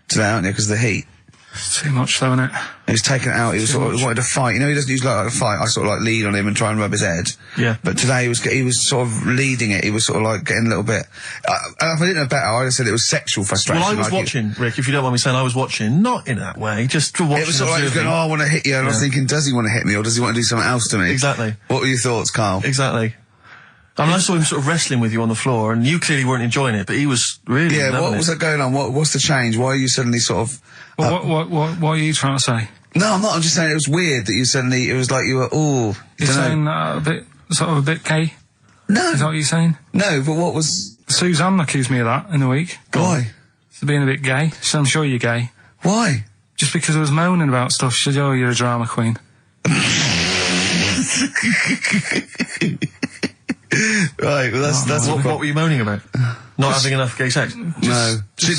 today, aren't you, because of the heat. It's too much though, isn't it? He was taken out, he was sort of wanted to fight. You know, he doesn't usually like to fight. I sort of like lead on him and try and rub his head. Yeah. But today he was sort of leading it. He was sort of like getting a little bit, if I didn't know better, I'd have said it was sexual frustration. Well, I was like watching, Rick, if you don't mind me saying, I was watching, not in that way, just to watch. It was sort of like he was going, oh, I want to hit you, and I was thinking, does he want to hit me, or does he want to do something else to me? Exactly. What were your thoughts, Karl? Exactly. I mean, I saw him sort of wrestling with you on the floor, and you clearly weren't enjoying it, but he was really Yeah, loving what was that going on? What's the change? Why are you suddenly sort of... Well, what are you trying to say? No, I'm not. I'm just saying it was weird that you suddenly... It was like you were, You're saying a bit gay? No. Is that what you're saying? No, but what was... Suzanne accused me of that in the week. Why? For being a bit gay. She said, I'm sure you're gay. Why? Just because I was moaning about stuff. She said, oh, you're a drama queen. Right, well, that's What were you moaning about? Not having enough gay sex? No. She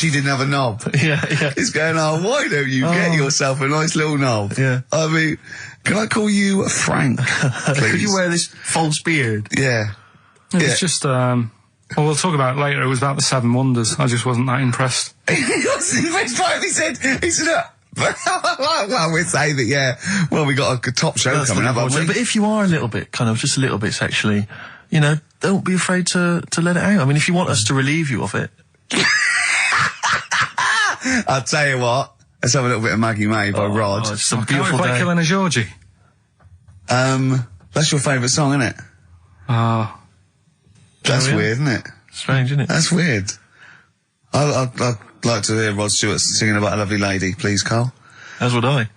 didn't have a knob. Yeah. It's going, oh, why don't you get yourself a nice little knob? Yeah. I mean, can I call you Frank, please? Could you wear this false beard? Yeah. It was just, well, we'll talk about it later. It was about the 7 Wonders. I just wasn't that impressed. He wasn't impressed by it. He said, well, we'd say that, yeah. Well, we got a top show That's coming the up, haven't we? But if you are a little bit, just a little bit sexually, you know, don't be afraid to let it out. I mean, if you want us to relieve you of it. I'll tell you what. Let's have a little bit of Maggie May by Rod. It's a Can't beautiful we play day. Killing a Georgie? That's your favourite song, isn't it? Oh. That's yeah. weird, isn't it? Strange, isn't it? That's weird. I'd like to hear Rod Stewart singing about a lovely lady, please, Karl. As would I.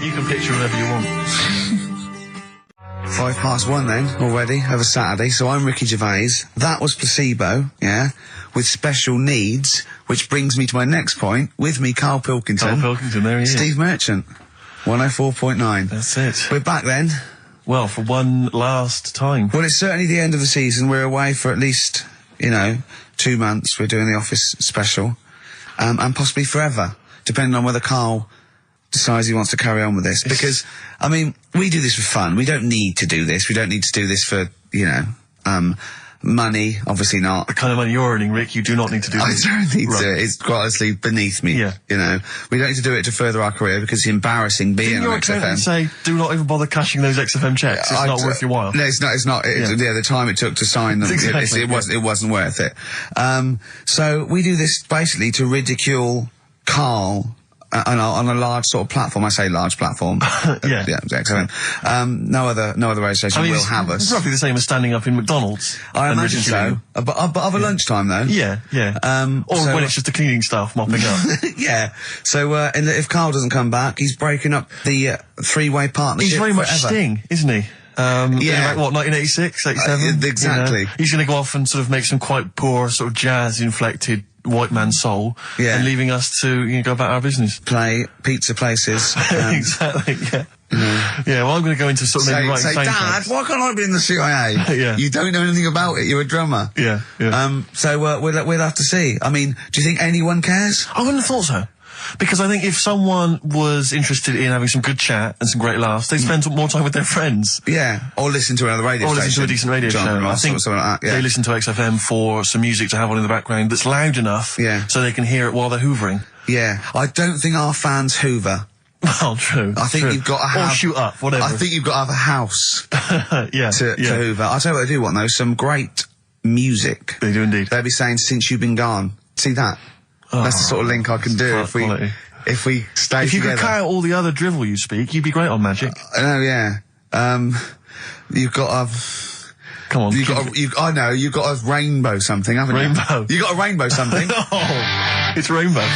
You can picture whatever you want. 1:05 then, already, of a Saturday, so I'm Ricky Gervais. That was Placebo, yeah, with special needs, which brings me to my next point. With me, Karl Pilkington. Karl Pilkington, there he is. Steve Merchant, 104.9. That's it. We're back then. Well, for one last time. Well, it's certainly the end of the season. We're away for at least, 2 months. We're doing the Office special, and possibly forever, depending on whether Karl decides he wants to carry on with this. Because, I mean, we do this for fun. We don't need to do this. We don't need to do this for, money, obviously not. The kind of money you're earning, Rick, you do not need to do I this. don't need Right. to. It's quite honestly beneath me. Yeah. You know, we don't need to do it to further our career because it's embarrassing being Didn't your on accountant XFM. say, do not even bother cashing those XFM checks? It's not worth your while. No, it's not. It's not. Yeah. The time it took to sign them, Exactly, it wasn't worth it. So we do this basically to ridicule Karl on a large sort of platform. I say large platform. Yeah. XFM. No other radio station will have it's us. roughly the same as standing up in McDonald's. I and imagine ridiculing so. But of a lunchtime though. Yeah, yeah. Or so- when it's just a cleaning staff mopping up. Yeah. So and if Karl doesn't come back, he's breaking up the three-way partnership. He's very much forever. Sting, isn't he? Yeah. Like, what, 1986, 87? Exactly. You know? He's going to go off and sort of make some quite poor, sort of jazz-inflected white man soul. Yeah. And leaving us to go about our business. Play pizza places. Exactly, yeah. Yeah, well, I'm going to go into sort of maybe writing say, Dad, soundtracks. why can't I be in the CIA? Yeah. You don't know anything about it. You're a drummer. Yeah, yeah. So we'll have to see. I mean, do you think anyone cares? I wouldn't have thought so. Because I think if someone was interested in having some good chat and some great laughs, they'd spend more time with their friends. Yeah, or listen to another radio Or station. listen to a decent radio John show. I Ross think or something like that. Yeah. they listen to XFM for some music to have on in the background that's loud enough so they can hear it while they're hoovering. Yeah, I don't think our fans hoover. Well, true. I think true. you've got to have... Or shoot up, whatever. I think you've got to have a house yeah, to hoover. I'll tell you what they do want, though, some great music. They do indeed. They'll be saying, since you've been gone. See that? That's the sort of link I can do quality. if we stay If you together. could cut out all the other drivel you speak, you'd be great on Magic. I know, yeah. You've got a... Come on. I know, you've got a rainbow something, haven't you? Rainbow. You got a rainbow something. Oh, it's Rainbow.